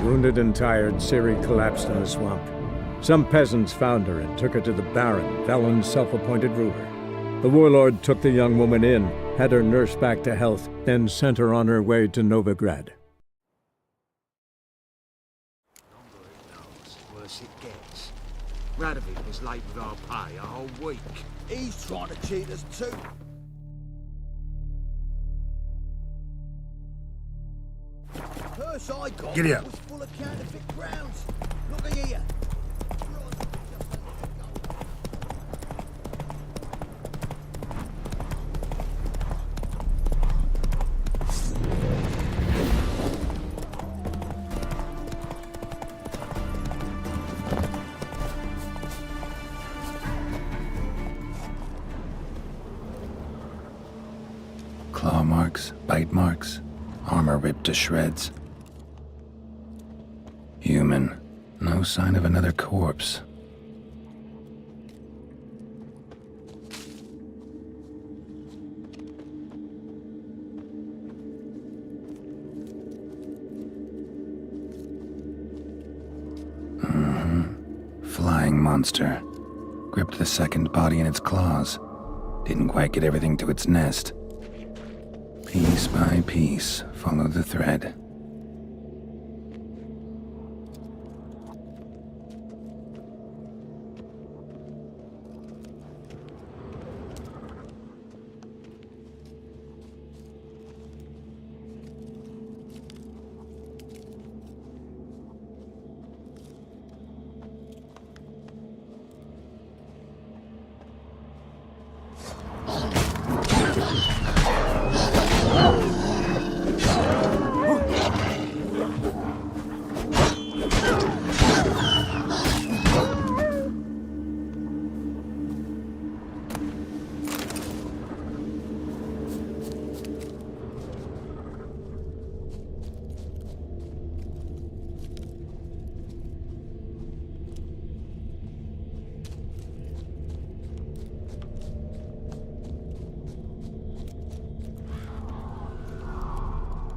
Wounded and tired, Ciri collapsed in a swamp. Some peasants found her and took her to the Baron, Velen's self-appointed ruler. The warlord took the young woman in, had her nursed back to health, then sent her on her way to Novigrad. Worse it gets. Radovid was late with our pay a whole week. He's trying to cheat us too. Purse I got Giddy up. was full of counterfeit crowns. Look here. Claw marks, bite marks, armor ripped to shreds. Human. No sign of another corpse. Flying monster. Gripped the second body in its claws. Didn't quite get everything to its nest. Piece by piece, follow the thread.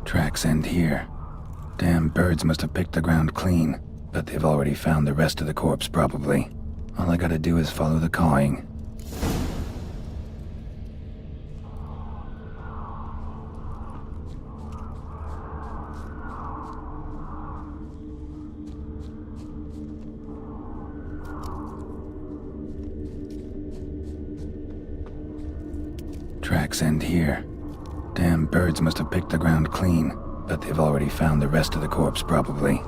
Tracks end here. Damn birds must have picked the ground clean, but they've already found the rest of the corpse probably. All I gotta do is follow the cawing. Tracks end here. Damn birds must have picked the ground clean, but they've already found the rest of the corpse probably.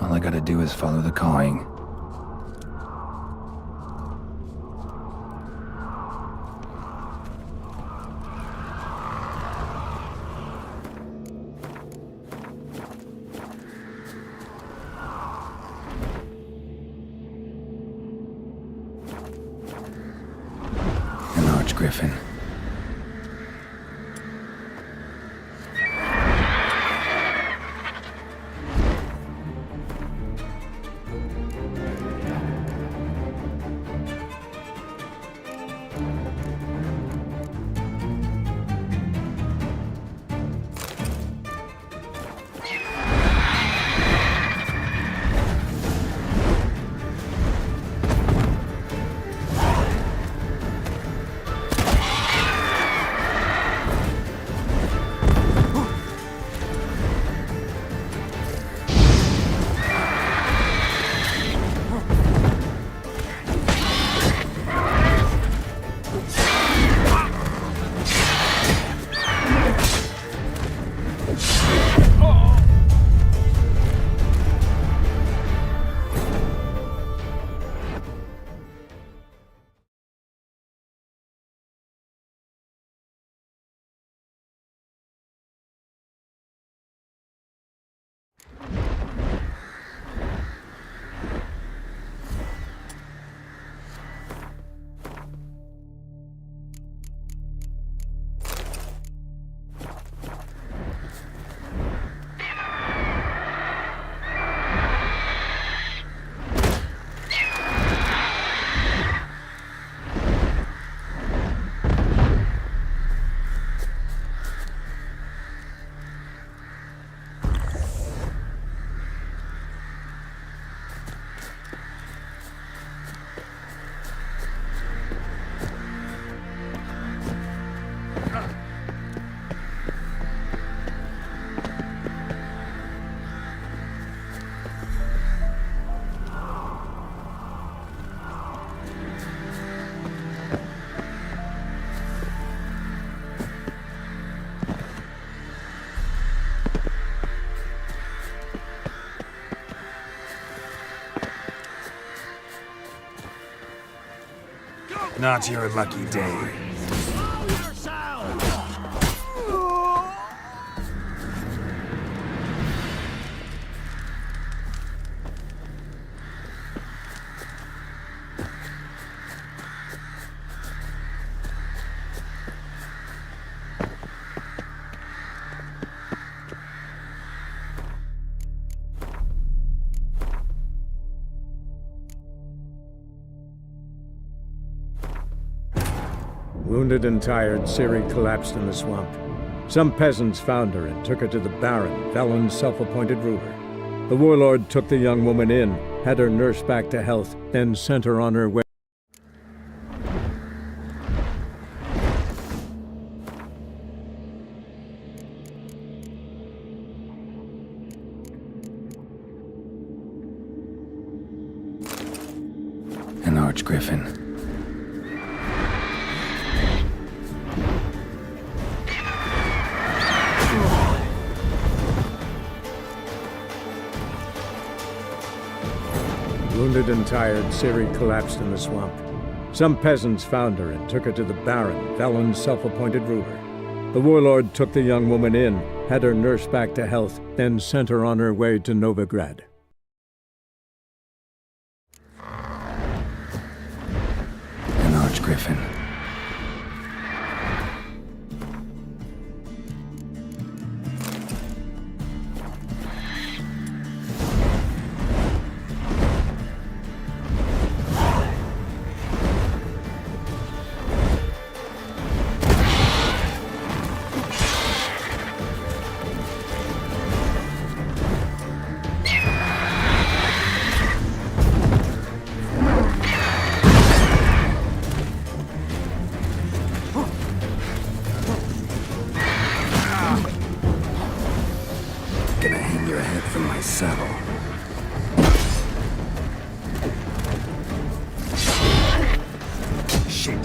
All I gotta do is follow the cawing. An archgriffin. Not your lucky day. Wounded and tired, Ciri collapsed in the swamp. Some peasants found her and took her to the Baron, Velen's self-appointed ruler. The warlord took the young woman in, had her nursed back to health, then sent her on her way. An archgriffin. Wounded and tired, Ciri collapsed in the swamp. Some peasants found her and took her to the Baron, Velen's self-appointed ruler. The warlord took the young woman in, had her nursed back to health, then sent her on her way to Novigrado. An archgriffin. Gonna hang your head from my saddle. Shit.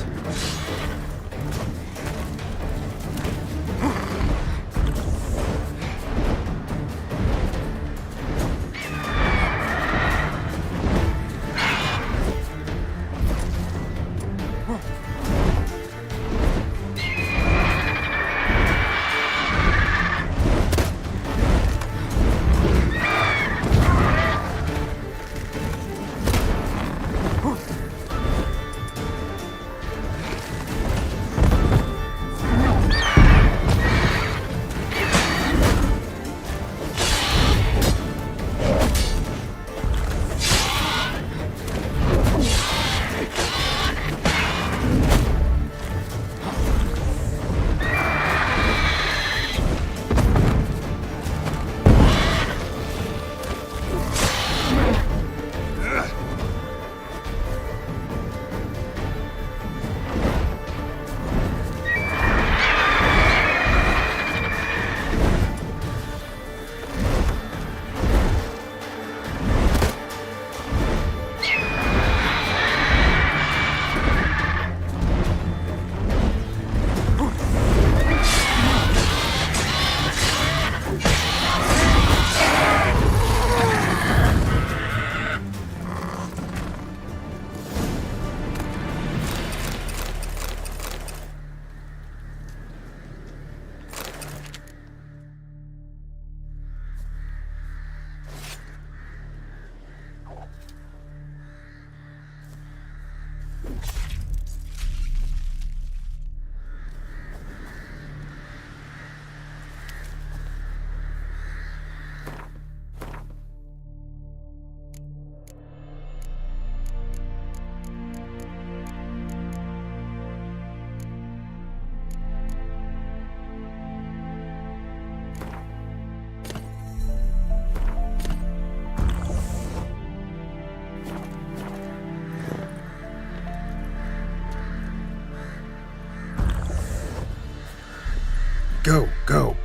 Go, go.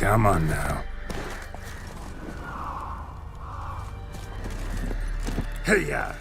Come on now. Hey-ya!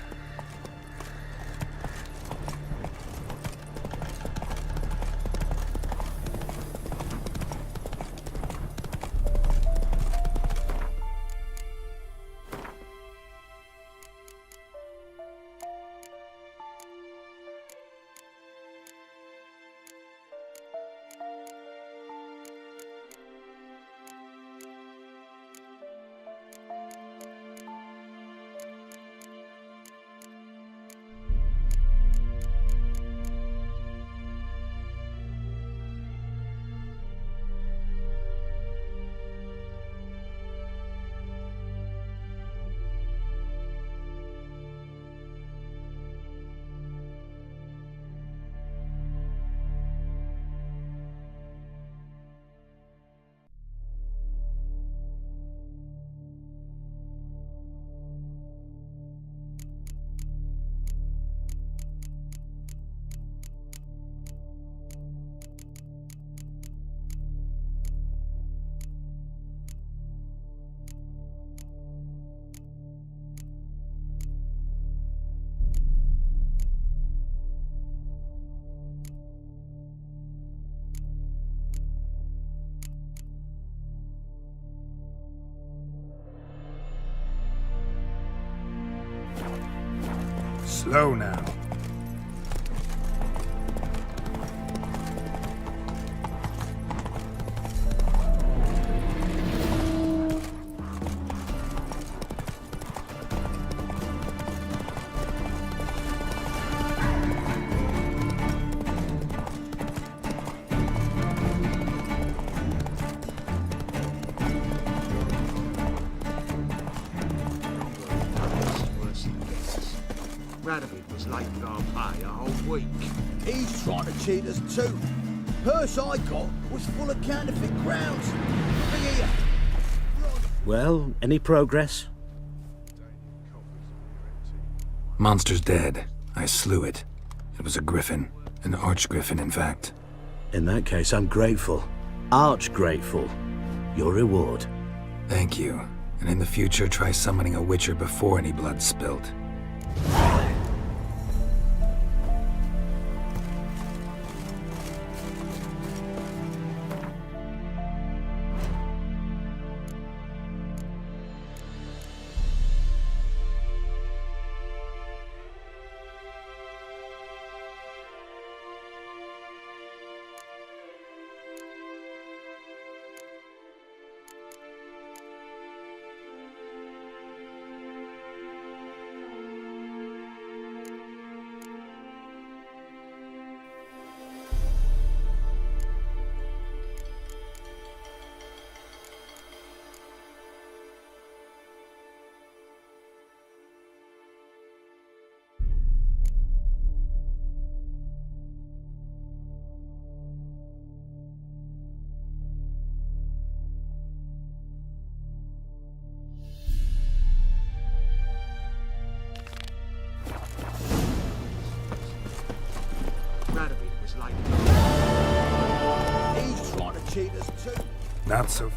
Slow now. Radovid was late with our pay a whole week. He's trying to cheat us too. Purse I got was full of counterfeit crowns. Look here. Well, any progress? Monster's dead. I slew it. It was a griffin. An arch-griffin, in fact. In that case, I'm grateful. Arch-grateful. Your reward. Thank you. And in the future, try summoning a witcher before any blood's spilled. Radovid was late. He's trying to cheat us too. Not so...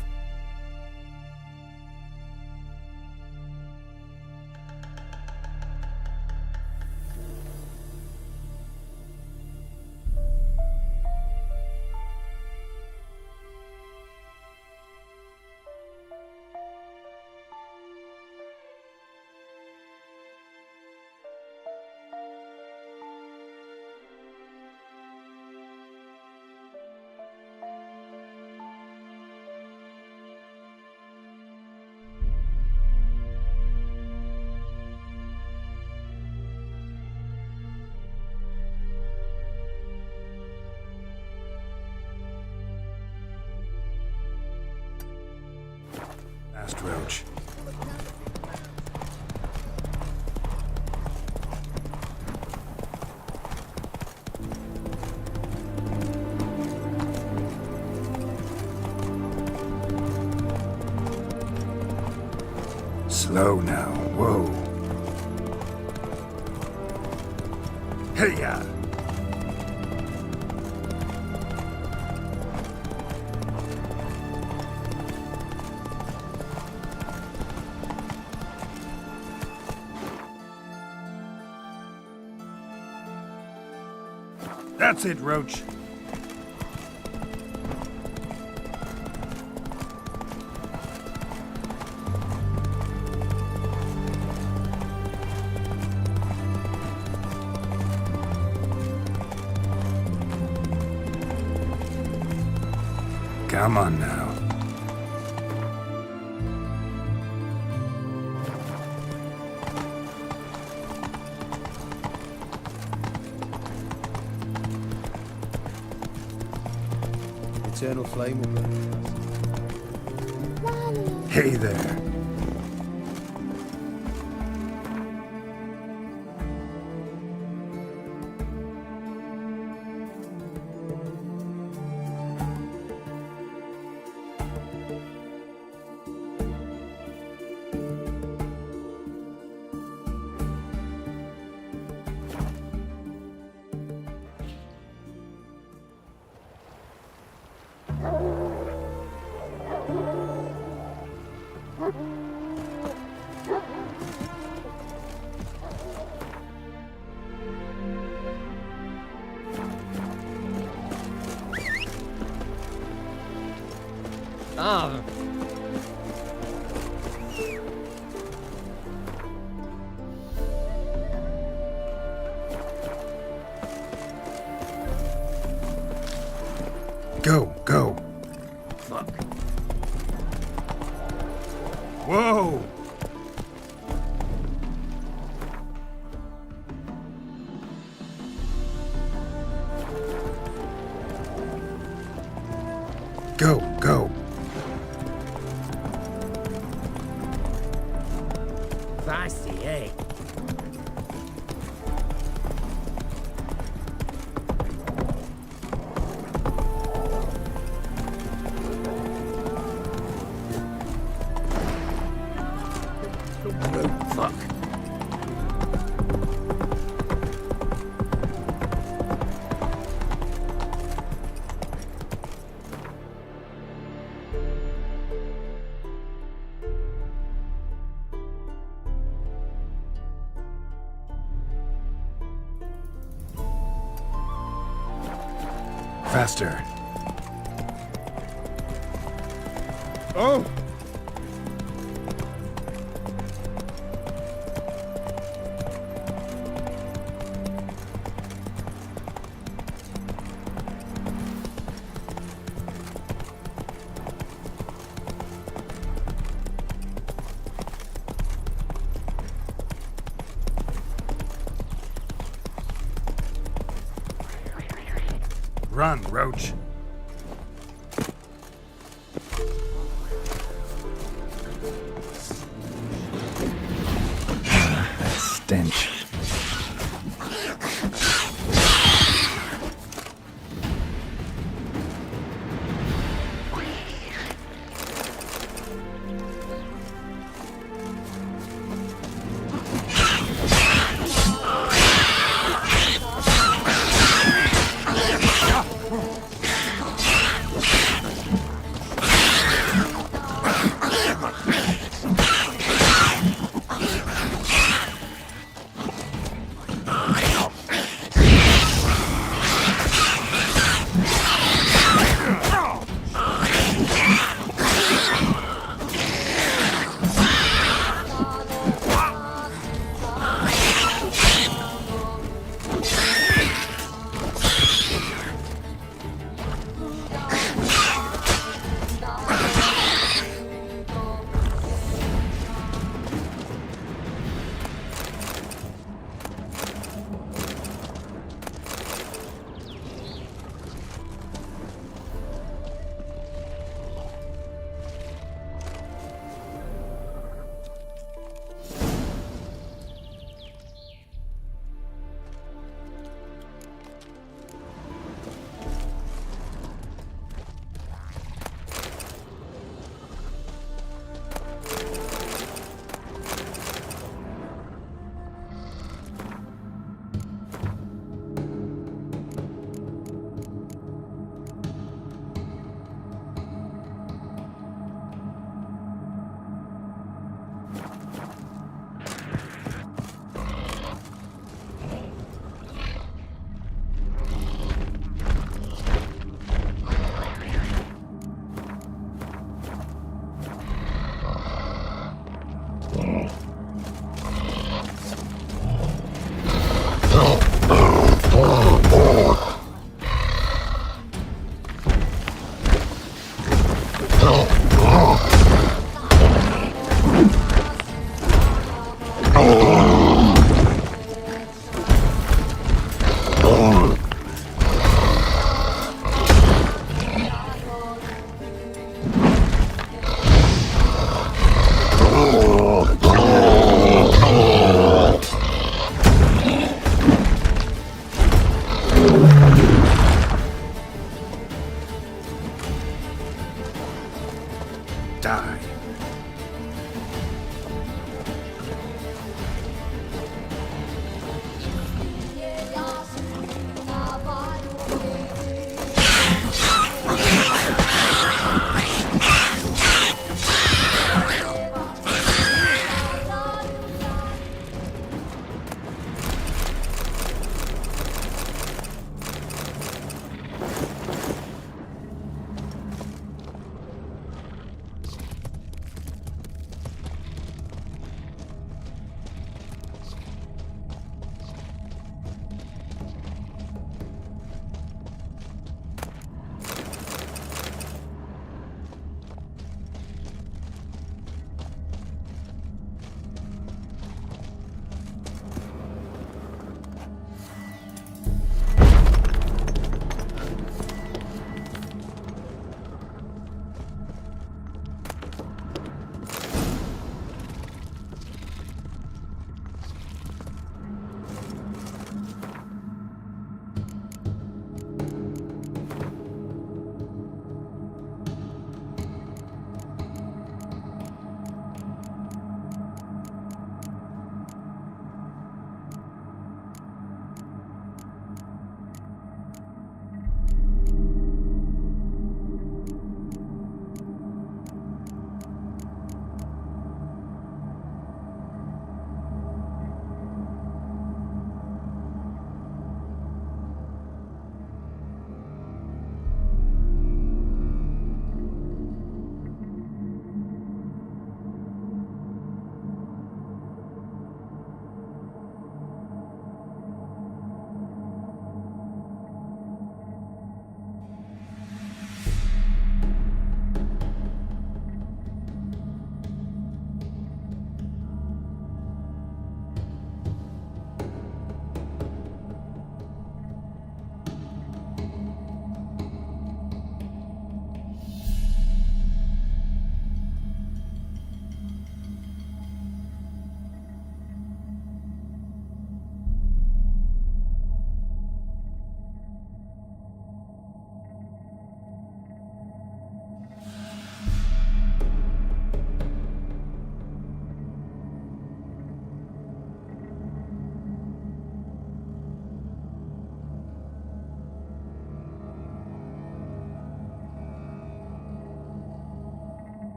Last roach. Slow now. Whoa. Hey-ya! That's it, Roach. Come on now. Eternal flame will burn. Hey there. Ah. Go, go. Fuck. Whoa! Go, go. Feisty, eh? Fuck. Faster. Oh! Run, Roach. That stench. die.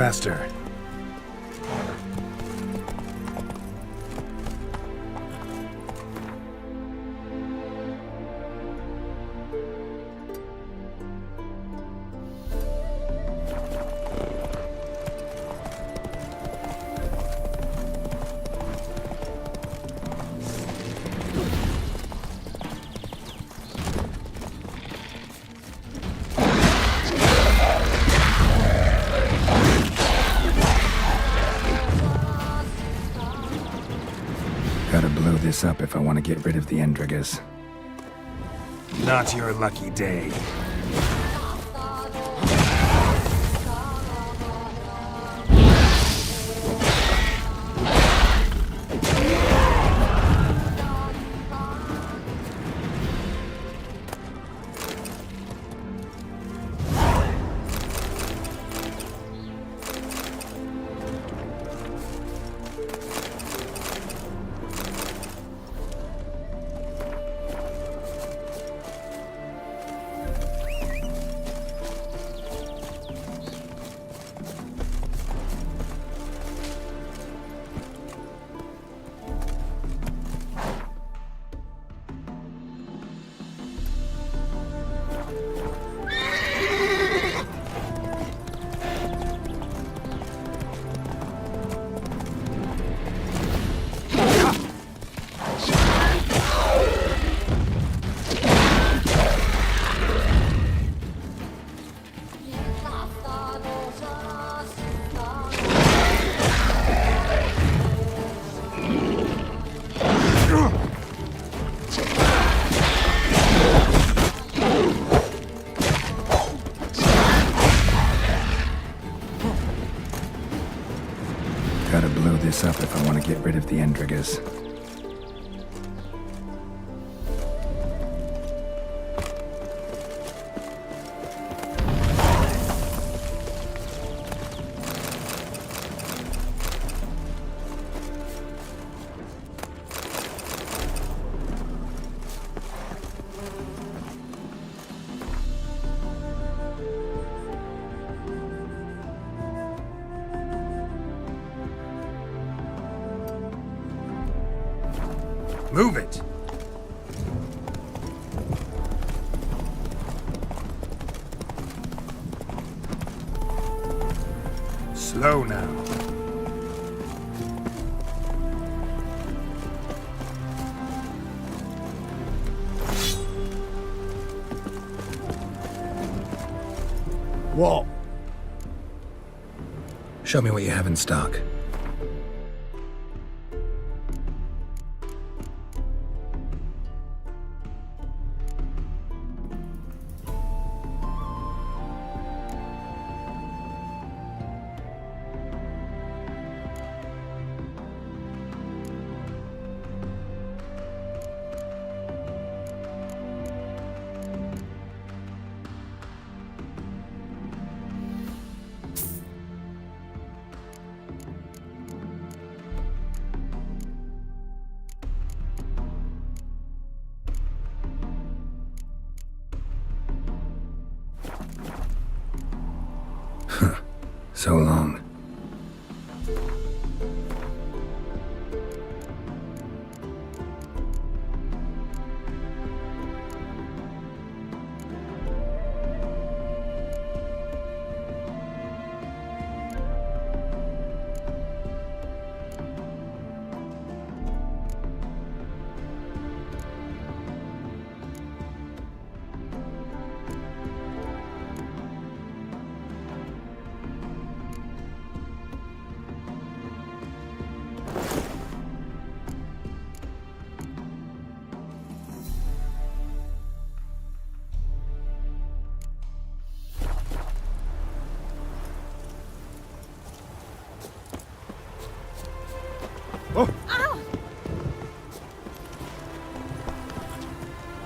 Faster. this up if I want to get rid of the Endrigas. Not your lucky day. Gotta blow this up if I want to get rid of the Endrigas. Move it! Slow now. What? Show me what you have in stock. So long.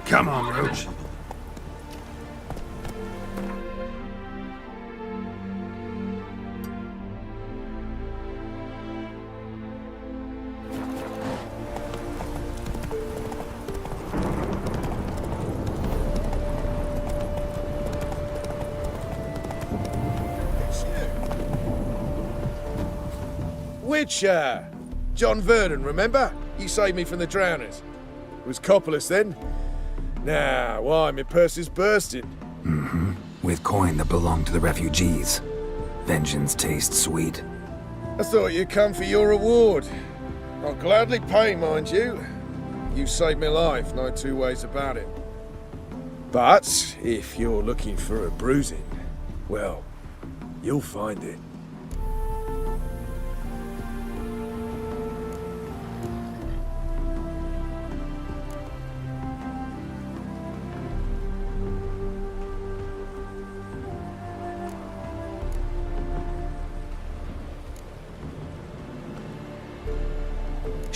Come on, Roach. Which, John Verdon, remember? You saved me from the drowners. It was Coppolis then. Now, why, my purse is bursting. Mm-hmm. With coin that belonged to the refugees. Vengeance tastes sweet. I thought you'd come for your reward. I'll gladly pay, mind you. You saved my life, no two ways about it. But, if you're looking for a bruising, well, you'll find it.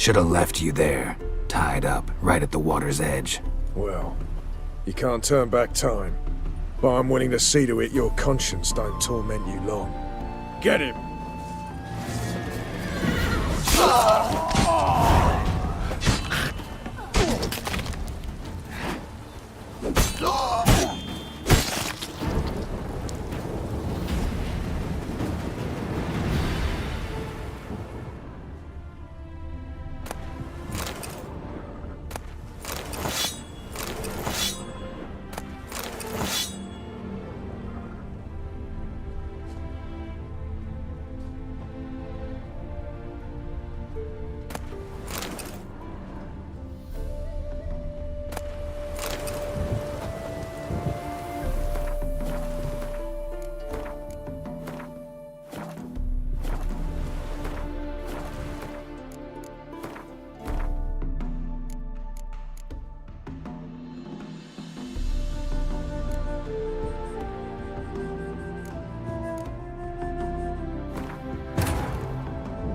Should have left you there, tied up, right at the water's edge. Well, you can't turn back time. But I'm willing to see to it your conscience don't torment you long. Get him!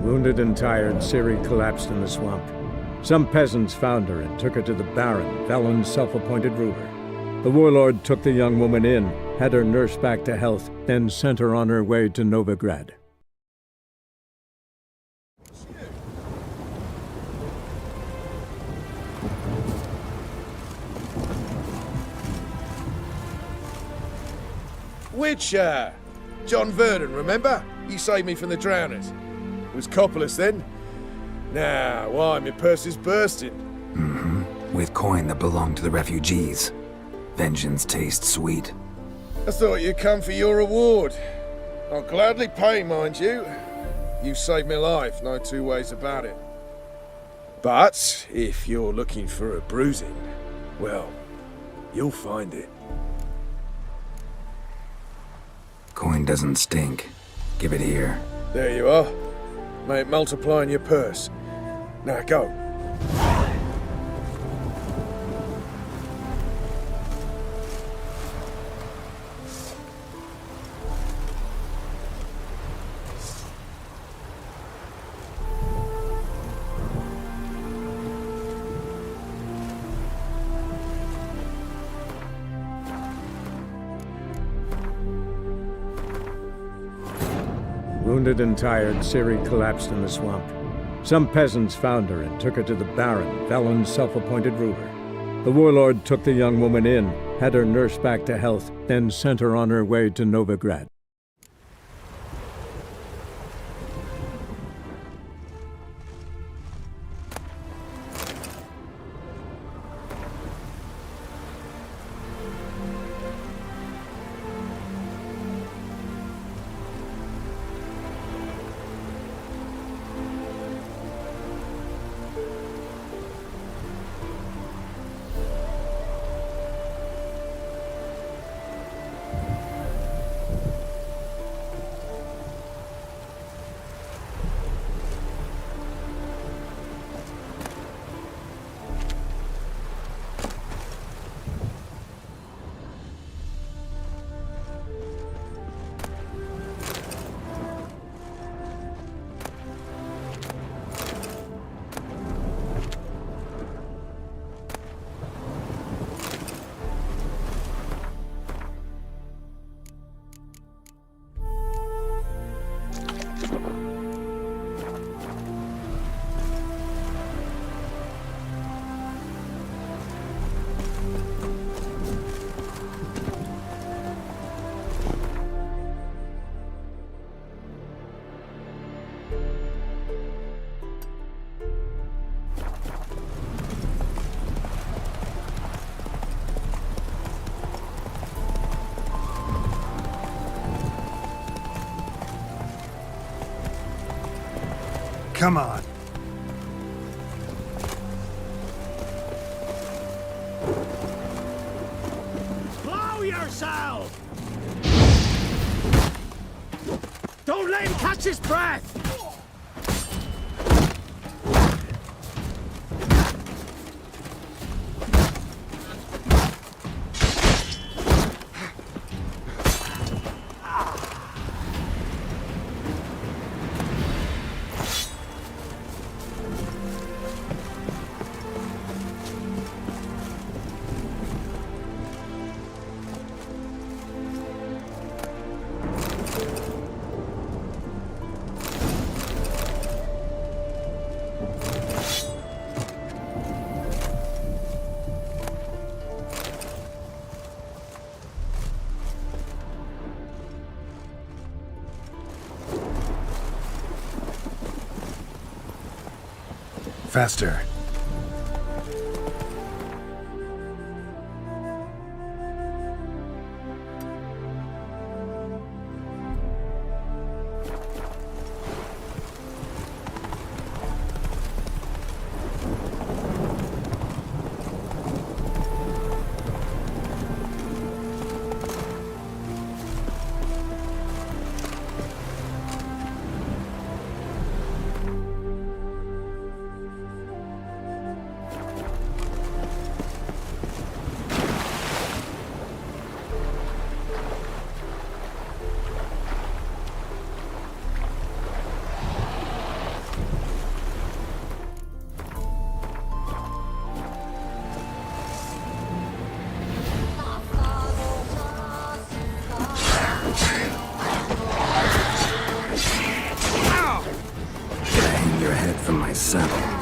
Wounded and tired, Ciri collapsed in the swamp. Some peasants found her and took her to the Baron, Velen's self-appointed ruler. The warlord took the young woman in, had her nursed back to health, then sent her on her way to Novigrado. Which, John Verdon, remember? You saved me from the drowners. Was Coppolis then? Now, why, my purse is bursting. With coin that belonged to the refugees. Vengeance tastes sweet. I thought you'd come for your reward. I'll gladly pay, mind you. You saved my life, no two ways about it. But, if you're looking for a bruising, well, you'll find it. Coin doesn't stink. Give it here. There you are. May it multiply in your purse. Now go. Wounded and tired, Ciri collapsed in the swamp. Some peasants found her and took her to the Baron, Velen's self-appointed ruler. The warlord took the young woman in, had her nursed back to health, then sent her on her way to Novigrado. Come on. Blow yourself! Don't let him catch his breath! faster. Hang your head from my saddle.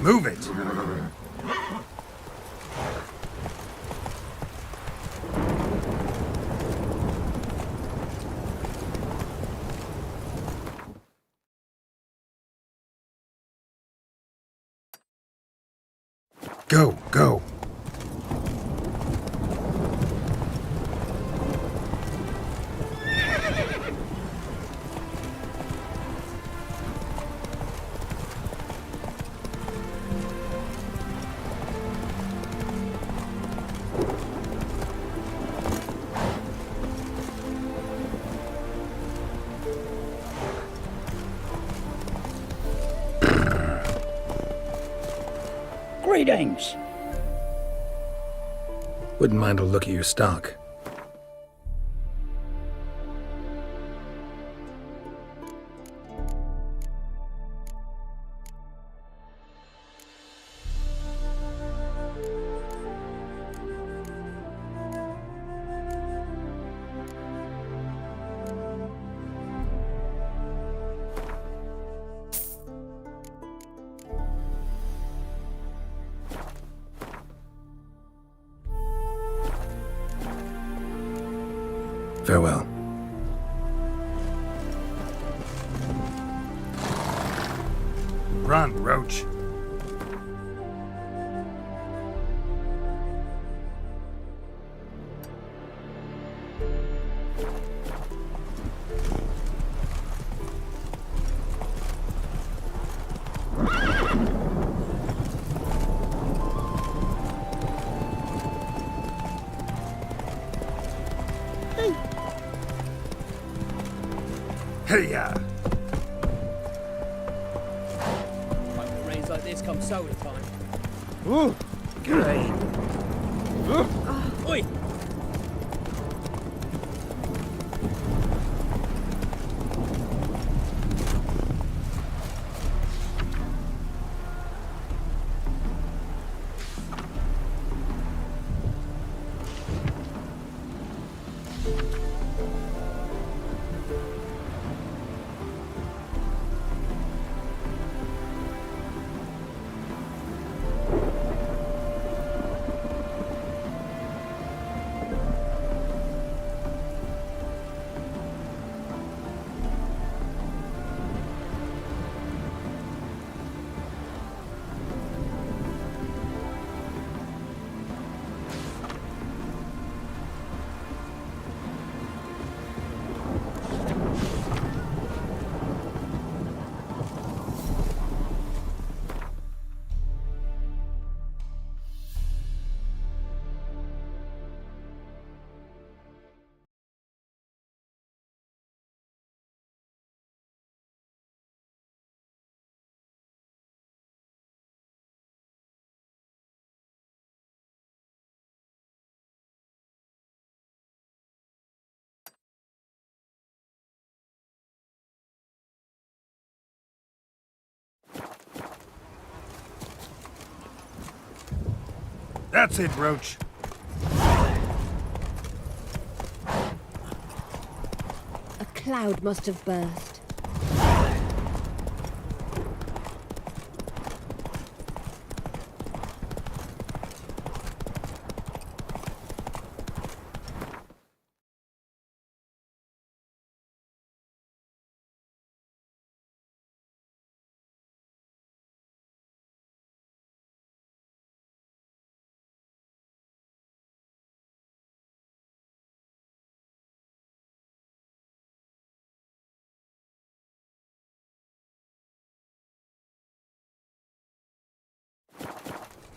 Move it! Go, go! Greetings. Wouldn't mind a look at your stock. Farewell. Run, Roach. Hey-ya! When rains like this come soda time. Ooh, great. Oi! That's it, Roach. A cloud must have burst.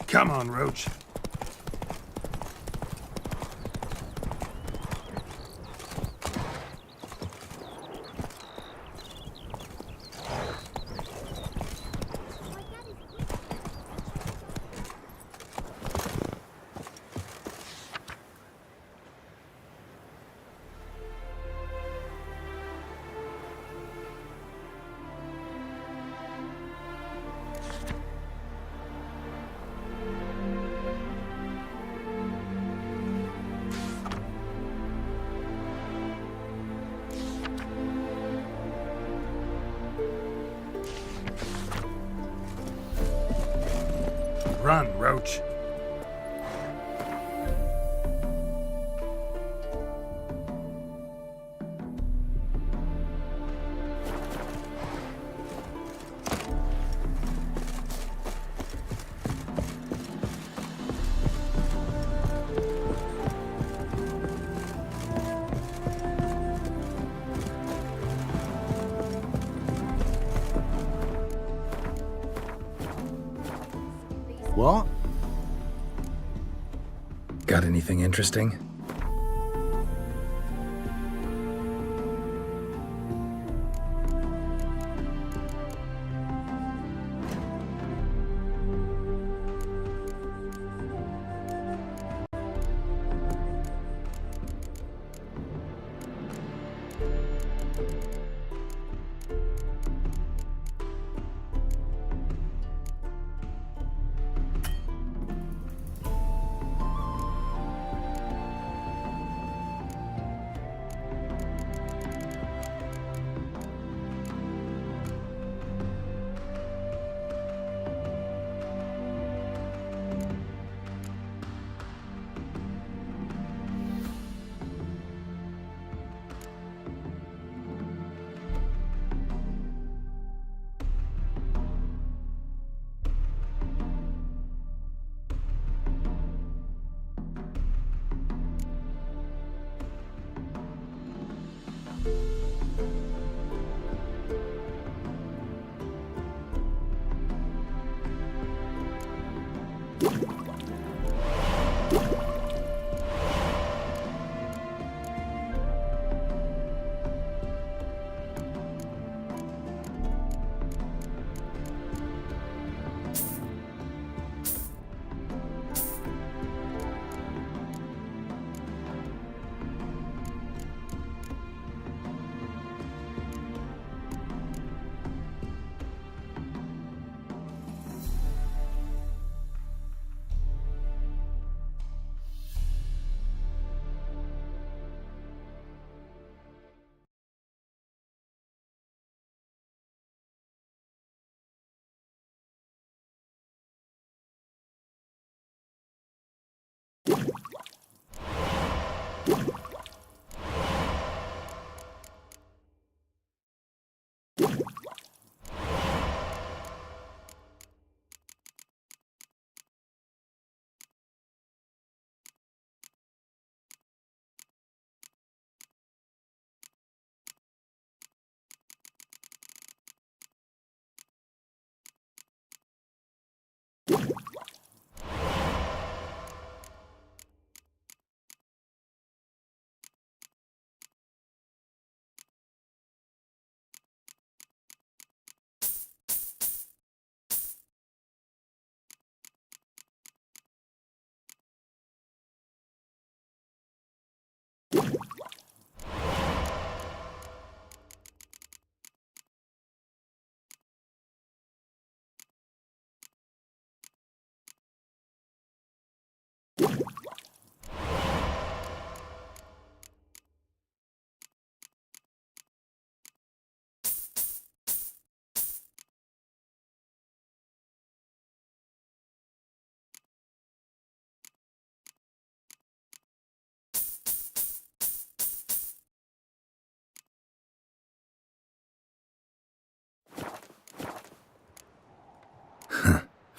Come on, Roach. Run, Roach. What? Got anything interesting?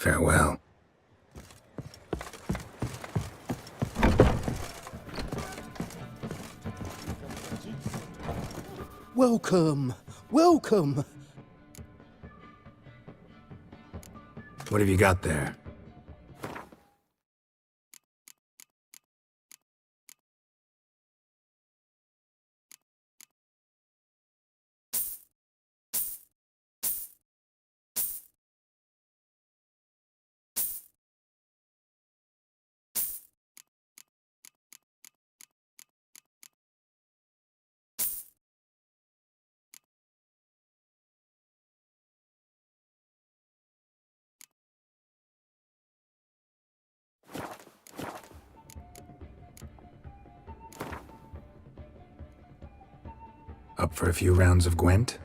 Farewell. Welcome. Welcome. What have you got there? Up for a few rounds of Gwent?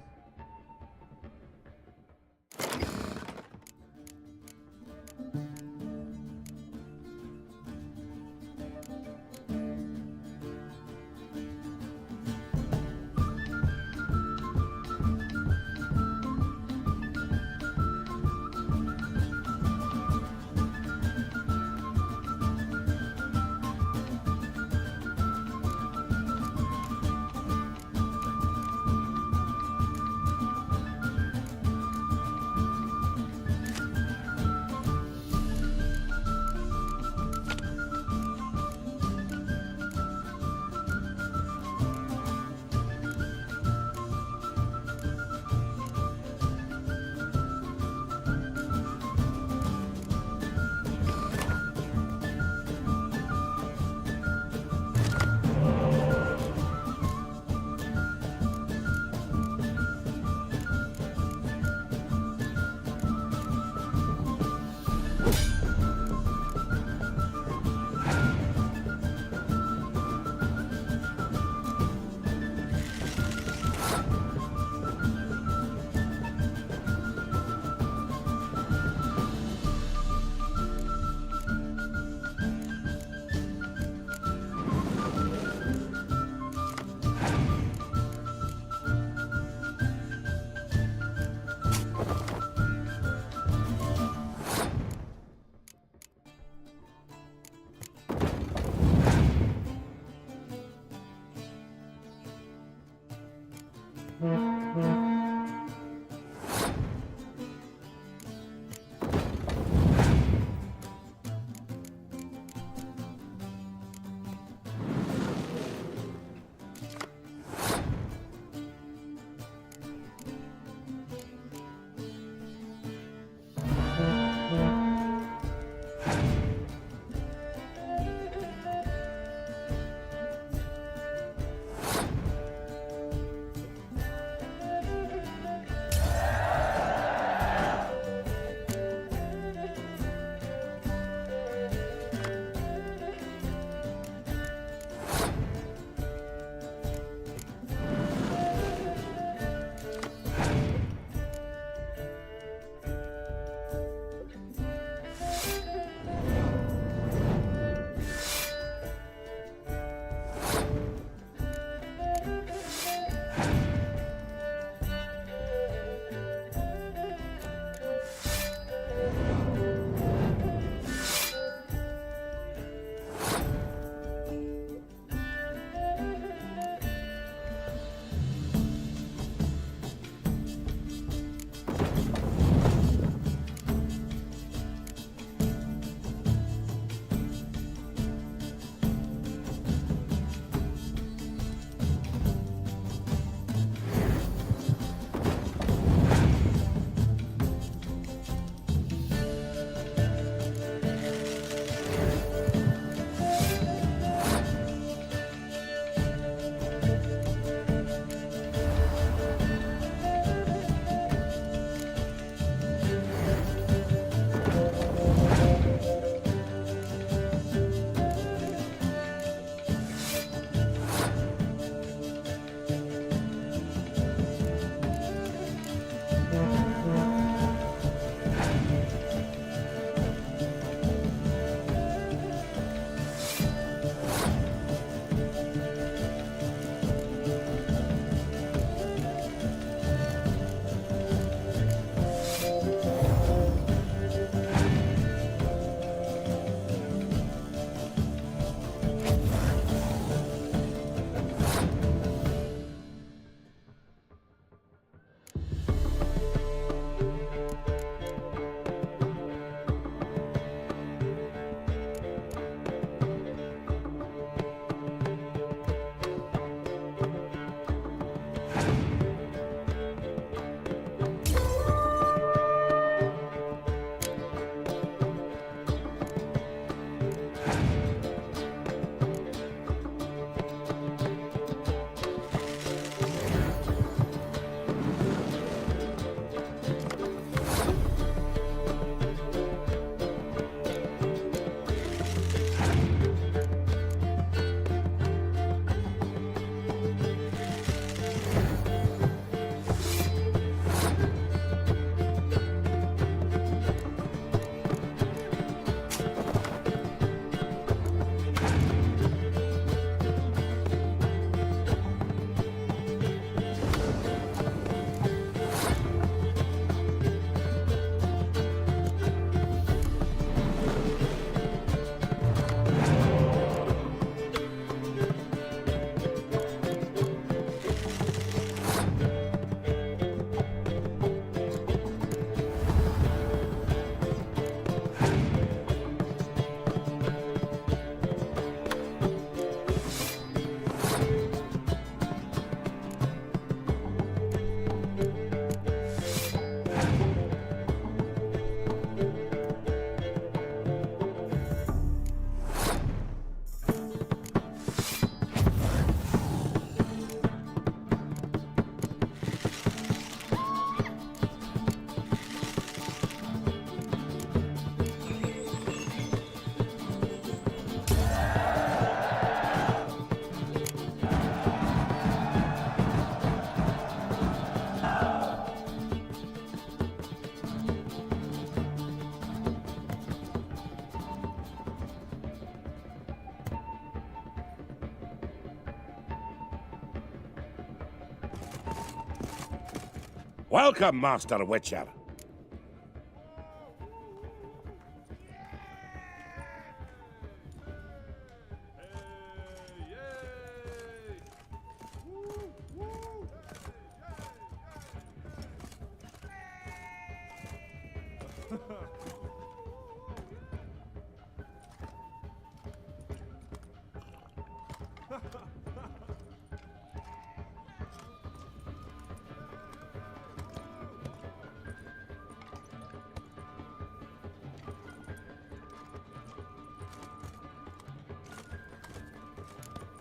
Welcome, Master Witcher.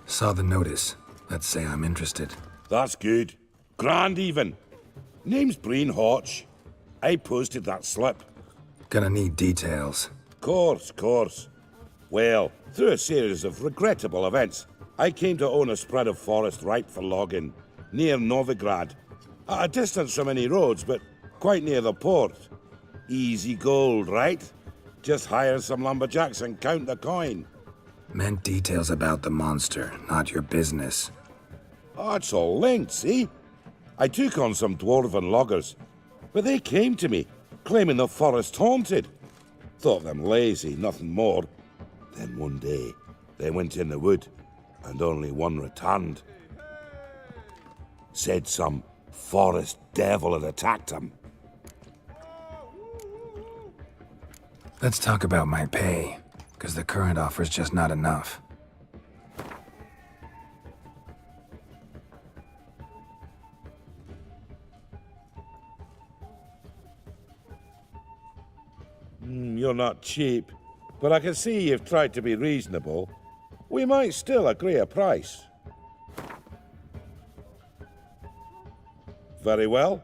Saw the notice. Let's say I'm interested. That's good. Grand even. Name's Breen Hotch. I posted that slip. Gonna need details. Course. Well, through a series of regrettable events, I came to own a spread of forest ripe for logging, near Novigrado. At a distance from any roads, but quite near the port. Easy gold, right? Just hire some lumberjacks and count the coin. Meant details about the monster, not your business. Oh, it's all linked, see? I took on some dwarven loggers, but they came to me, claiming the forest haunted. Thought them lazy, nothing more. Then one day, they went in the wood, and only one returned. Said some forest devil had attacked him. Let's talk about my pay, because the current offer's just not enough. You're not cheap, but I can see you've tried to be reasonable. We might still agree a price. Very well.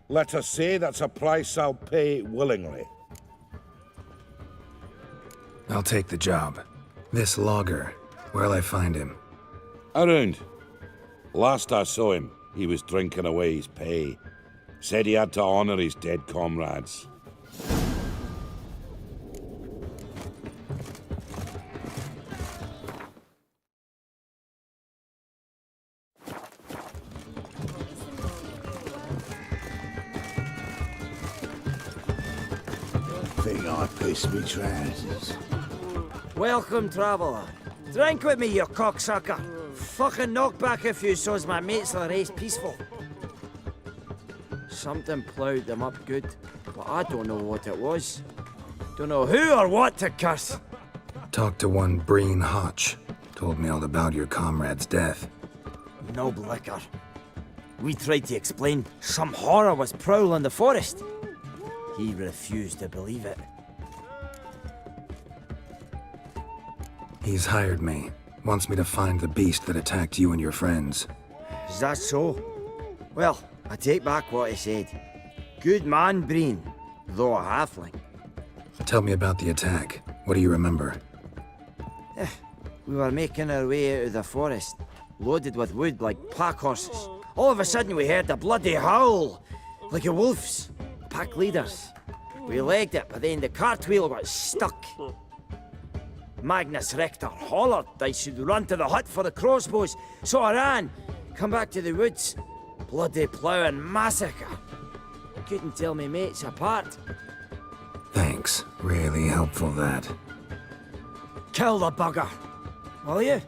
Let us say that's a price I'll pay willingly. I'll take the job. This logger, where'll I find him? Around. Last I saw him, he was drinking away his pay. Said he had to honor his dead comrades. Think I pissed me trousers. Welcome, traveller. Drink with me, you cocksucker. Fucking knock back a few so's my mates will race peaceful. Something ploughed them up good, but I don't know what it was. Don't know who or what to curse. Talked to one Breen Hotch. Told me all about your comrade's death. No liquor. We tried to explain some horror was prowling the forest. He refused to believe it. He's hired me. Wants me to find the beast that attacked you and your friends. Is that so? Well, I take back what I said. Good man, Breen, though a halfling. Tell me about the attack. What do you remember? We were making our way out of the forest, loaded with wood like pack horses. All of a sudden we heard a bloody howl, like a wolf's. Pack leaders. We legged it, but then the cartwheel got stuck. Magnus Rector hollered I should run to the hut for the crossbows, so I ran. Come back to the woods. Bloody ploughing massacre. Couldn't tell me mates apart. Thanks. Really helpful, that. Kill the bugger, will you?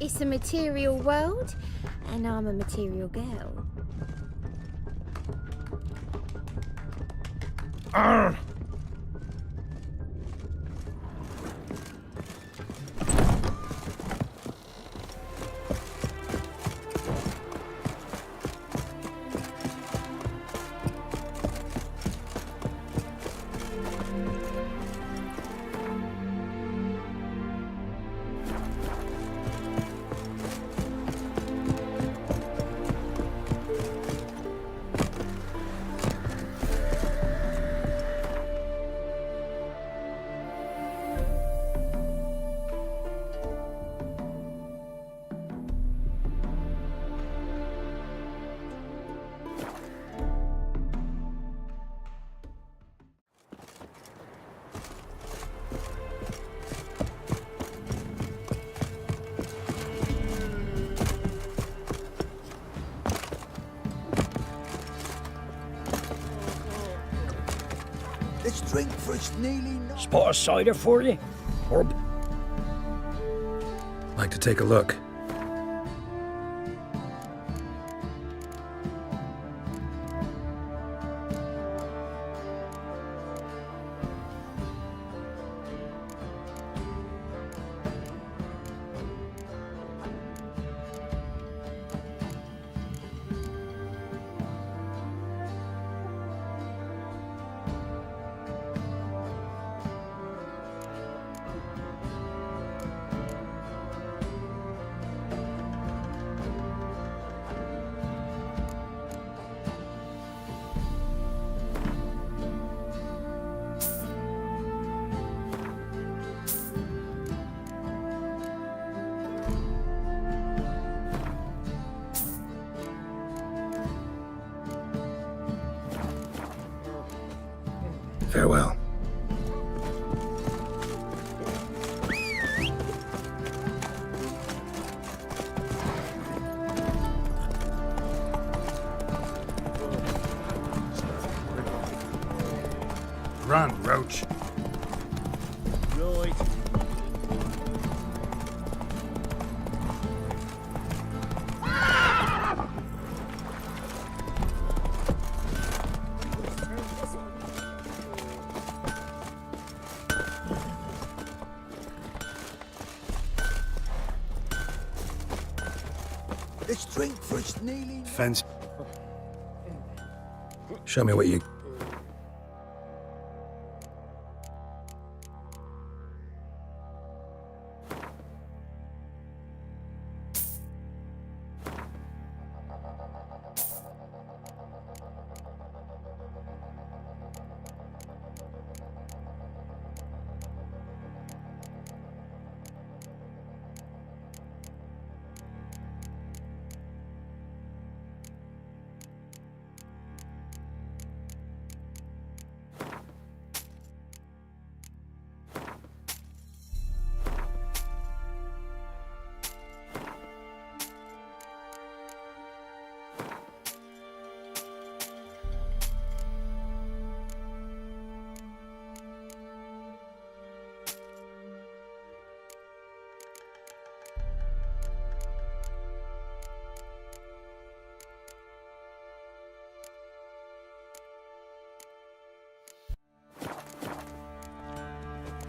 It's a material world, and I'm a material girl. Let's drink for it's nearly night. Spot a cider for you? Or Like to take a look. Farewell. Run, Roach. right. Let's drink for it's nearly... Fence. Show me what you...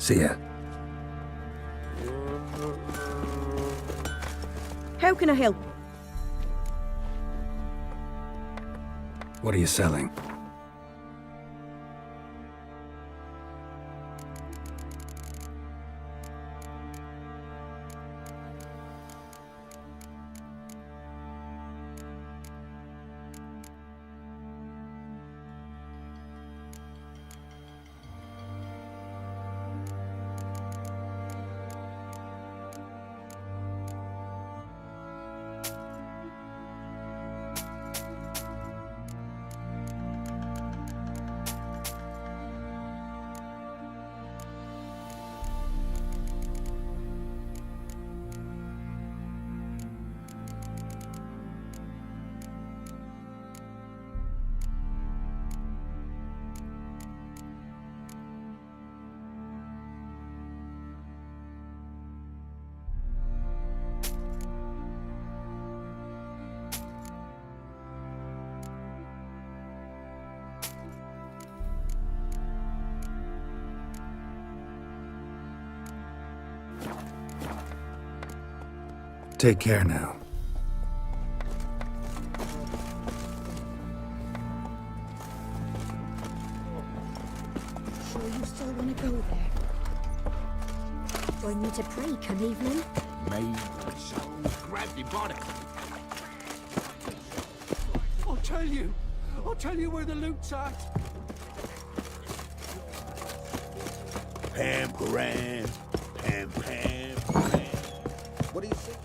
See ya. How can I help? What are you selling? Take care now. Sure you still want to go there? Do I need to pray come evening? Maybe so. Grab me body. I'll tell you where the loot's at. Pam, param, pam, pam, pam. What do you think?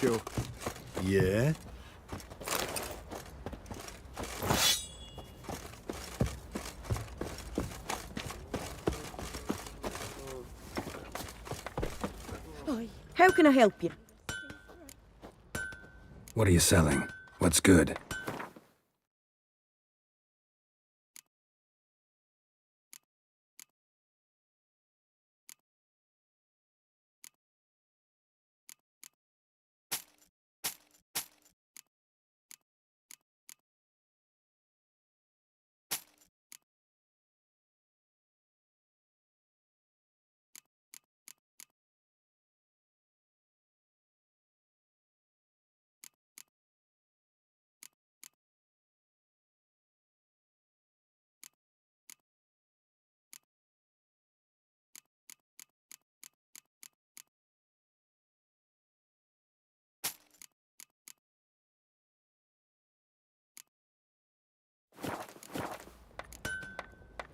Sure. Yeah? How can I help you? What are you selling? What's good?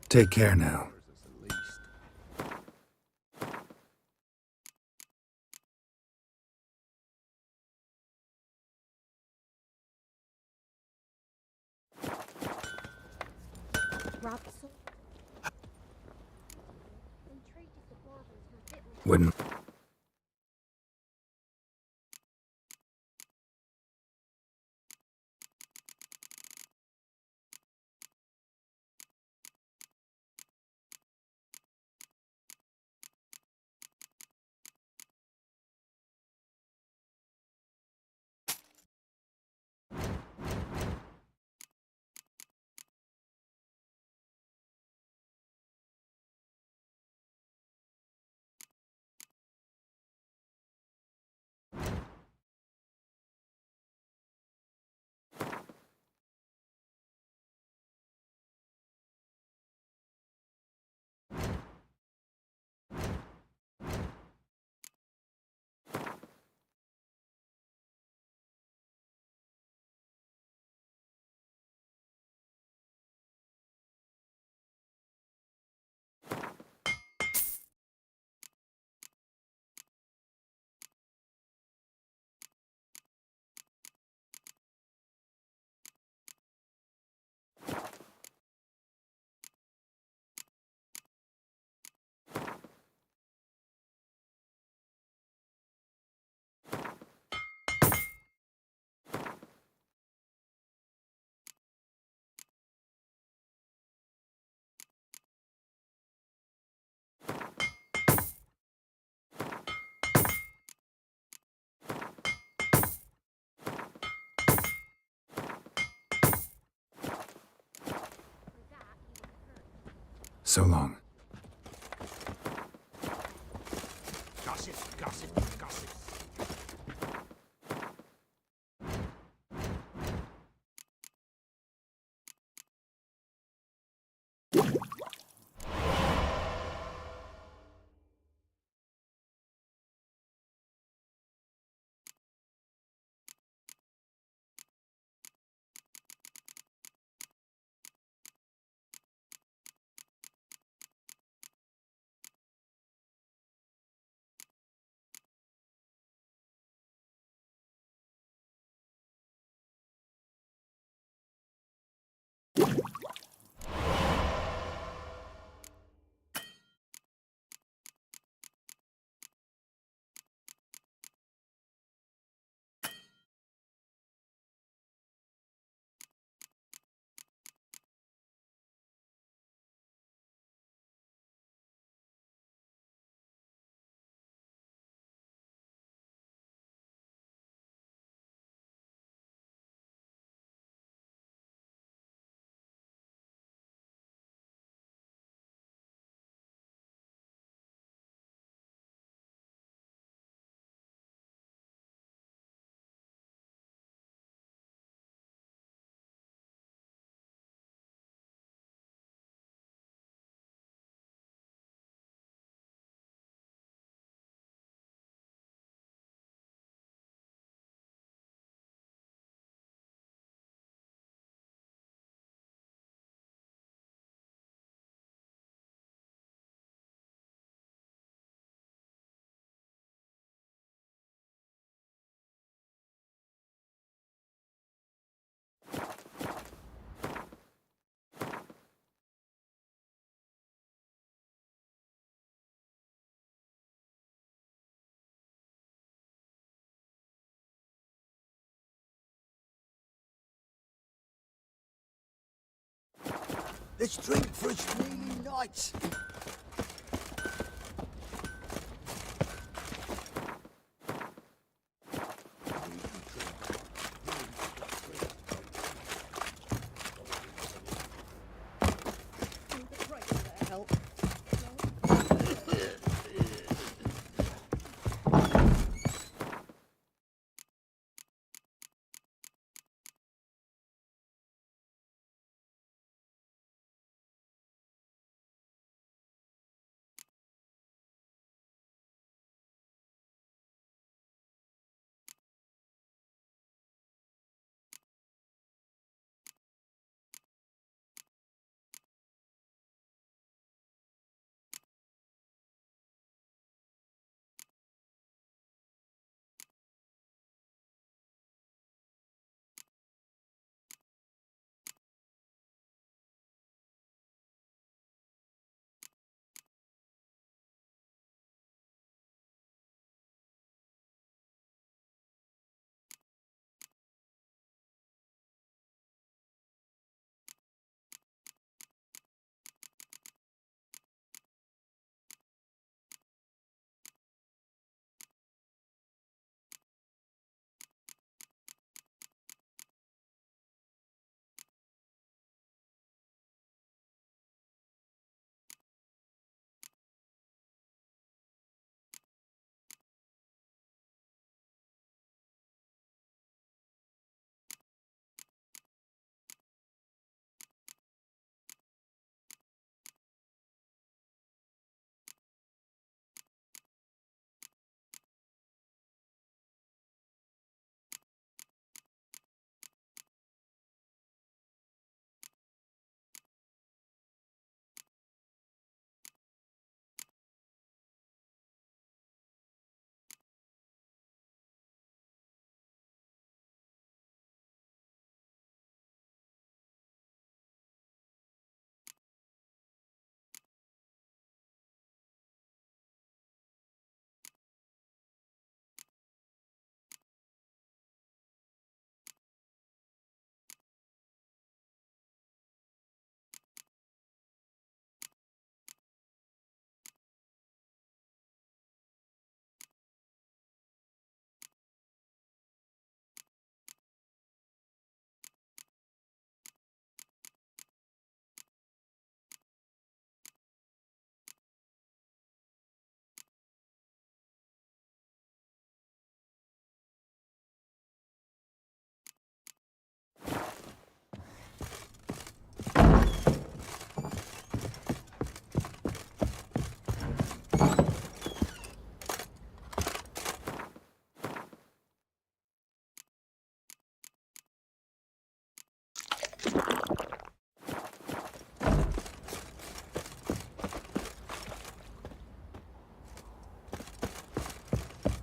Take care now. Wouldn't. So long. Gossip, gossip, gossip. Let's drink for a streaming night.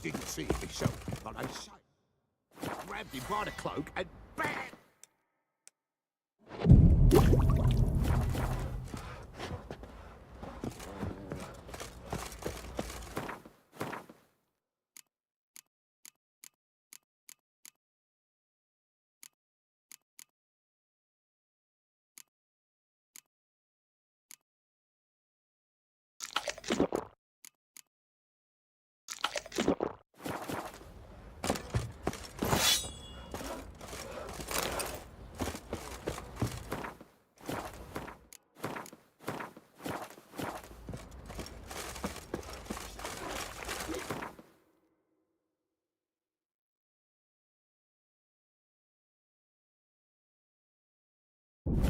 Didn't see it myself, but I saw it. Grabbed him by the cloak and bang!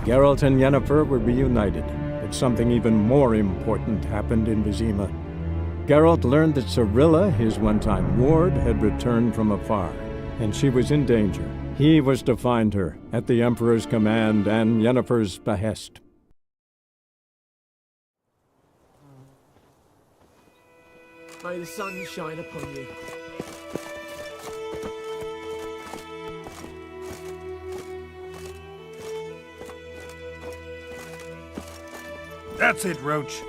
Geralt and Yennefer were reunited, but something even more important happened in Vizima. Geralt learned that Cirilla, his one-time ward, had returned from afar, and she was in danger. He was to find her, at the Emperor's command and Yennefer's behest. May the sun shine upon you. That's it, Roach.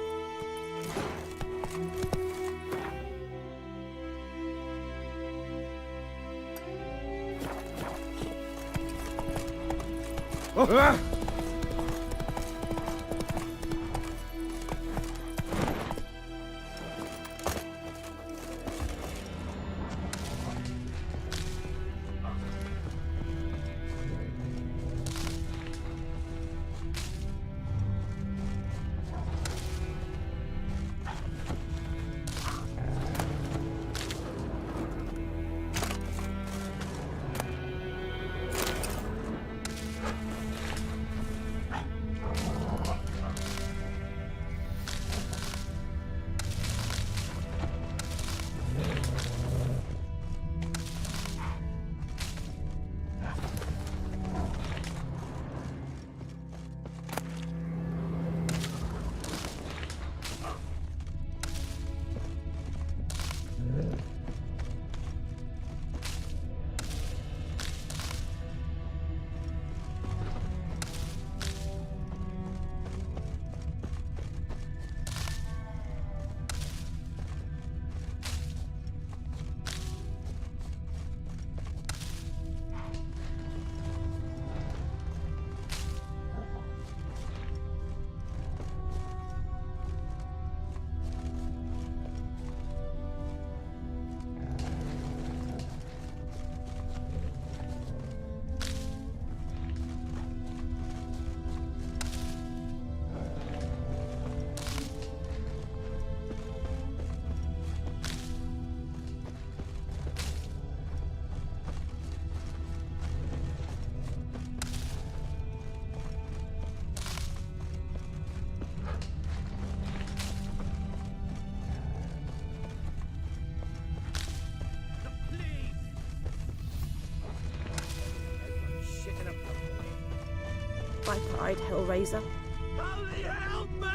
Viper-eyed hellraiser.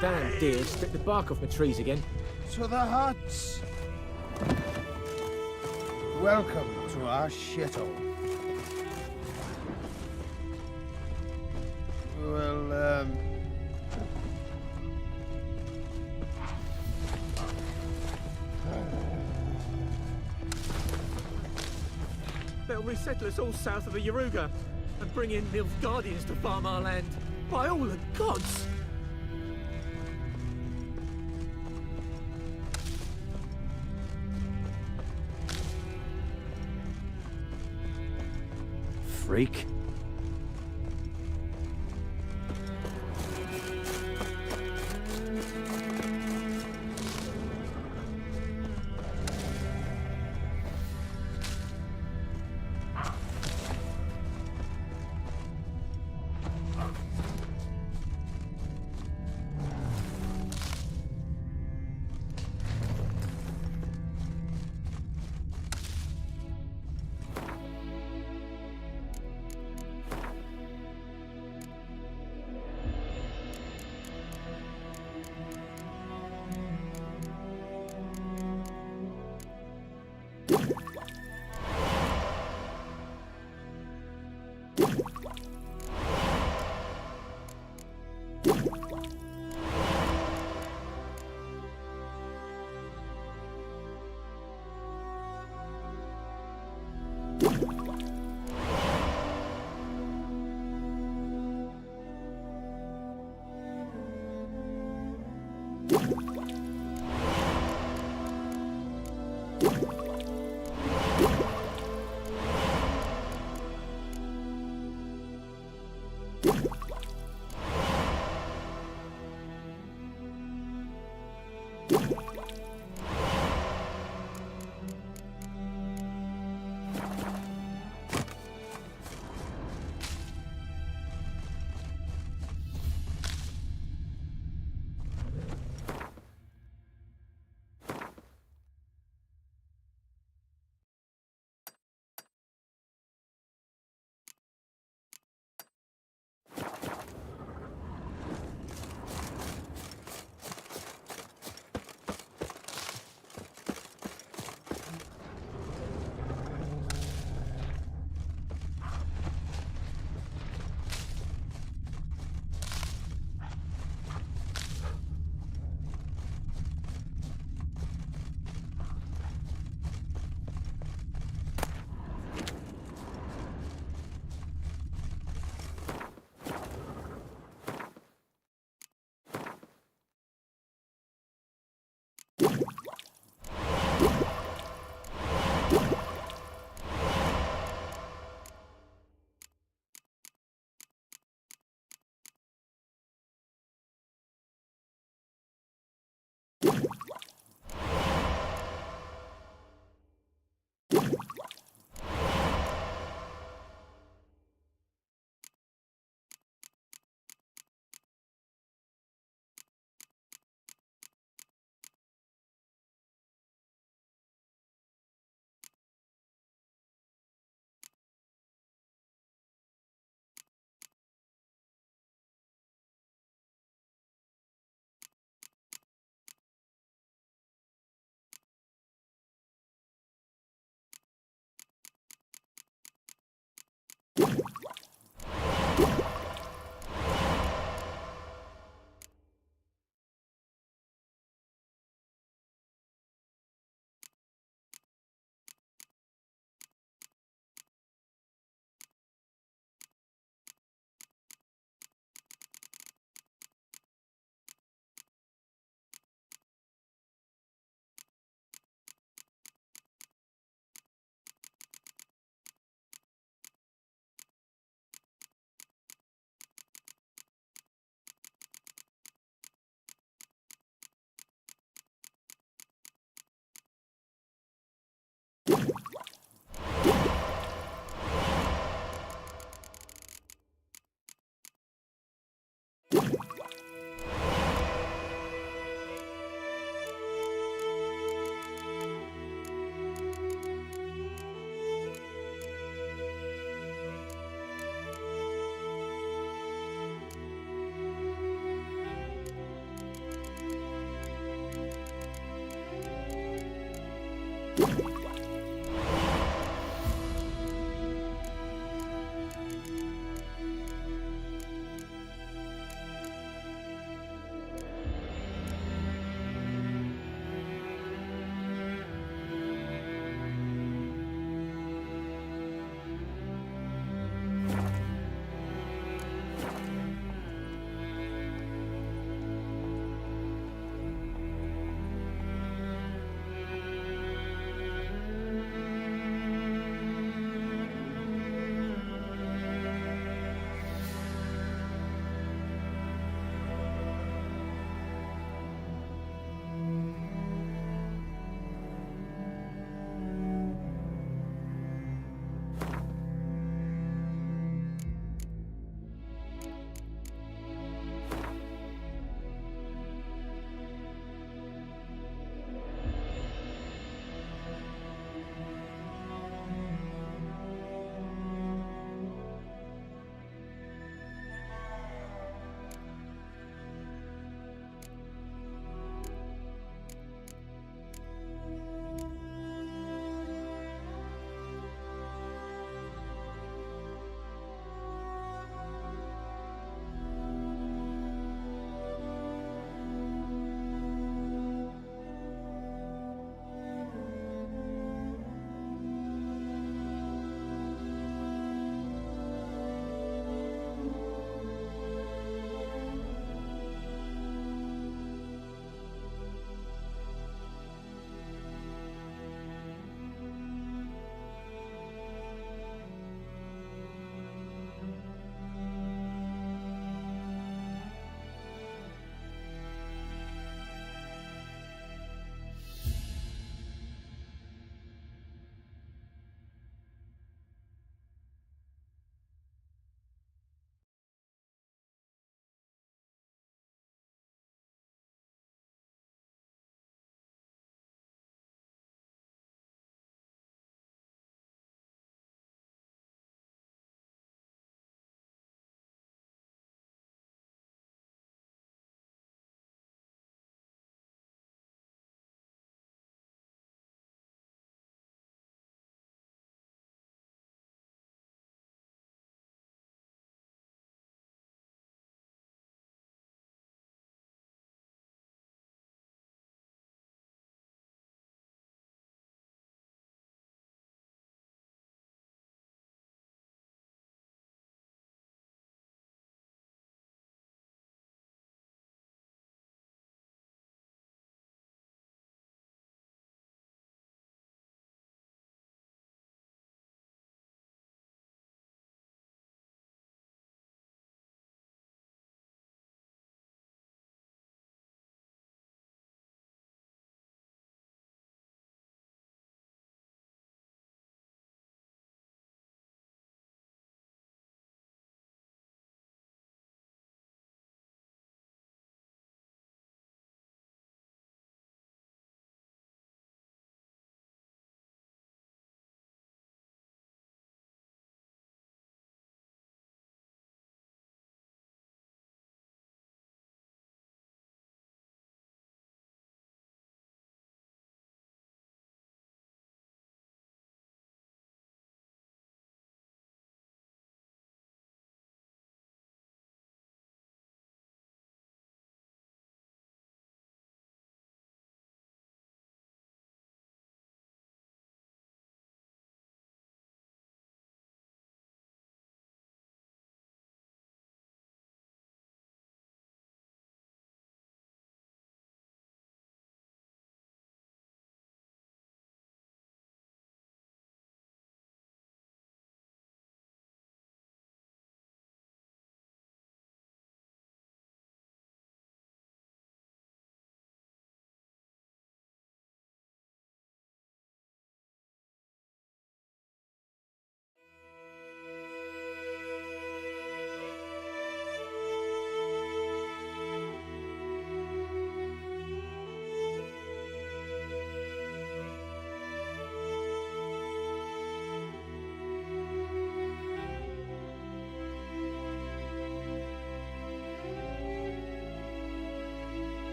Damn deer stripped the bark off my trees again. To the huts! Welcome to our shithole. Well, They'll resettle us all south of the Yaruga and bring in Nilfgaardians to farm our land. By all the gods! Freak.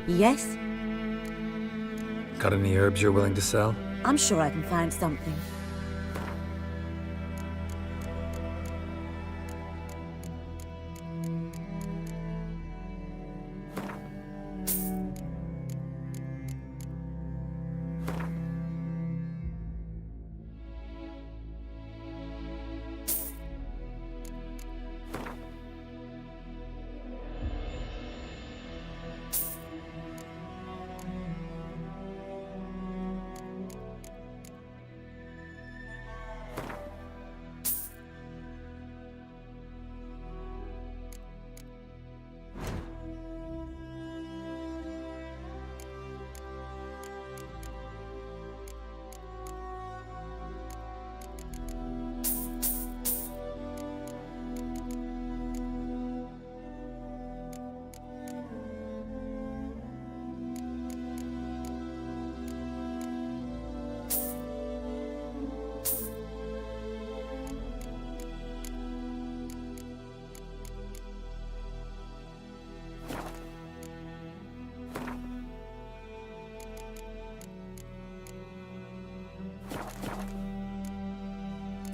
Yes? Got any herbs you're willing to sell? I'm sure I can find something.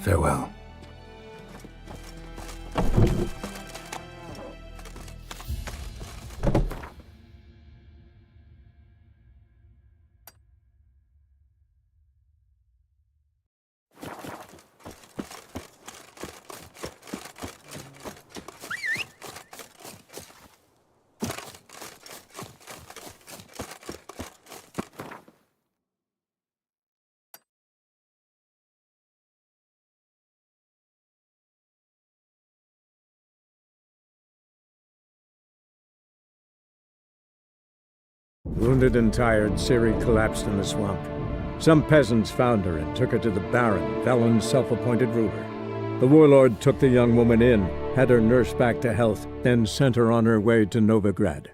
Farewell. Wounded and tired, Ciri collapsed in the swamp. Some peasants found her and took her to the Baron, Velen's self-appointed ruler. The warlord took the young woman in, had her nursed back to health, then sent her on her way to Novigrad.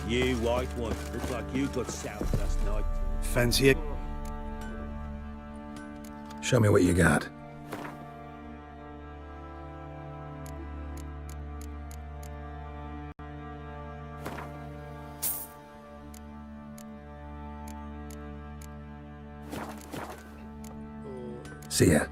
You white one, look like you got south last night. Fancy it? Show me what you got. See ya.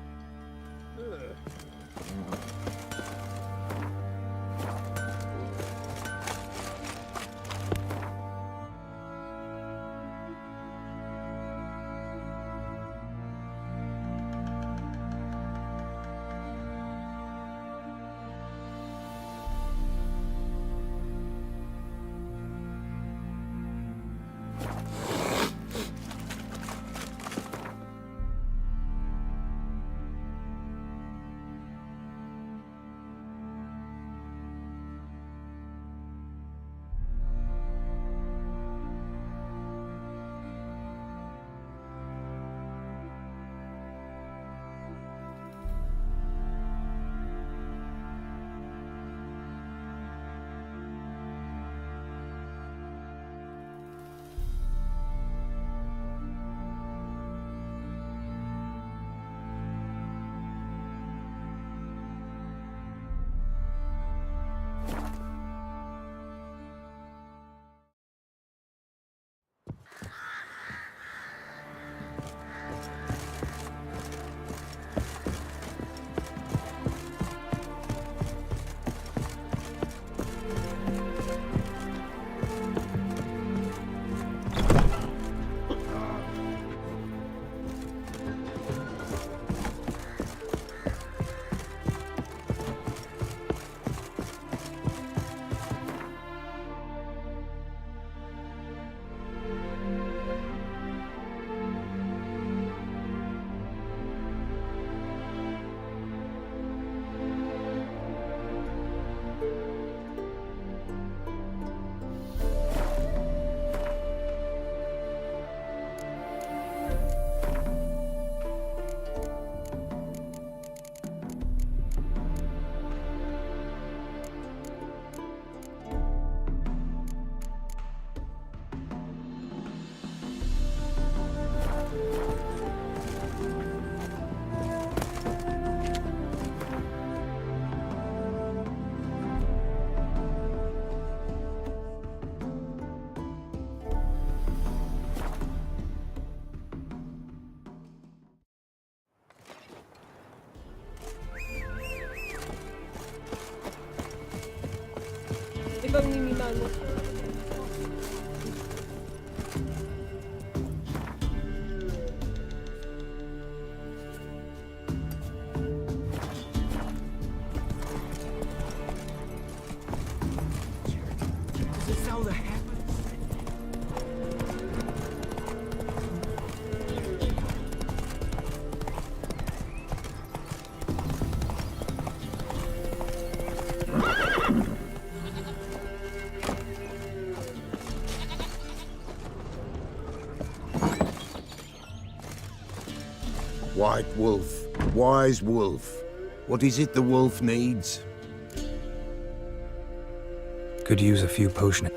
Does it sound that happens? White wolf, wise wolf. What is it the wolf needs? Could use a few potion.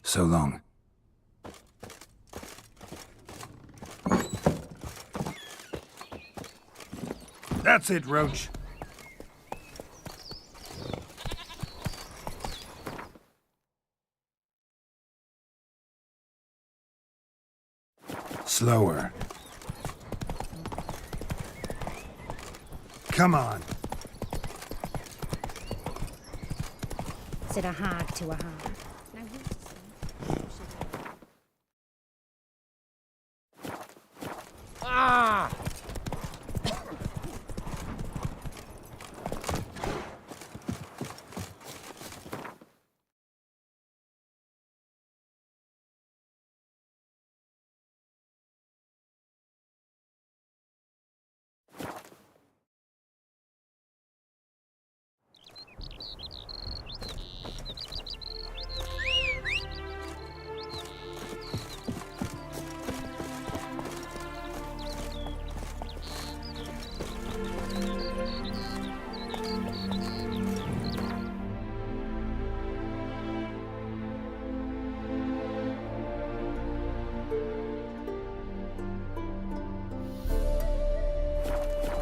So long. That's it, Roach. Slower. Come on. Said a hag to a hag. Ah!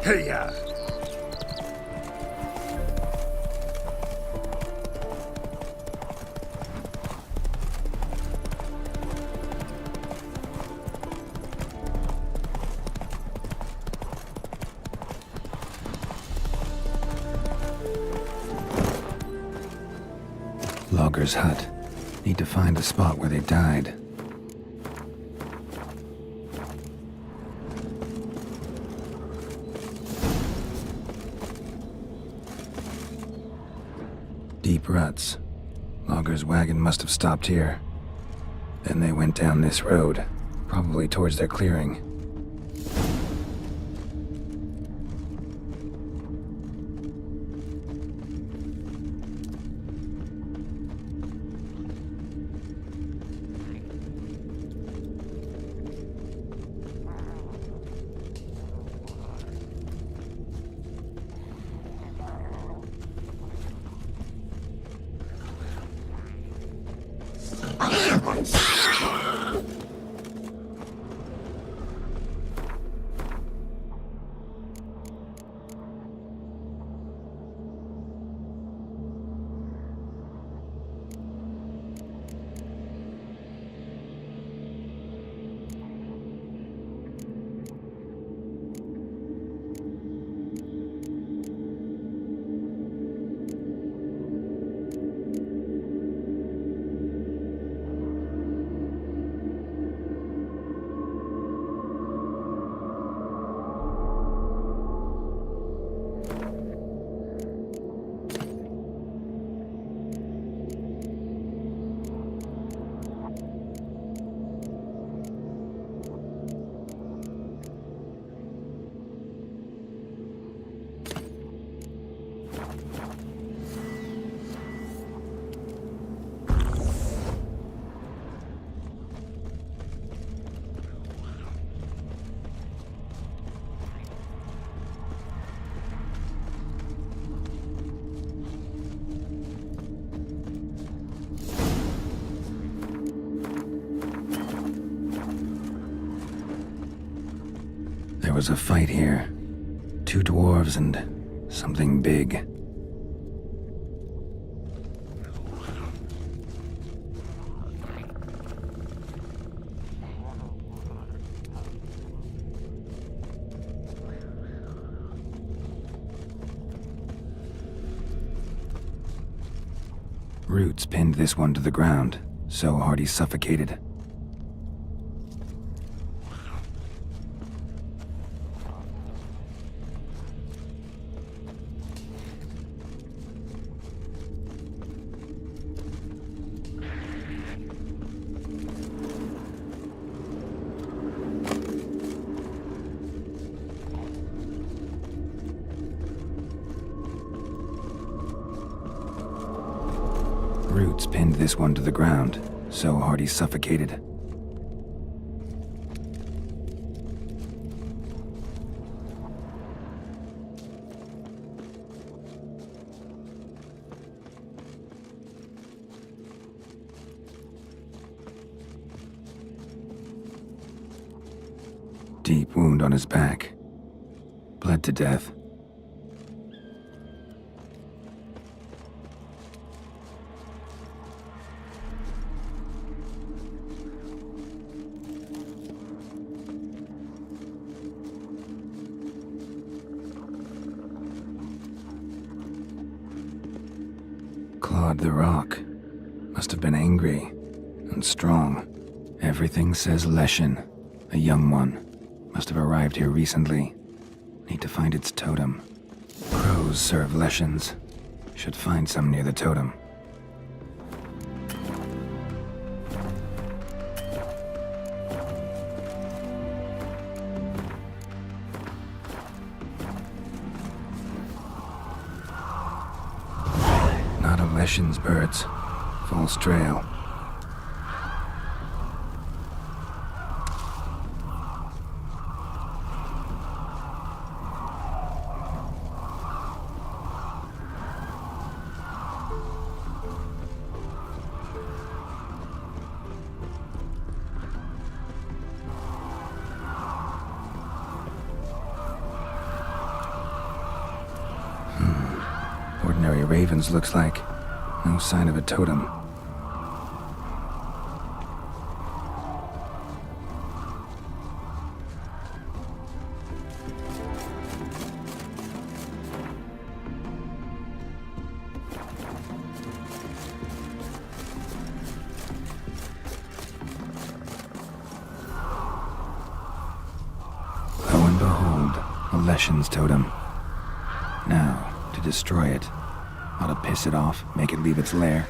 Hey-ya! Logger's hut. Need to find the spot where they died. Deep ruts. Logger's wagon must have stopped here. Then they went down this road, probably towards their clearing. There was a fight here. 2 dwarves and something big. Roots pinned this one to the ground, so hard he suffocated. Roots pinned this one to the ground, so hard he suffocated. Deep wound on his back. Bled to death. Clawed the rock. Must have been angry and strong. Everything says Leshen, a young one. Must have arrived here recently. Need to find its totem. Crows serve Leshens. Should find some near the totem. Not a Leshen's birds. False trail. Ordinary ravens, looks like. No sign of a totem. Lo and behold, a Leshen's totem. Now, to destroy it. Ought to piss it off, make it leave its lair.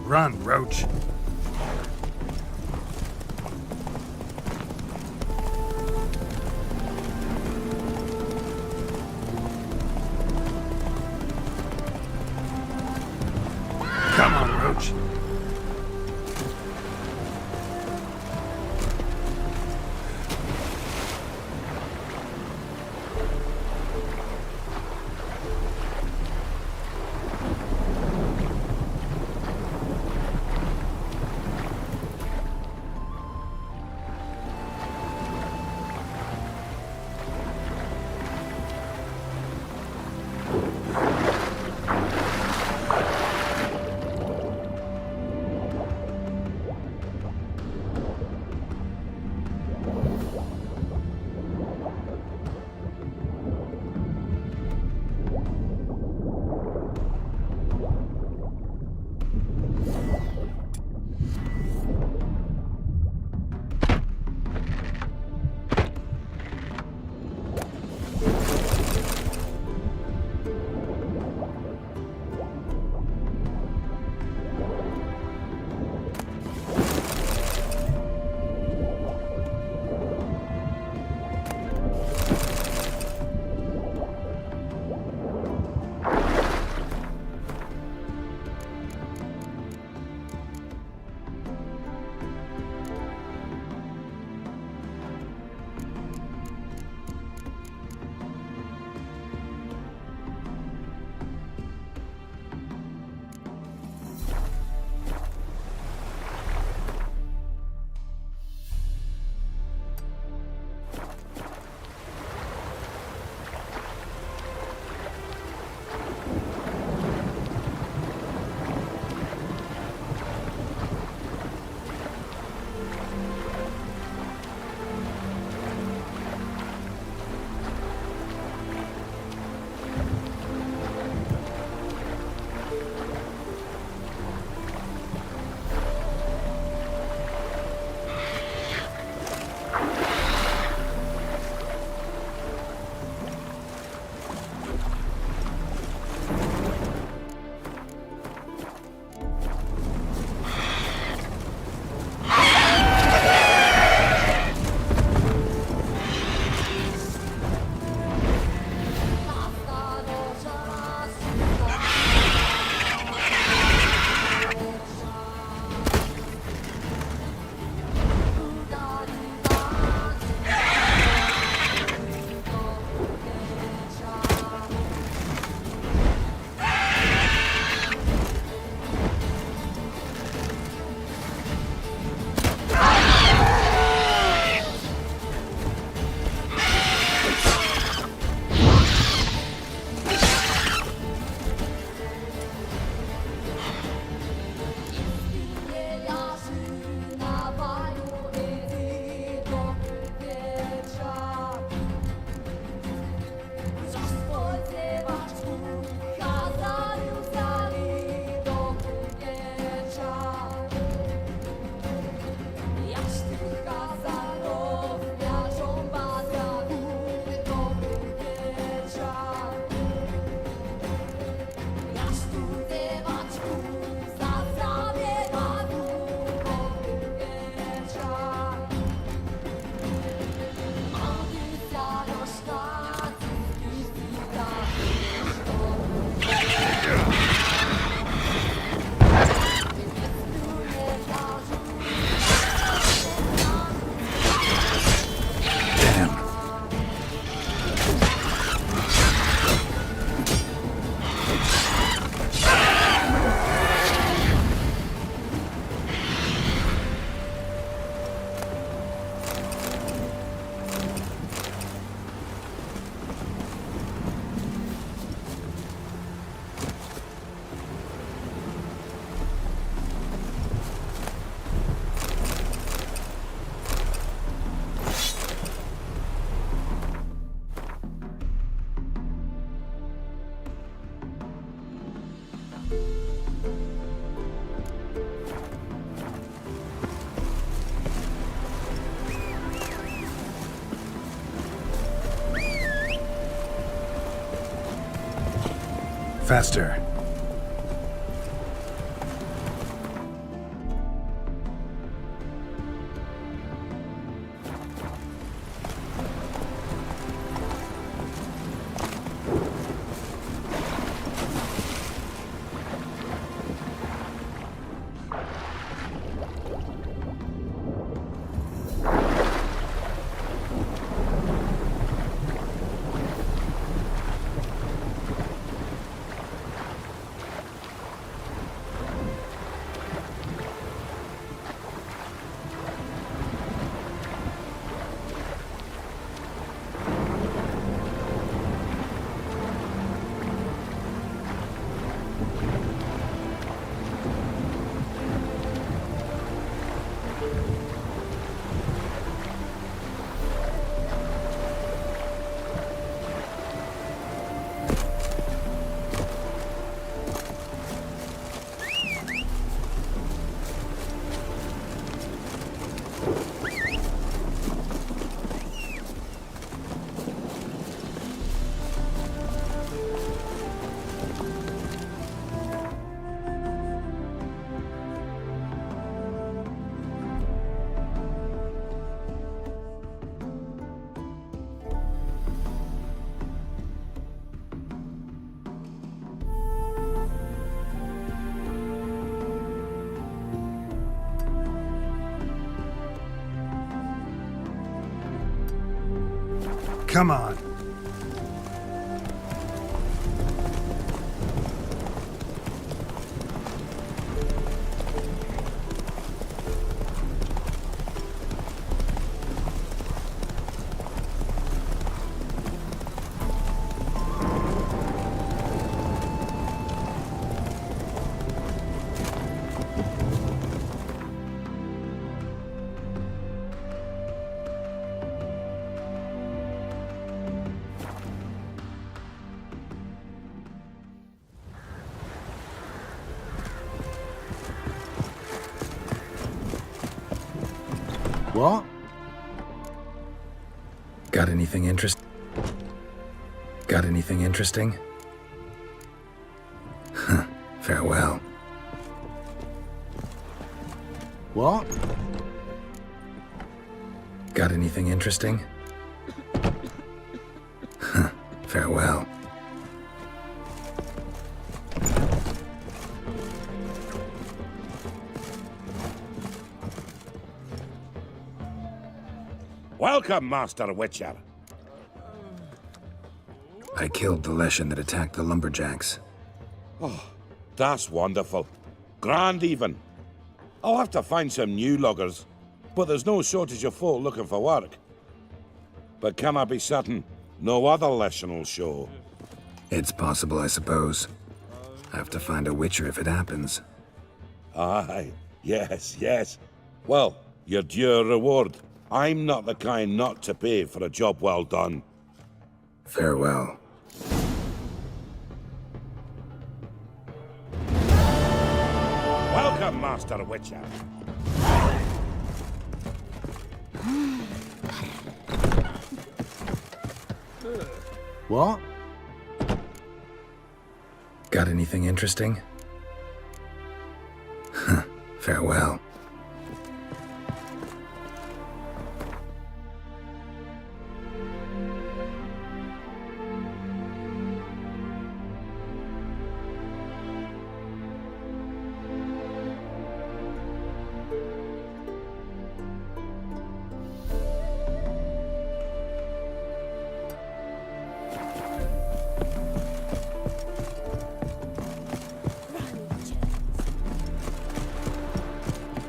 Run, Roach. Come on, Roach. Faster. Come on. What? Got anything interesting? Got anything interesting? Farewell. What? Got anything interesting? Farewell. Welcome, Master Witcher. I killed the Leshen that attacked the lumberjacks. Oh, that's wonderful. Grand even. I'll have to find some new loggers, but there's no shortage of folk looking for work. But can I be certain no other Leshen will show? It's possible, I suppose. I have to find a Witcher if it happens. Aye, yes. Well, your due reward. I'm not the kind not to pay for a job well done. Farewell. Welcome, Master Witcher. What? Got anything interesting? Farewell.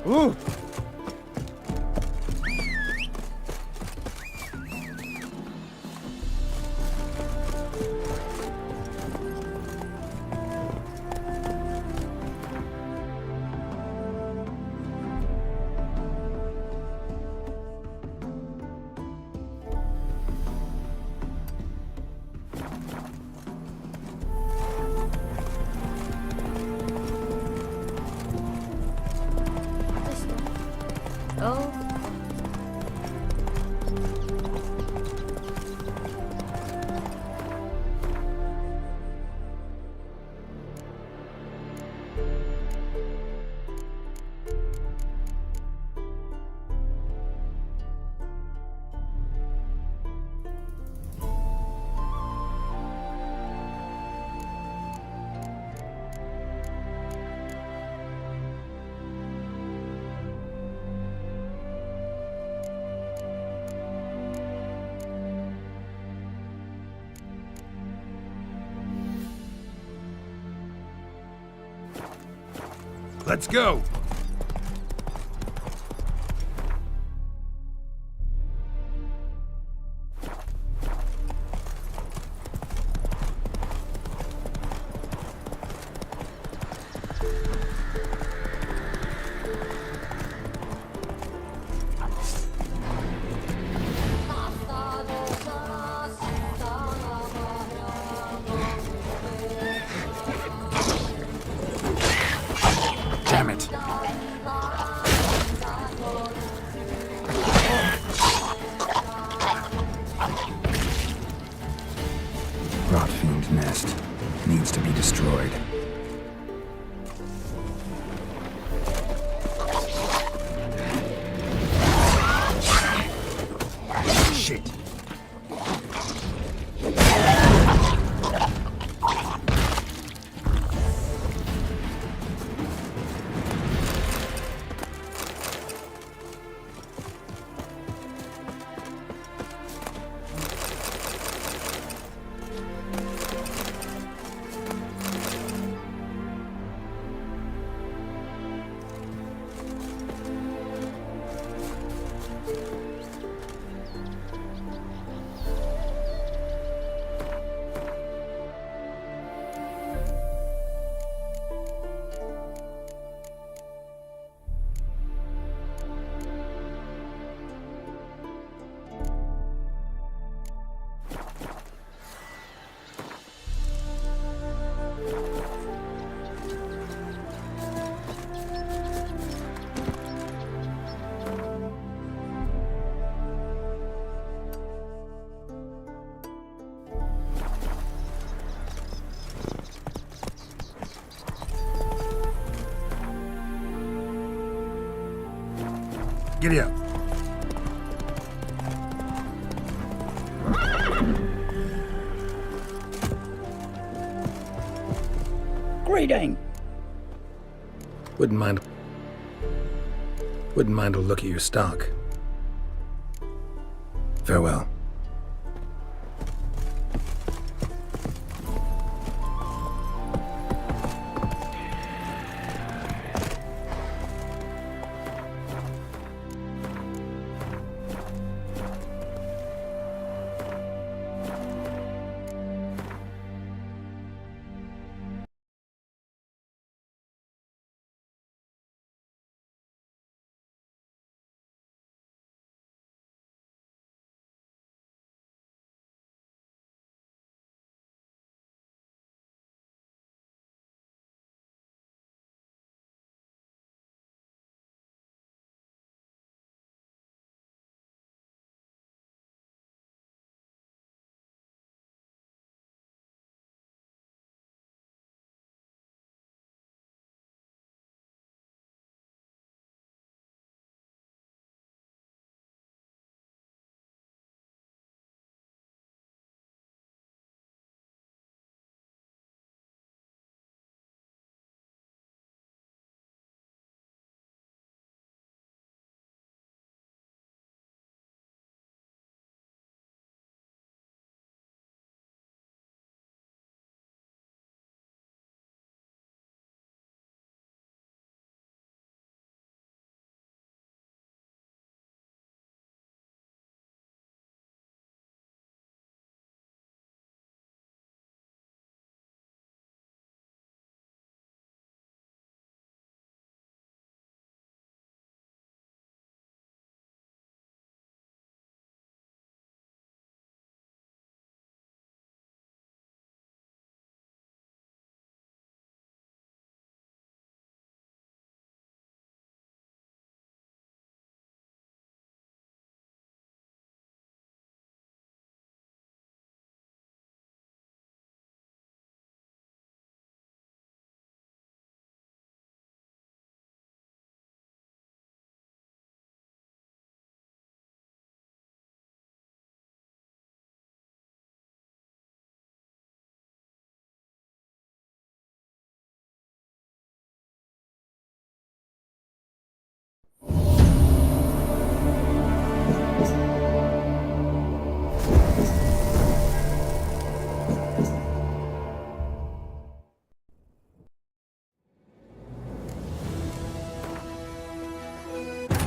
Ooh! Oh. Let's go! Damn it! Rotfiend nest. Needs to be destroyed. Shit! Giddy up. Greeting. Wouldn't mind a look at your stock. Farewell.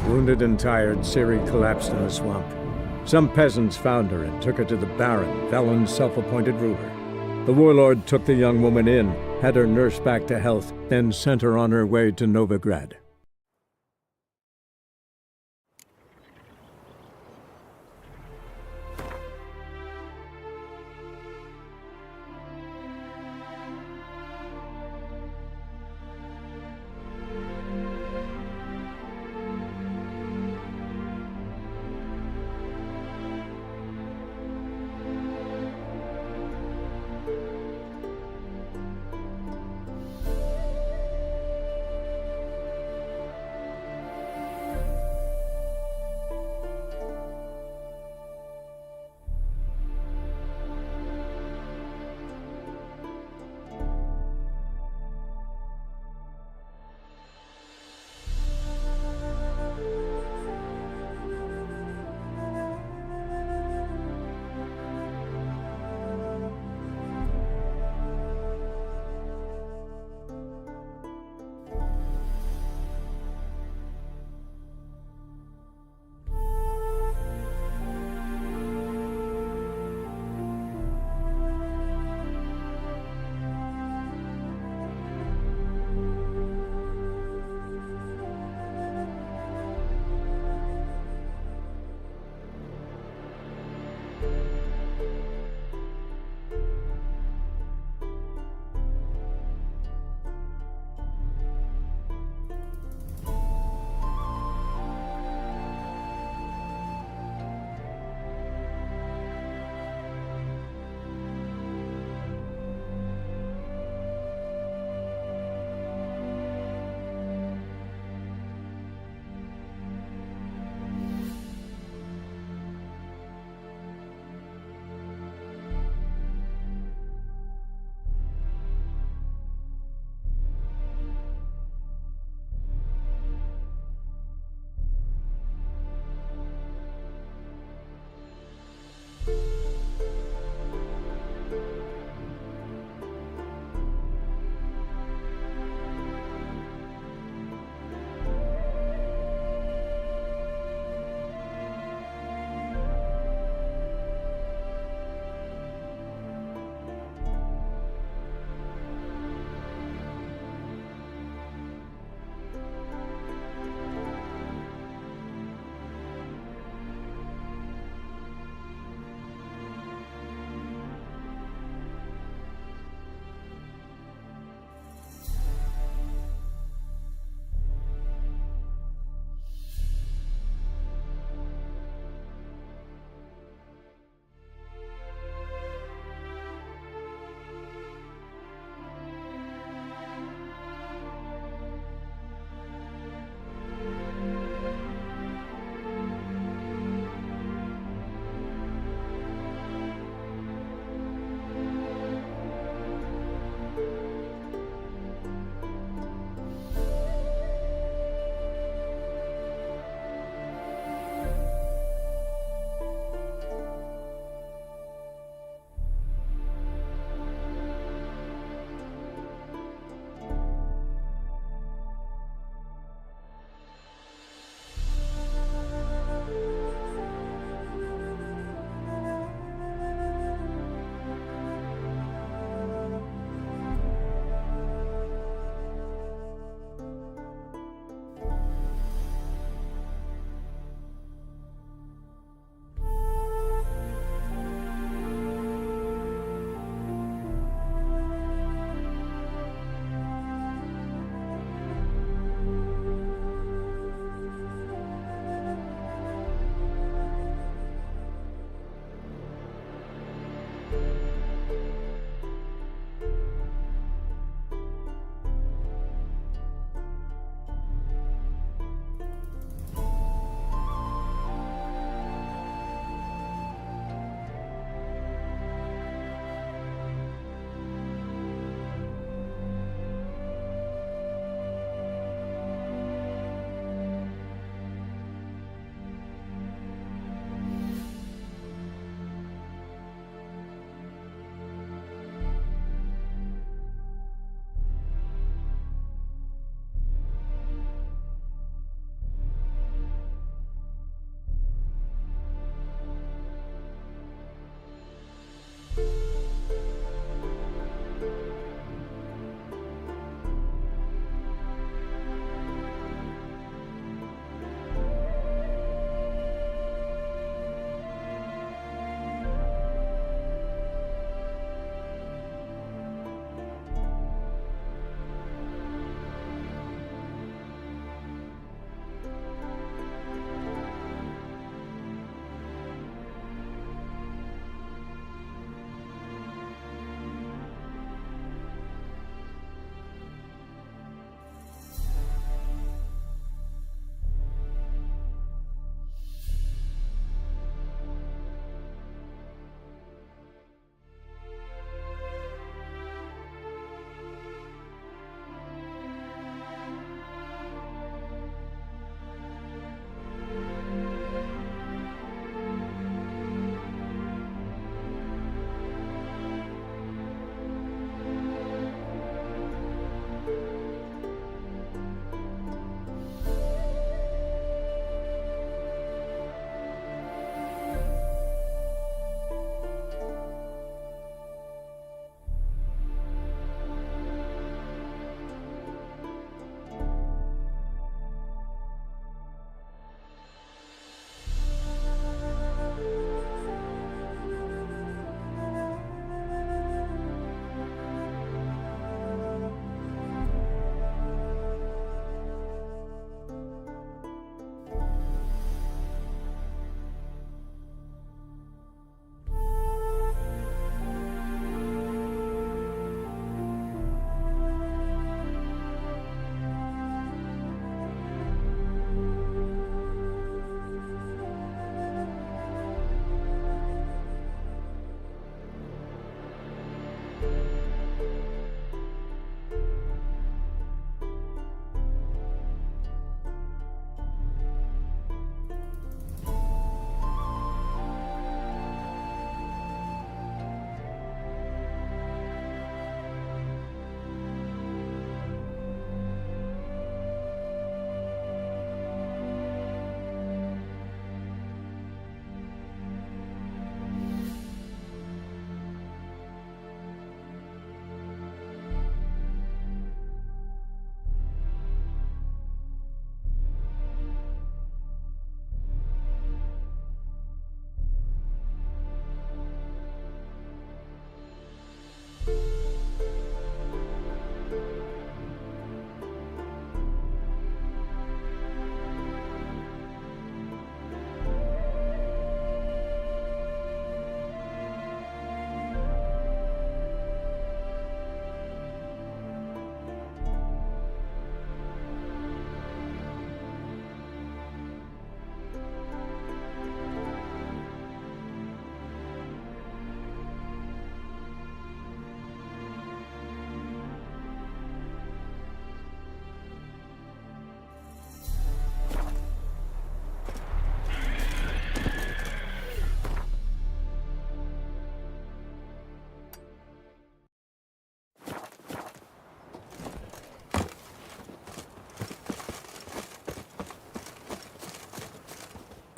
Wounded and tired, Ciri collapsed in a swamp. Some peasants found her and took her to the Baron, Velen's self-appointed ruler. The warlord took the young woman in, had her nursed back to health, then sent her on her way to Novigrad.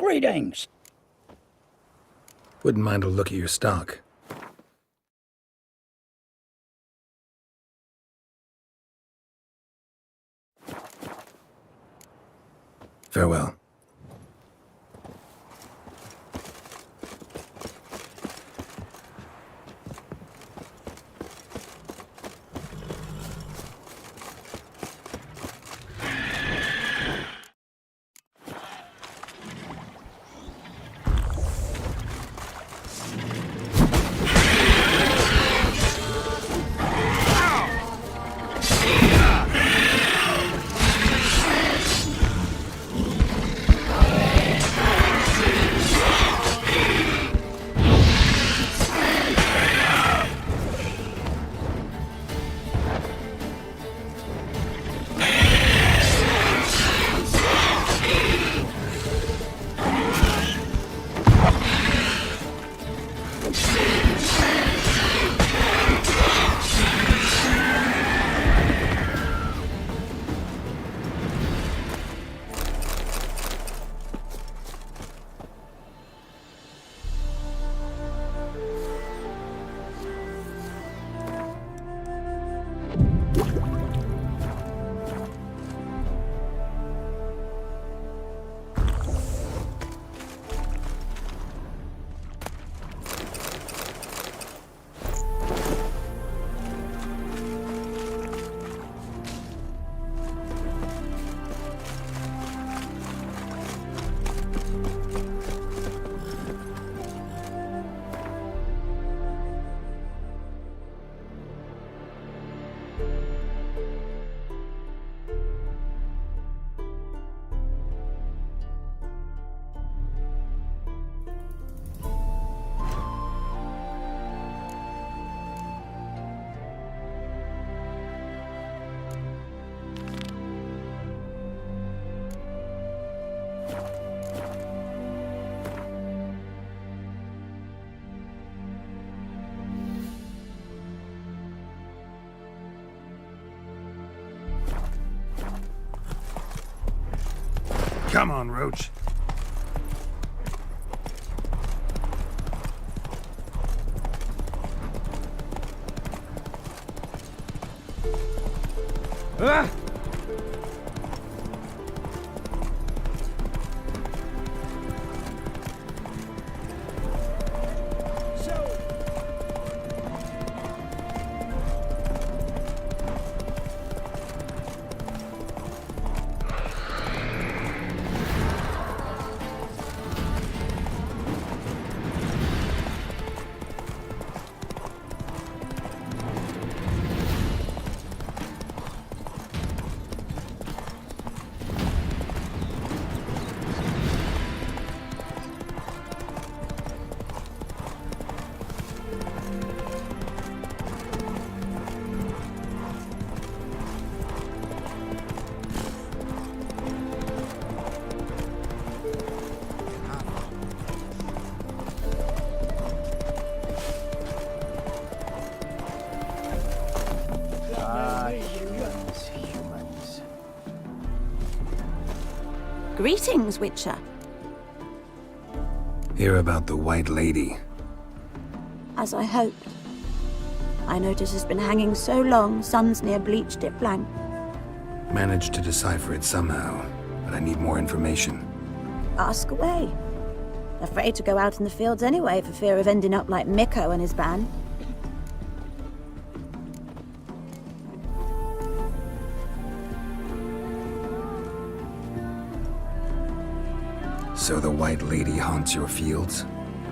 Greetings. Wouldn't mind a look at your stock. Farewell. Come on, Roach. Ah! Greetings, Witcher. Hear about the White Lady. As I hoped. I notice it's been hanging so long, sun's near bleached it blank. Managed to decipher it somehow, but I need more information. Ask away. Afraid to go out in the fields anyway for fear of ending up like Mikko and his band. So the White Lady haunts your fields?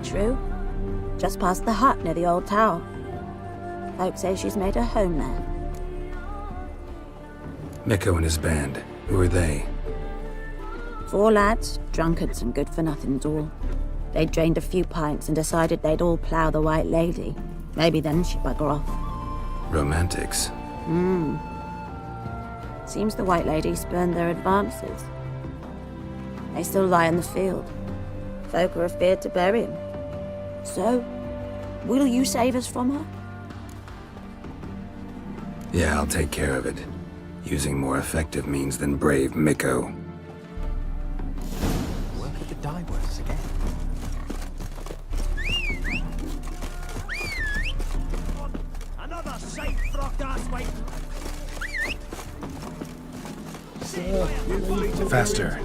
True. Just past the hut near the old tower. Folks say she's made her home there. Mikko and his band. Who are they? 4 lads, drunkards and good-for-nothings all. They'd drained a few pints and decided they'd all plough the White Lady. Maybe then she'd bugger off. Romantics. Seems the White Lady spurned their advances. They still lie in the field. Folk are afeard to bury him. So, will you save us from her? Yeah, I'll take care of it. Using more effective means than brave Mikko. Work at the dye works. again. Another safe frock ass wait. Faster.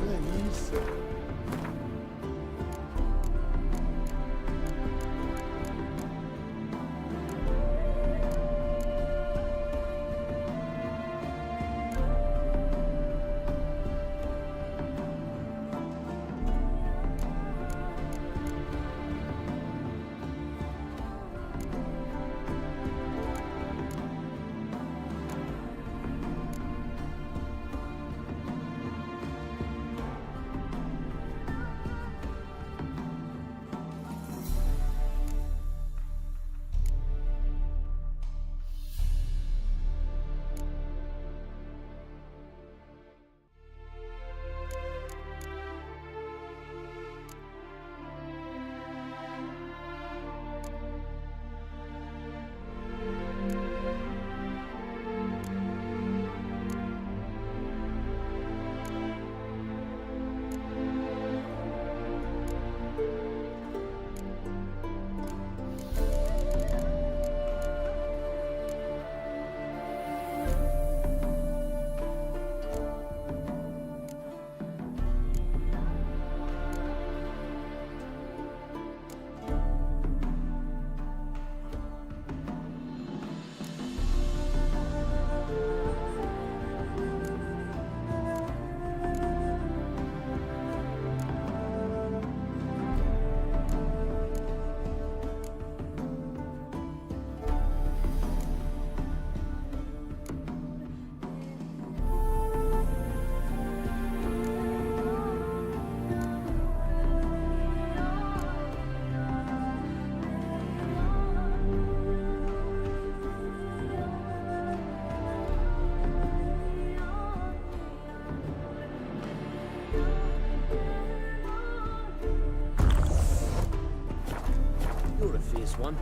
You're a fierce one,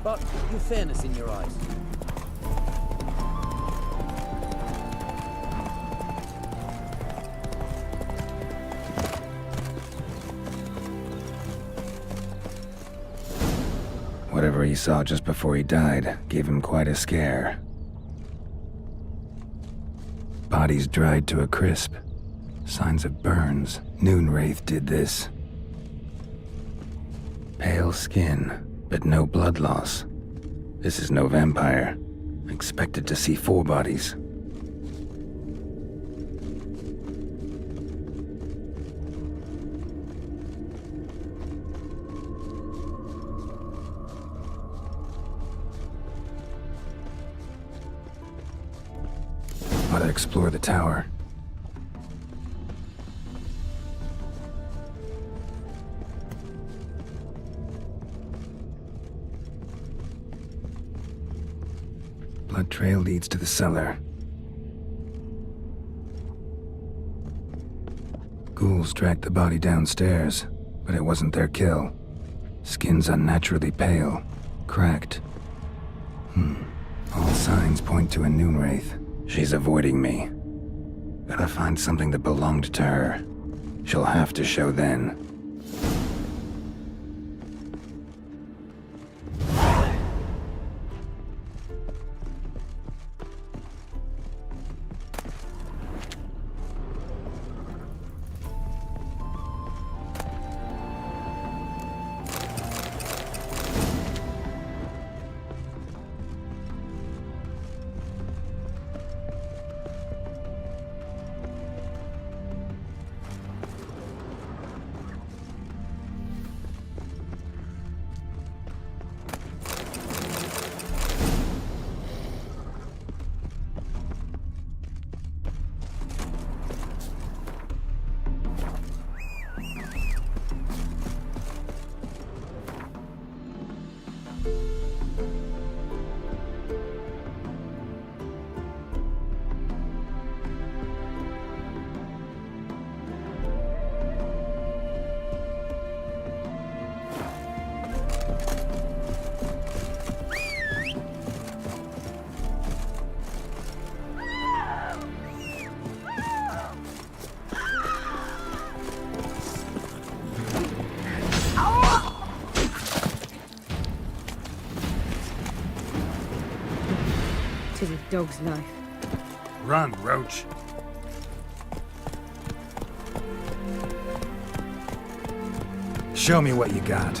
but you've fairness in your eyes. Whatever he saw just before he died gave him quite a scare. Bodies dried to a crisp. Signs of burns. Noonwraith did this. Pale skin, but no blood loss. This is no vampire. Expected to see 4 bodies. Ought to explore the tower. Blood trail leads to the cellar. Ghouls dragged the body downstairs, but it wasn't their kill. Skin's unnaturally pale, cracked. All signs point to a Noonwraith. She's avoiding me. Gotta find something that belonged to her. She'll have to show then. dog's life. Run, Roach. Show me what you got.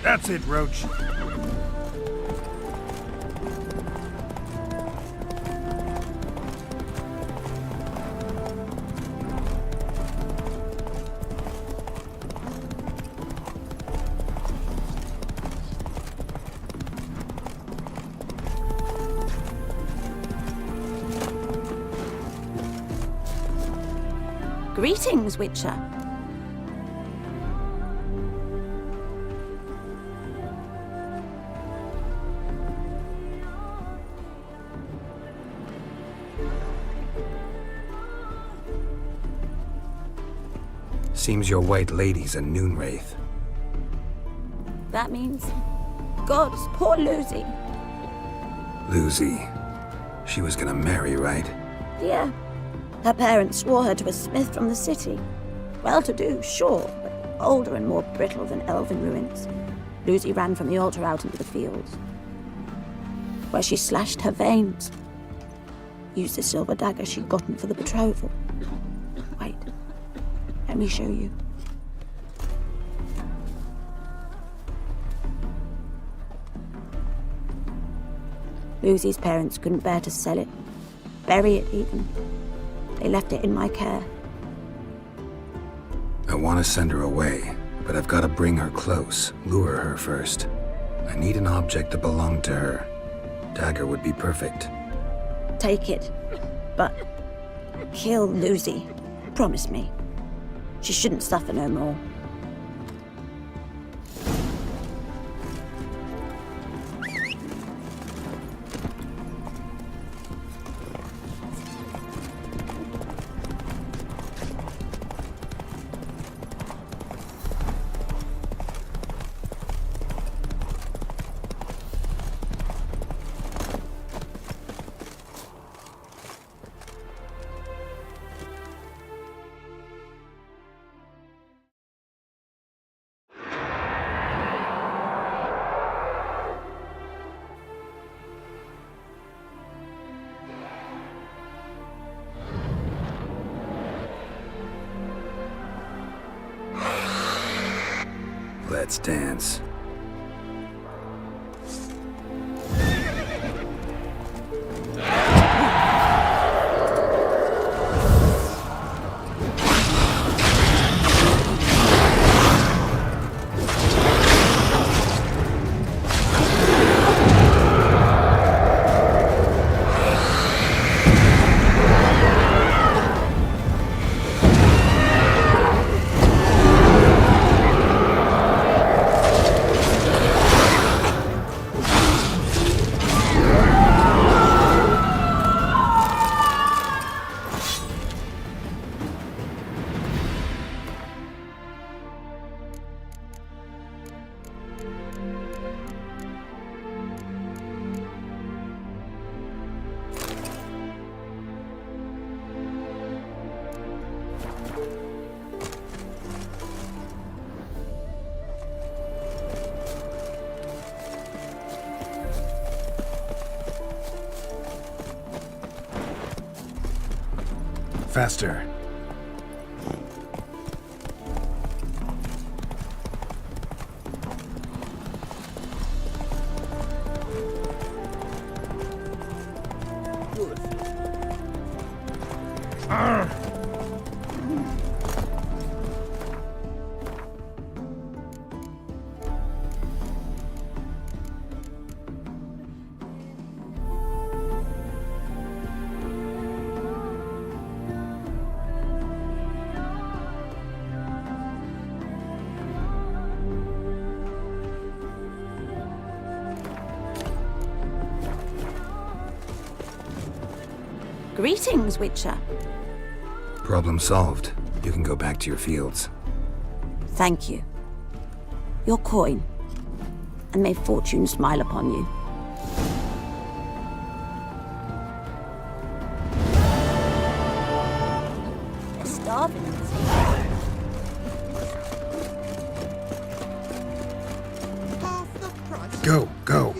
That's it, Roach. Greetings, Witcher. Seems your white lady's a noon wraith. That means... Gods, poor Lucy. Lucy. She was gonna marry, right? Yeah. Her parents swore her to a smith from the city. Well-to-do, sure, but older and more brittle than elven ruins. Lucy ran from the altar out into the fields, where she slashed her veins. Used the silver dagger she'd gotten for the betrothal. Wait. Let me show you. Lucy's parents couldn't bear to sell it, bury it even. They left it in my care. I want to send her away, but I've got to bring her close, lure her first. I need an object that belonged to her. Dagger would be perfect. Take it, but kill Lucy. Promise me. She shouldn't suffer no more. Let's dance. Faster. Greetings, Witcher. Problem solved. You can go back to your fields. Thank you. Your coin. And may fortune smile upon you. They're starving. Go, go.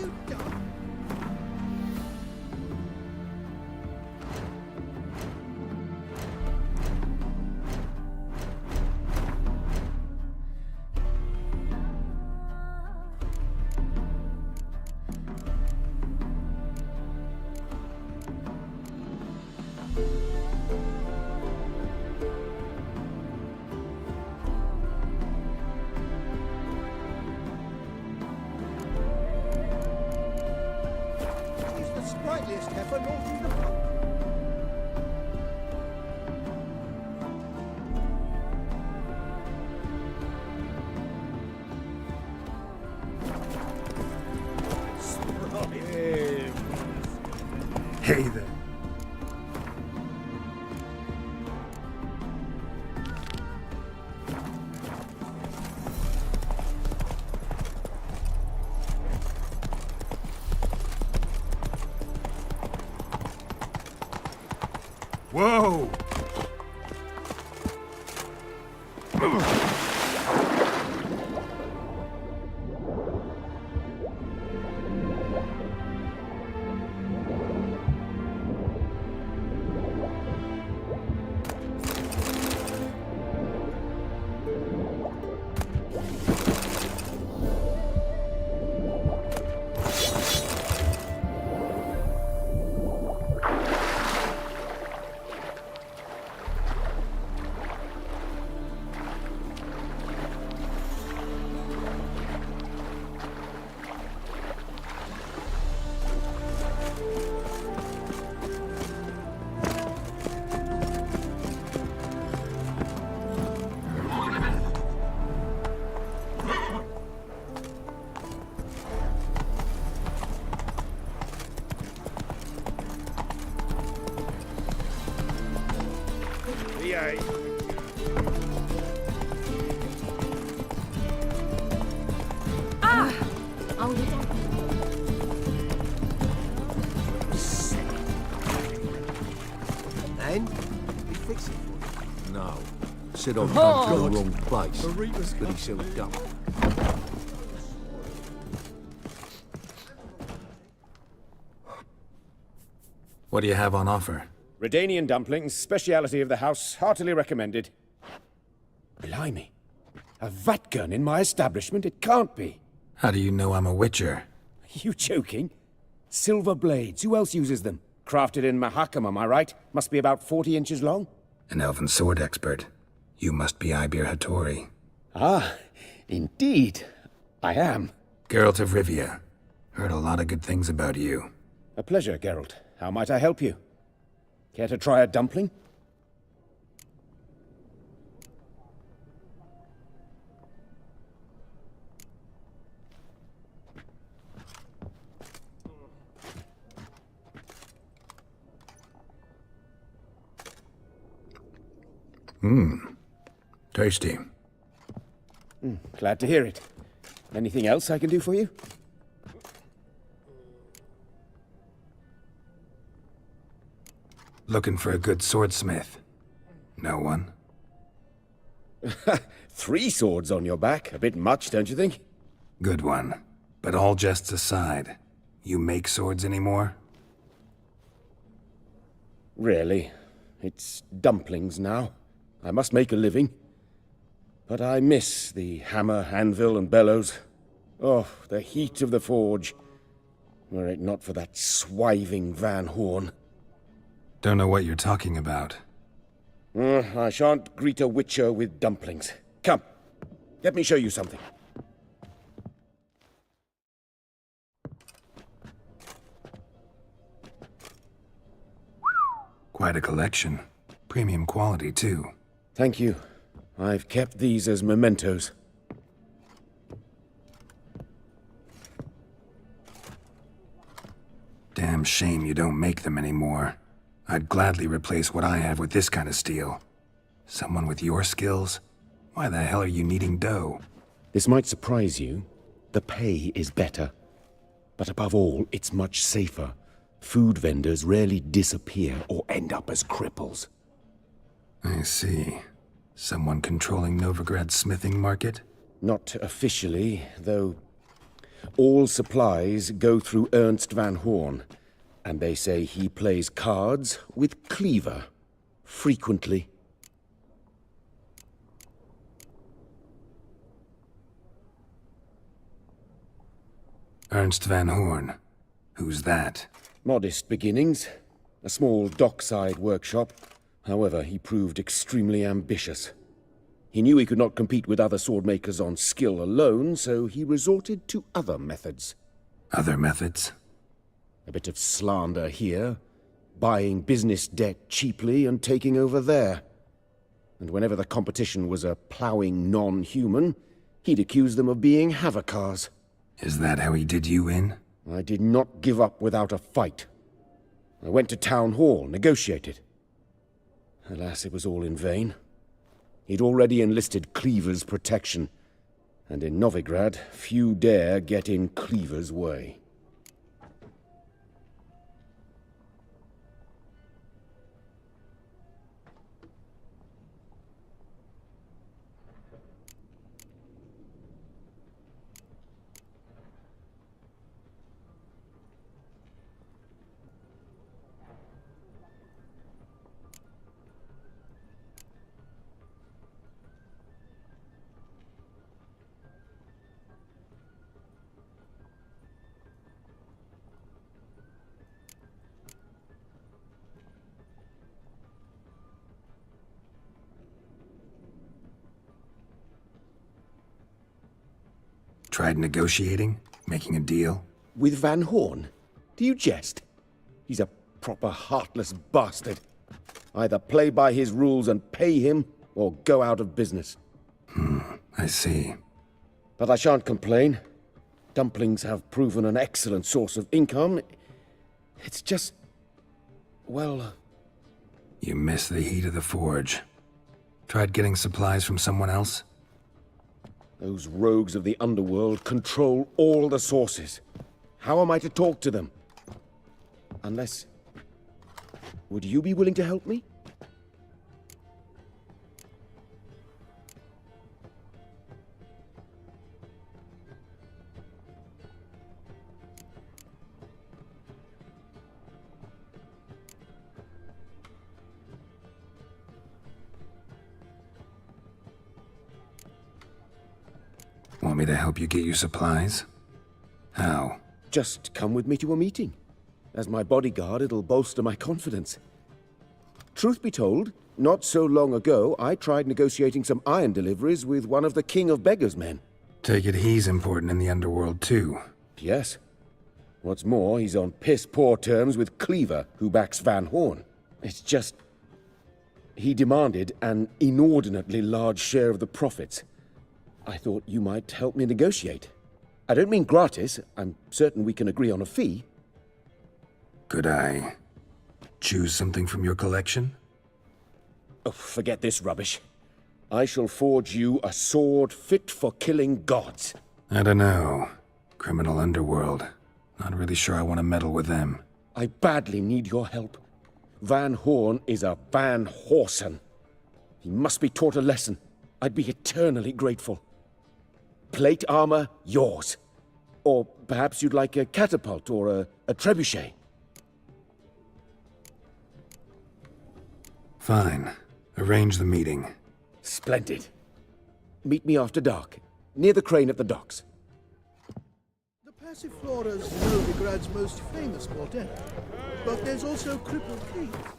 He's the sprightliest heifer north of the front. Hey there. Whoa! Ah! Oh, you don't. And? We fix it for you? No. Said I've Oh, come to the God. wrong place. But he sells dump. What do you have on offer? Redanian dumplings, speciality of the house, heartily recommended. Blimey. A vatgun in my establishment? It can't be. How do you know I'm a witcher? Are you joking? Silver blades, who else uses them? Crafted in Mahakam, am I right? Must be about 40 inches long? An elven sword expert. You must be Ibir Hattori. Ah, indeed. I am. Geralt of Rivia. Heard a lot of good things about you. A pleasure, Geralt. How might I help you? Care to try a dumpling? Tasty. Glad to hear it. Anything else I can do for you? Looking for a good swordsmith. No one? 3 swords on your back. A bit much, don't you think? Good one. But all jests aside, you make swords anymore? Really? It's dumplings now. I must make a living. But I miss the hammer, anvil, and bellows. Oh, the heat of the forge. Were it not for that swiving Van Horn. Don't know what you're talking about. I shan't greet a witcher with dumplings. Come, let me show you something. Quite a collection. Premium quality, too. Thank you. I've kept these as mementos. Damn shame you don't make them anymore. I'd gladly replace what I have with this kind of steel. Someone with your skills? Why the hell are you needing dough? This might surprise you. The pay is better. But above all, it's much safer. Food vendors rarely disappear or end up as cripples. I see. Someone controlling Novigrad's smithing market? Not officially, though all supplies go through Ernst van Horn, and they say he plays cards with Cleaver, frequently. Ernst van Horn. Who's that? Modest beginnings. A small dockside workshop. However, he proved extremely ambitious. He knew he could not compete with other swordmakers on skill alone, so he resorted to other methods. Other methods? A bit of slander here, buying business debt cheaply and taking over there. And whenever the competition was a ploughing non-human, he'd accuse them of being Havakars. Is that how he did you in? I did not give up without a fight. I went to town hall, negotiated. Alas, it was all in vain. He'd already enlisted Cleaver's protection, and in Novigrad, few dare get in Cleaver's way. Tried negotiating? Making a deal? With Van Horn? Do you jest? He's a proper heartless bastard. Either play by his rules and pay him, or go out of business. I see. But I shan't complain. Dumplings have proven an excellent source of income. It's just... well... You miss the heat of the forge. Tried getting supplies from someone else? Those rogues of the underworld control all the sources. How am I to talk to them? Unless... would you be willing to help me? Want me to help you get you supplies? How? Just come with me to a meeting. As my bodyguard, it'll bolster my confidence. Truth be told, not so long ago, I tried negotiating some iron deliveries with one of the King of Beggars' men. Take it he's important in the underworld, too. Yes. What's more, he's on piss-poor terms with Cleaver, who backs Van Horn. It's just... he demanded an inordinately large share of the profits. I thought you might help me negotiate. I don't mean gratis. I'm certain we can agree on a fee. Could I choose something from your collection? Oh, forget this rubbish. I shall forge you a sword fit for killing gods. I don't know. Criminal underworld. Not really sure I want to meddle with them. I badly need your help. Van Horn is a Van Horsen. He must be taught a lesson. I'd be eternally grateful. Plate armor, yours. Or perhaps you'd like a catapult or a trebuchet. Fine. Arrange the meeting. Splendid. Meet me after dark, near the crane at the docks. The Passiflora's Novigrad's most famous quartet, but there's also Cripple Keith.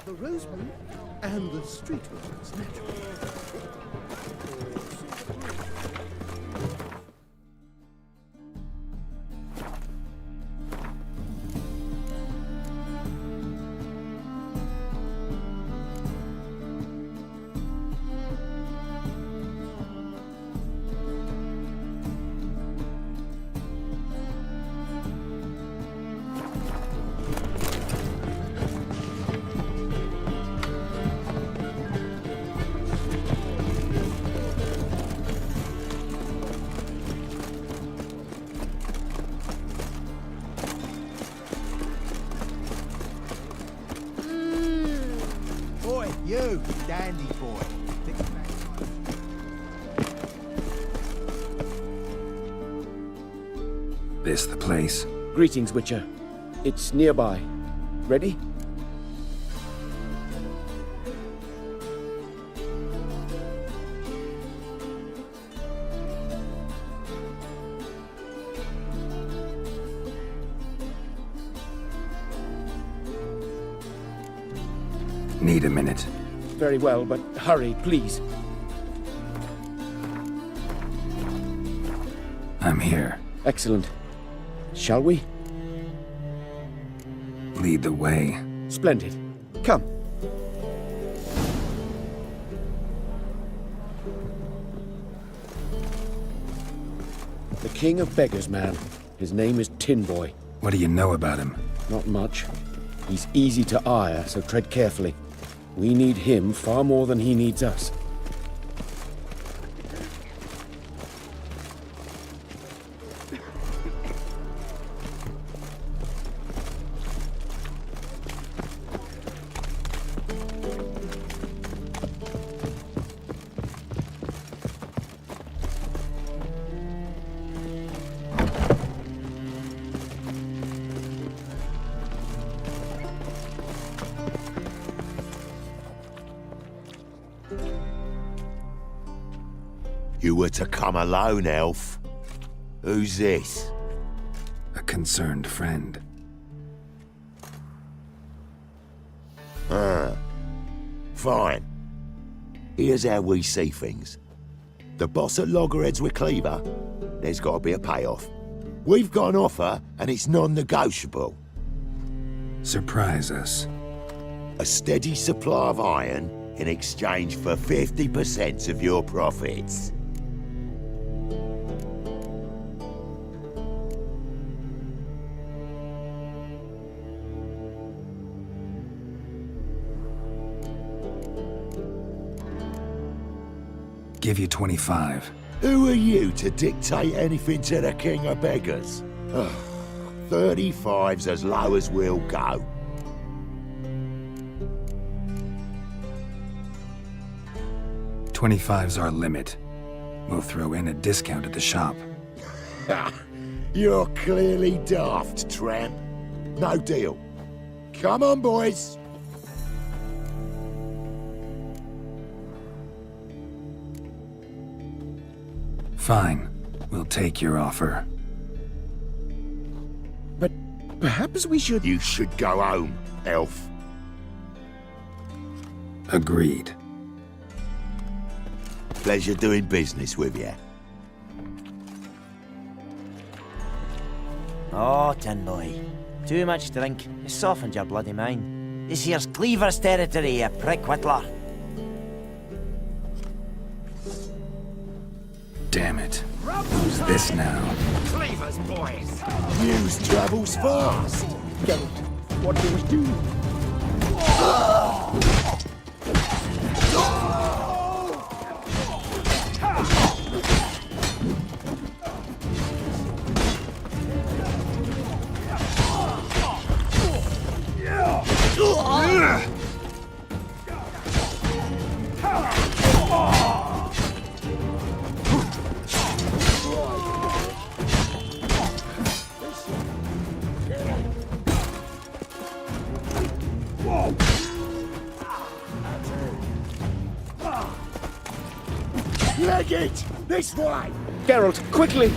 the rosemoon, and the streetwalkers, naturally. You, dandy boy. This the place? Greetings, Witcher. It's nearby. Ready? Need a minute. Very well, but hurry, please. I'm here. Excellent. Shall we? Lead the way. Splendid. Come. The King of Beggars, man. His name is Tin Boy. What do you know about him? Not much. He's easy to ire, so tread carefully. We need him far more than he needs us. You were to come alone, elf. Who's this? A concerned friend. Ah. Fine. Here's how we see things. The boss at Loggerheads with Cleaver, there's got to be a payoff. We've got an offer, and it's non-negotiable. Surprise us. A steady supply of iron in exchange for 50% of your profits. Give you 25. Who are you to dictate anything to the King of Beggars? 35's as low as we'll go. $25's our limit. We'll throw in a discount at the shop. You're clearly daft, tramp. No deal. Come on, boys. Fine. We'll take your offer. But perhaps we should... You should go home, elf. Agreed. Pleasure doing business with you. Oh, Tin Boy. Too much drink. It softened your bloody mind. This here's Cleaver's territory, you prick whittler. Damn it. Who's this now? Cleaver's boys. News travels fast. Geralt, what do we do? Leg it! This way! Geralt, quickly!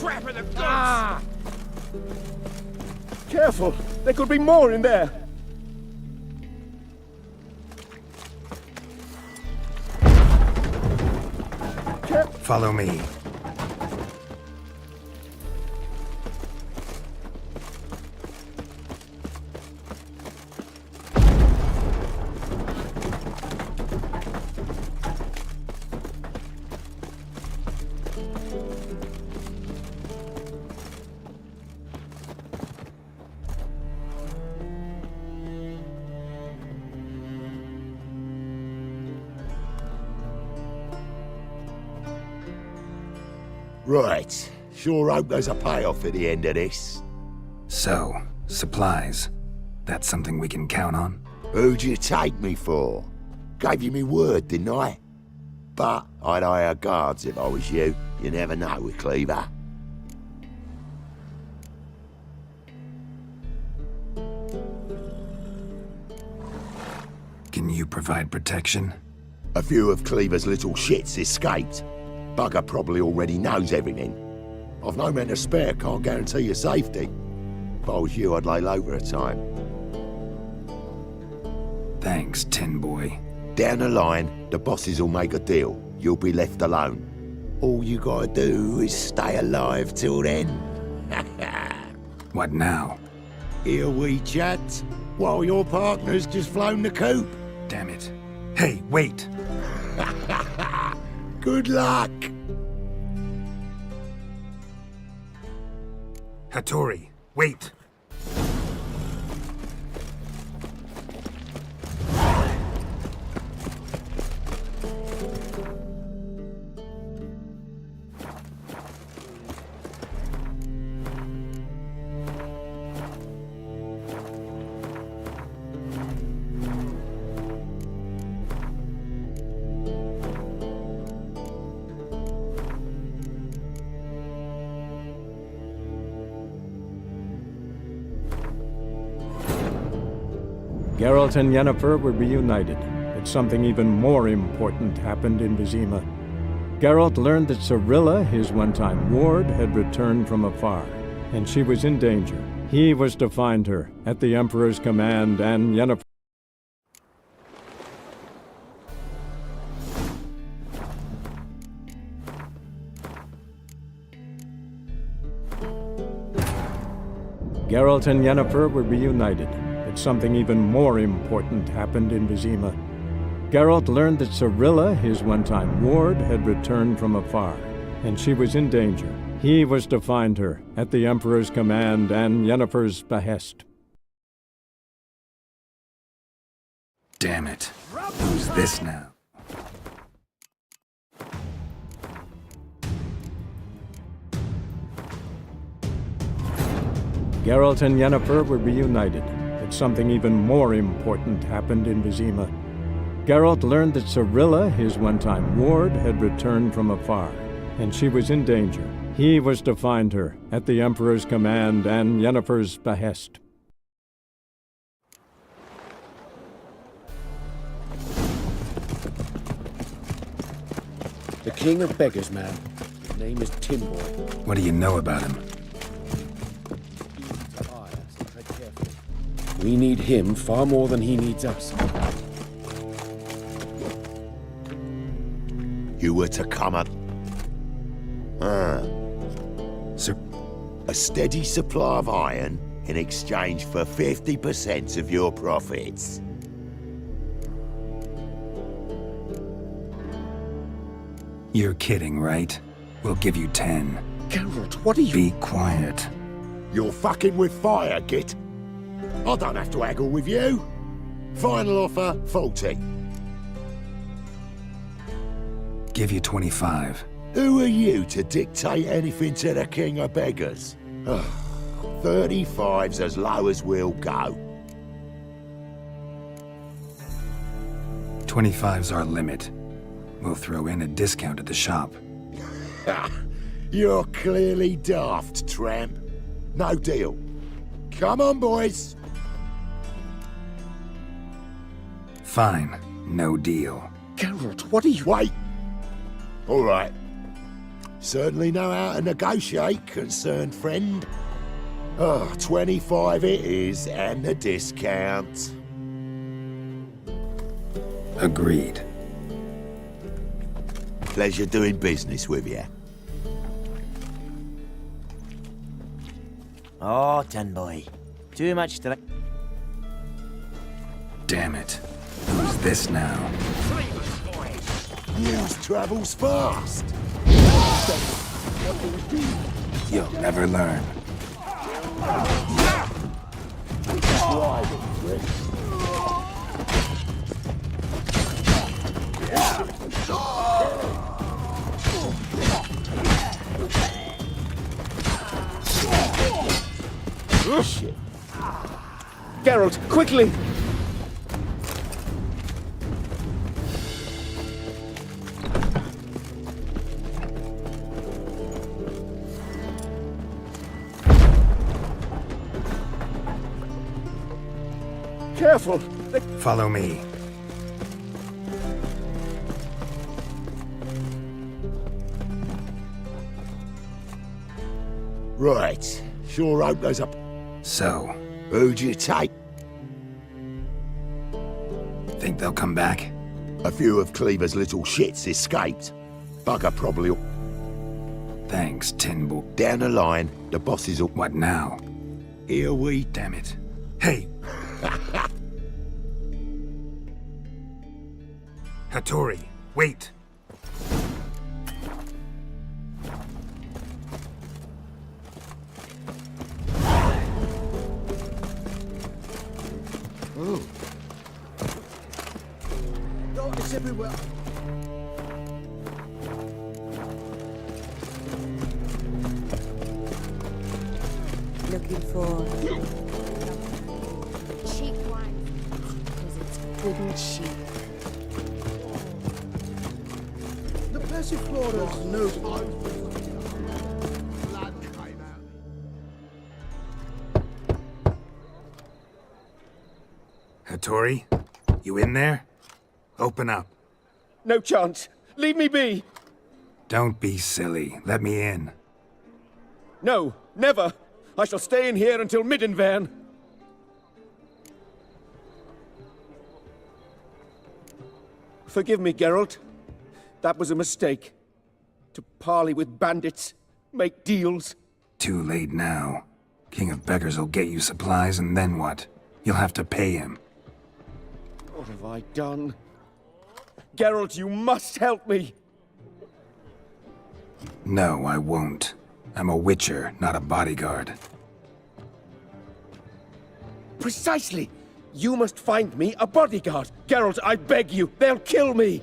Crap in the guts! Careful! There could be more in there! Follow me. Right. Sure hope there's a payoff at the end of this. So, supplies. That's something we can count on? Who'd you take me for? Gave you me word, didn't I? But I'd hire guards if I was you. You never know with Cleaver. Can you provide protection? A few of Cleaver's little shits escaped. Bugger probably already knows everything. I've no men to spare, can't guarantee your safety. If I was you, I'd lay low for a time. Thanks, Tin Boy. Down the line, the bosses will make a deal. You'll be left alone. All you gotta do is stay alive till then. What now? Here we chat, while your partner's just flown the coop. Damn it. Hey, wait! Good luck! Hattori, wait! Geralt and Yennefer were reunited, but something even more important happened in Vizima. Geralt learned that Cirilla, his one-time ward, had returned from afar, and she was in danger. He was to find her, at the Emperor's command, and Yennefer... Geralt and Yennefer were reunited, but something even more important happened in Vizima. Geralt learned that Cirilla, his one-time ward, had returned from afar, and she was in danger. He was to find her, at the Emperor's command and Yennefer's behest. Damn it. Who's this now? Geralt and Yennefer were reunited, but something even more important happened in Vizima. Geralt learned that Cirilla, his one-time ward, had returned from afar, and she was in danger. He was to find her, at the Emperor's command and Yennefer's behest. The king of beggars, man. His name is Timboy. What do you know about him? We need him far more than he needs us. You were to come up. Sir. A steady supply of iron in exchange for 50% of your profits. You're kidding, right? We'll give you 10. Geralt, what are you— Be quiet. You're fucking with fire, Git. I don't have to haggle with you. Final offer, 40. Give you 25. Who are you to dictate anything to the king of beggars? 35's as low as we'll go. 25's our limit. We'll throw in a discount at the shop. You're clearly daft, tramp. No deal. Come on, boys. Fine. No deal. Geralt, what are you— Wait! All right. Certainly know how to negotiate, concerned friend. 25 it is, and the discount. Agreed. Pleasure doing business with you. Oh, Tin Boy. Too much to... Damn it. Who's this now? News travels fast. You'll never learn. Shit. Geralt, quickly! Careful! Follow me. Right. Sure hope there's a... So, Who'd you take? think they'll come back? A few of Cleaver's little shits escaped. Bugger probably... Thanks, Tinbo. Down the line, the bosses will... What now? Here we... Damn it. Hey! Hattori, wait. Oh. Darkness everywhere. Looking for cheap wine because it's good and cheap. The Passiflora's no... Hattori, you in there? Open up. No chance. Leave me be. Don't be silly. Let me in. No, never. I shall stay in here until Middenvern. Forgive me, Geralt. That was a mistake. To parley with bandits, make deals. Too late now. King of Beggars will get you supplies, and then what? You'll have to pay him. What have I done? Geralt, you must help me! No, I won't. I'm a witcher, not a bodyguard. Precisely! You must find me a bodyguard! Geralt, I beg you, they'll kill me!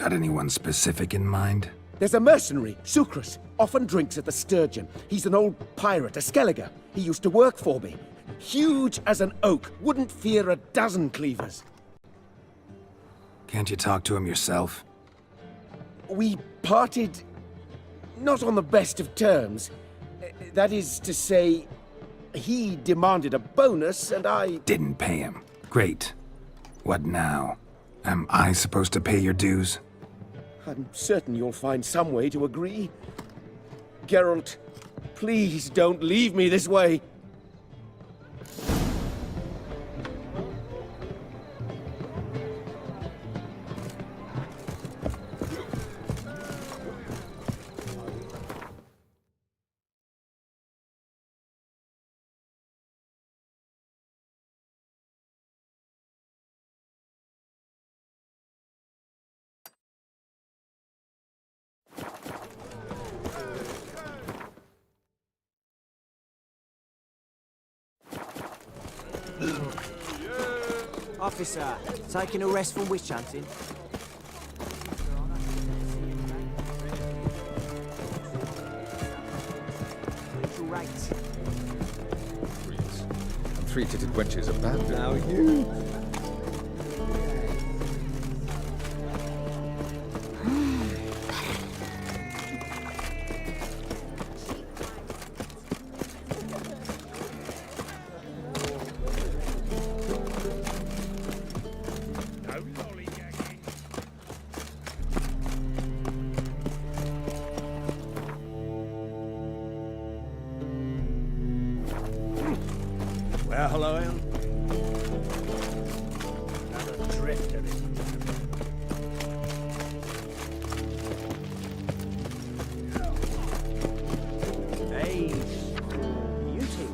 Got anyone specific in mind? There's a mercenary, Sucrus, often drinks at the Sturgeon. He's an old pirate, a Skelliger. He used to work for me. Huge as an oak, wouldn't fear a dozen cleavers. Can't you talk to him yourself? We parted not on the best of terms. That is to say, he demanded a bonus and I didn't pay him. Great. What now? Am I supposed to pay your dues? I'm certain you'll find some way to agree. Geralt, please don't leave me this way. Officer, taking a rest from witch hunting. Right. Three-titted wenches are bad. Now you... Well, I am. Another drift of it. Hey, you two.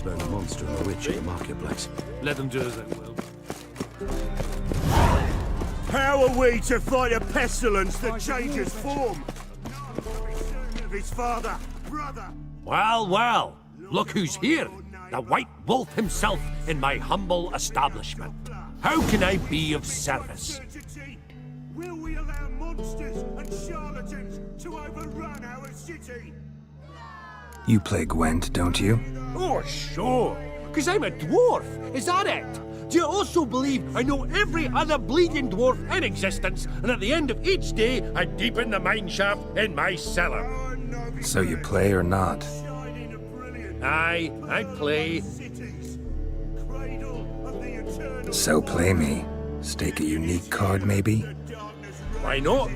Burn a monster or a witch in the marketplace. Let them do as they will. How are we to fight a pestilence that changes form? Of his father, brother. Well, well, look who's here. The White Wolf himself in my humble establishment. How can I be of service? Will we allow monsters and charlatans to overrun our city? You play Gwent, don't you? Oh, sure. Because I'm a dwarf. Is that it? Do you also believe I know every other bleeding dwarf in existence, and at the end of each day, I deepen the mine shaft in my cellar? So you play or not? Aye, I play. So play me. Stake a unique card, maybe? Why not?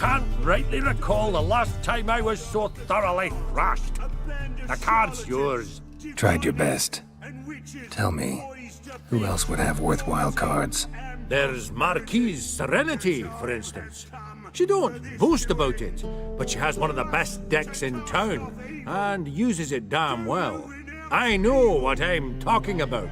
can't rightly recall the last time I was so thoroughly thrashed. The card's yours. Tried your best. Tell me, who else would have worthwhile cards? There's Marquise Serenity, for instance. She don't boast about it, but she has one of the best decks in town, and uses it damn well. I know what I'm talking about.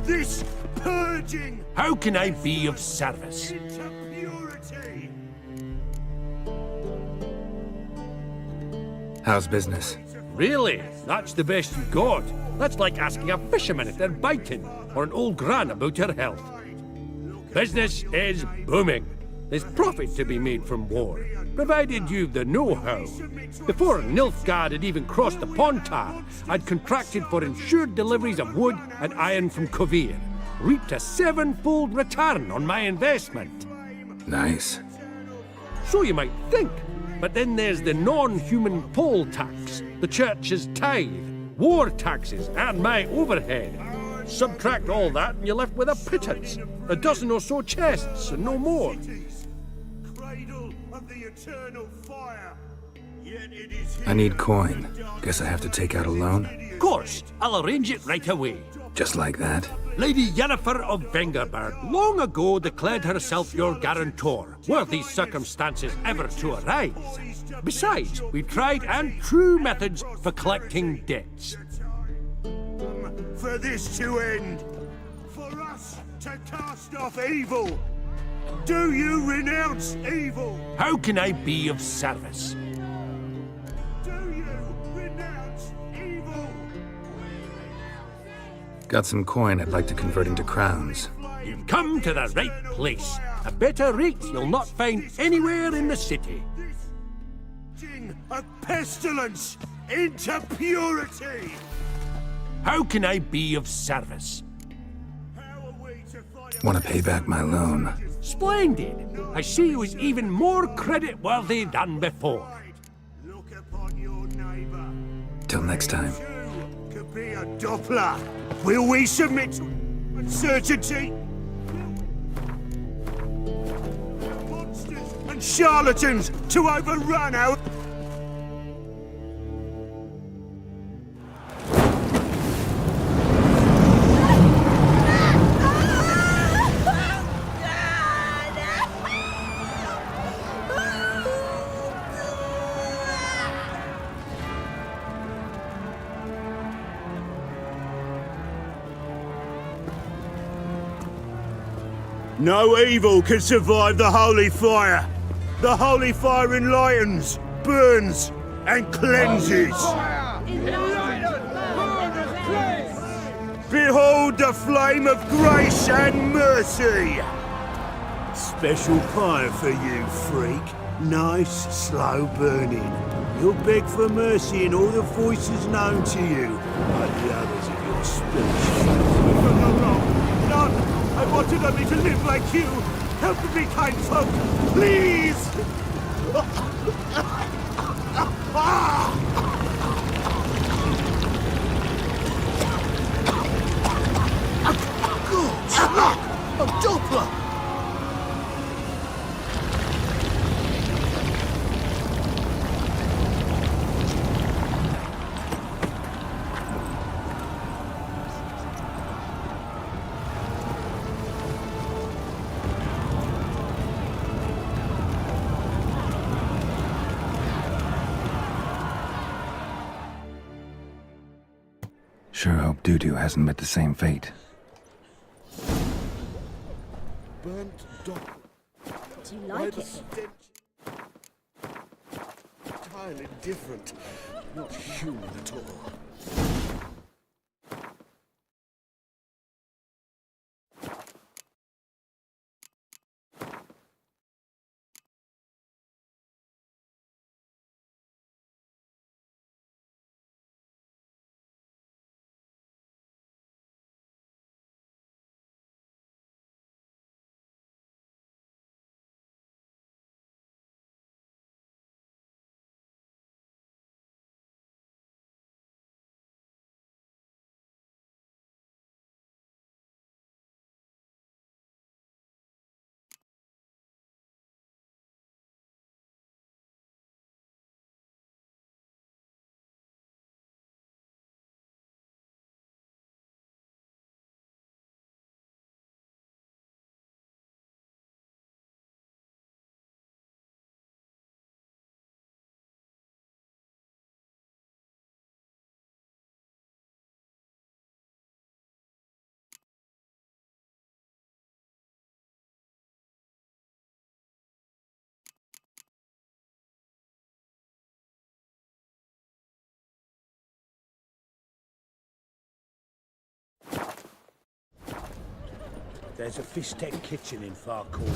This purging! How can I be of service? Into purity! How's business? Really? That's the best you got? That's like asking a fisherman if they're biting, or an old gran about her health. Business is booming. There's profit to be made from war, provided you've the know-how. Before Nilfgaard had even crossed the Pontar, I'd contracted for insured deliveries of wood and iron from Kovir, reaped a 7-fold return on my investment. Nice. So you might think, but then there's the non-human poll tax, the church's tithe, war taxes, and my overhead. Subtract all that and you're left with a pittance, a dozen or so chests, and no more. I need coin. Guess I have to take out a loan? Of course, I'll arrange it right away. Just like that? Lady Yennefer of Vengerberg long ago declared herself your guarantor, were these circumstances ever to arise. Besides, we've tried and true methods for collecting debts. For this to end, for us to cast off evil. Do you renounce evil? How can I be of service? Got some coin I'd like to convert into crowns. You've come to the right place. A better rate you'll not find anywhere in the city. A pestilence into purity. How can I be of service? Want to pay back my loan? Splendid! I see you as even more credit-worthy than before. Till next time. Could be a Doppler. Will we submit to uncertainty? Monsters and charlatans to overrun our... No evil can survive the holy fire. The holy fire enlightens, burns, and cleanses. Behold the flame of grace and mercy. Special fire for you, freak. Nice, slow burning. You'll beg for mercy in all the voices known to you, like the others of your species. None! I wanted only to live like you! Help me, kind folk! Please! Gods! A Doppler! Sure hope Dudu hasn't met the same fate. Burnt dog. Do you like it? Entirely different. Not human at all. There's a Fistek kitchen in far corner.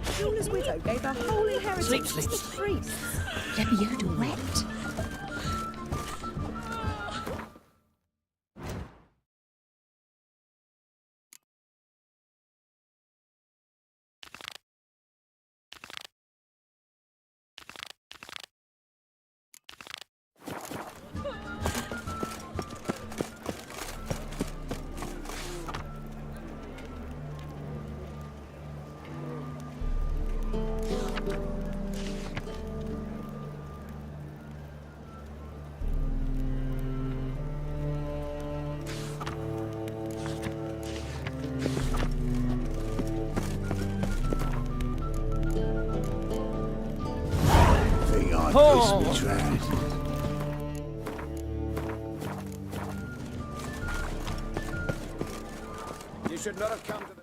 Shula's widow gave her whole inheritance to the priests. Lebioda wept. Kiss me, Trad. You should not have come to the...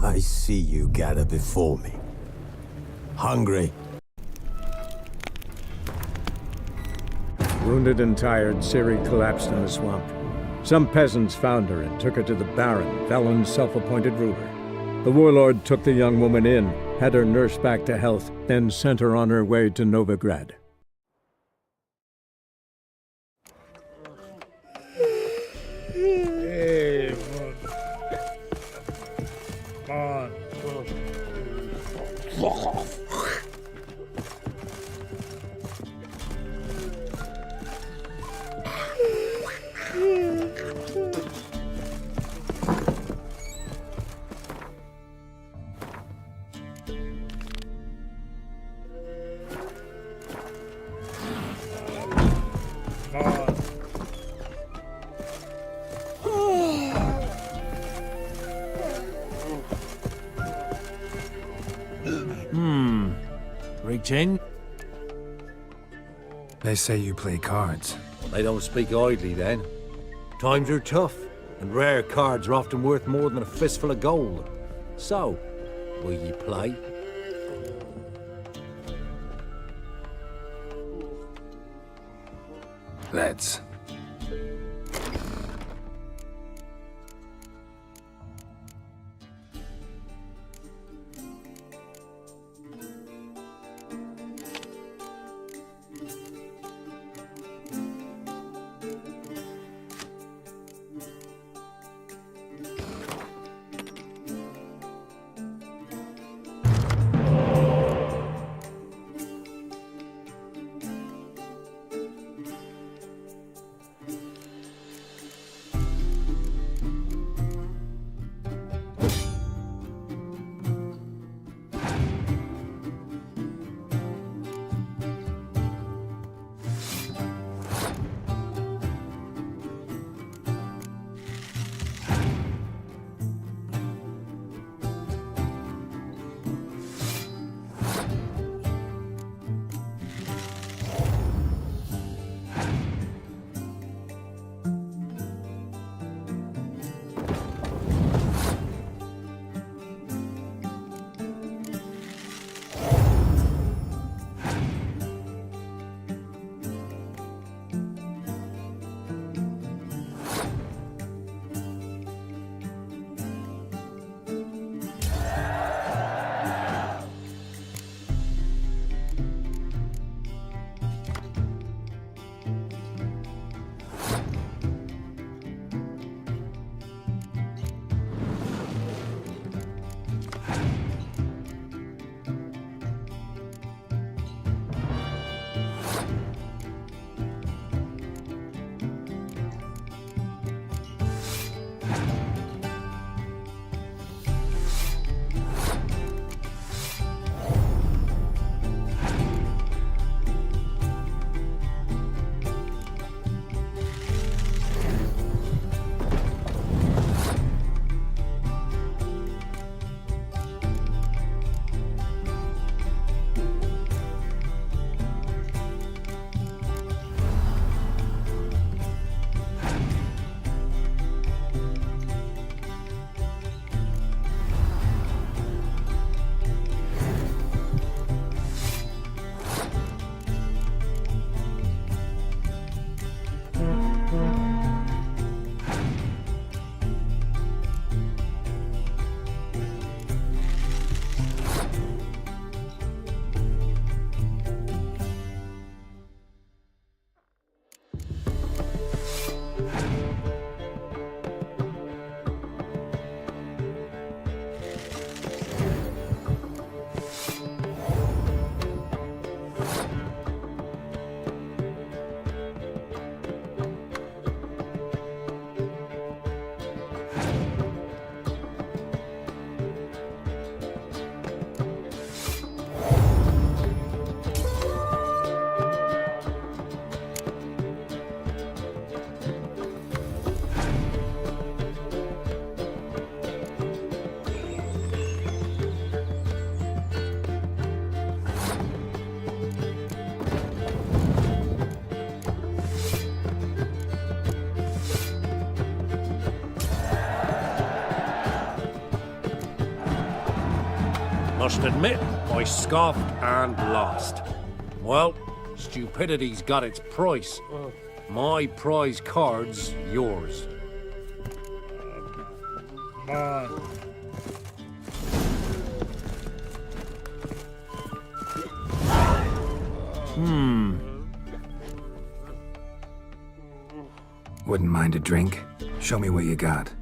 I see you gather before me. Hungry? Wounded and tired, Ciri collapsed in the swamp. Some peasants found her and took her to the Baron, Velen's self-appointed ruler. The warlord took the young woman in, had her nursed back to health, then sent her on her way to Novigrad. Reach in? They say you play cards. Well, they don't speak idly then. Times are tough, and rare cards are often worth more than a fistful of gold. So, will ye play? Let's. must admit, I scoffed and lost. Well, stupidity's got its price. My prize card's yours. Wouldn't mind a drink? Show me what you got.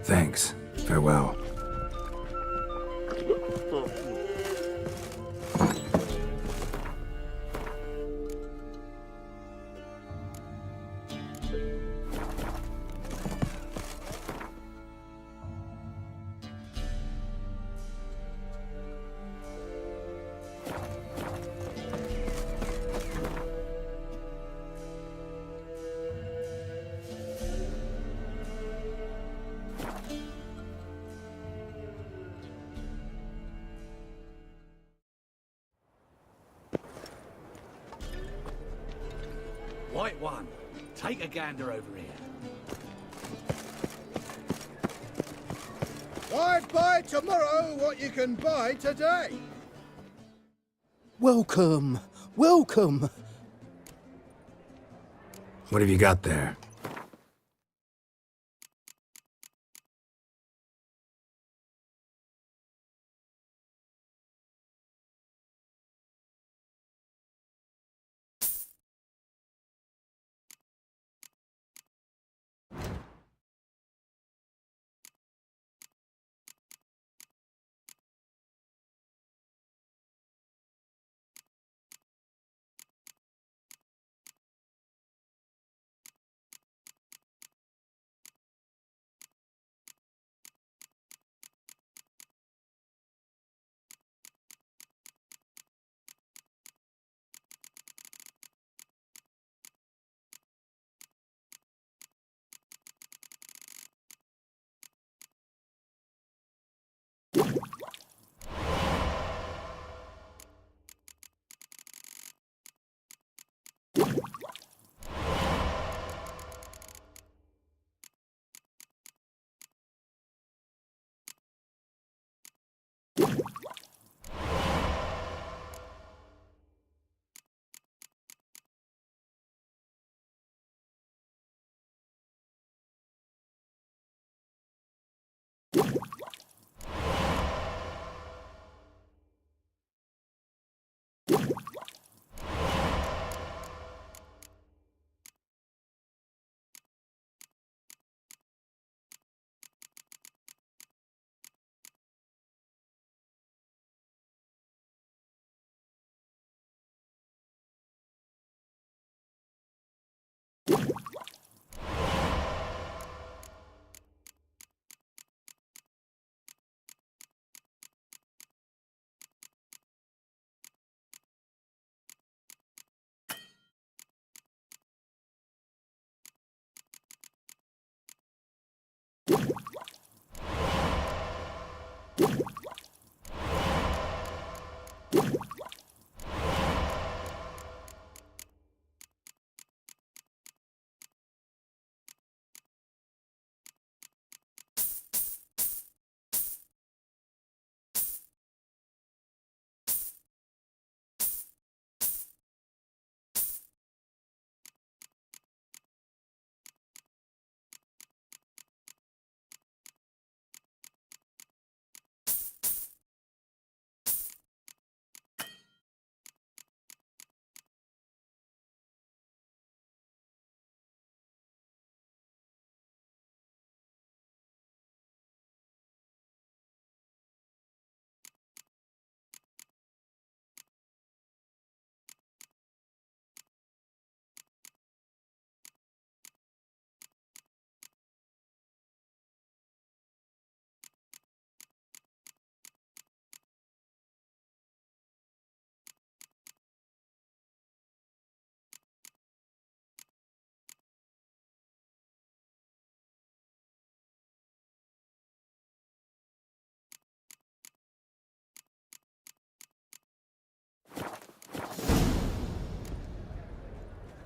Thanks. Farewell. White one, take a gander over here. Why buy tomorrow what you can buy today? Welcome, welcome. What have you got there?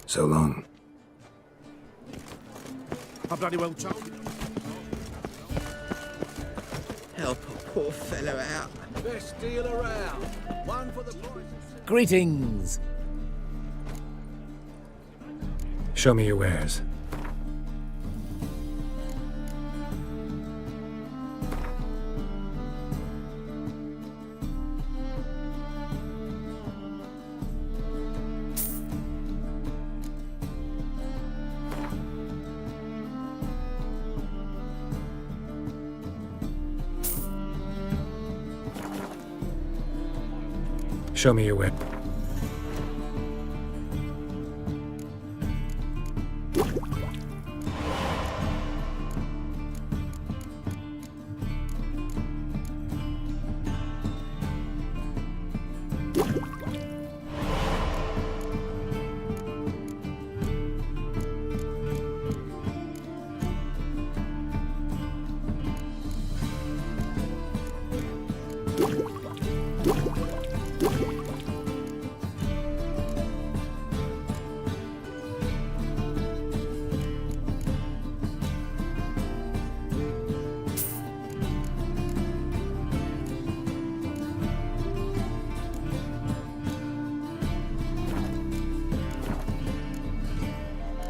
So long. I bloody well told you. Help a poor fellow out. Best deal around. One for the price. Greetings. Show me your wares. Show me your wares.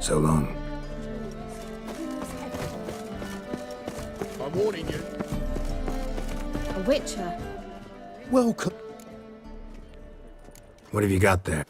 So long. I'm warning you. A witcher. Welcome. What have you got there?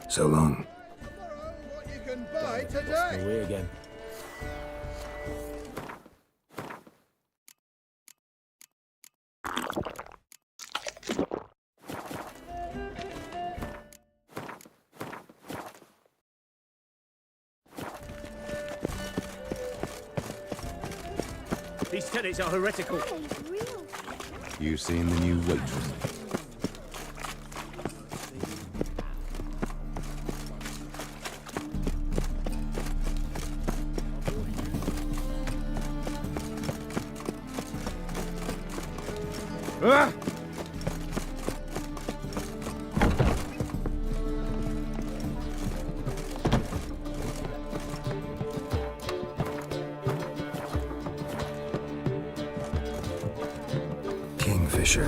So long. What you can buy today. Away again. These tenets are heretical. You seen the new waitress? Ah! Kingfisher.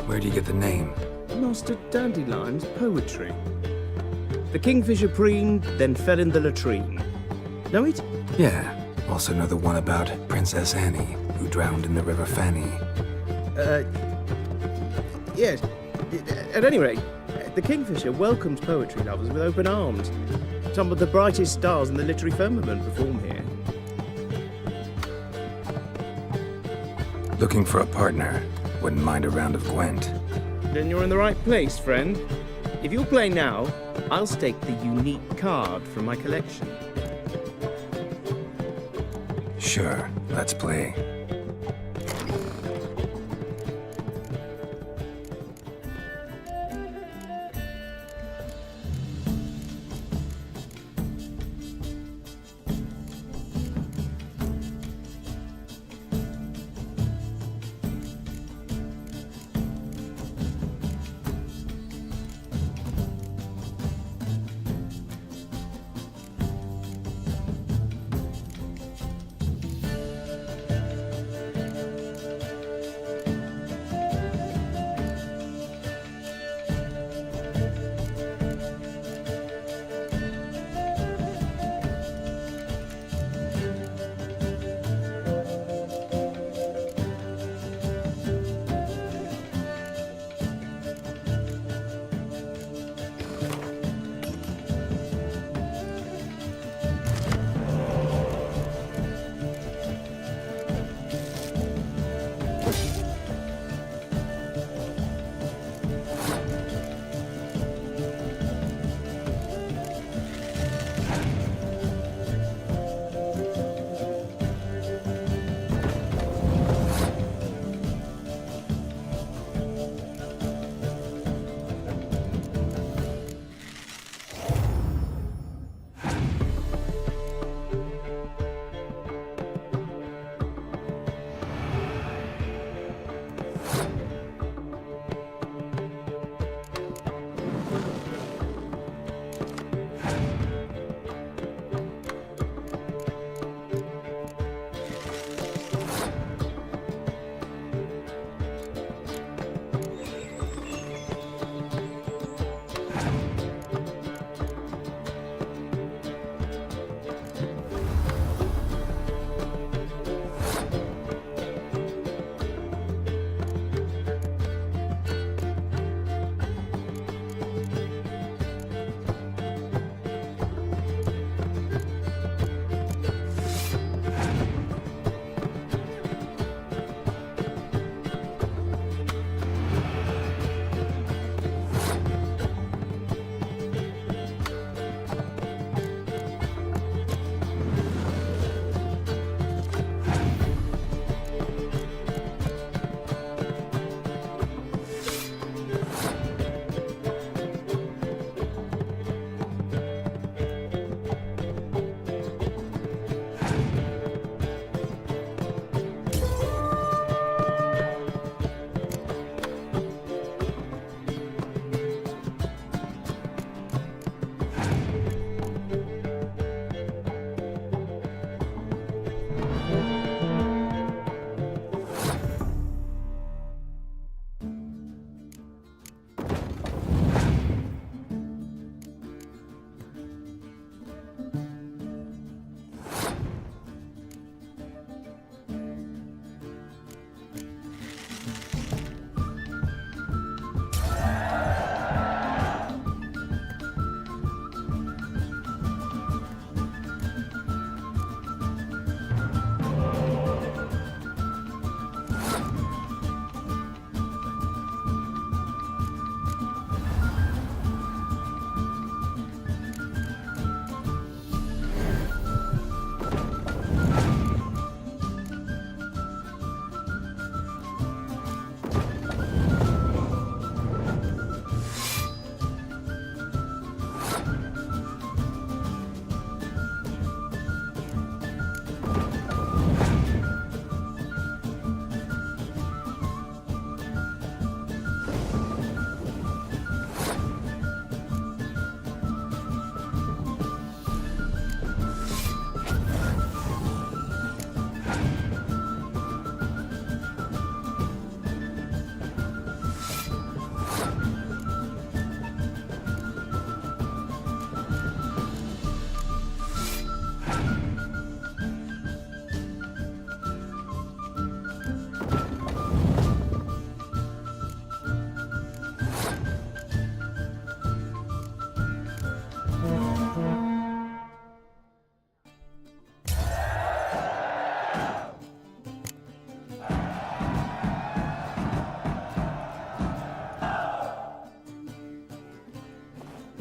Where do you get the name? Master Dandelion's poetry. The kingfisher preened, then fell in the latrine. Know it? Yeah. Also know the one about Princess Annie, who drowned in the River Fanny. Yes. At any rate, the Kingfisher welcomes poetry lovers with open arms. Some of the brightest stars in the literary firmament perform here. Looking for a partner. Wouldn't mind a round of Gwent. Then you're in the right place, friend. If you'll play now, I'll stake the unique card from my collection. Sure, let's play.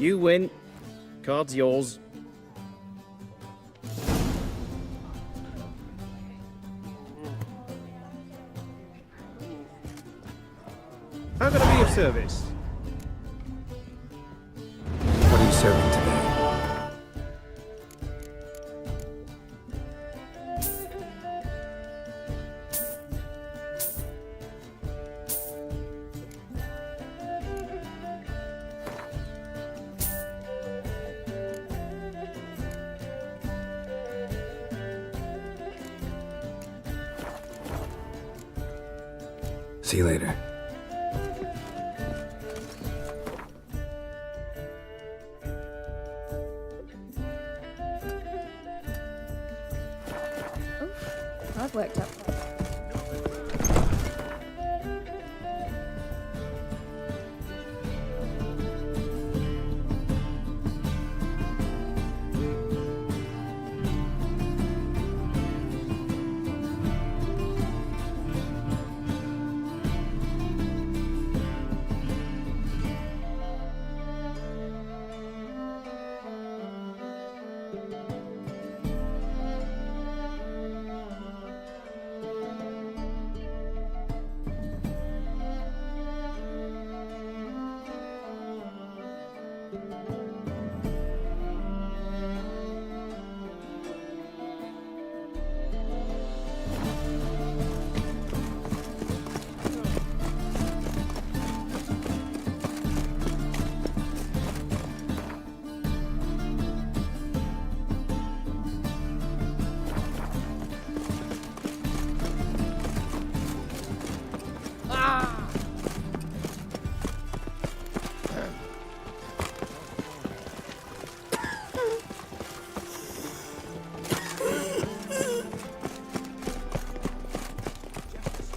You win. Card's yours. How can I be of service? What are you serving today? See you later. I've worked up.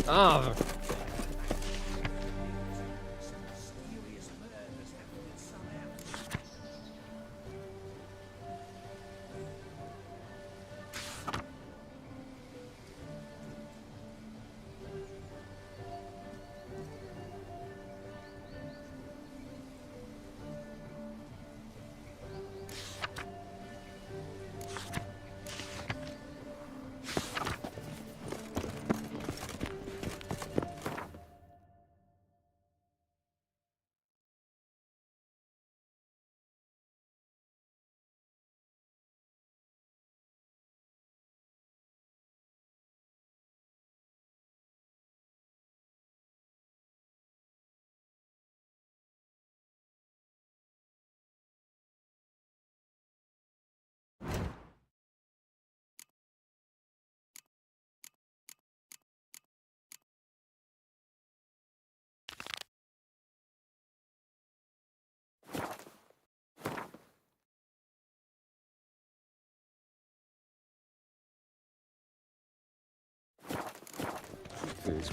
Ah.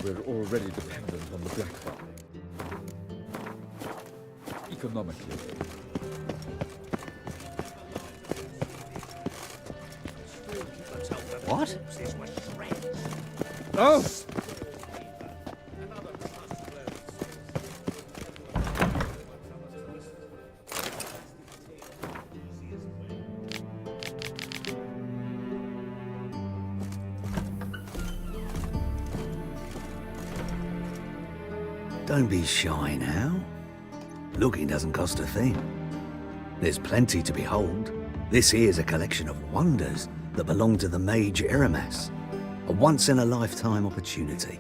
We're already dependent on the black farming. Economically. What? Oh! Don't be shy now. Looking doesn't cost a thing. There's plenty to behold. This here's a collection of wonders that belong to the mage Eramas. A once-in-a-lifetime opportunity.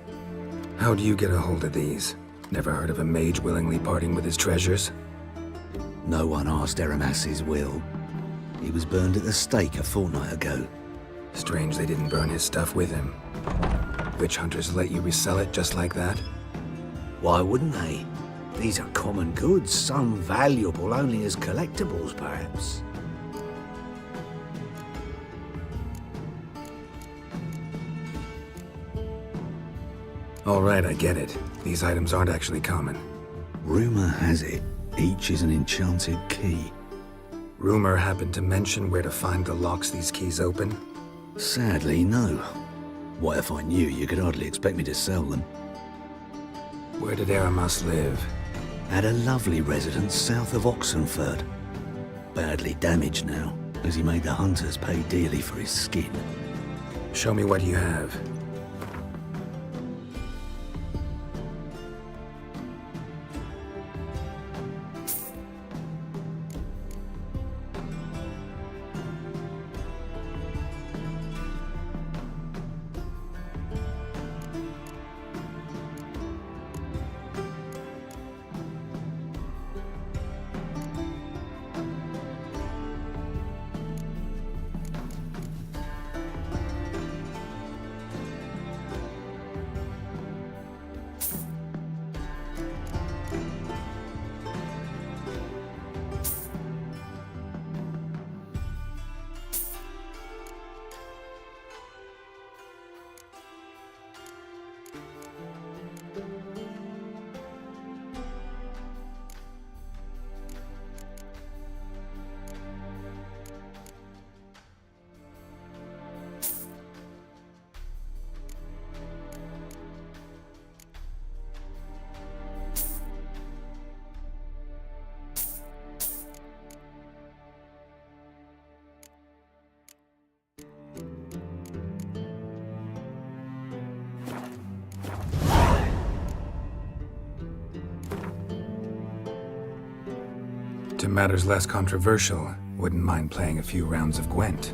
How do you get a hold of these? Never heard of a mage willingly parting with his treasures? No one asked Eramas' will. He was burned at the stake a fortnight ago. Strange they didn't burn his stuff with him. Witch hunters let you resell it just like that? Why wouldn't they? These are common goods, some valuable only as collectibles, perhaps. All right, I get it. These items aren't actually common. Rumor has it, each is an enchanted key. Rumor happened to mention where to find the locks these keys open? Sadly, no. What if I knew? You could hardly expect me to sell them. Where did Eramas live? Had a lovely residence south of Oxenford. badly damaged now, as he made the hunters pay dearly for his skin. Show me what you have. To matters less controversial, wouldn't mind playing a few rounds of Gwent.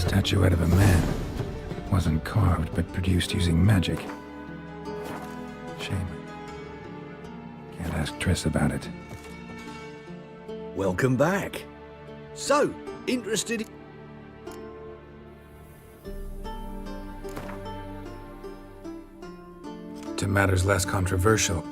Statuette of a man. Wasn't carved, but produced using magic. Shame. Can't ask Triss about it. Welcome back. So, interested... To matters less controversial.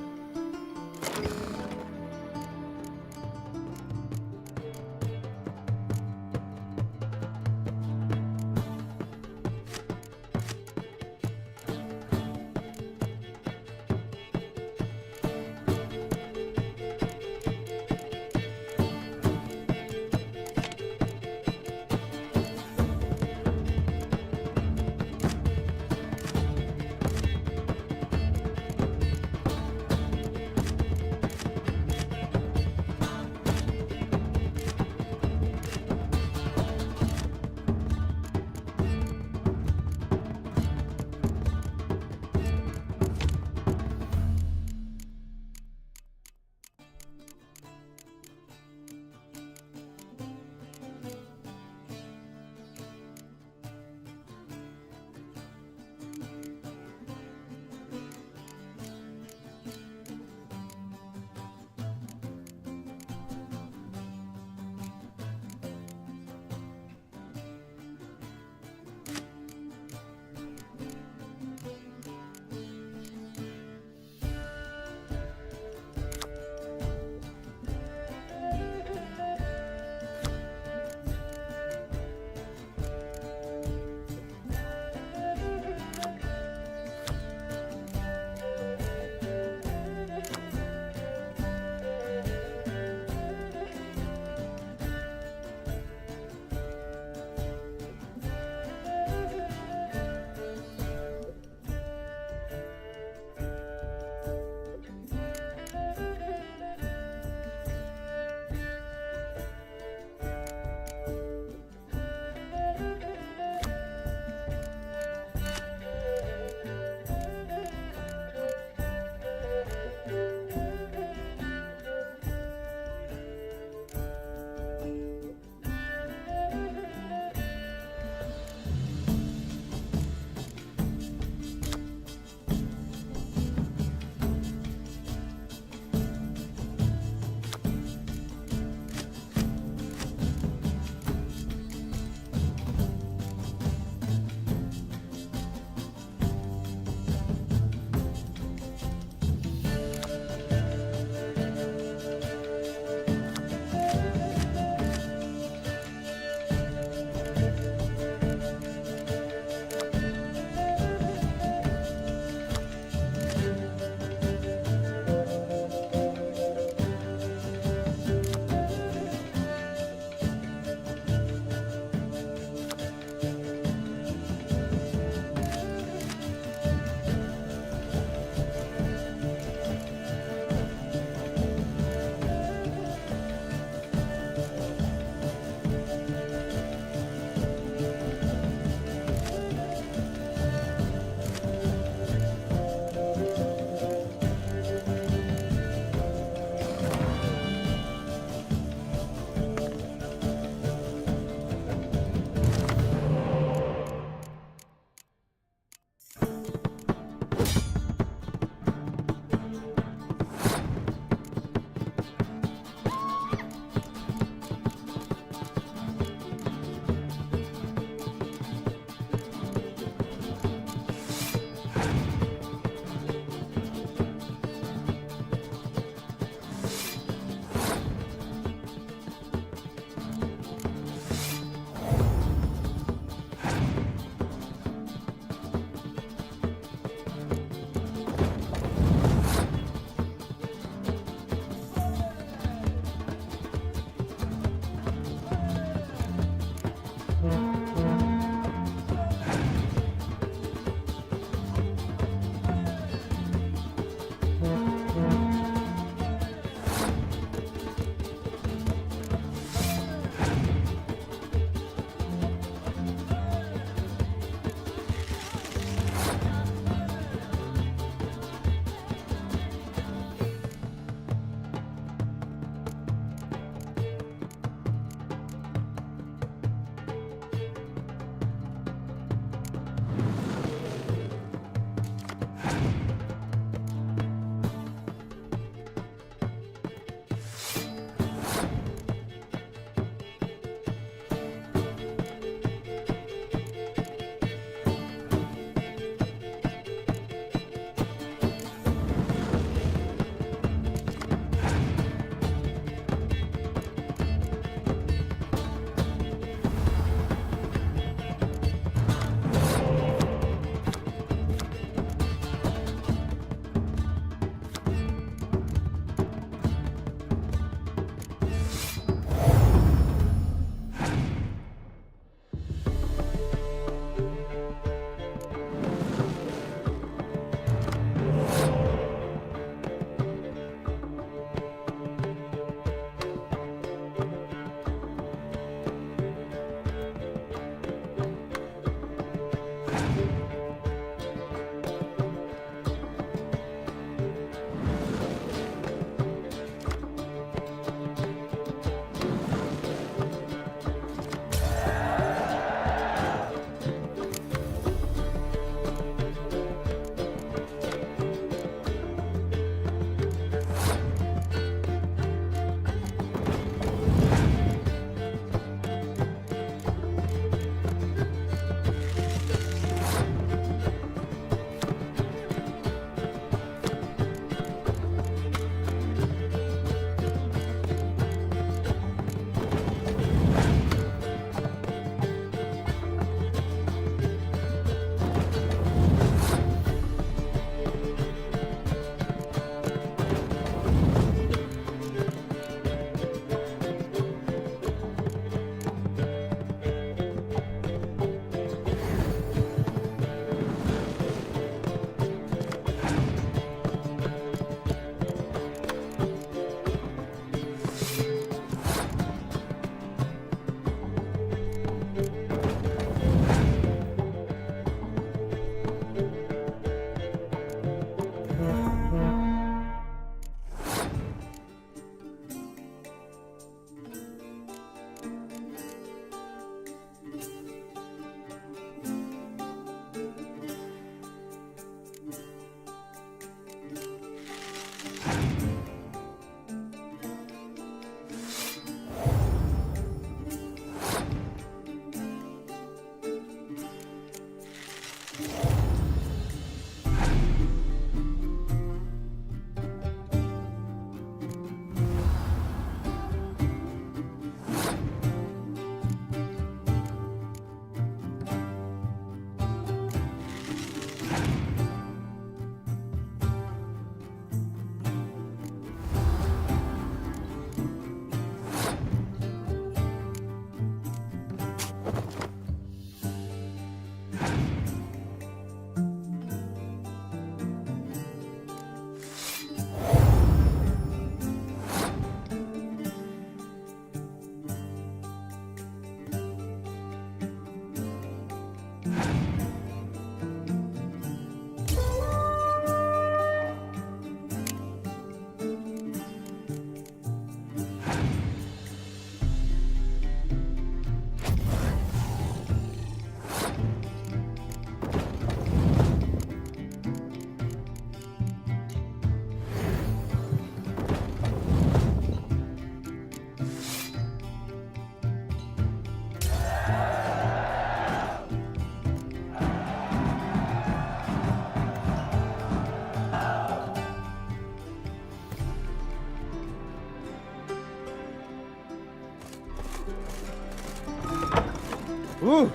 Ooh.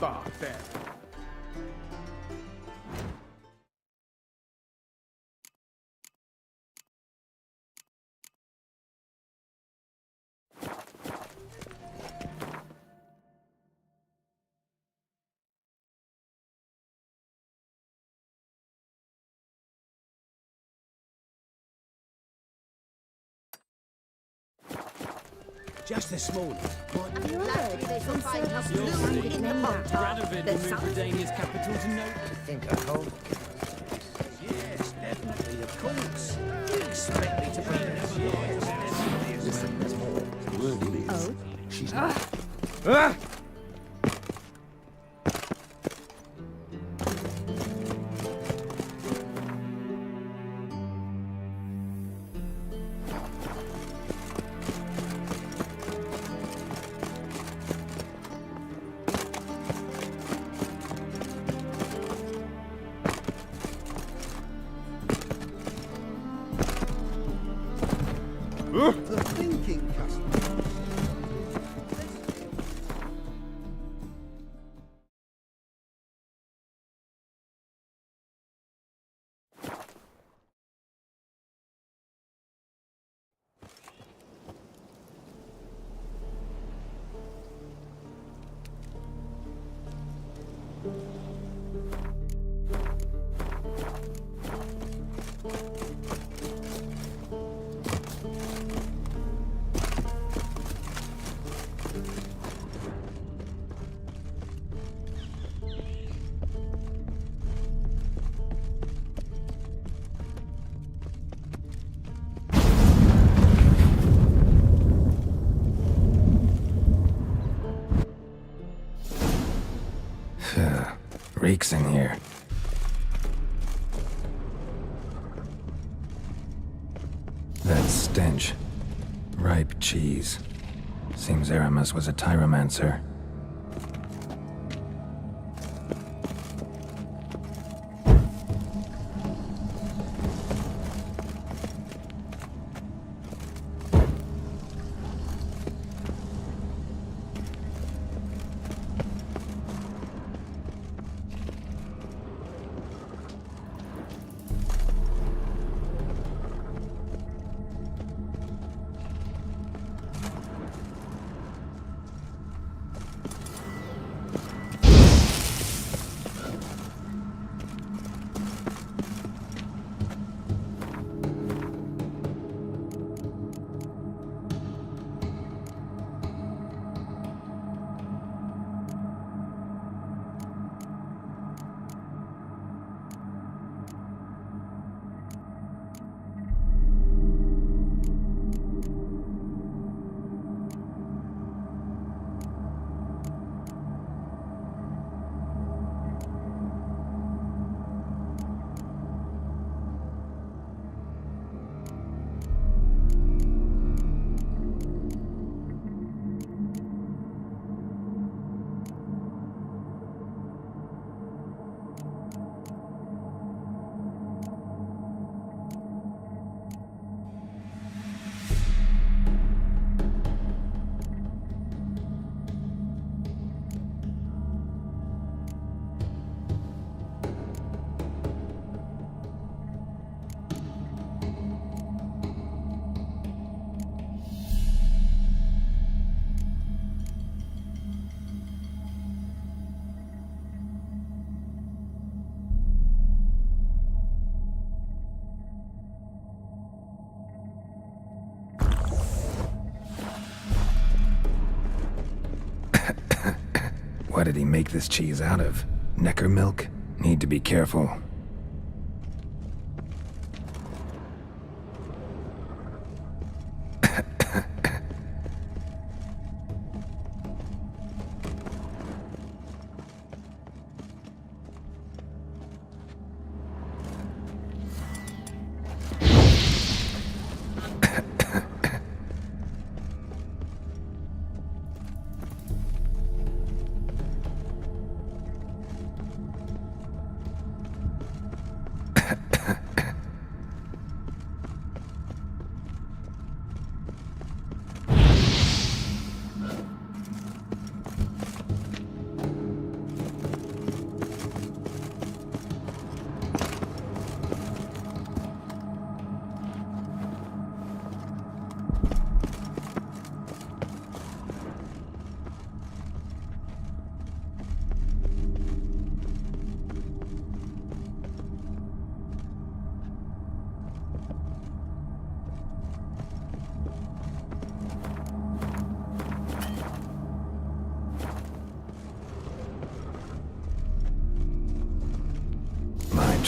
Ah, there. Just this morning. Have you heard? Some circus blue in the pop Radovid will move Redania's capital to no... Think I called? Yes, definitely, of course. Do you expect me to be Listen, there's more. The word is, Oh? she's not. Ah! The thinking customer. Reeks in here. That stench. Ripe cheese. Seems Aramis was a tyromancer. What did he make this cheese out of? Necker milk? Need to be careful.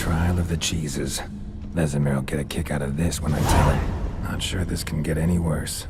trial of the cheeses. Vesemir will get a kick out of this when I tell him. Not sure this can get any worse.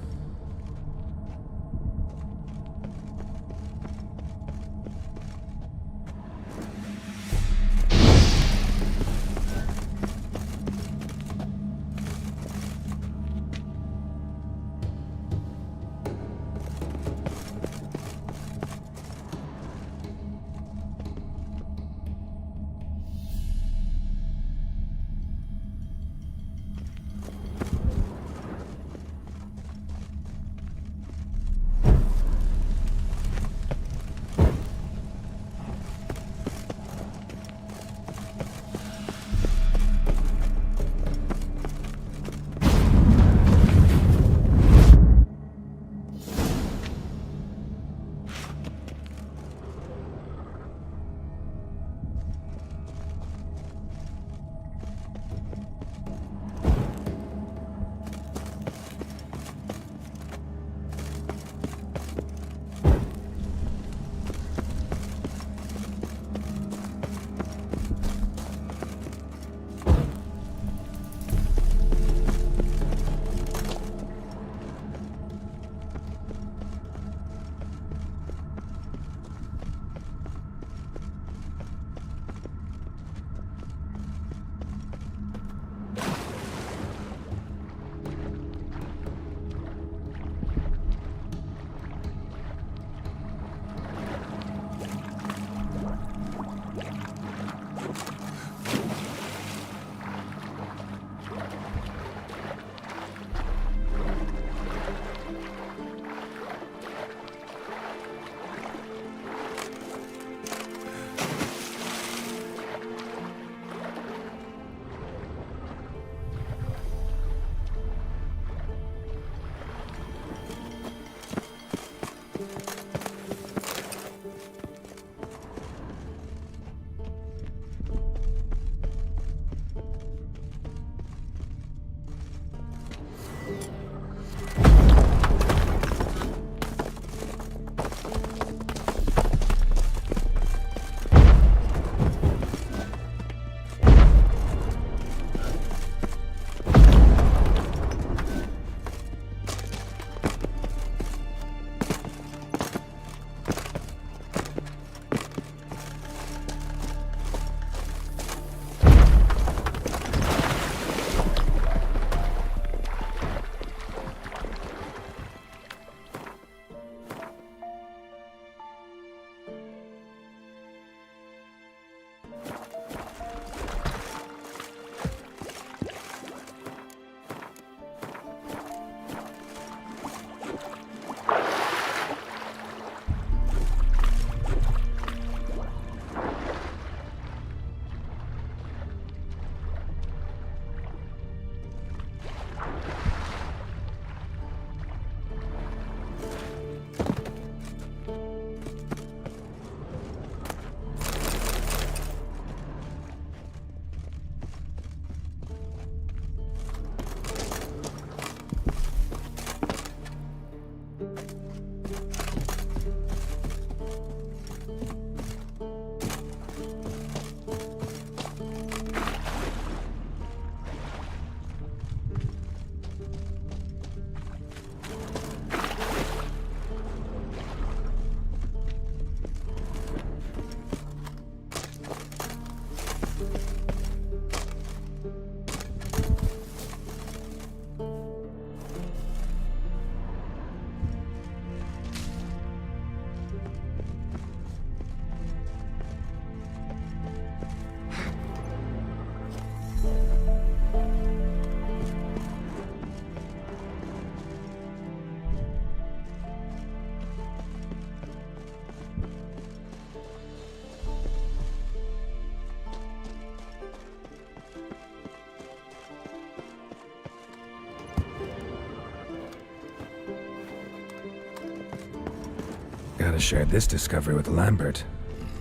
Gotta share this discovery with Lambert.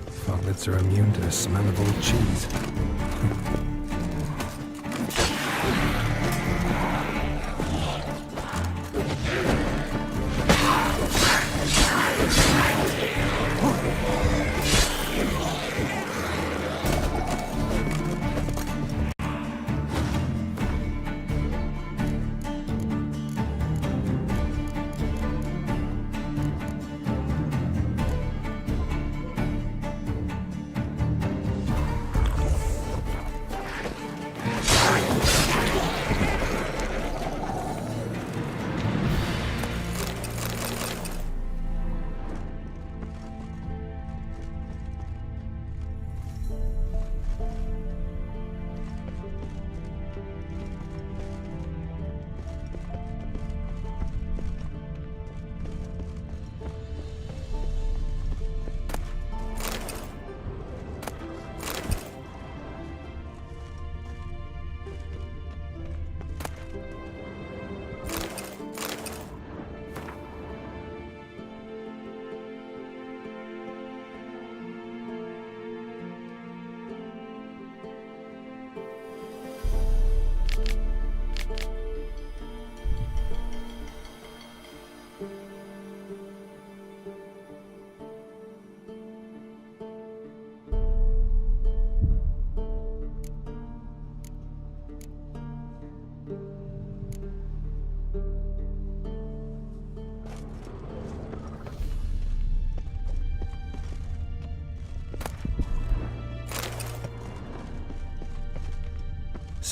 Foglets are immune to the smell of old cheese.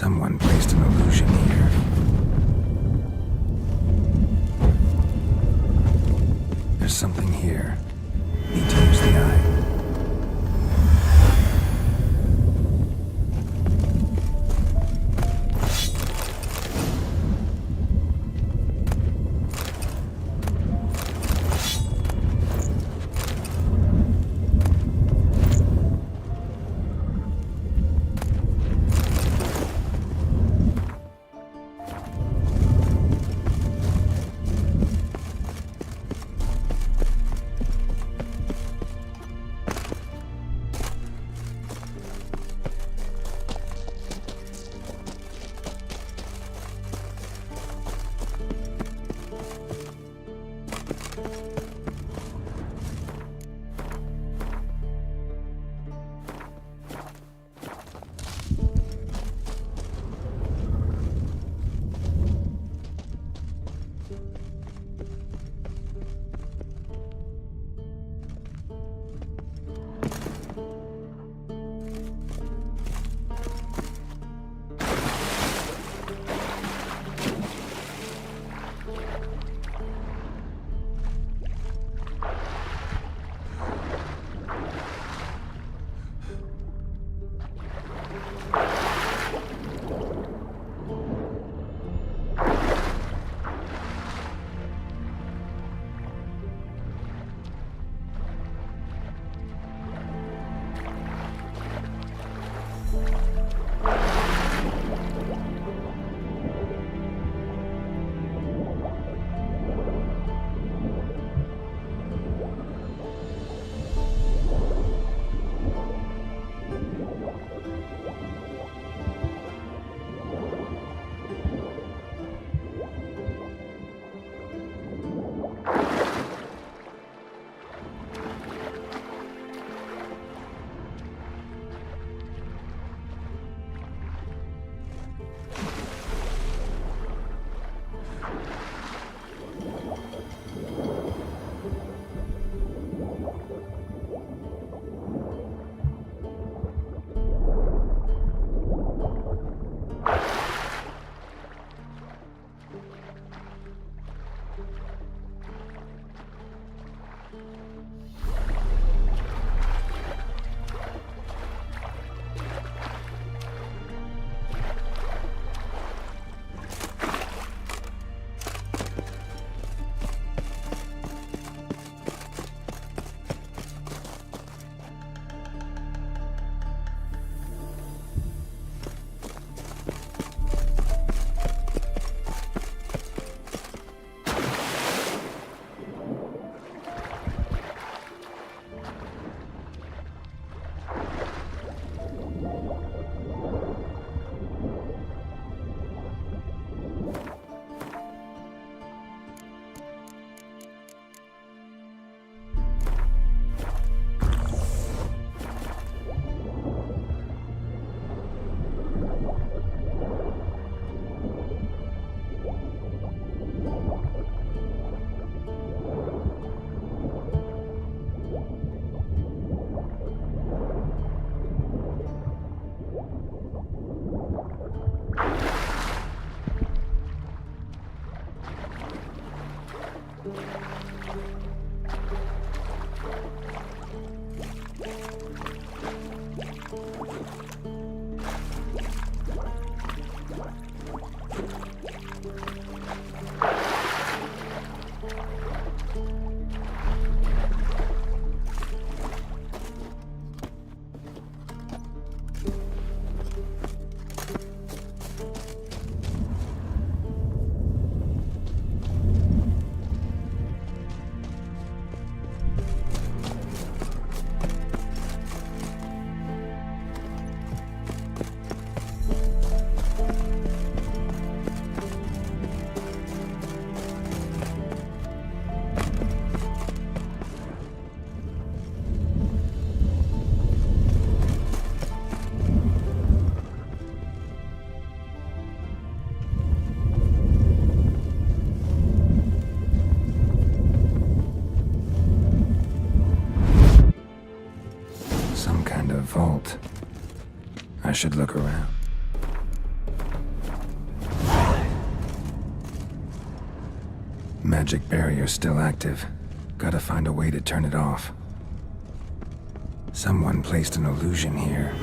Someone placed an illusion here. There's something here. Need to use the eye. Some kind of vault. I should look around. Magic barrier's still active. Gotta find a way to turn it off. Someone placed an illusion here.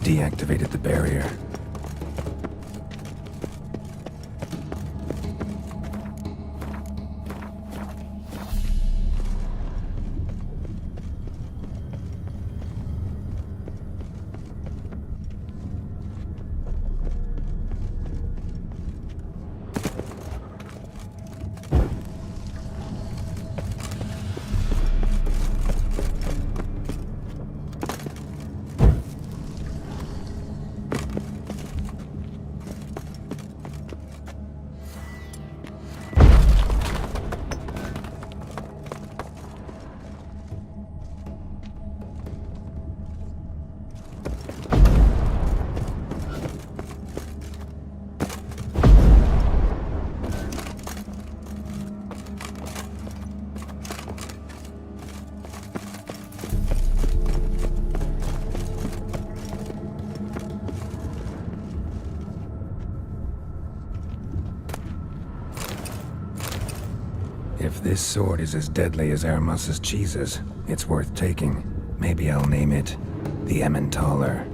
Deactivated the barrier. If this sword is as deadly as Aramus's cheeses, it's worth taking. Maybe I'll name it the Emmentaler.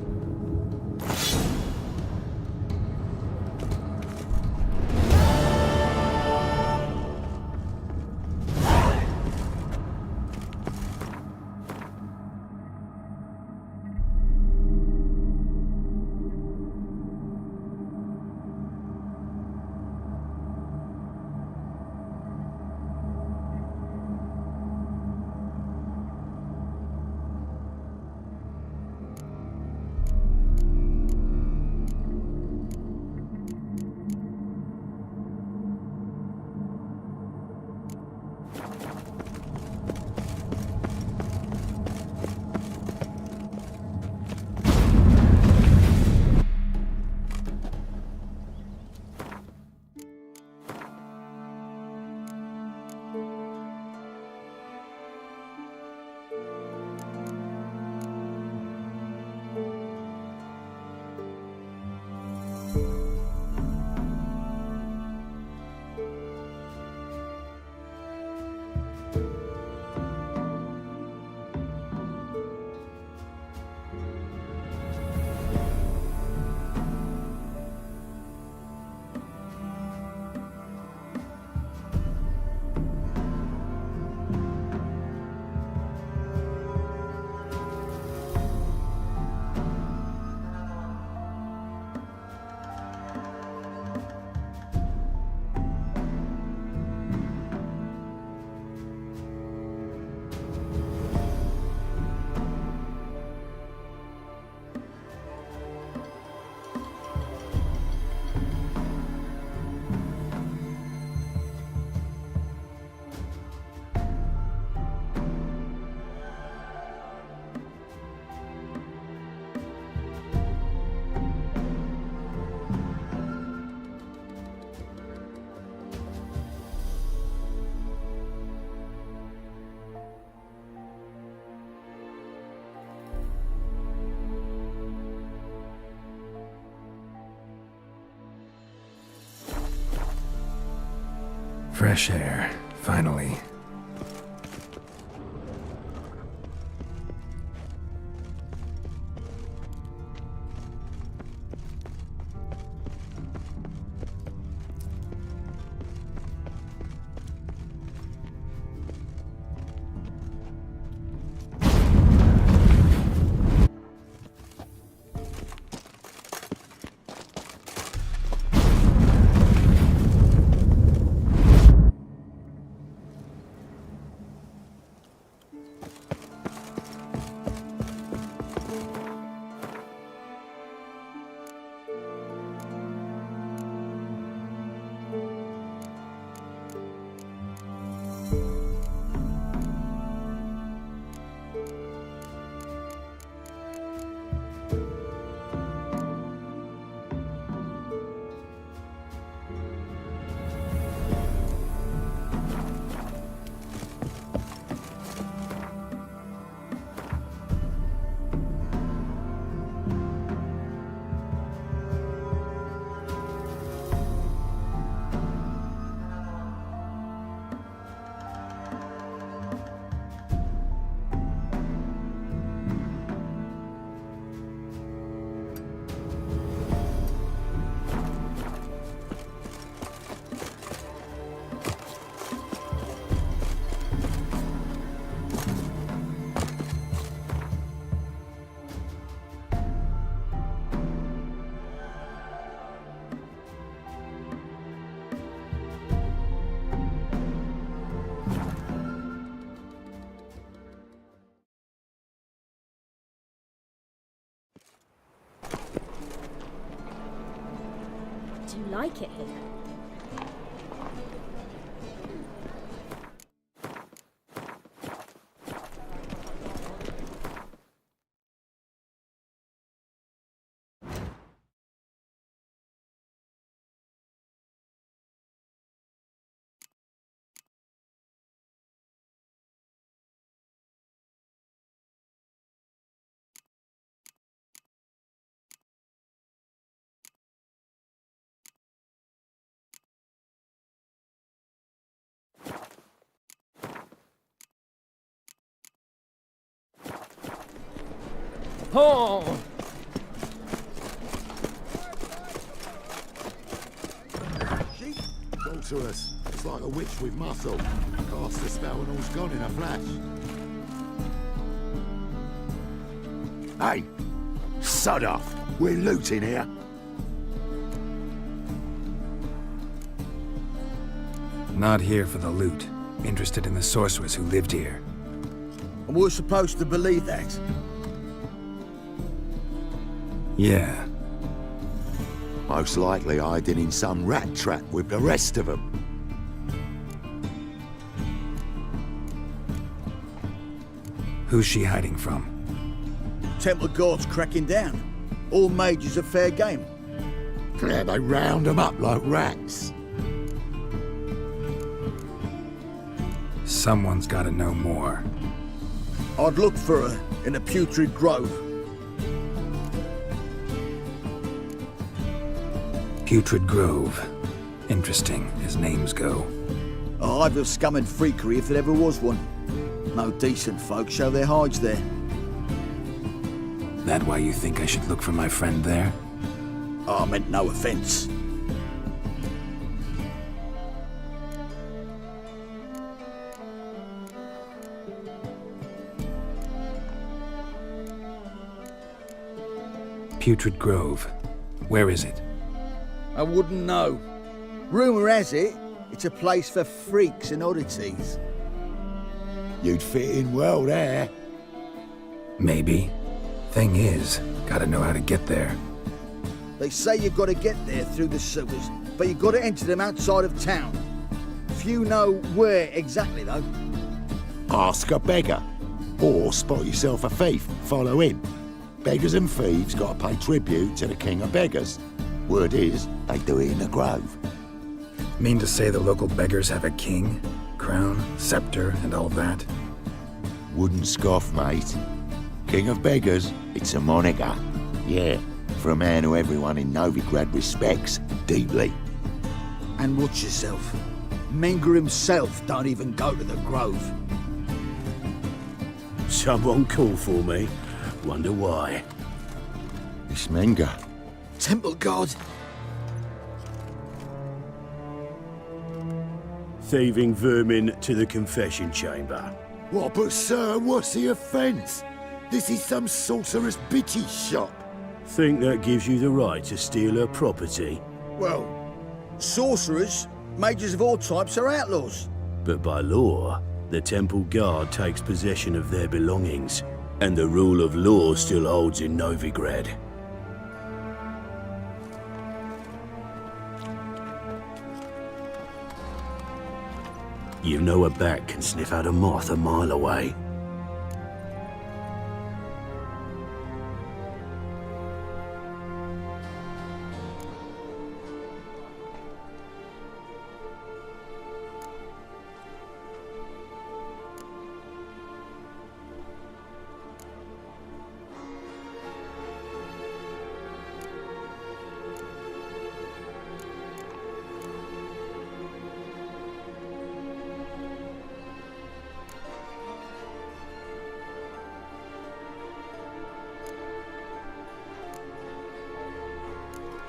Fresh air, finally. Do you like it here? Oh! Talk to us. It's like a witch with muscle. Cast the spell and all's gone in a flash. Hey! Sod off! We're looting here. Not here for the loot. Interested in the sorceress who lived here. And we're supposed to believe that? Yeah. Most likely hiding in some rat trap with the rest of them. Who's she hiding from? Temple Guards cracking down. All mages are fair game. Yeah, they round them up like rats. Someone's gotta know more. I'd look for her in a putrid grove. Putrid Grove. Interesting, as names go. A hive of scum and freakery if there ever was one. No decent folk show their hides there. That why you think I should look for my friend there? I meant no offense. Putrid Grove. Where is it? I wouldn't know. Rumour has it, it's a place for freaks and oddities. You'd fit in well there. Maybe. Thing is, gotta know how to get there. They say you've got to get there through the sewers, but you've got to enter them outside of town. Few know where exactly, though. Ask a beggar. Or spot yourself a thief, follow him. Beggars and thieves got to pay tribute to the king of beggars. Word is, they do it in the grove. Mean to say the local beggars have a king, crown, scepter, and all that? Wouldn't scoff, mate. King of beggars, it's a moniker. Yeah, for a man who everyone in Novigrad respects deeply. And watch yourself. Menger himself don't even go to the Grove. Someone call for me. Wonder why. It's Menger. Temple God. Thieving vermin to the confession chamber. What, but sir, what's the offence? This is some sorcerer's bitch's shop. Think that gives you the right to steal her property? Well, sorcerers, mages of all types are outlaws. But by law, the temple guard takes possession of their belongings, and the rule of law still holds in Novigrad. You know a bat can sniff out a moth a mile away.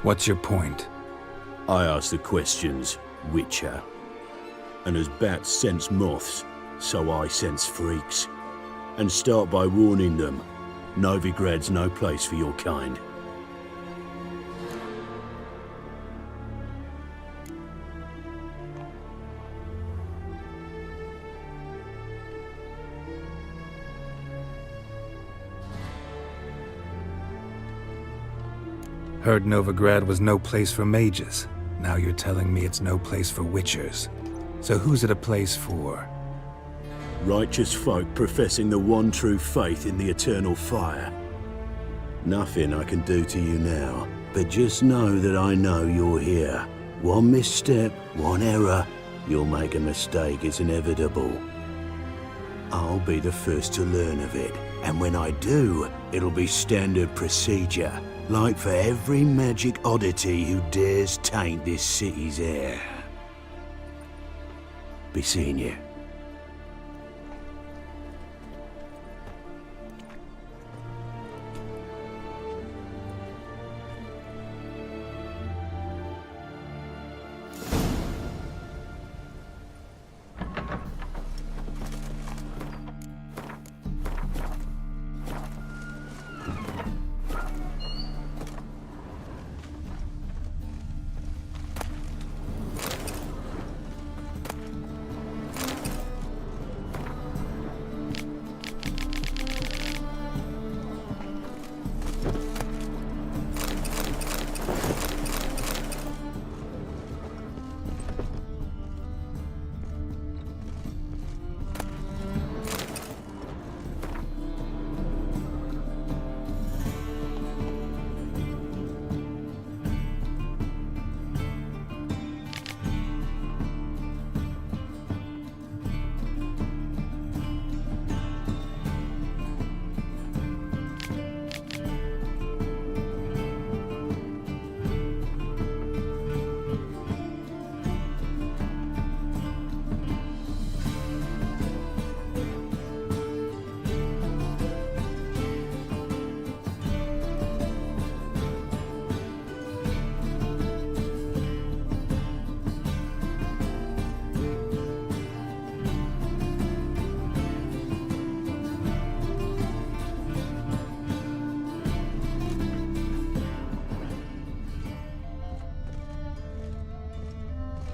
What's your point? I ask the questions, Witcher. And as bats sense moths, so I sense freaks. And start by warning them, Novigrad's no place for your kind. Heard Novigrad was no place for mages. Now you're telling me it's no place for witchers. So who's it a place for? Righteous folk professing the one true faith in the eternal fire. Nothing I can do to you now, but just know that I know you're here. One misstep, one error, you'll make a mistake, it's inevitable. I'll be the first to learn of it, and when I do, it'll be standard procedure. Like for every magic oddity who dares taint this city's air. Be seeing you.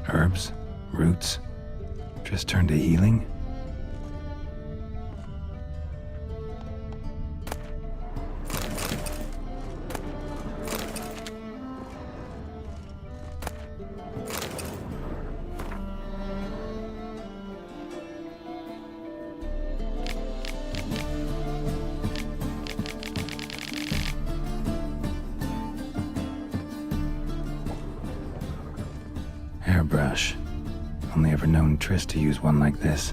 Herbs? Roots? Just turn to healing? Hairbrush. Only ever known Triss to use one like this.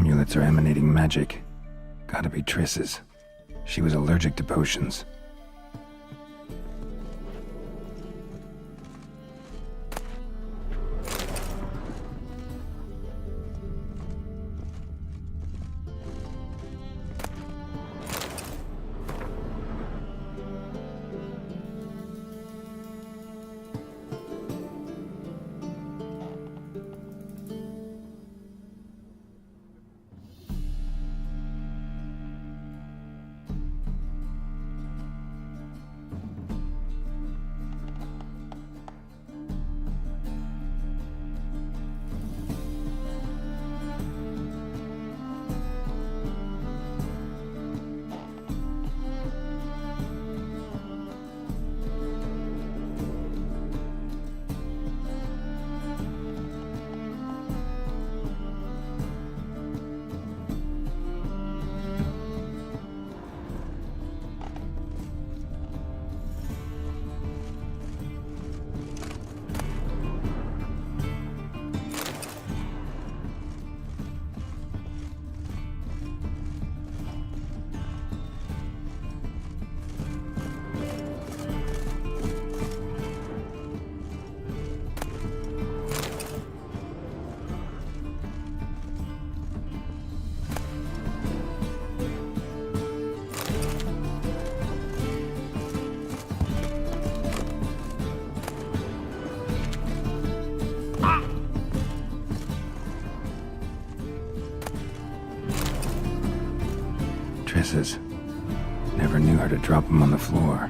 amulets are emanating magic. Gotta be Triss's. She was allergic to potions. Triss's. Never knew her to drop them on the floor.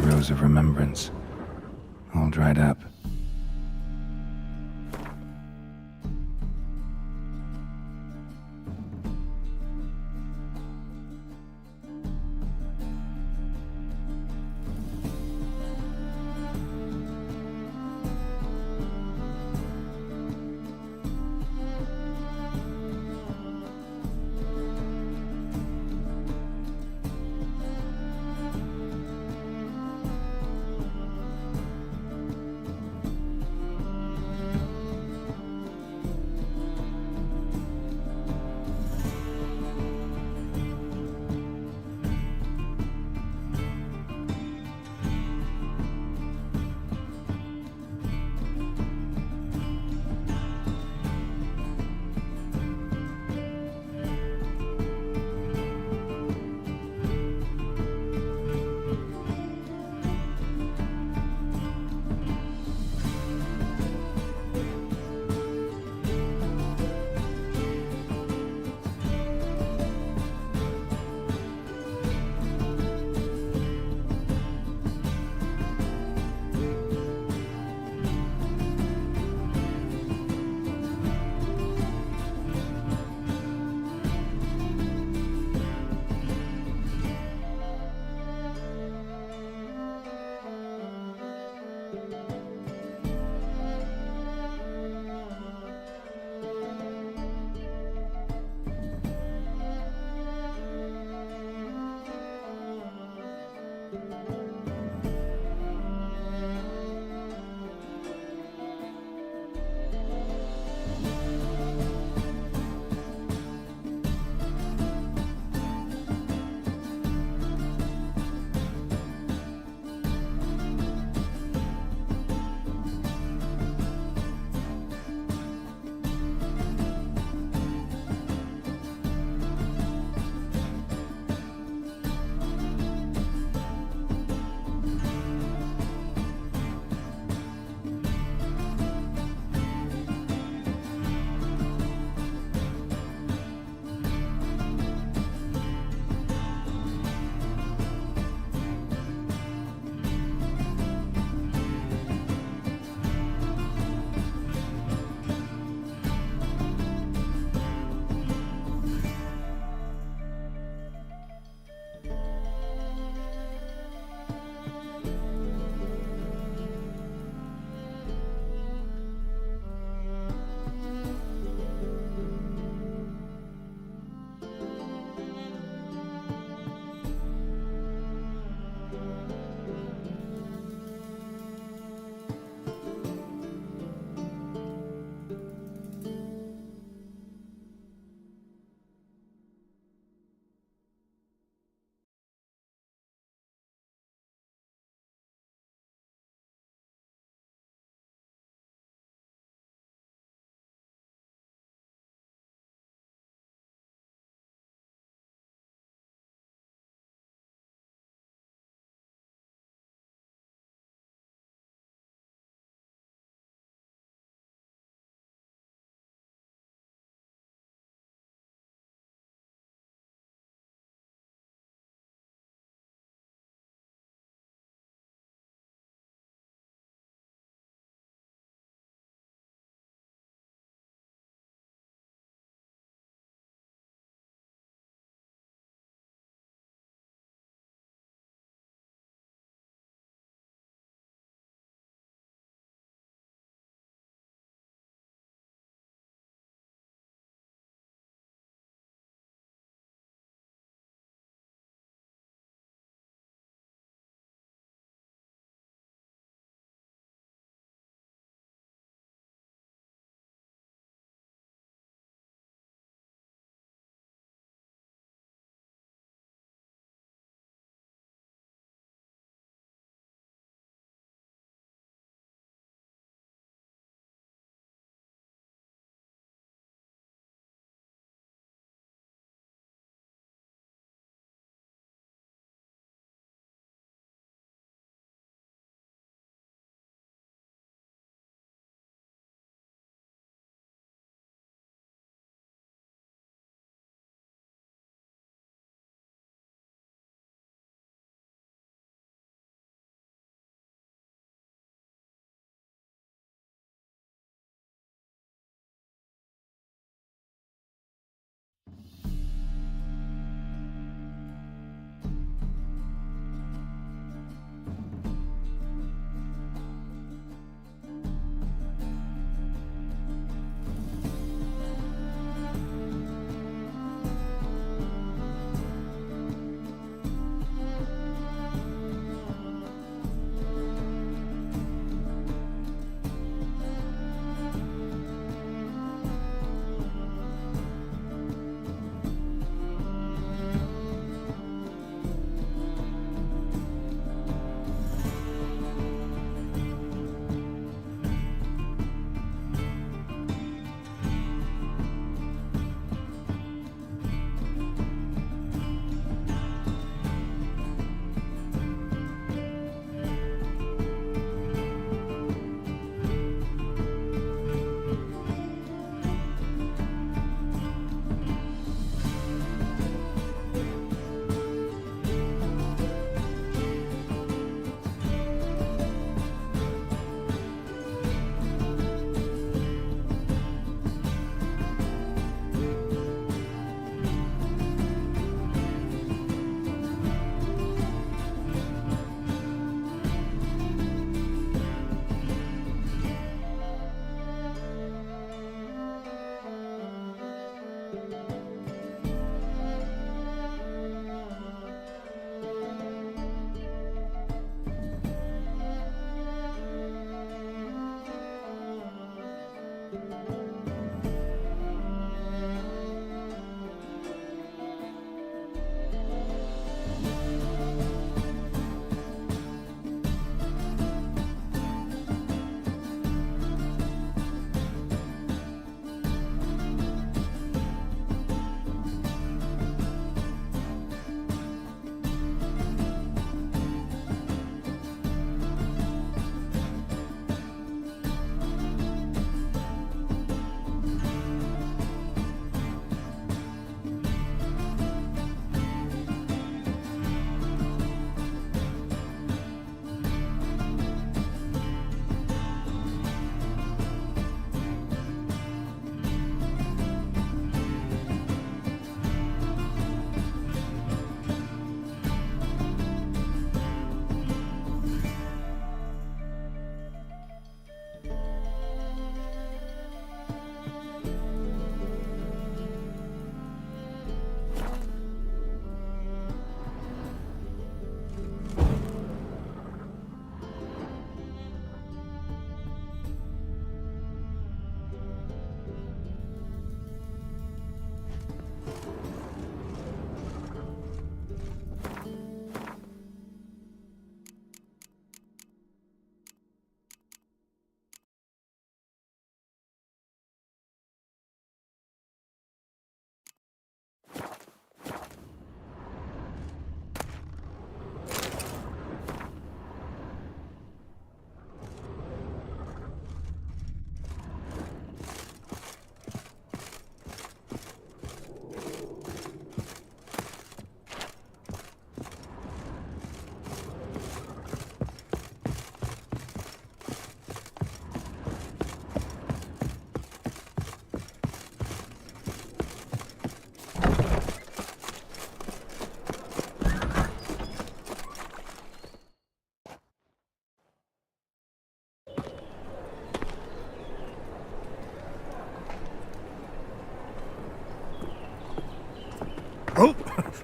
Rose of remembrance, all dried up.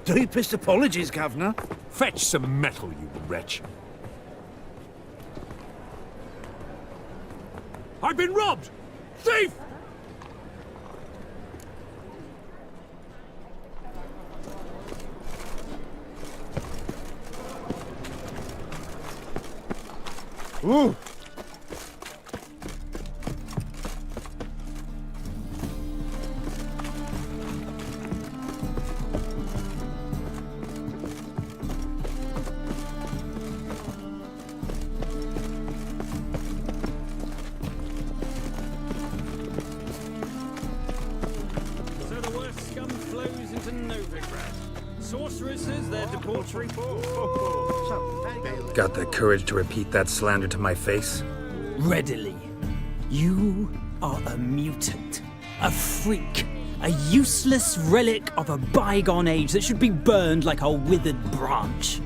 Deepest apologies, Governor. Fetch some metal, you wretch. I've been robbed! Thief! Ooh. So the worst scum flows into Novigrad. Sorceresses, their debauchery. Got the courage to repeat that slander to my face? Readily. You are a mutant, a freak, a useless relic of a bygone age that should be burned like a withered branch.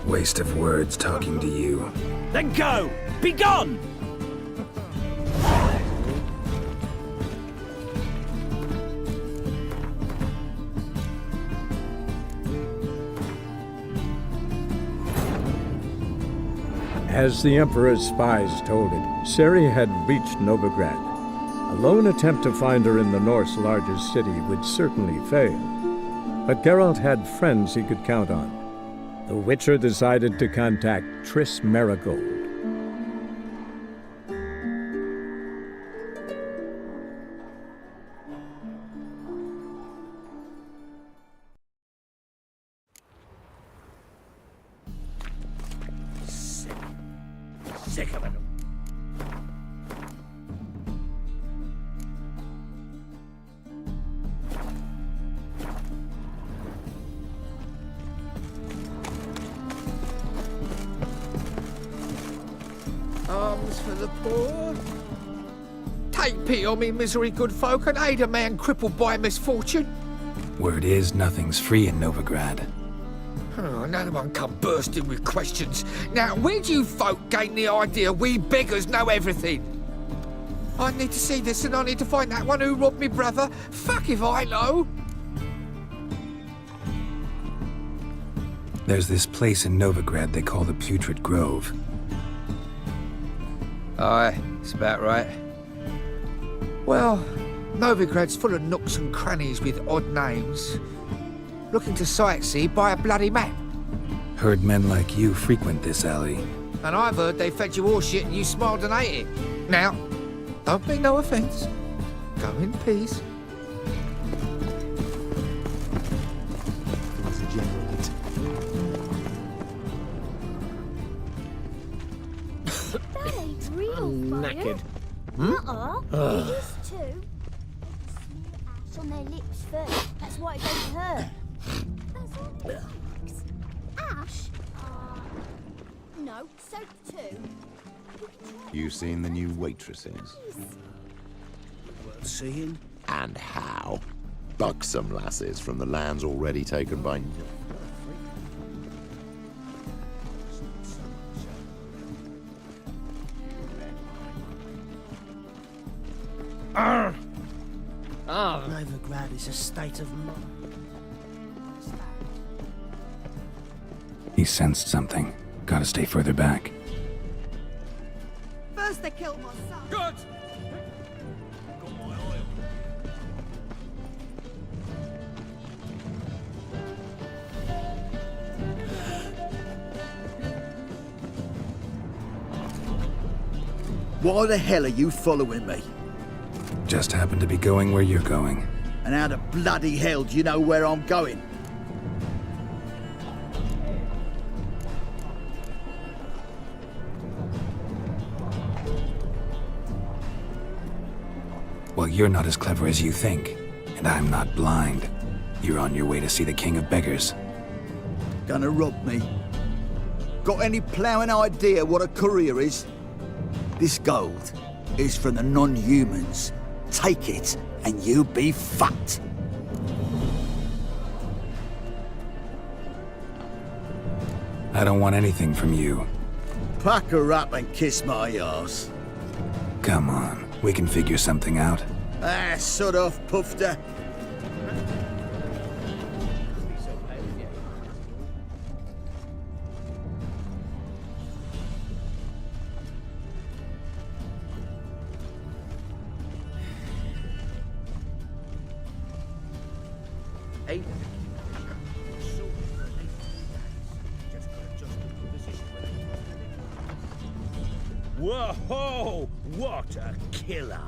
Waste of words talking to you. Then go! Be gone! As the Emperor's spies told him, Ciri had reached Novigrad. A lone attempt to find her in the North's largest city would certainly fail. But Geralt had friends he could count on. The Witcher decided to contact Triss Merigold. Sick of it. Alms for the poor. Take pity on me, misery, good folk, and aid a man crippled by misfortune. Word is, nothing's free in Novigrad. Oh, no one come bursting with questions. Now, where do you folk gain the idea we beggars know everything? I need to see this and I need to find that one who robbed me brother. Fuck if I know. There's this place in Novigrad they call the Putrid Grove. Aye, it's about right. Well, Novigrad's full of nooks and crannies with odd names. Looking to sightsee, buy a bloody map. Heard men like you frequent this alley. And I've heard they fed you all shit and you smiled and ate it. Now, don't be no offence. Go in peace. That's a general hit. That ain't real fire. Knackered. They used to. Smear ash on their lips first. That's why it don't hurt. That's all it takes. Ash? No, soap too. You seen the new waitresses? Worth seeing? And how? Buxom lasses from the lands already taken by... Novigrad is a state of mind. He sensed something. Gotta stay further back. First they killed my son. Good! Why the hell are you following me? Just happened to be going where you're going. And how the bloody hell do you know where I'm going? Well, you're not as clever as you think. And I'm not blind. You're on your way to see the King of Beggars. Gonna rob me? Got any ploughing idea what a courier is? This gold is from the non-humans. Take it, and you be fucked. I don't want anything from you. Pack her up and kiss my arse. Come on, we can figure something out. Ah, sod off, pufter. Whoa! What a killer!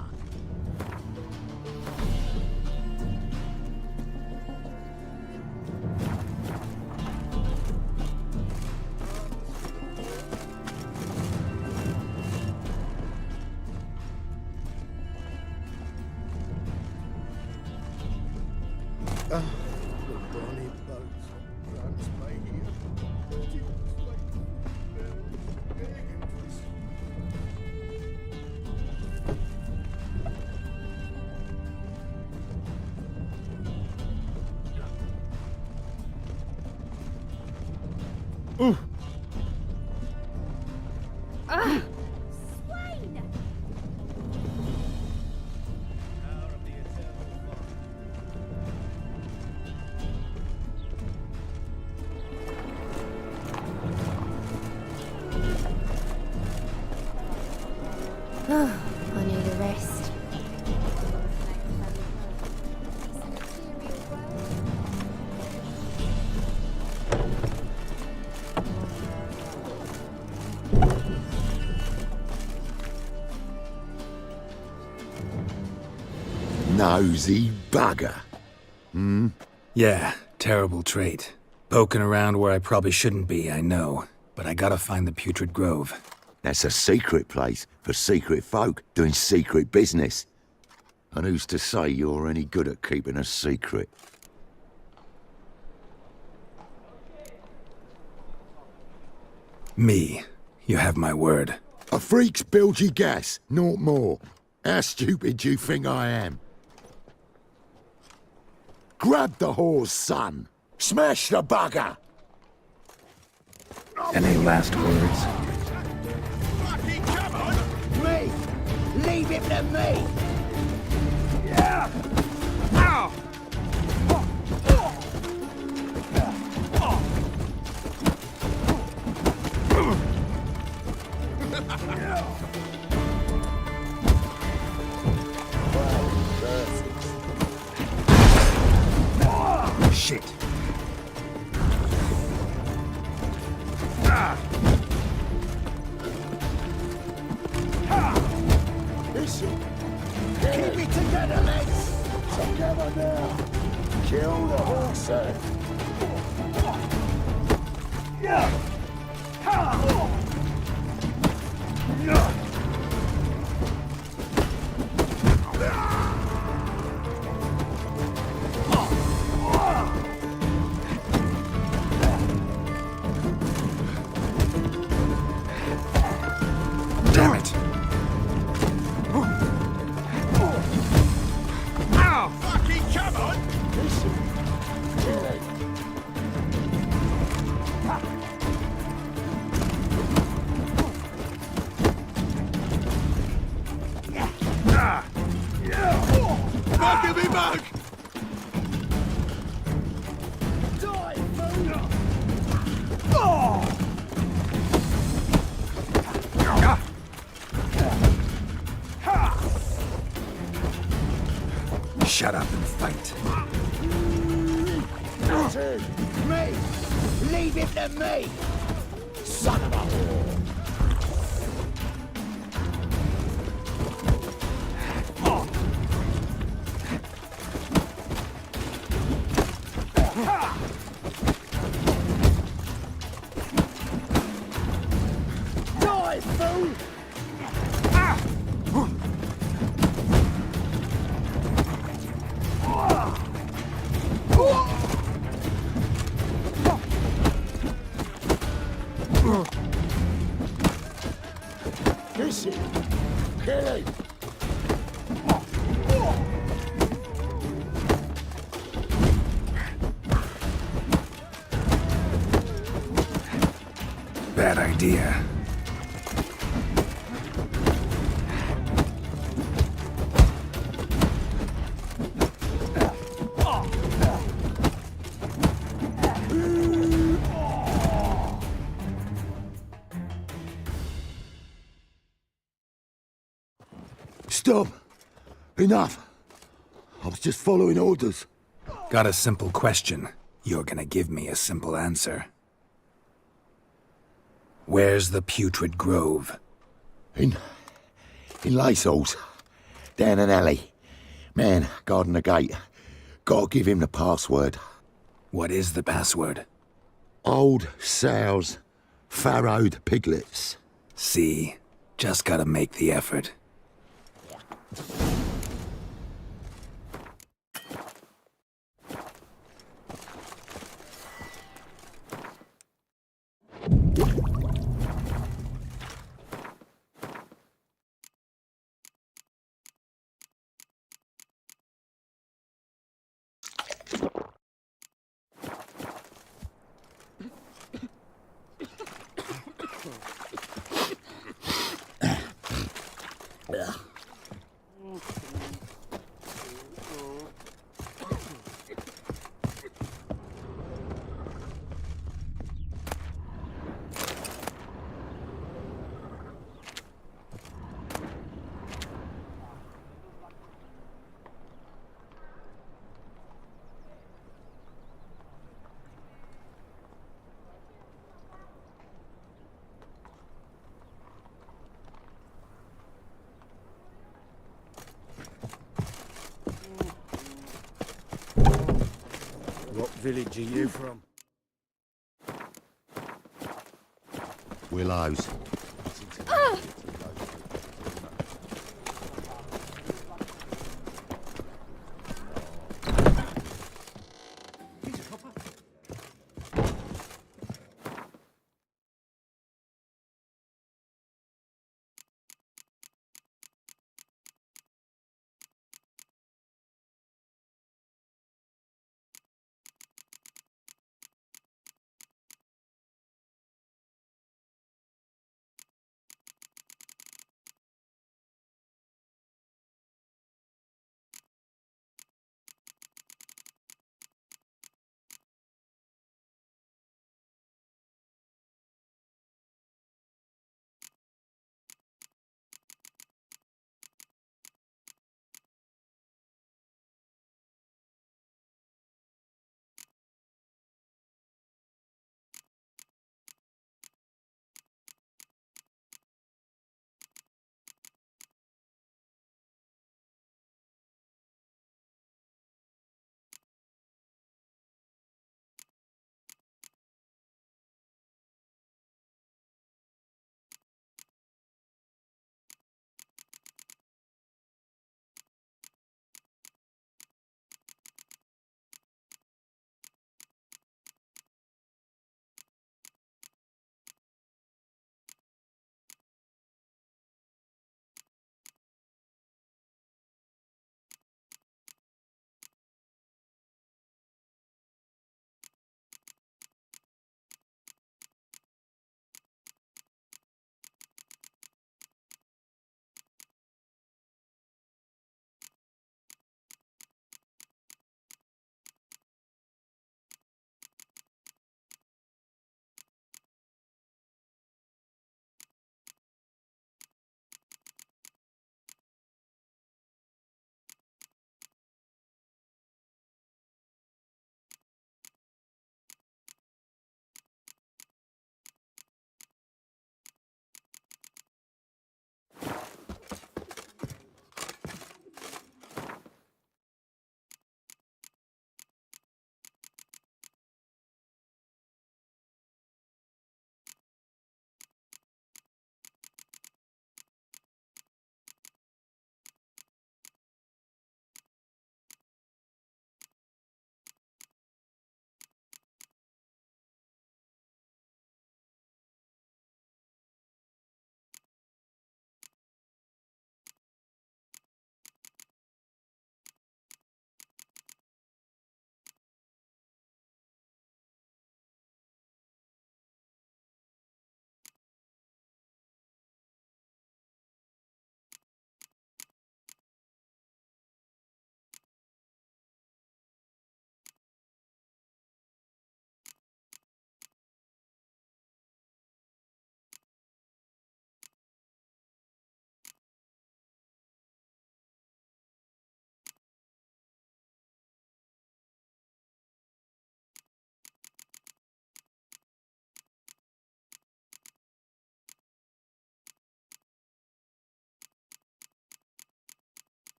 Ah! I need a rest. Nosy bugger. Yeah, terrible trait. Poking around where I probably shouldn't be, I know. But I gotta find the Putrid Grove. That's a secret place for secret folk doing secret business. And who's to say you're any good at keeping a secret? Me. You have my word. A freak's bilgy gas, naught more. How stupid do you think I am? Grab the whore's son. Smash the bugger! Any last words? Me! Leave him to me! Yeah! Ow! Shit. Listen, keep it together, lads! Together now! Kill the horse! Damn it! Ow! Fucking come on! Listen, Fucking me back! die, fool! Shut up and fight. Me! Leave it to me! Son of a whore! Die, fool! Listen, kill him! idea. Stop! Enough! I was just following orders. Got a simple question. You're gonna give me a simple answer. Where's the putrid grove? In Lacehalls. Down an alley. Man, guarding the gate. Gotta give him the password. What is the password? Old sows, farrowed piglets. See? Just gotta make the effort. What village are you from? Willows.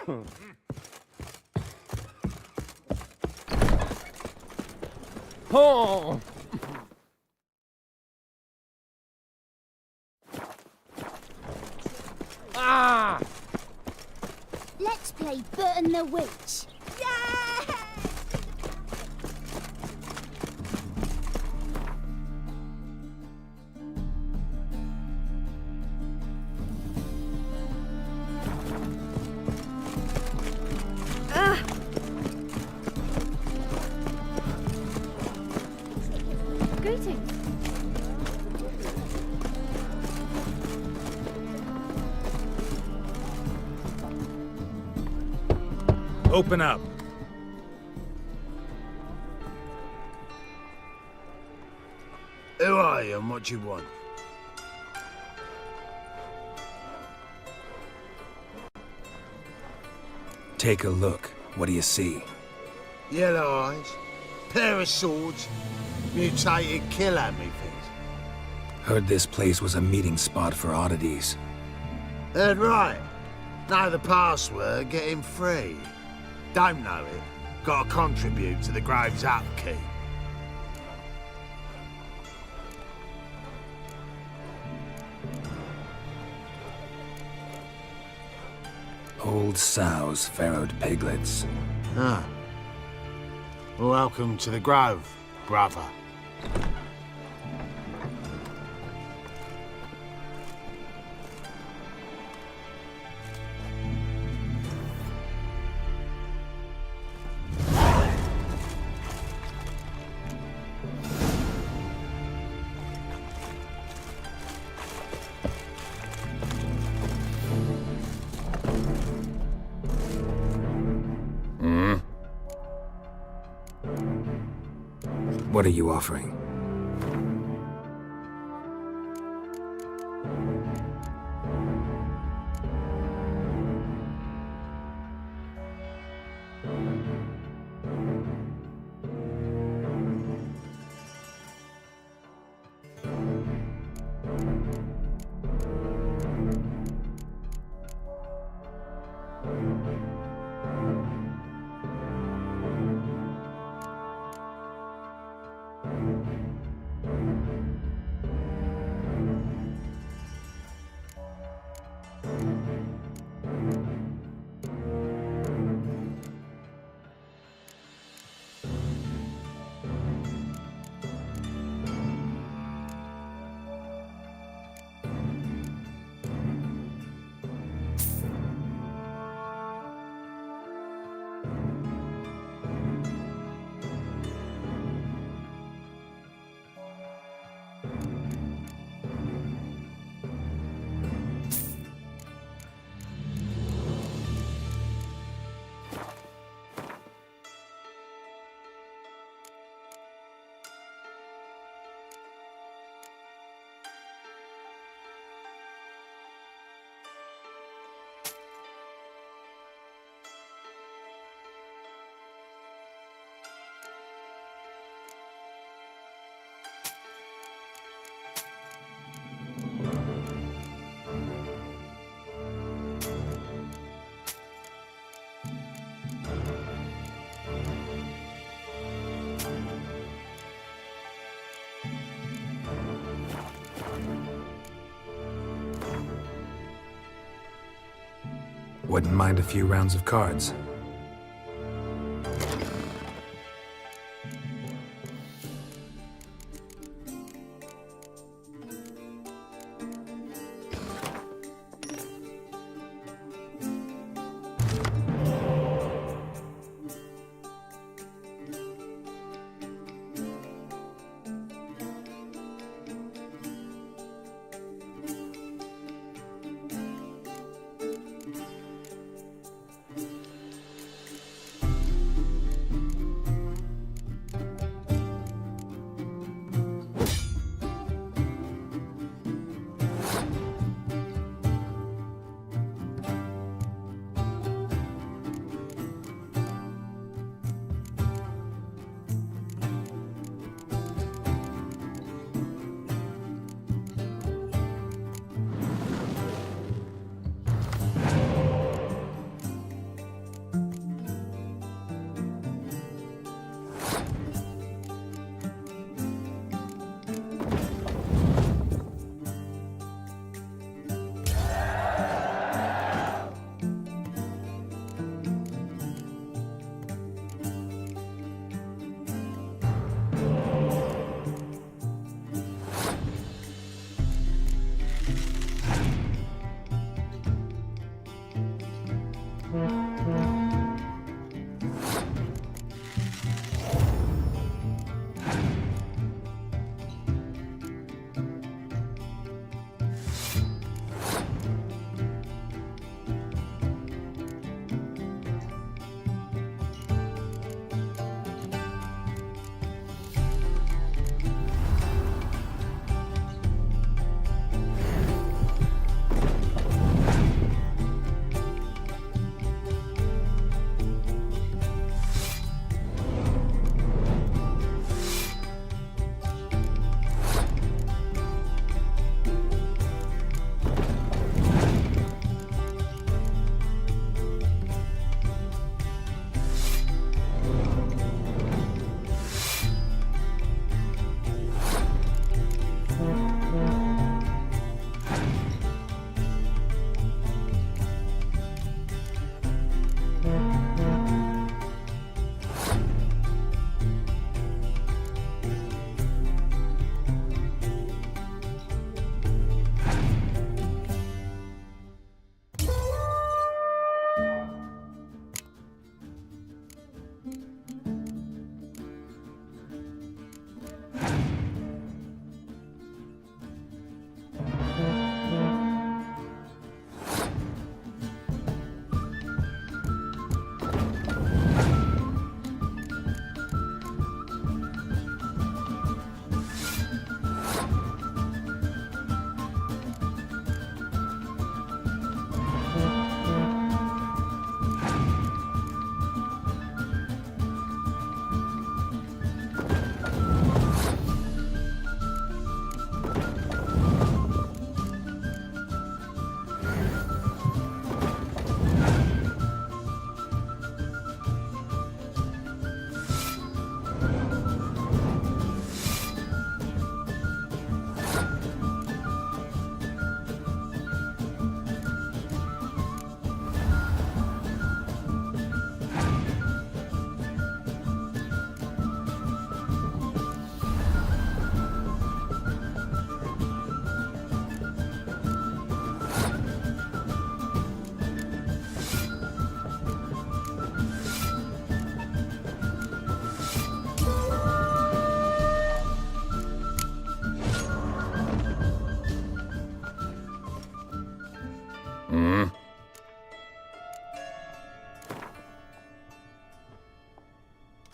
Oh! Ah! Let's play Burton the Witch. Greetings. Open up. Who are you and what do you want? Take a look. What do you see? Yellow eyes, pair of swords, mutated killer me things. Heard this place was a meeting spot for oddities. Heard right. Know the password, get him free. Don't know it, gotta contribute to the Grave's upkeep. Old sows, farrowed piglets. Ah. Welcome to the Grove, brother. What are you offering? Wouldn't mind a few rounds of cards.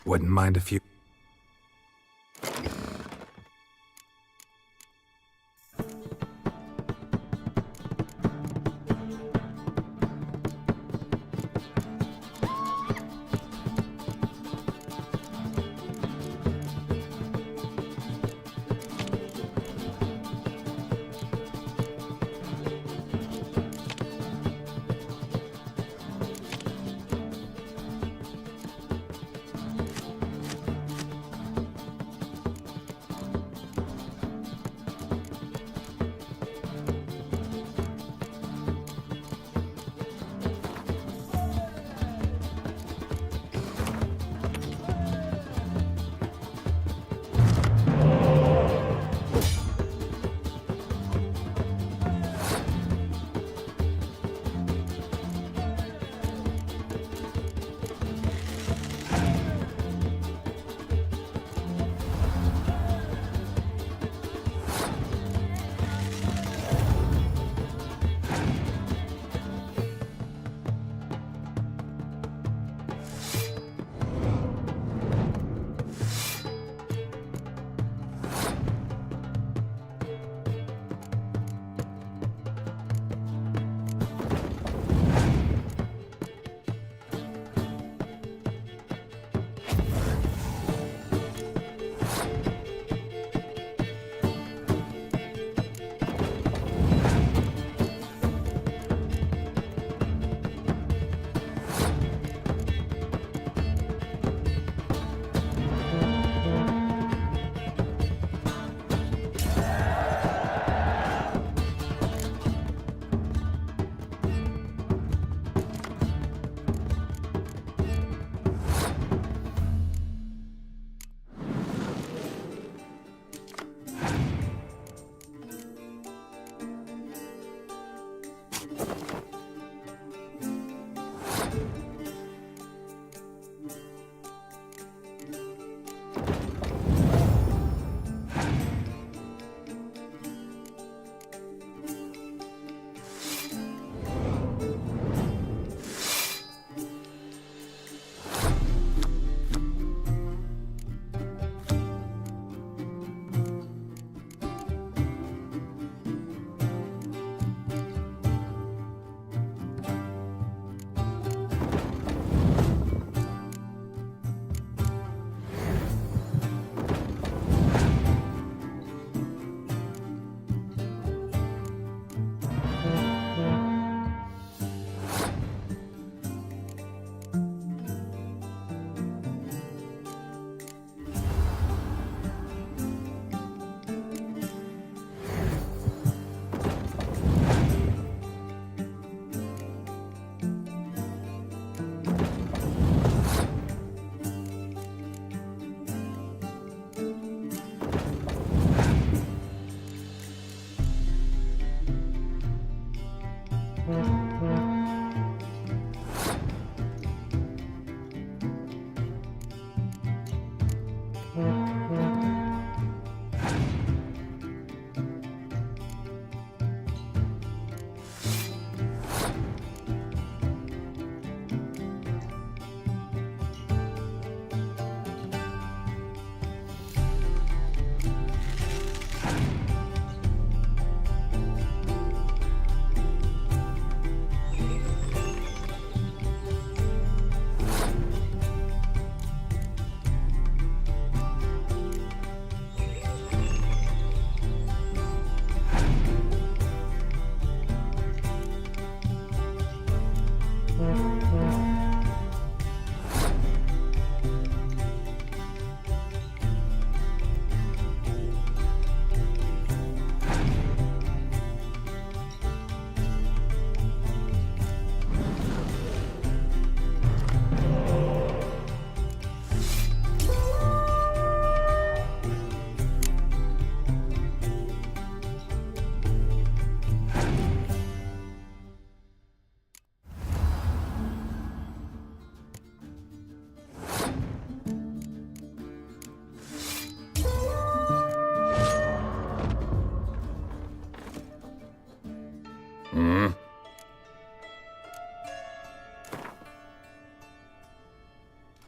Wouldn't mind if you...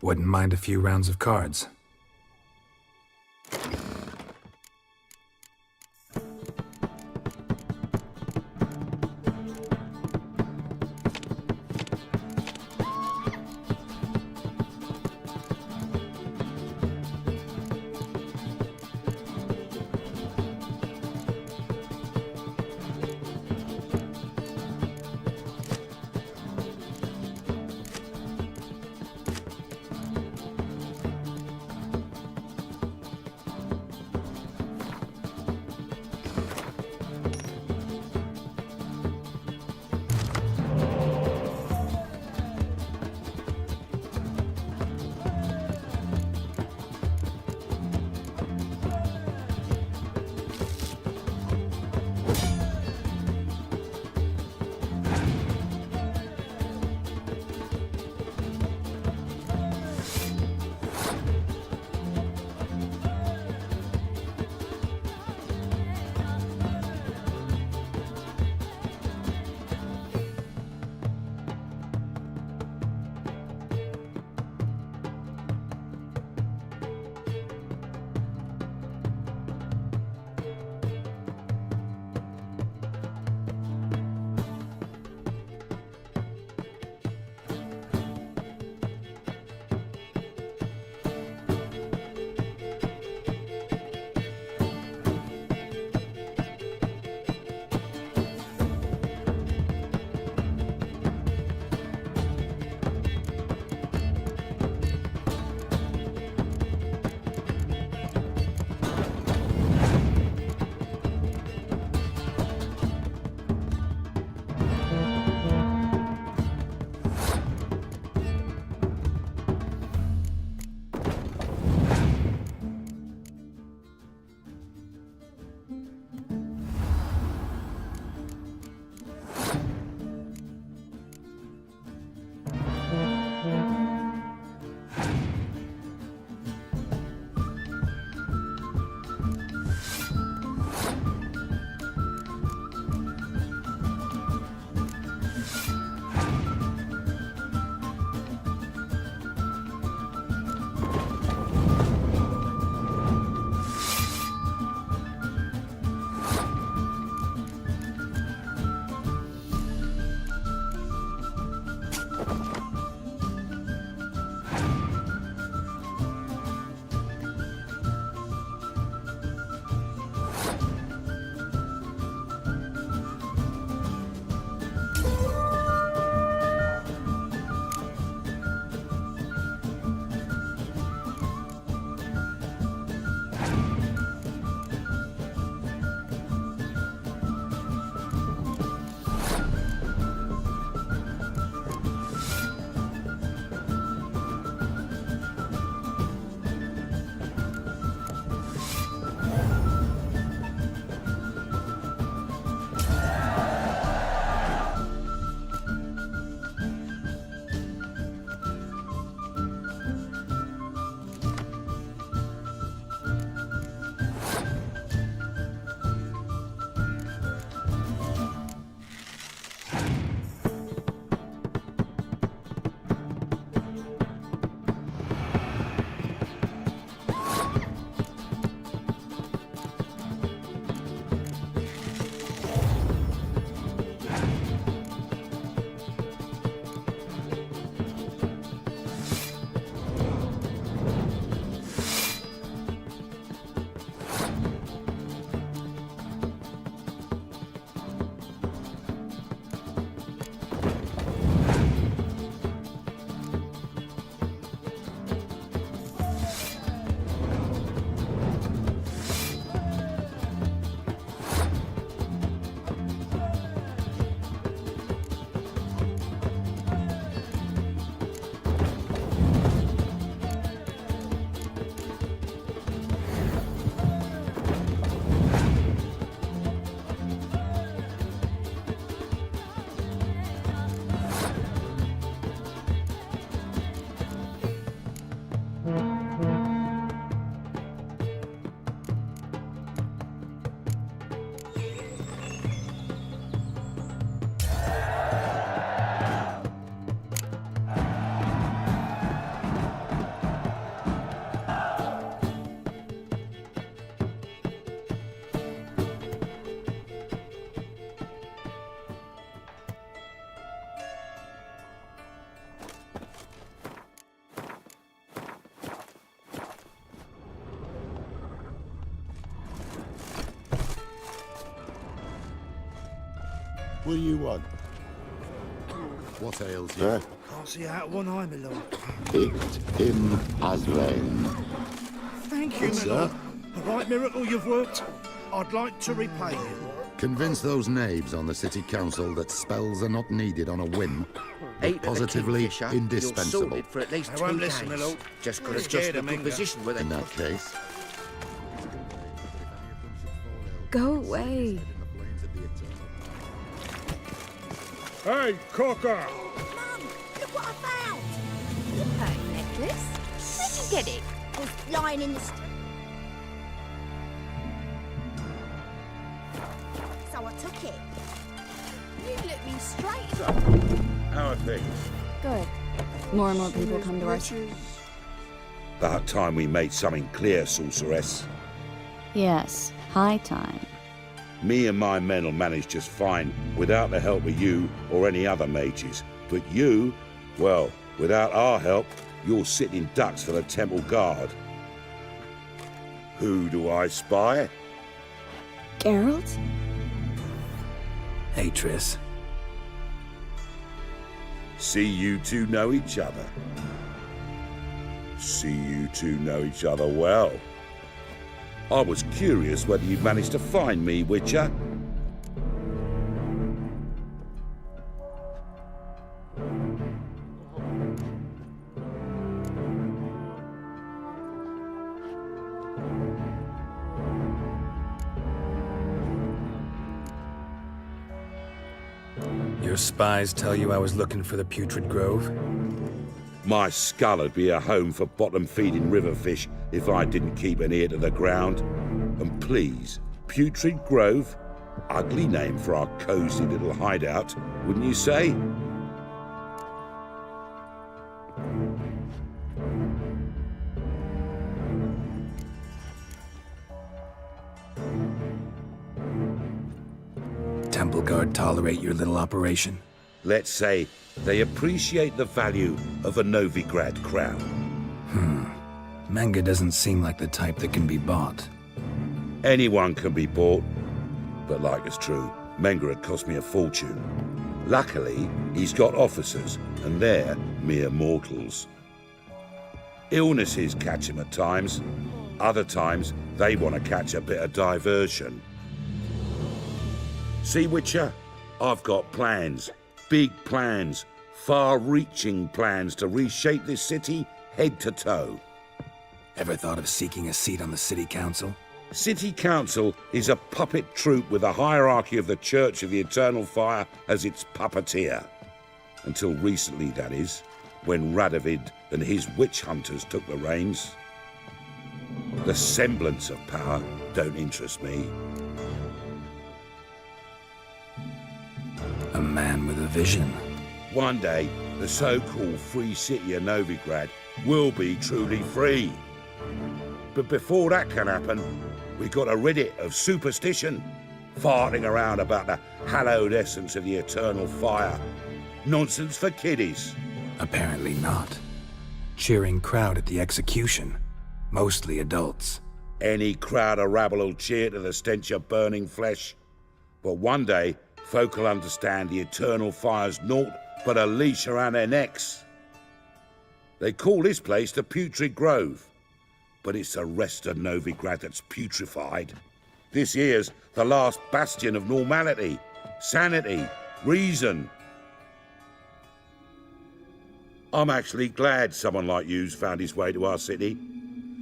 Wouldn't mind a few rounds of cards. What do you want? What ails you? Can't see out one eye, my lord. It him as rain. Thank you, Good, my sir. lord. A right miracle you've worked. I'd like to repay you. Convince those knaves on the city council that spells are not needed on a whim. They're positively indispensable. For at least I won't 2 listen, my days. lord. Just could You're adjust scared the of me, position where they In that case, Go away. Hey, Cocker! Mum, look what I found. The pearl necklace. Where'd you get it? It was lying in the street. So I took it. You looked me straight. How are things? Good. More and more people come to us. About time we made something clear, sorceress. Yes, high time. Me and my men will manage just fine without the help of you or any other mages. But you, well, without our help, you're sitting ducks for the temple guard. Who do I spy? Geralt? Hey, Triss. See you two know each other. See you two know each other well. I was curious whether you'd managed to find me, Witcher. Your spies tell you I was looking for the Putrid Grove? My skull would be a home for bottom-feeding river fish if I didn't keep an ear to the ground. And please, Putrid Grove? Ugly name for our cosy little hideout, wouldn't you say? Temple Guard tolerate your little operation? Let's say they appreciate the value of a Novigrad crown. Menga doesn't seem like the type that can be bought. Anyone can be bought, but like it's true, Menga had cost me a fortune. Luckily, he's got officers, and they're mere mortals. Illnesses catch him at times. Other times, they want to catch a bit of diversion. See, Witcher, I've got plans. Big plans. Far-reaching plans to reshape this city head to toe. Ever thought of seeking a seat on the city council? City Council is a puppet troupe with the hierarchy of the Church of the Eternal Fire as its puppeteer. Until recently, that is, when Radovid and his witch hunters took the reins. The semblance of power don't interest me. A man with a vision. One day, the so-called free city of Novigrad will be truly free. But before that can happen, we got to rid it of superstition, farting around about the hallowed essence of the eternal fire. Nonsense for kiddies. Apparently not. Cheering crowd at the execution. Mostly adults. Any crowd of rabble will cheer to the stench of burning flesh. But one day, folk will understand the eternal fire's naught but a leash around their necks. They call this place the Putrid Grove, but it's the rest of Novigrad that's putrefied. This here's the last bastion of normality, sanity, reason. I'm actually glad someone like you's found his way to our city,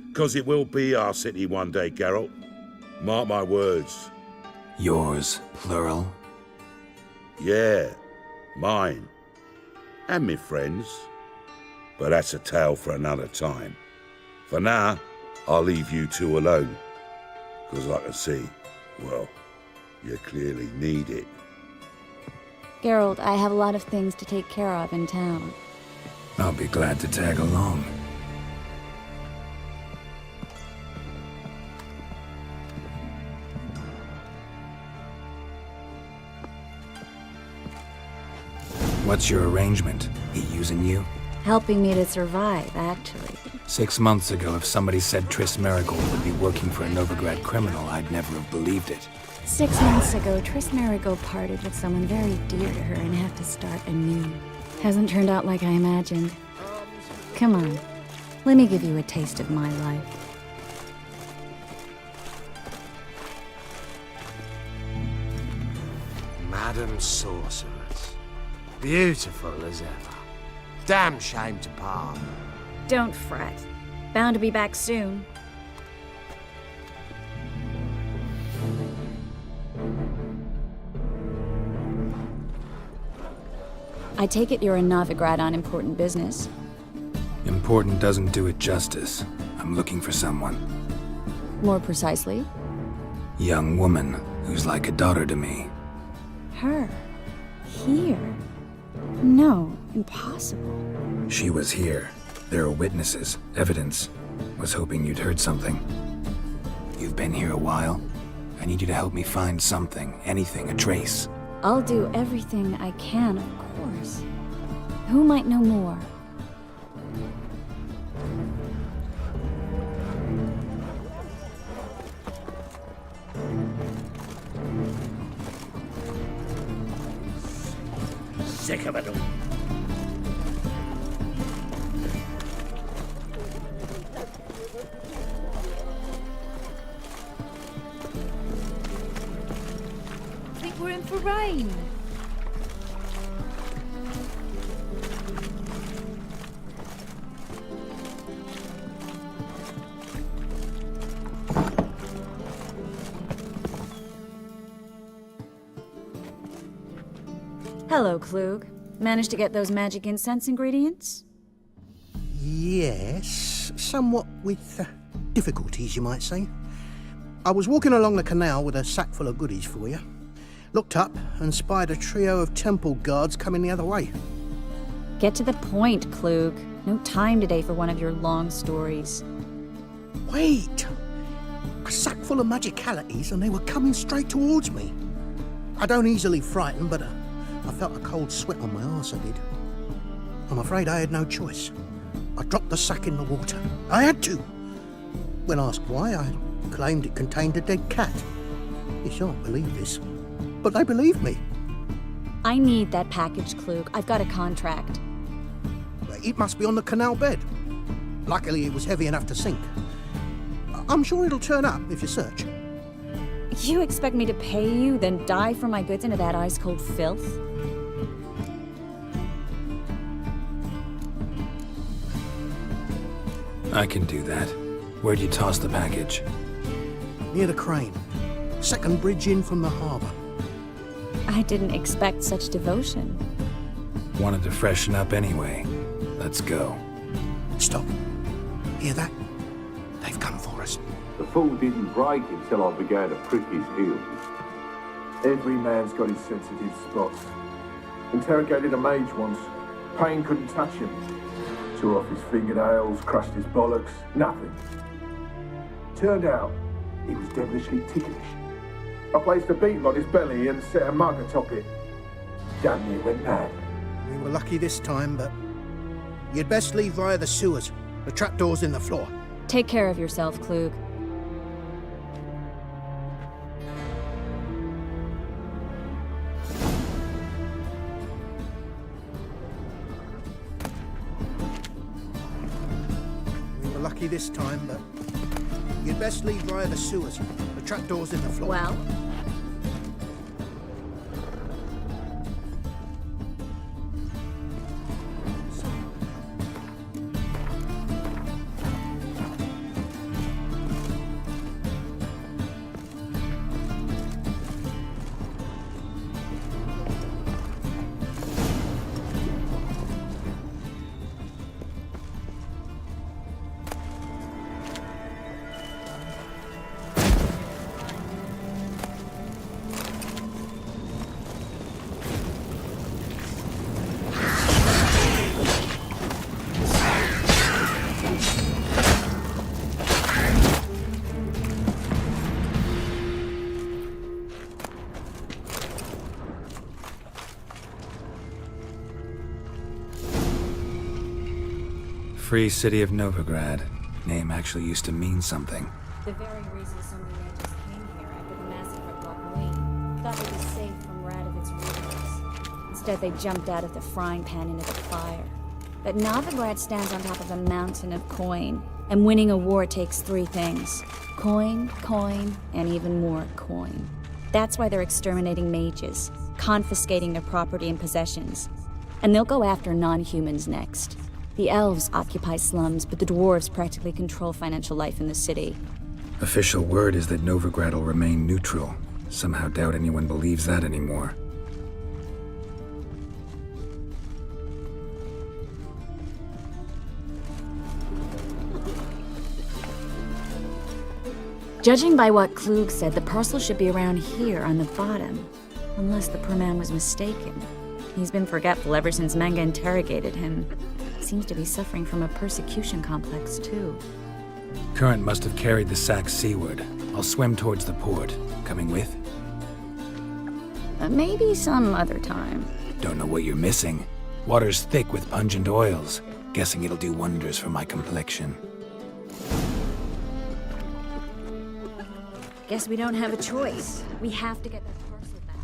because it will be our city one day, Geralt. Mark my words. Yours, plural? Yeah, mine. And me friends. But that's a tale for another time. For now, I'll leave you two alone. Because I can see, well, you clearly need it. Geralt, I have a lot of things to take care of in town. I'll be glad to tag along. What's your arrangement? He using you? Helping me to survive, actually. 6 months ago, if somebody said Triss Merigold would be working for a Novigrad criminal, I'd never have believed it. 6 months ago, Triss Marigold parted with someone very dear to her and had to start anew. Hasn't turned out like I imagined. Come on, let me give you a taste of my life. Madam Sorceress. Beautiful as ever. Damn shame to part. Don't fret. Bound to be back soon. I take it you're in Novigrado on important business. Important doesn't do it justice. I'm looking for someone. More precisely? Young woman who's like a daughter to me. Her? Here? No, impossible. She was here. There are witnesses, evidence. Was hoping you'd heard something. You've been here a while. I need you to help me find something, anything, a trace. I'll do everything I can, of course. Who might know more? Sick of it all. I think we're in for rain. Hello, Klug. Managed to get those magic incense ingredients? Yes, somewhat with difficulties, you might say. I was walking along the canal with a sack full of goodies for you. Looked up and spied a trio of temple guards coming the other way. Get to the point, Klug. No time today for one of your long stories. Wait! A sack full of magicalities and they were coming straight towards me. I don't easily frighten, but I felt a cold sweat on my arse, I did. I'm afraid I had no choice. I dropped the sack in the water. I had to. When asked why, I claimed it contained a dead cat. You shan't believe this, but they believed me. I need that package, Klug. I've got a contract. It must be on the canal bed. Luckily, it was heavy enough to sink. I'm sure it'll turn up if you search. You expect me to pay you, then dive for my goods into that ice-cold filth? I can do that. Where'd you toss the package? Near the crane. Second bridge in from the harbour. I didn't expect such devotion. Wanted to freshen up anyway. Let's go. Stop. Hear that? They've come for us. The fool didn't break until I began to prick his heels. Every man's got his sensitive spots. Interrogated a mage once. Pain couldn't touch him. Tore off his fingernails, crushed his bollocks, nothing. Turned out, he was devilishly ticklish. I placed a beetle on his belly and set a mug atop it. Damn near went mad. We were lucky this time, but you'd best leave via the sewers. The trapdoor's in the floor. Take care of yourself, Klug. We were lucky this time, but you'd best leave via the sewers. The trapdoor's in the floor. Well? Free City of Novigrad. Name actually used to mean something. The very reason so many mages came here after the massacre at Loch Instead, they jumped out of the frying pan into the fire. But Novigrad stands on top of a mountain of coin, and winning a war takes 3 things. Coin, coin, and even more coin. That's why they're exterminating mages, confiscating their property and possessions. And they'll go after non-humans next. The elves occupy slums, but the dwarves practically control financial life in the city. Official word is that Novigrad will remain neutral. Somehow doubt anyone believes that anymore. Judging by what Klug said, the parcel should be around here on the bottom. Unless the poor man was mistaken. He's been forgetful ever since Manga interrogated him. Seems to be suffering from a persecution complex, too. Current must have carried the sack seaward. I'll swim towards the port. Coming with? Maybe some other time. Don't know what you're missing. Water's thick with pungent oils. Guessing it'll do wonders for my complexion. Guess we don't have a choice. We have to get that parcel back.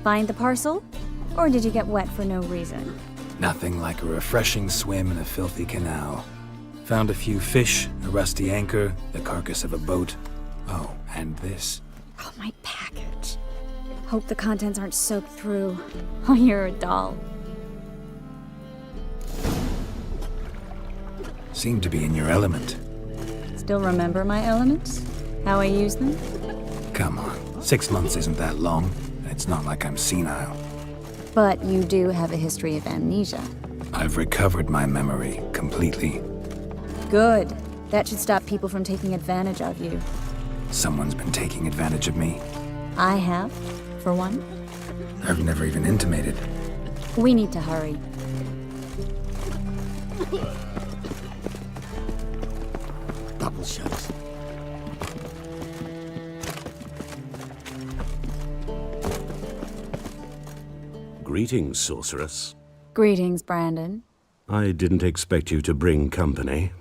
Find the parcel? Or did you get wet for no reason? Nothing like a refreshing swim in a filthy canal. Found a few fish, a rusty anchor, the carcass of a boat. Oh, and this. Oh, my package. Hope the contents aren't soaked through. Oh, you're a doll. Seem to be in your element. Still remember my elements? How I use them? Come on, 6 months isn't that long. It's not like I'm senile. But you do have a history of amnesia. I've recovered my memory completely. Good. That should stop people from taking advantage of you. Someone's been taking advantage of me. I have, for one. I've never even intimated. We need to hurry. Double shots. Greetings, sorceress. Greetings, Brandon. I didn't expect you to bring company.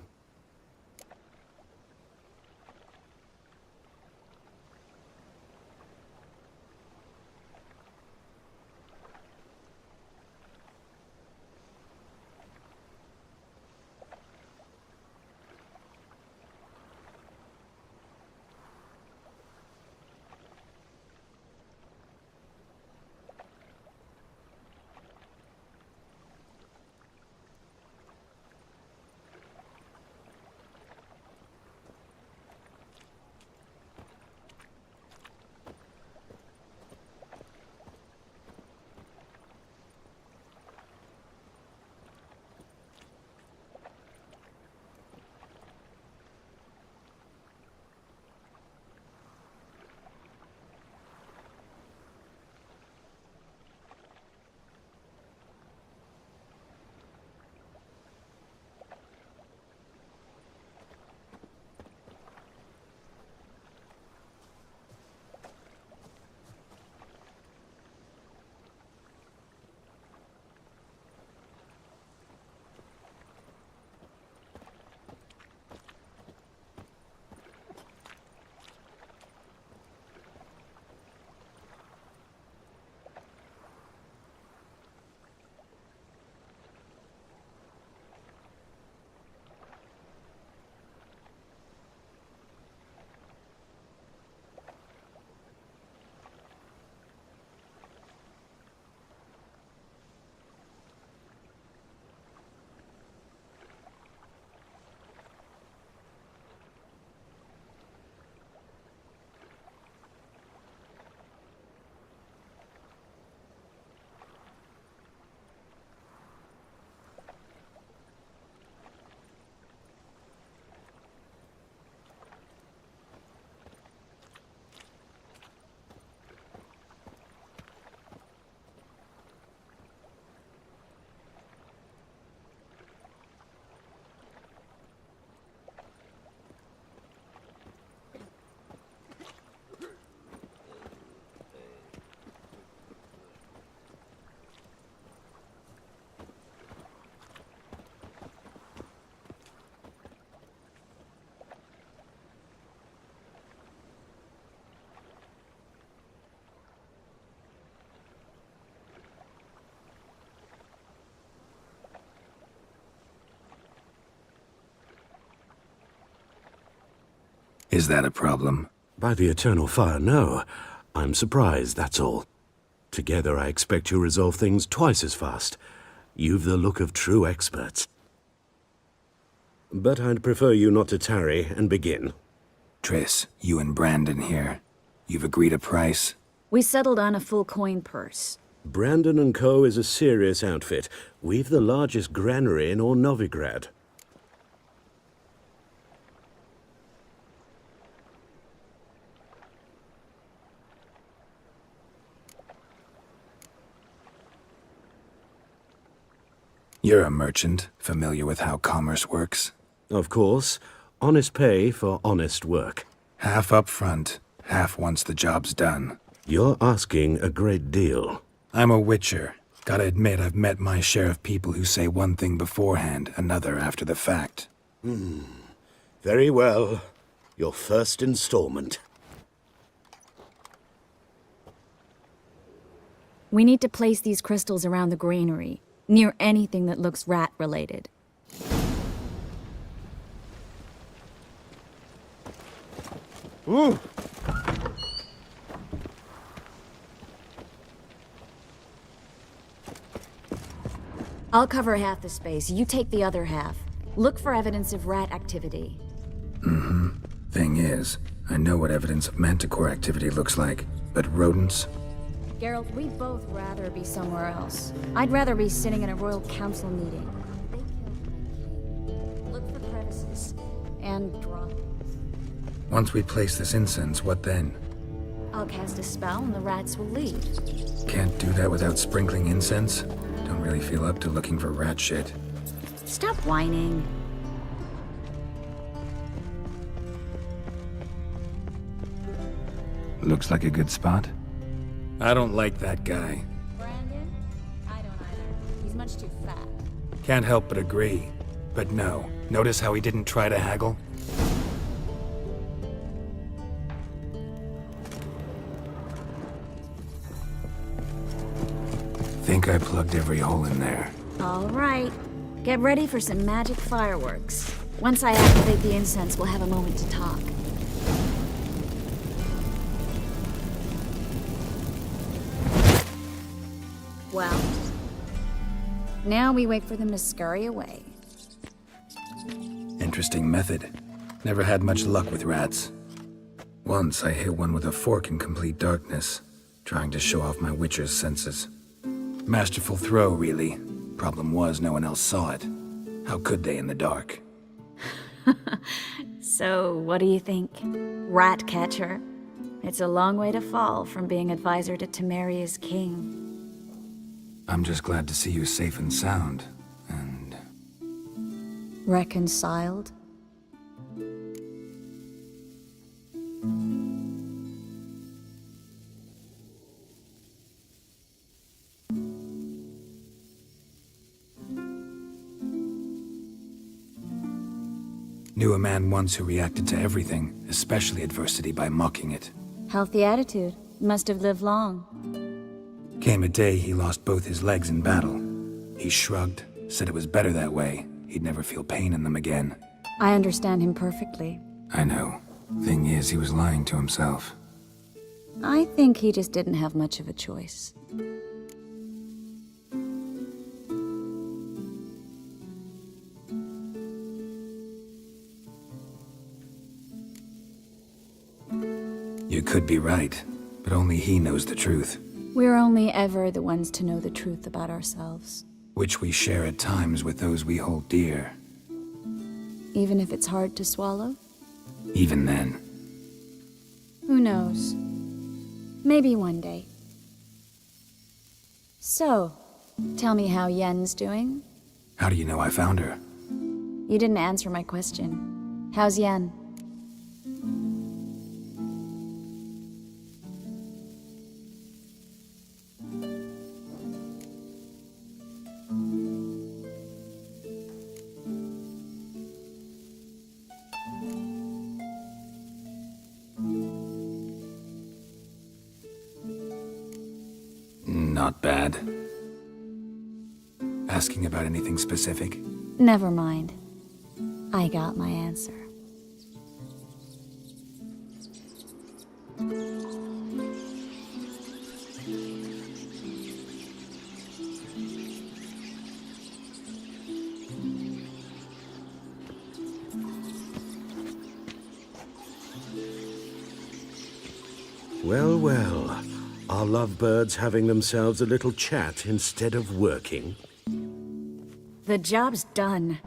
Is that a problem? By the eternal fire, no. I'm surprised, that's all. Together I expect you resolve things twice as fast. You've the look of true experts. But I'd prefer you not to tarry and begin. Triss, you and Brandon here. You've agreed a price? We settled on a full coin purse. Brandon & Co. is a serious outfit. We've the largest granary in all Novigrad. You're a merchant, familiar with how commerce works? Of course. Honest pay for honest work. Half up front, half once the job's done. You're asking a great deal. I'm a witcher. Gotta admit, I've met my share of people who say one thing beforehand, another after the fact. Very well. Your first installment. We need to place these crystals around the granary, near anything that looks rat-related. Ooh! I'll cover half the space, you take the other half. Look for evidence of rat activity. Thing is, I know what evidence of manticore activity looks like, but rodents? Geralt, we'd both rather be somewhere else. I'd rather be sitting in a royal council meeting. Look for crevices and droppings. Once we place this incense, what then? I'll cast a spell and the rats will leave. Can't do that without sprinkling incense? Don't really feel up to looking for rat shit. Stop whining. Looks like a good spot. I don't like that guy. Brandon? I don't either. He's much too fat. Can't help but agree. But no, notice how he didn't try to haggle? Think I plugged every hole in there. All right. Get ready for some magic fireworks. Once I activate the incense, we'll have a moment to talk. Well, now we wait for them to scurry away. Interesting method. Never had much luck with rats. Once I hit one with a fork in complete darkness, trying to show off my witcher's senses. Masterful throw, really. Problem was, no one else saw it. How could they in the dark? So, what do you think? Rat catcher? It's a long way to fall from being advisor to Temeria's king. I'm just glad to see you safe and sound, and... Reconciled? Knew a man once who reacted to everything, especially adversity, by mocking it. Healthy attitude. Must have lived long. Came a day he lost both his legs in battle. He shrugged, said it was better that way. He'd never feel pain in them again. I understand him perfectly. I know. Thing is, he was lying to himself. I think he just didn't have much of a choice. You could be right, but only he knows the truth. We're only ever the ones to know the truth about ourselves. Which we share at times with those we hold dear. Even if it's hard to swallow? Even then. Who knows? Maybe one day. So, tell me how Yen's doing? How do you know I found her? You didn't answer my question. How's Yen? Not bad. Asking about anything specific? Never mind. I got my answer. Well, well. Are lovebirds having themselves a little chat instead of working? The job's done.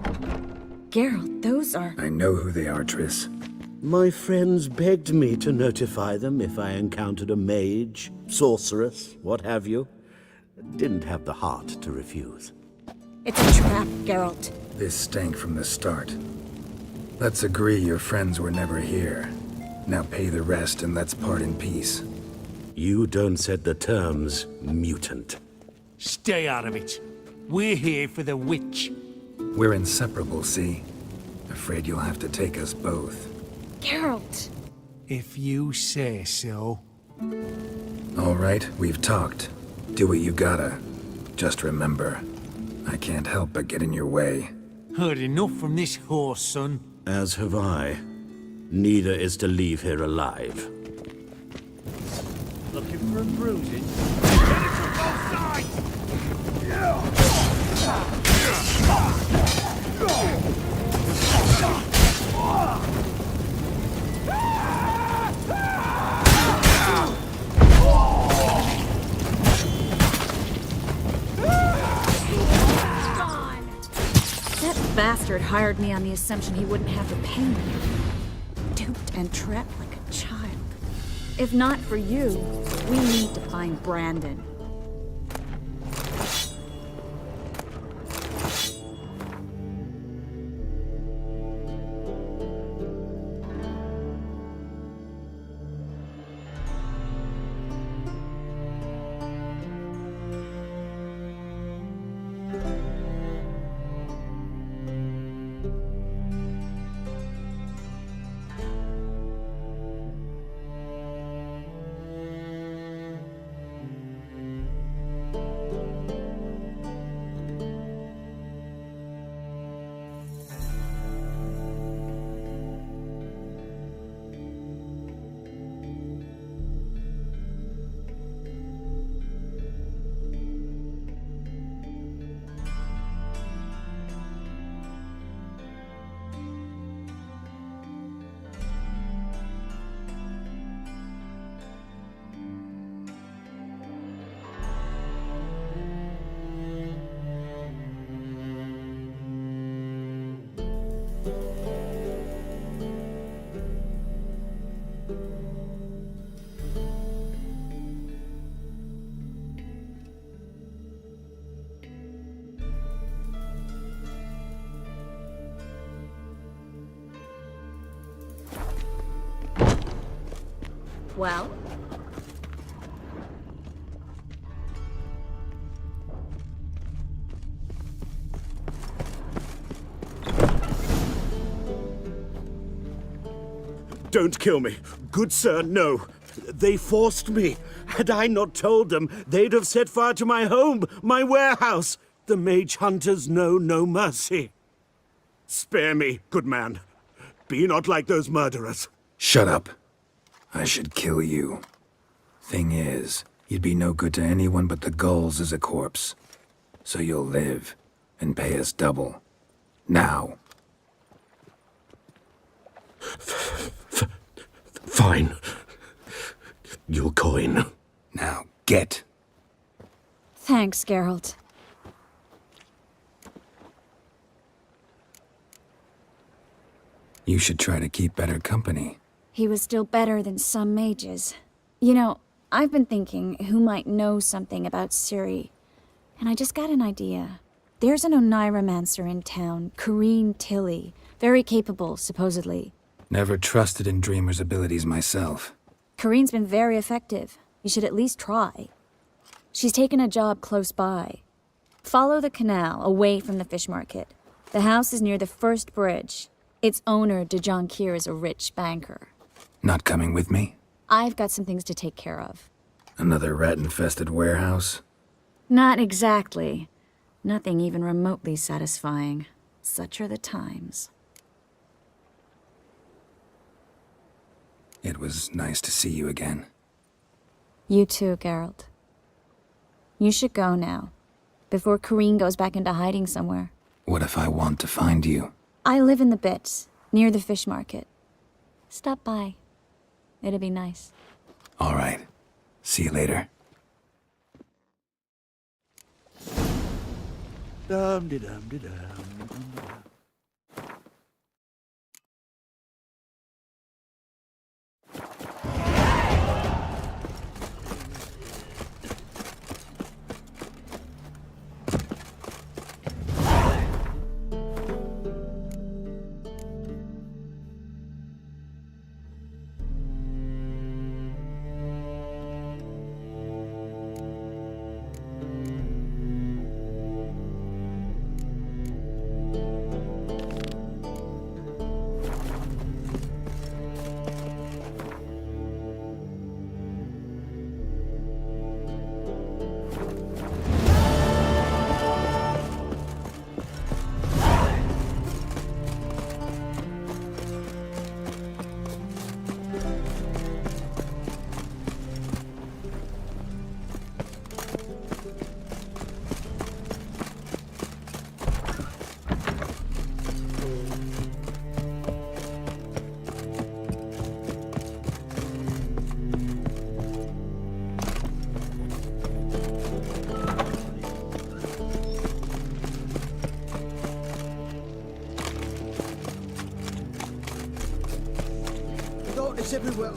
Geralt, those are... I know who they are, Triss. My friends begged me to notify them if I encountered a mage, sorceress, what have you. Didn't have the heart to refuse. It's a trap, Geralt. This stank from the start. Let's agree your friends were never here. Now pay the rest and let's part in peace. You don't set the terms, mutant. Stay out of it. We're here for the witch. We're inseparable, see? Afraid you'll have to take us both. Geralt! If you say so. All right, we've talked. Do what you gotta. Just remember, I can't help but get in your way. Heard enough from this horse, son. As have I. Neither is to leave here alive. Looking for a bruising? Get it from both sides! That bastard hired me on the assumption he wouldn't have to pay me. Duped and trapped like a child. If not for you, we need to find Brandon. Well? Don't kill me. Good sir, no. They forced me. Had I not told them, they'd have set fire to my home, my warehouse. The mage hunters know no mercy. Spare me, good man. Be not like those murderers. Shut up. I should kill you. Thing is, you'd be no good to anyone but the gulls as a corpse. So you'll live, and pay us double. Now. Fine. Your coin. Now, get. Thanks, Geralt. You should try to keep better company. He was still better than some mages. You know, I've been thinking who might know something about Ciri, and I just got an idea. There's an Oneiromancer in town, Corrine Tilly. Very capable, supposedly. Never trusted in Dreamer's abilities myself. Corrine's been very effective. You should at least try. She's taken a job close by. Follow the canal, away from the fish market. The house is near the first bridge. Its owner, Dejon Kier, is a rich banker. Not coming with me? I've got some things to take care of. Another rat-infested warehouse? Not exactly. Nothing even remotely satisfying. Such are the times. It was nice to see you again. You too, Geralt. You should go now, before Corrine goes back into hiding somewhere. What if I want to find you? I live in the Bits, near the fish market. Stop by. It'd be nice. All right. See you later. Dum-de-dum-de-dum. Darkness everywhere.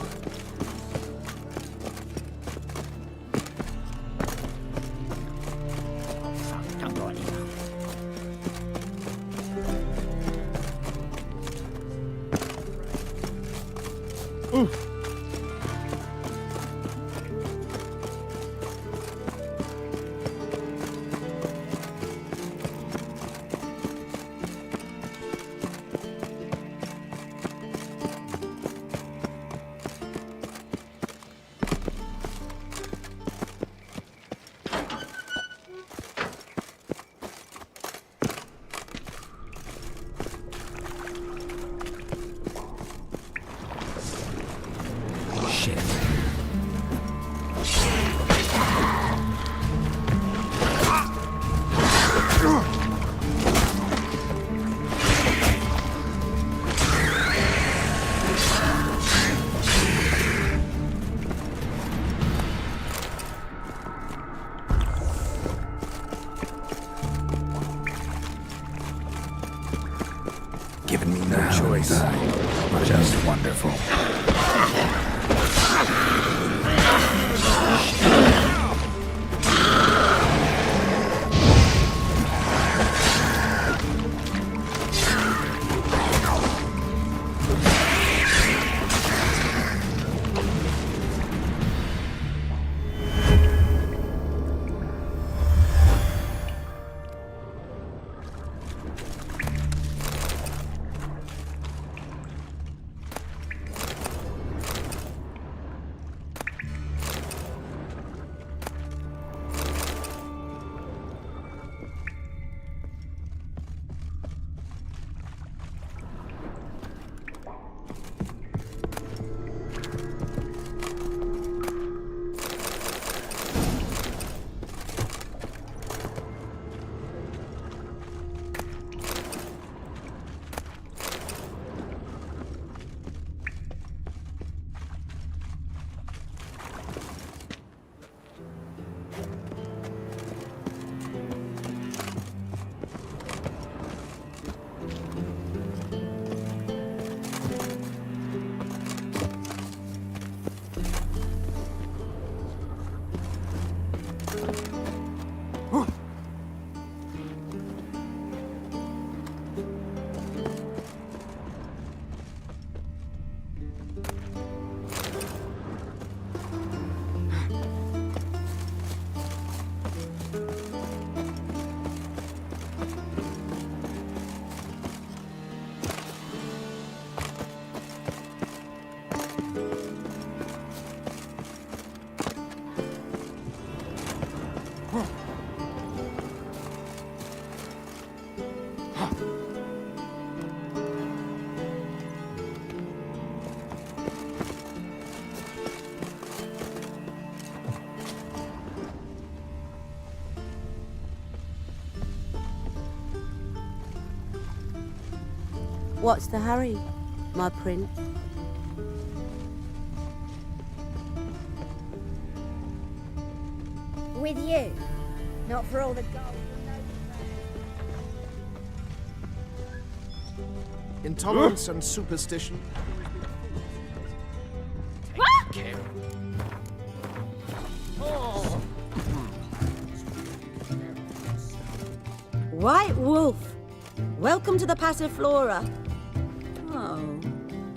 Given me no choice. Just wonderful. What's the hurry, my prince? With you. Not for all the gold. Intolerance and superstition. White Wolf, welcome to the Passiflora. Oh,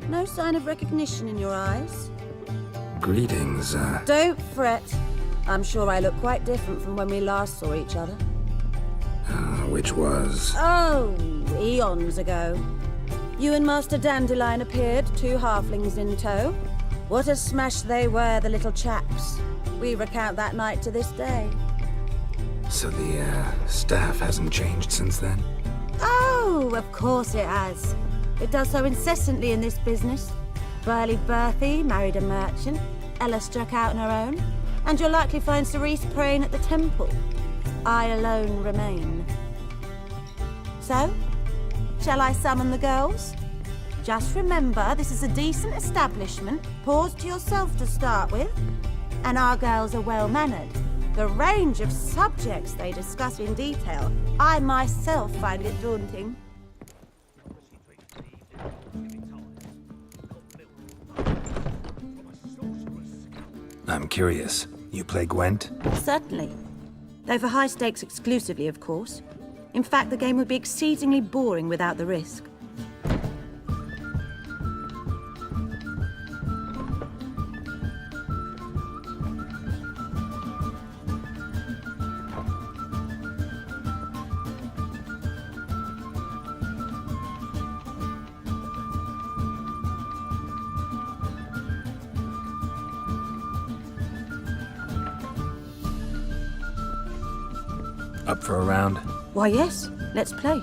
no sign of recognition in your eyes. Greetings, Don't fret. I'm sure I look quite different from when we last saw each other. which was... Oh, eons ago. You and Master Dandelion appeared, 2 halflings in tow. What a smash they were, the little chaps. We recount that night to this day. So the, staff hasn't changed since then? Oh, of course it has. It does so incessantly in this business. Burly Berthie married a merchant, Ella struck out on her own, and you'll likely find Cerise praying at the temple. I alone remain. So, shall I summon the girls? Just remember, this is a decent establishment. Pause to yourself to start with. And our girls are well-mannered. The range of subjects they discuss in detail, I myself find it daunting. I'm curious. You play Gwent? Certainly. Though for high stakes exclusively, of course. In fact, the game would be exceedingly boring without the risk. Up for a round? Why, yes. Let's play.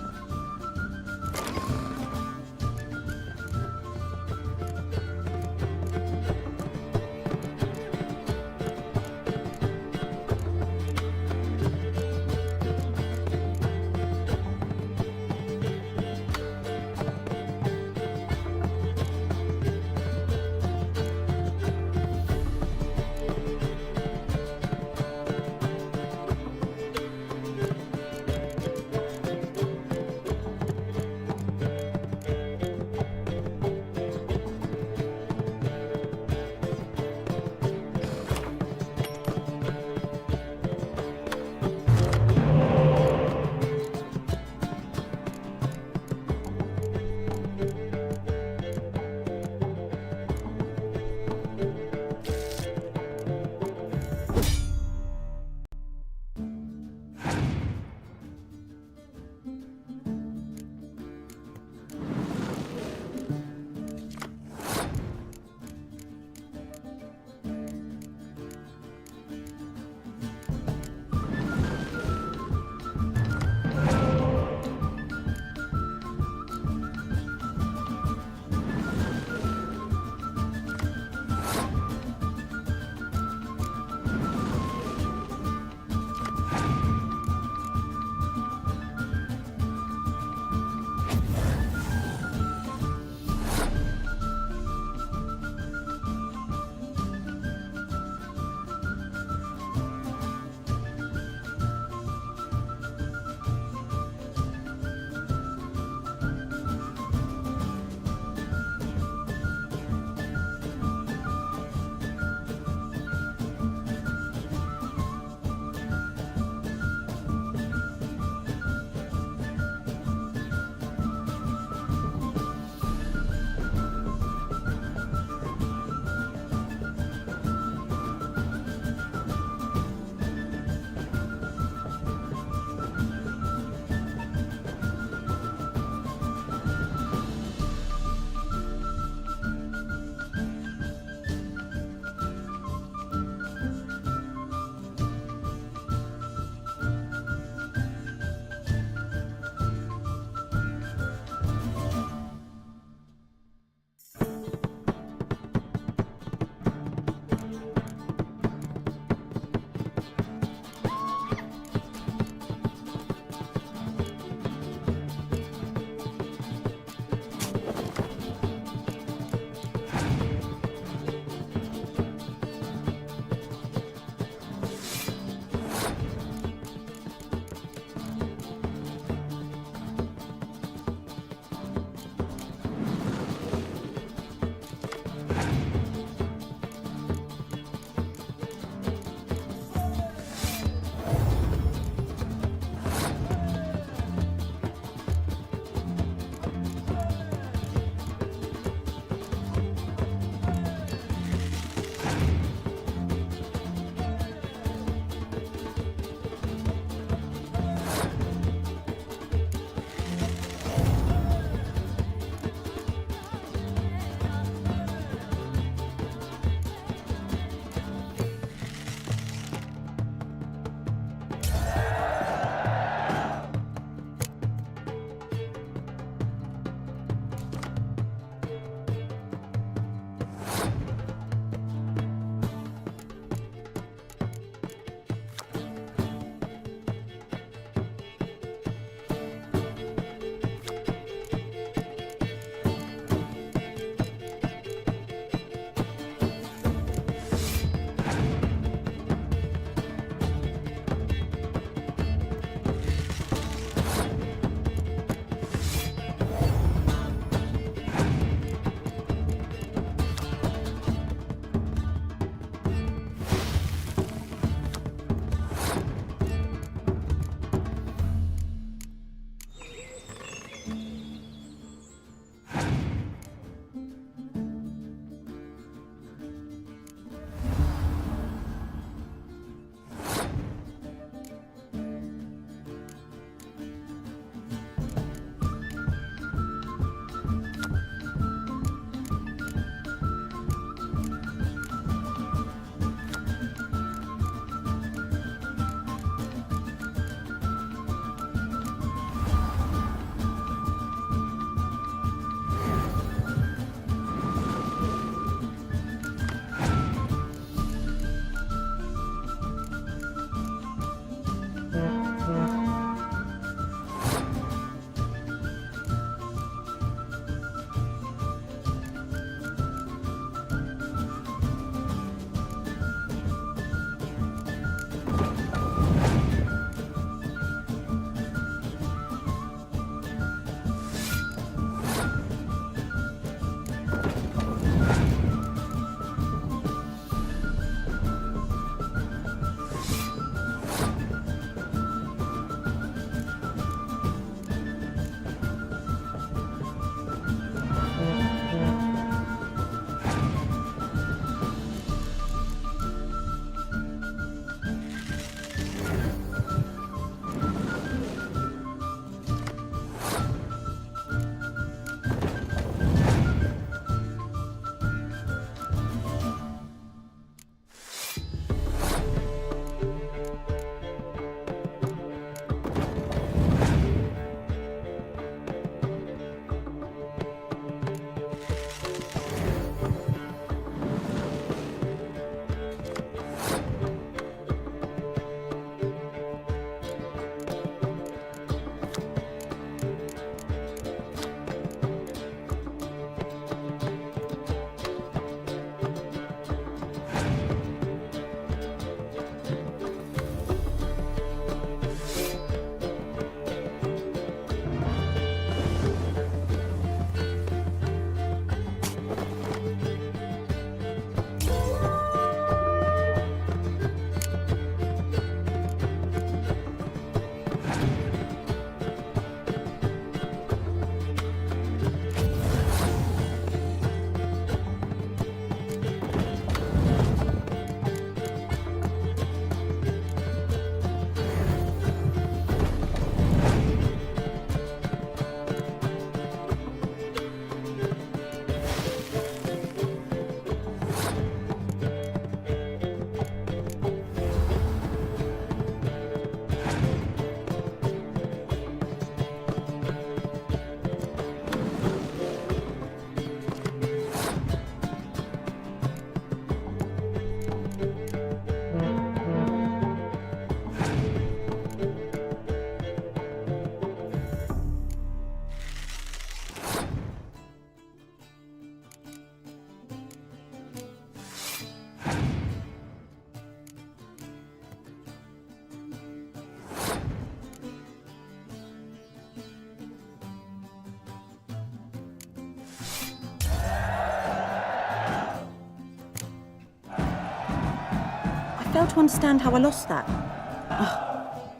fail to understand how I lost that. Oh,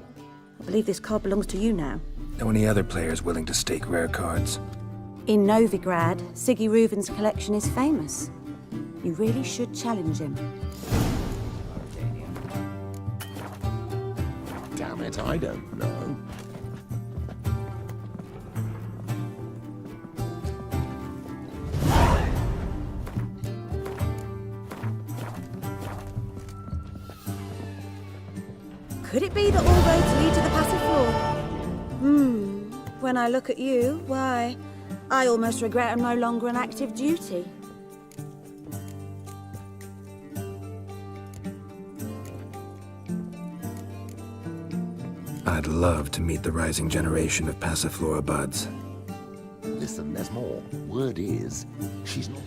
I believe this card belongs to you now. Know any other players willing to stake rare cards? In Novigrad, Siggy Reuven's collection is famous. You really should challenge him. Damn it, I don't know. Could it be that all roads lead to the Passiflora? When I look at you, why, I almost regret I'm no longer on active duty. I'd love to meet the rising generation of Passiflora buds. Listen, there's more. Word is, she's not...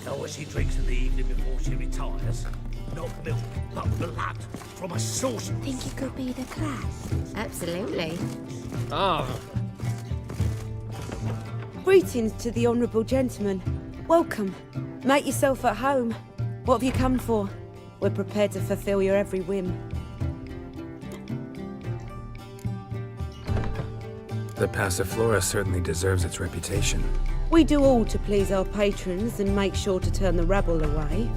Know what she drinks in the evening before she retires? Not milk, but blood from a source. Think you could be the class? Absolutely. Ah. Greetings to the honourable gentleman. Welcome. Make yourself at home. What have you come for? We're prepared to fulfill your every whim. The Passiflora certainly deserves its reputation. We do all to please our patrons and make sure to turn the rabble away.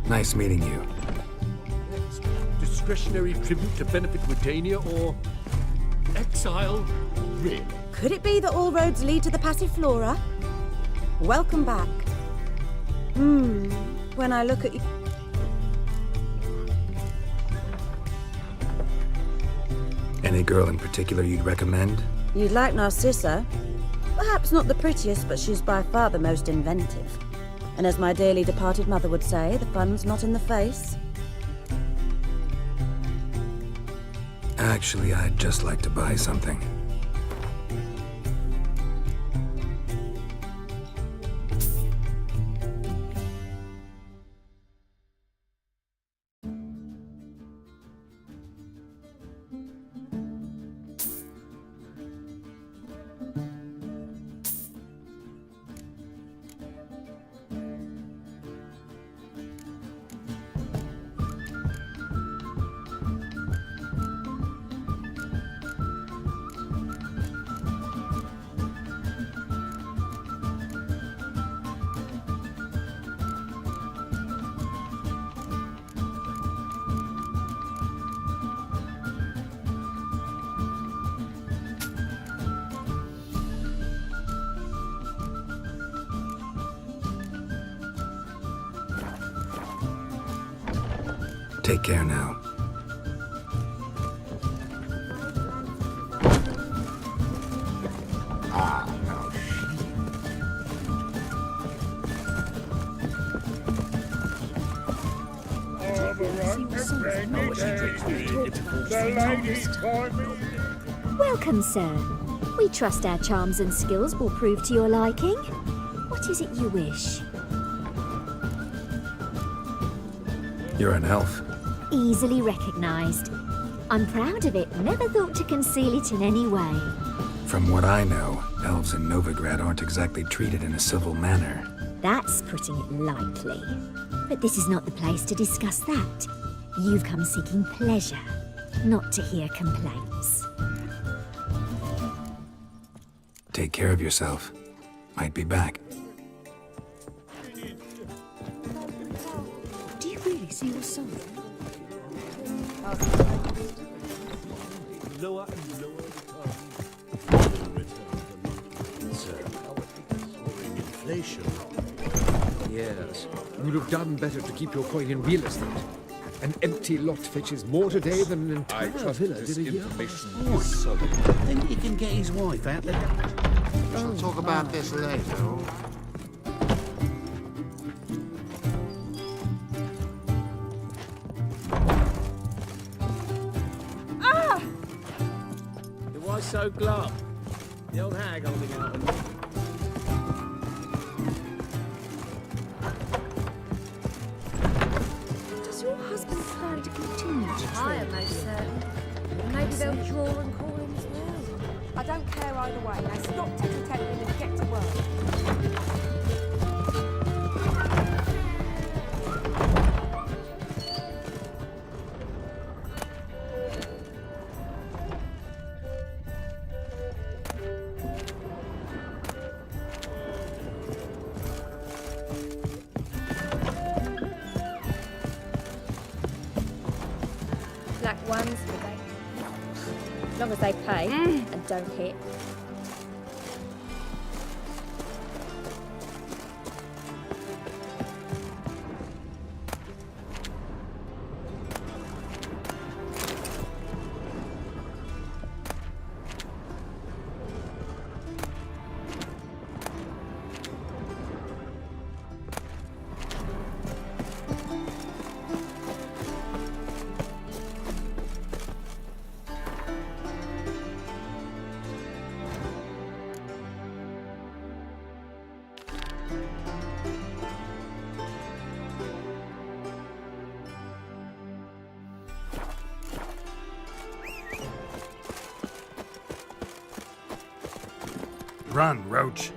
Nice meeting you. Discretionary tribute to benefit Redania or exile? Really? Could it be that all roads lead to the Passiflora? Welcome back. When I look at you... Any girl in particular you'd recommend? You'd like Narcissa? Perhaps not the prettiest, but she's by far the most inventive. And as my dearly departed mother would say, the fun's not in the face. Actually, I'd just like to buy something. Take care now. Welcome, sir. We trust our charms and skills will prove to your liking. What is it you wish? You're an elf. Easily recognized. I'm proud of it. Never thought to conceal it in any way. From what I know, elves in Novigrad aren't exactly treated in a civil manner. That's putting it lightly. But this is not the place to discuss that. You've come seeking pleasure, not to hear complaints. Take care of yourself. Might be back. Do you really see your son? Lower and lower Sir, inflation. Yes. You'd have done better to keep your coin in real estate. An empty lot fetches more today than an entire villa did a year. Think he can get his wife out the... We'll talk about this later. Why so glum? The old hag holding out. Does your husband plan to continue to trade? I am most certain. Maybe they'll draw and call him as well. I don't care either way. Now stop tittle-tattling and get to work. Black ones, as long as they pay and don't hit. Run, Roach.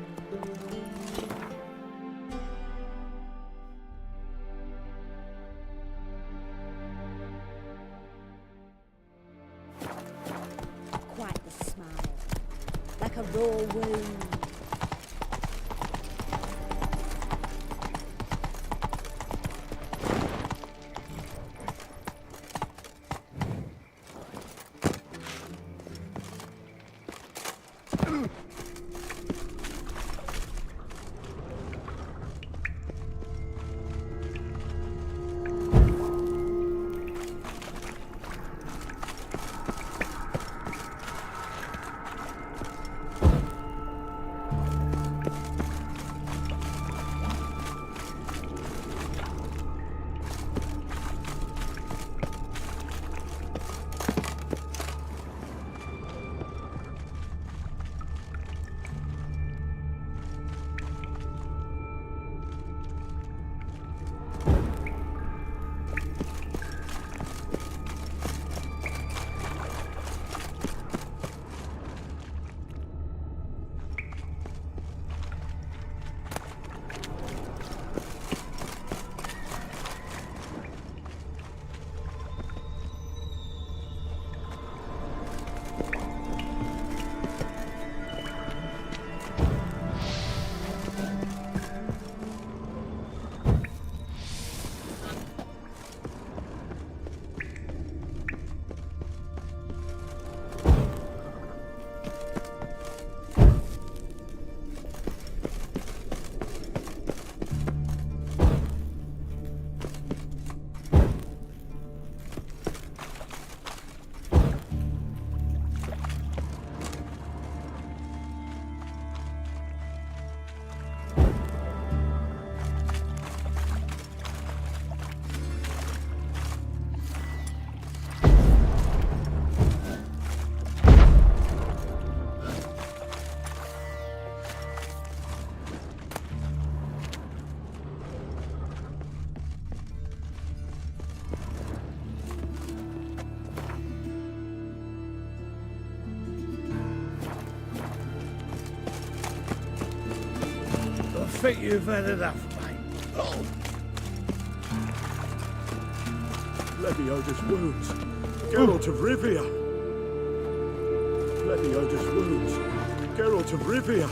Quite the smile. Like a raw wound. I think you've had enough, mate. Oh. Levioda's wounds. Geralt of Rivia. Levioda's wounds. Geralt of Rivia.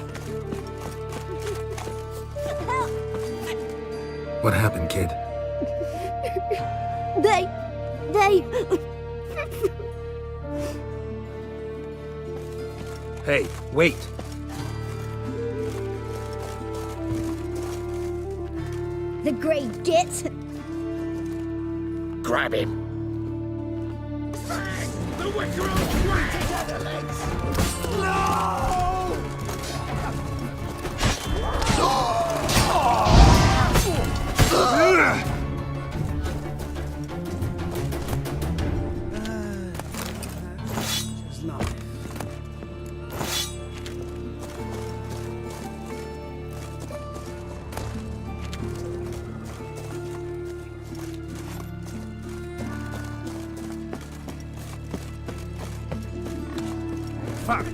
What happened, kid? They... Hey, wait! The grey git. Grab him. The wicker on flat! The legs! No! Just life. Fuck!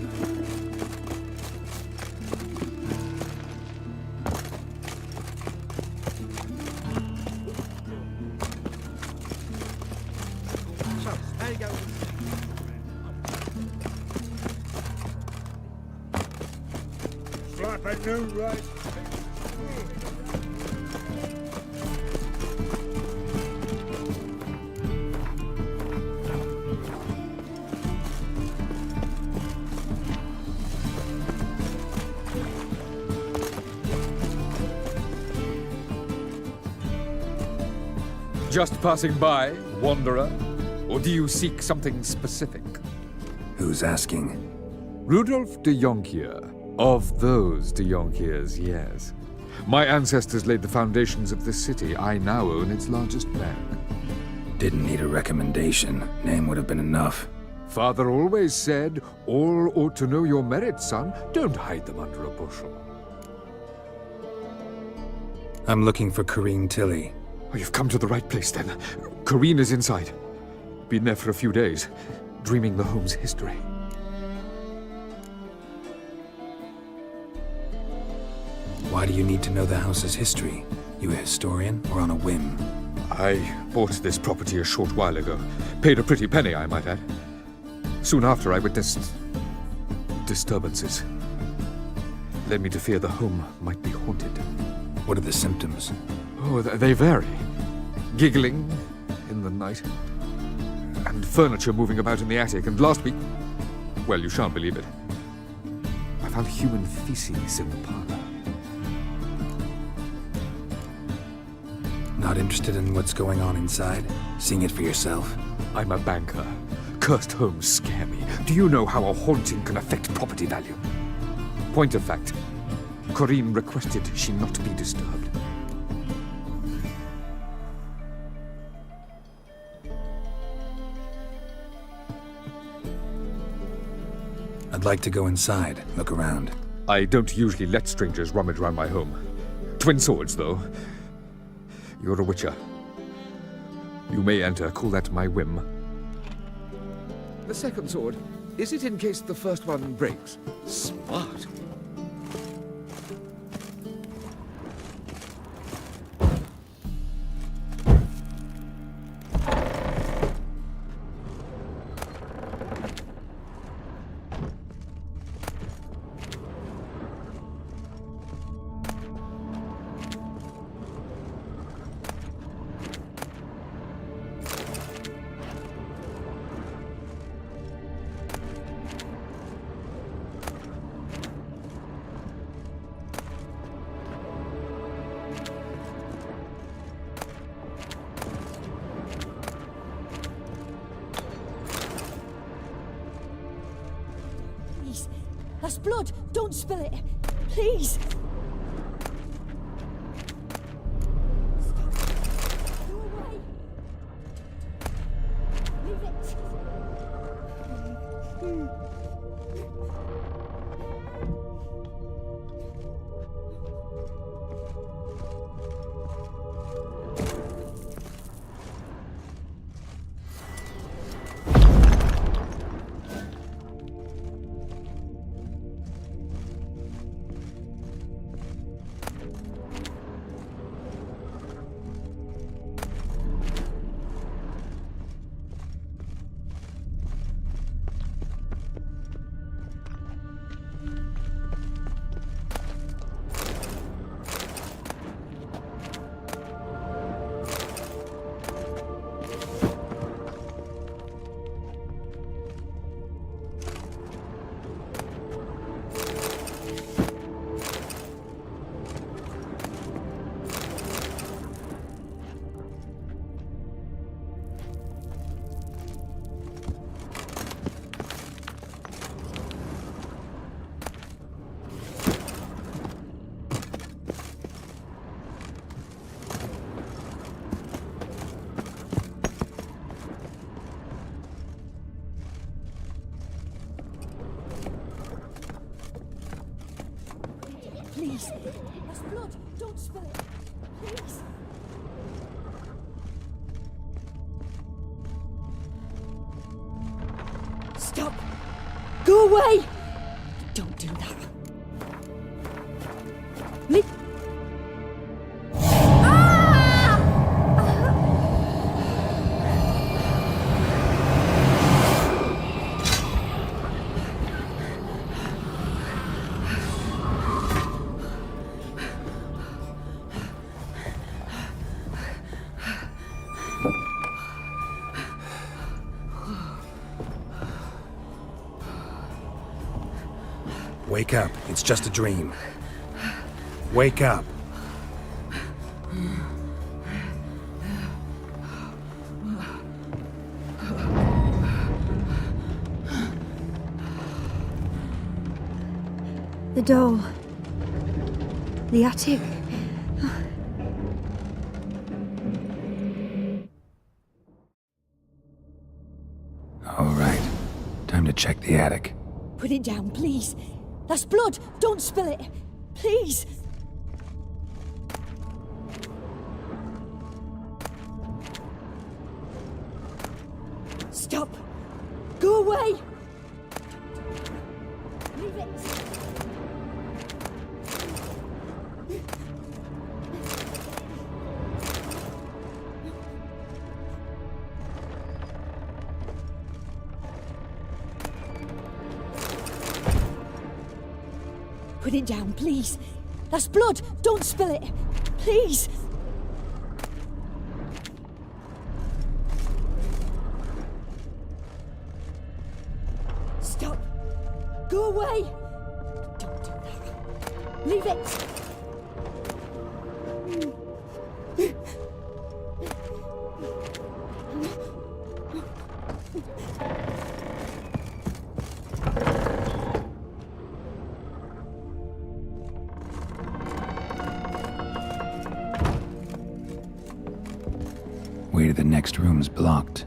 So, how you going? Slap at noon, right? just passing by, wanderer? Or do you seek something specific? Who's asking? Rudolf de Jonkier. Of those de Jonkiers, yes. My ancestors laid the foundations of this city. I now own its largest bank. Didn't need a recommendation. Name would have been enough. Father always said, all ought to know your merits, son. Don't hide them under a bushel. I'm looking for Corrine Tilly. Oh, you've come to the right place, then. Corrine is inside. Been there for a few days, dreaming the home's history. Why do you need to know the house's history? You a historian or on a whim? I bought this property a short while ago. Paid a pretty penny, I might add. Soon after, I witnessed disturbances. Led me to fear the home might be haunted. What are the symptoms? Oh, they vary. Giggling in the night. And furniture moving about in the attic. And last week, well, you shan't believe it, I found human feces in the parlor. Not interested in what's going on inside? Seeing it for yourself? I'm a banker. Cursed homes scare me. Do you know how a haunting can affect property value? Point of fact, Corrine requested she not be disturbed. I'd like to go inside, look around. I don't usually let strangers rummage around my home. Twin swords, though. You're a witcher. You may enter, call that my whim. The second sword, is it in case the first one breaks? Smart. That's blood! Don't spill it! Please! Go away! Leave it! Please. That's blood. Don't spill it. Please. Stop. Go away. Don't do that. Leave. Wake up. It's just a dream. Wake up. The doll. The attic. All right. Time to check the attic. Put it down, please. That's blood. Don't spill it. Please. Stop. Go away. Leave it. Put it down, please. That's blood. Don't spill it. Please. Stop. Go away. Don't do that. Leave it. Way to the next room's blocked.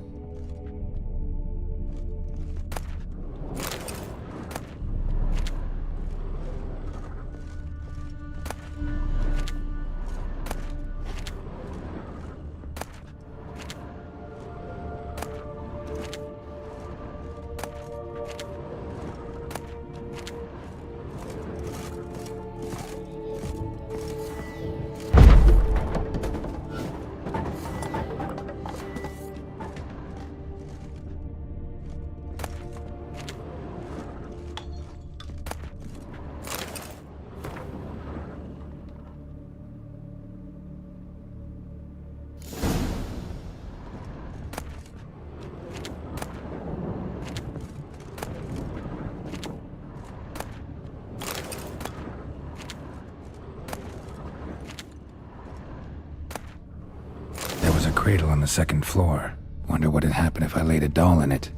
There was a cradle on the second floor. Wonder what had happened if I laid a doll in it.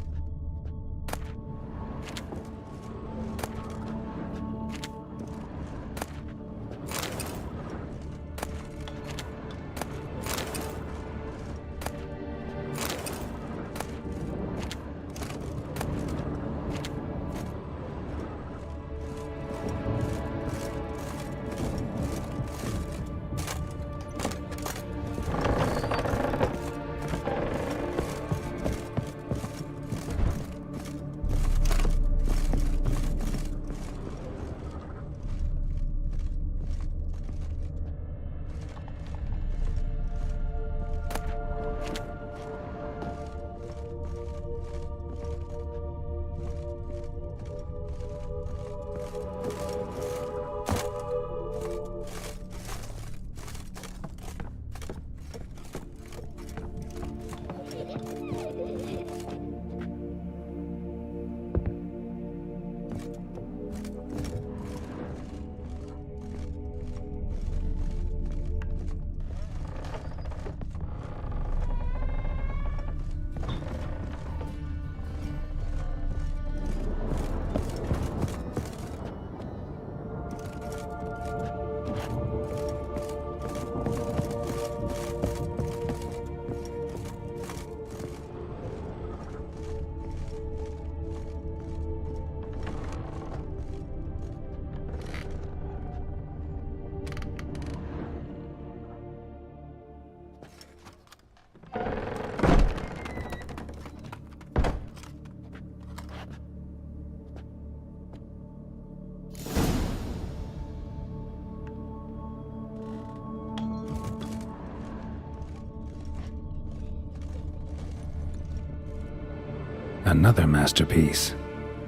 Another masterpiece.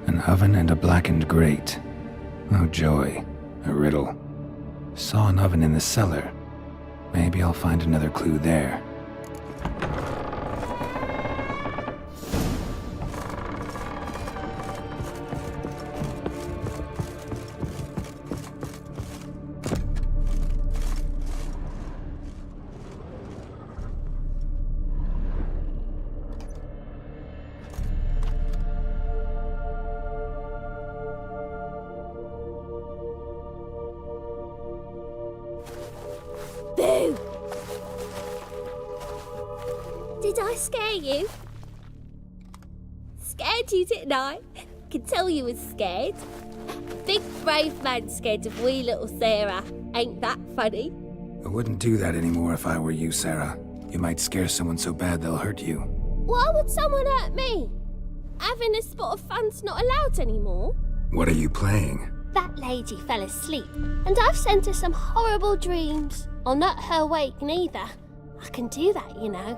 An oven and a blackened grate. Oh joy, a riddle. Saw an oven in the cellar. Maybe I'll find another clue there. see you. Scared you, didn't I? Could tell you was scared. Big brave man scared of wee little Sarah. Ain't that funny? I wouldn't do that anymore if I were you, Sarah. You might scare someone so bad they'll hurt you. Why would someone hurt me? Having a spot of fun's not allowed anymore. What are you playing? That lady fell asleep, and I've sent her some horrible dreams. I'll not her wake neither. I can do that, you know.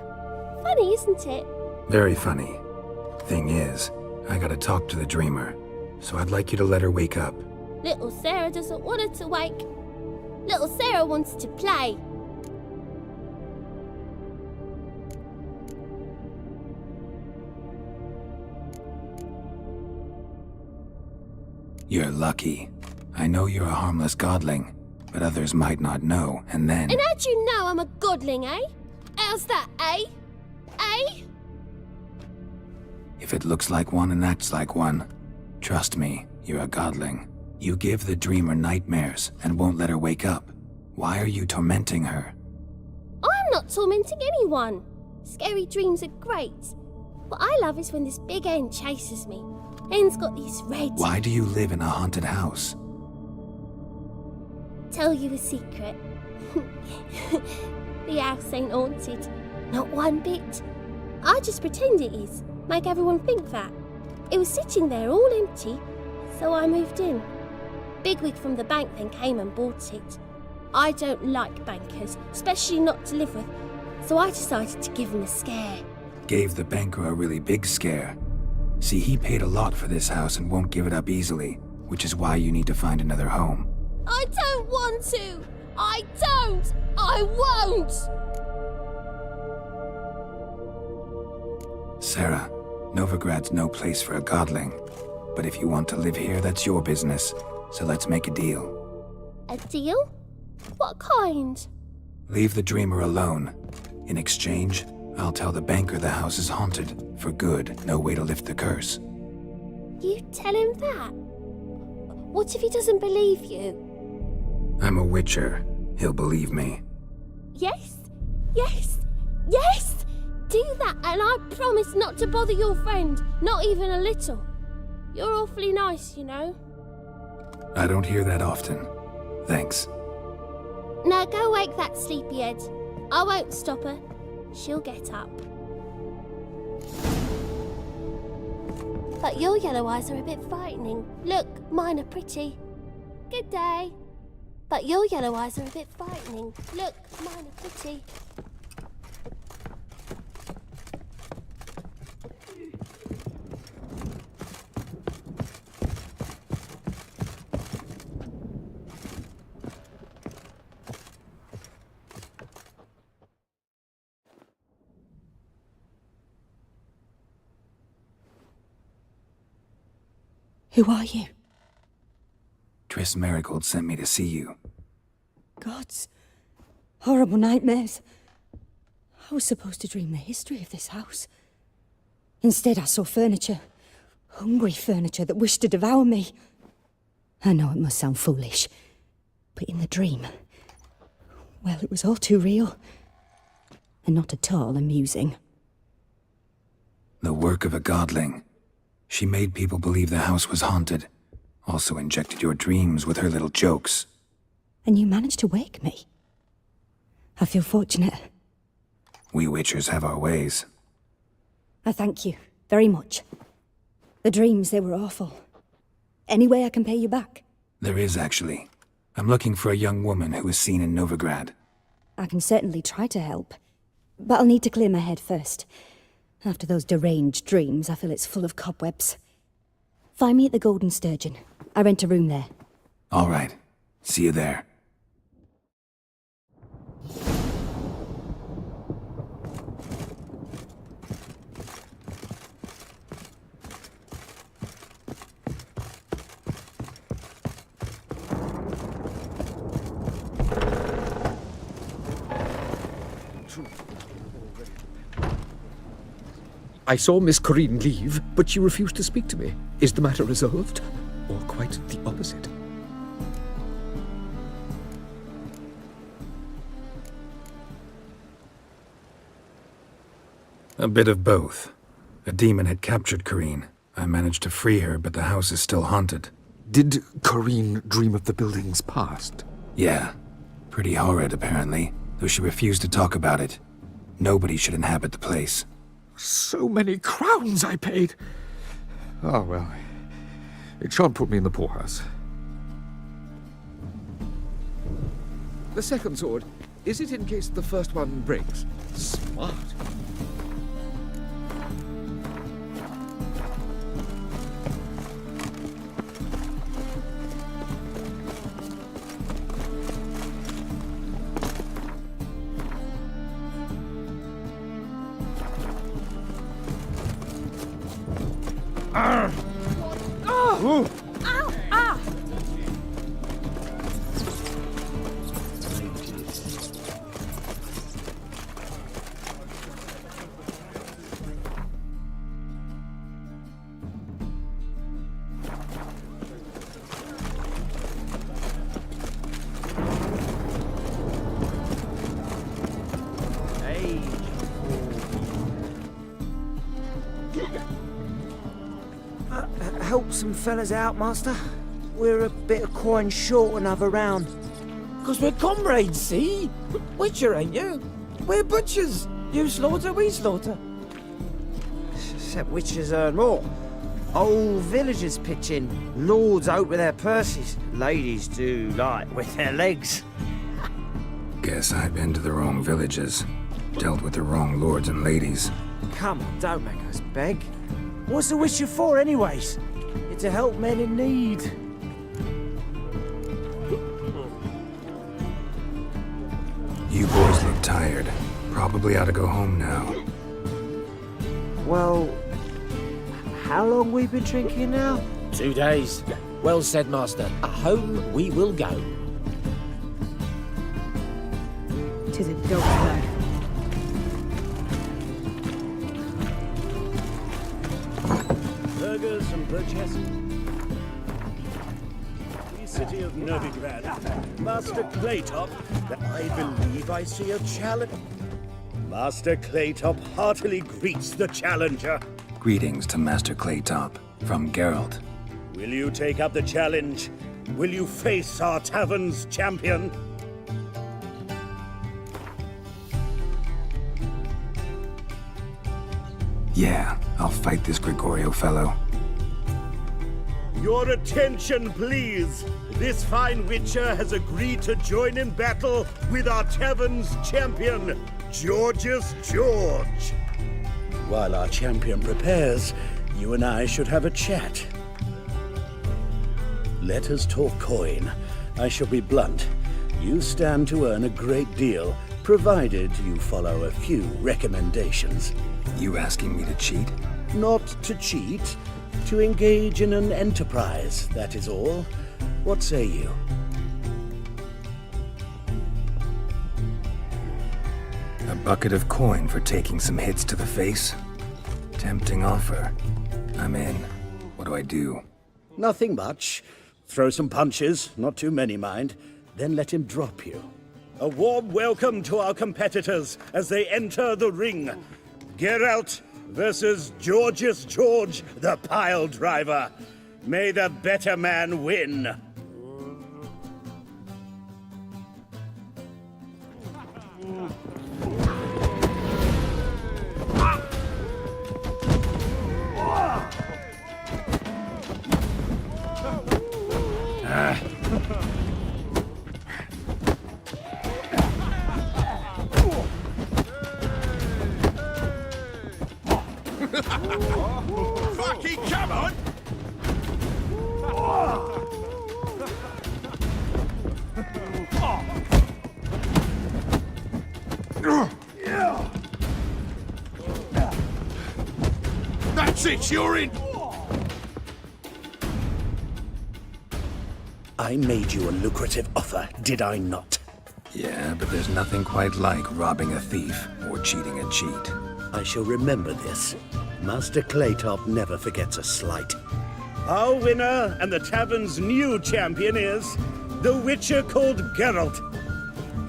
Funny, isn't it? Very funny. Thing is, I gotta talk to the dreamer, so I'd like you to let her wake up. Little Sarah doesn't want her to wake. Little Sarah wants to play. You're lucky. I know you're a harmless godling, but others might not know, and then... And how'd you know I'm a godling, eh? How's that, eh? Eh? If it looks like one and acts like one, trust me, you're a godling. You give the dreamer nightmares and won't let her wake up. Why are you tormenting her? I'm not tormenting anyone. Scary dreams are great. What I love is when this big hen chases me. Hen's got these red... Why do you live in a haunted house? Tell you a secret. The house ain't haunted. Not one bit. I just pretend it is. Make everyone think that. It was sitting there all empty, so I moved in. Bigwig from the bank then came and bought it. I don't like bankers, especially not to live with, so I decided to give him a scare. Gave the banker a really big scare. See, he paid a lot for this house and won't give it up easily, which is why you need to find another home. I don't want to! I don't! I won't! Sarah, Novigrad's no place for a godling. But if you want to live here, that's your business. So let's make a deal. A deal? What kind? Leave the dreamer alone. In exchange, I'll tell the banker the house is haunted. For good, no way to lift the curse. You tell him that? What if he doesn't believe you? I'm a witcher. He'll believe me. Yes? Yes? Yes! Do that, and I promise not to bother your friend. Not even a little. You're awfully nice, you know. I don't hear that often. Thanks. Now go wake that sleepyhead. I won't stop her. She'll get up. But your yellow eyes are a bit frightening. Look, mine are pretty. Good day. But your yellow eyes are a bit frightening. Look, mine are pretty. Who are you? Triss Marigold sent me to see you. Gods. Horrible nightmares. I was supposed to dream the history of this house. Instead, I saw furniture. Hungry furniture that wished to devour me. I know it must sound foolish, but in the dream, well, it was all too real. And not at all amusing. The work of a godling. She made people believe the house was haunted. Also injected your dreams with her little jokes. And you managed to wake me. I feel fortunate. We witchers have our ways. I thank you very much. The dreams, they were awful. Any way I can pay you back? There is, actually. I'm looking for a young woman who was seen in Novigrad. I can certainly try to help. But I'll need to clear my head first. After those deranged dreams, I feel it's full of cobwebs. Find me at the Golden Sturgeon. I rent a room there. All right. See you there. I saw Miss Corinne leave, but she refused to speak to me. Is the matter resolved? Or quite the opposite? A bit of both. A demon had captured Corrine. I managed to free her, but the house is still haunted. Did Corrine dream of the building's past? Yeah. Pretty horrid, apparently, though she refused to talk about it. Nobody should inhabit the place. So many crowns I paid! Oh, well. It shan't put me in the poorhouse. The second sword, is it in case the first one breaks? Smart. Ow! Ah! Help some fellas out, master. We're a bit of coin short another round. 'Cause we're comrades, see? Witcher, ain't you? We're butchers. You slaughter, we slaughter. Except witchers earn more. Old villagers pitch in. Lords out with their purses. Ladies do like with their legs. Guess I've been to the wrong villages. Dealt with the wrong lords and ladies. Come on, don't make us beg. What's the witcher for, anyways? It's to help men in need. You boys look tired. Probably ought to go home now. Well, how long we been drinking now? 2 days. Well said, master. Home we will go. To the dog's life. Burgers and purchases. The city of Novigrado. Master Claytop, I believe I see a challenge. Master Claytop heartily greets the challenger. Greetings to Master Claytop, from Geralt. Will you take up the challenge? Will you face our tavern's champion? Yeah, I'll fight this Gregorio fellow. Your attention, please. This fine witcher has agreed to join in battle with our tavern's champion, Georgius George. While our champion prepares, you and I should have a chat. Let us talk coin. I shall be blunt. You stand to earn a great deal, provided you follow a few recommendations. You asking me to cheat? Not to cheat, to engage in an enterprise, that is all. What say you? A bucket of coin for taking some hits to the face? Tempting offer. I'm in. What do I do? Nothing much. Throw some punches, not too many, mind, then let him drop you. A warm welcome to our competitors as they enter the ring. Geralt versus Georgius George, the pile driver. May the better man win. Fucking come on! That's it, you're in! I made you a lucrative offer, did I not? Yeah, but there's nothing quite like robbing a thief or cheating a cheat. I shall remember this. Master Claytop never forgets a slight. Our winner and the tavern's new champion is the witcher called Geralt.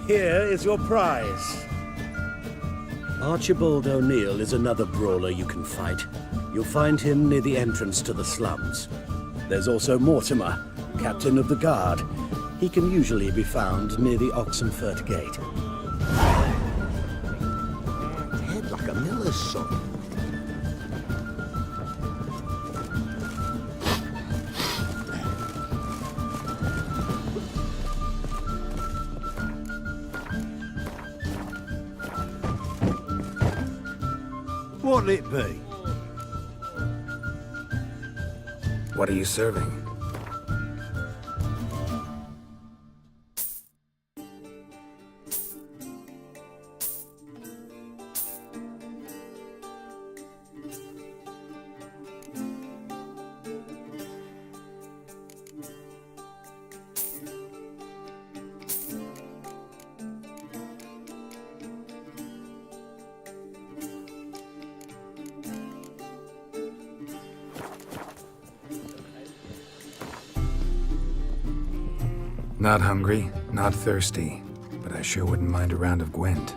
Here is your prize. Archibald O'Neill is another brawler you can fight. You'll find him near the entrance to the slums. There's also Mortimer, captain of the guard. He can usually be found near the Oxenfurt Gate. Head like a miller's son. What'll it be? What are you serving? Not hungry, not thirsty, but I sure wouldn't mind a round of Gwent.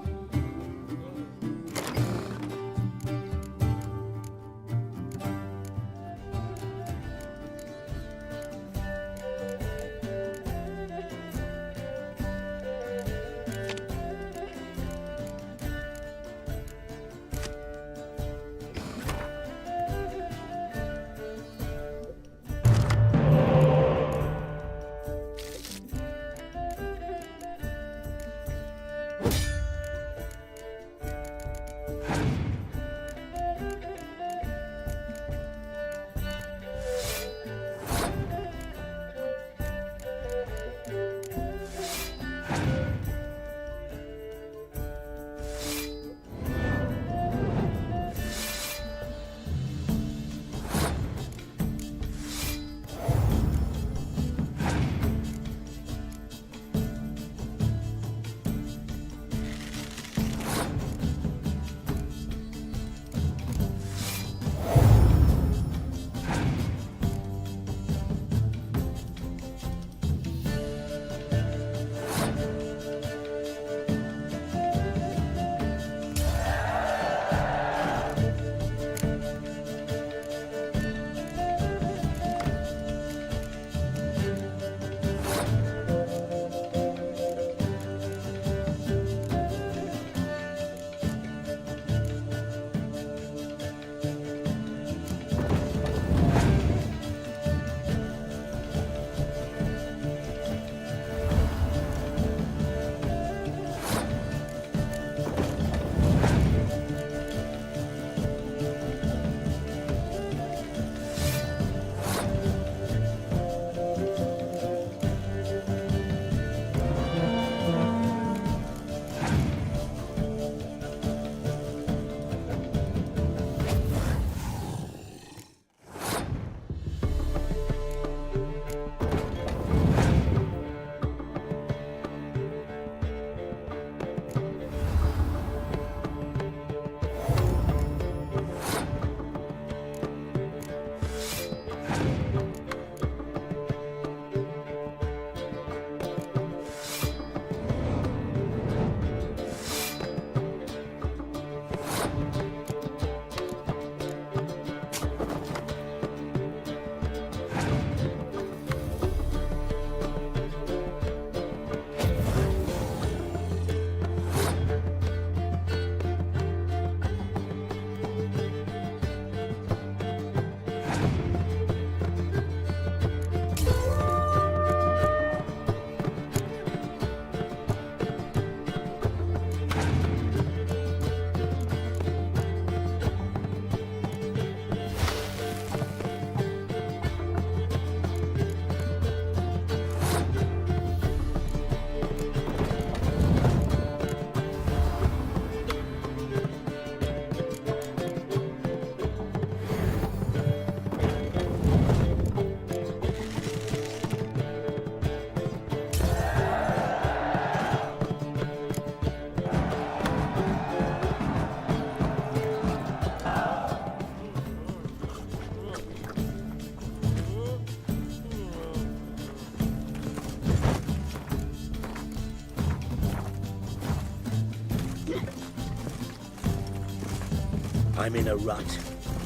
I'm in a rut.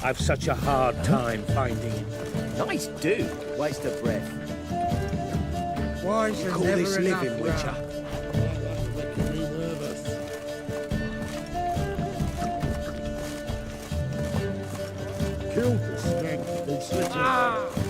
I've such a hard time finding him. Nice dude. Waste of breath. Why You call this living, Witcher? Killed the stag. They slit it.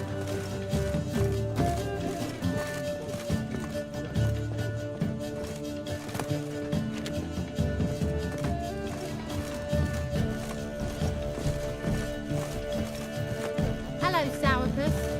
Hello, Sourpuss.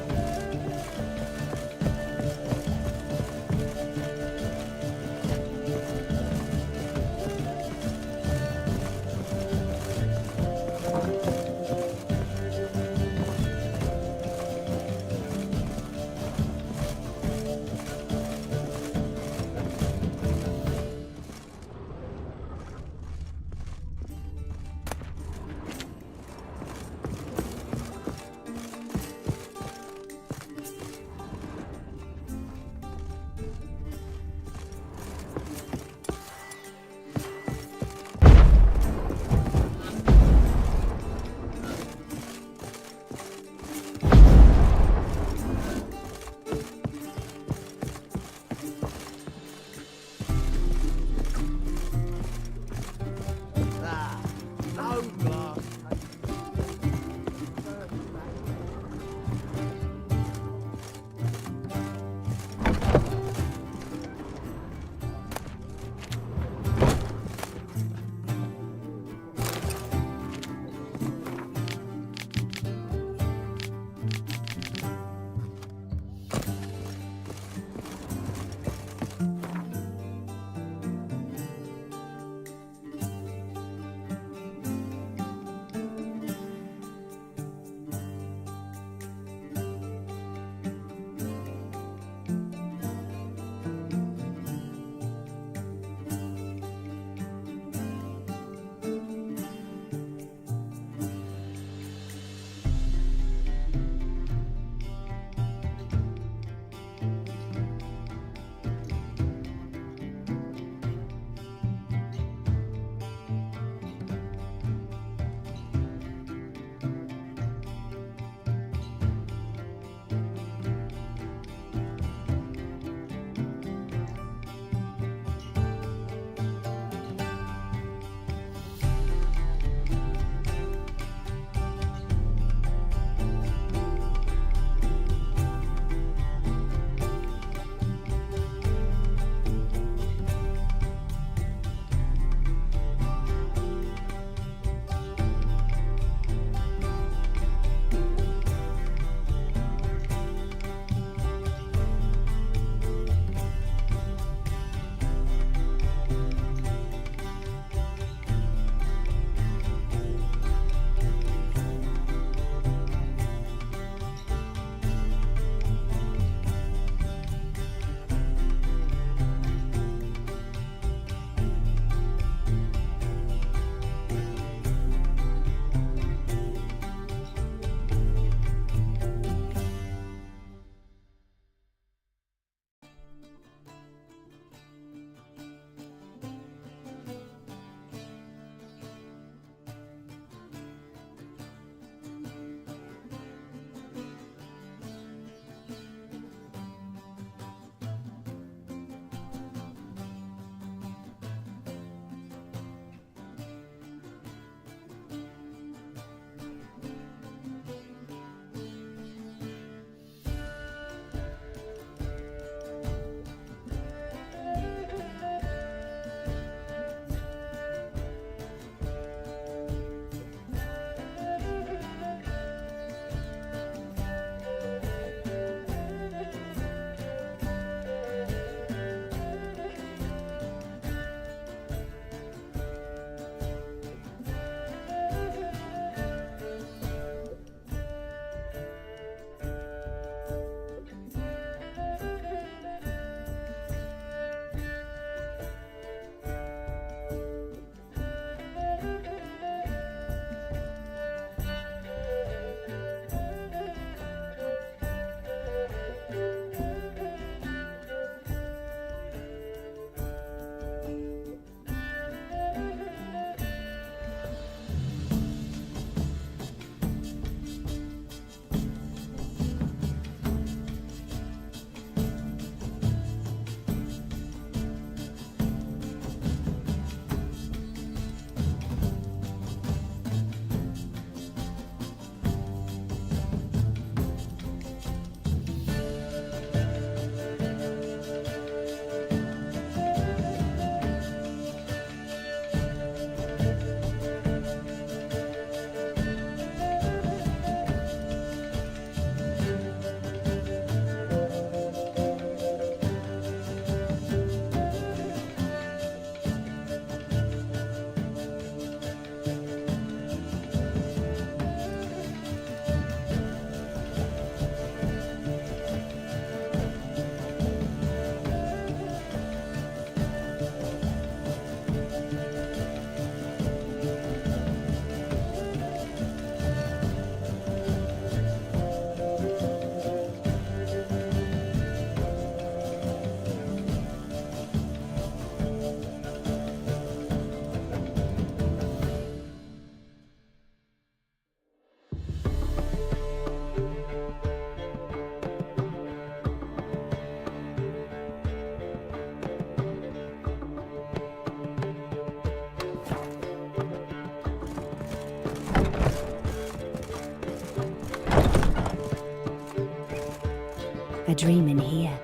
A dream in here.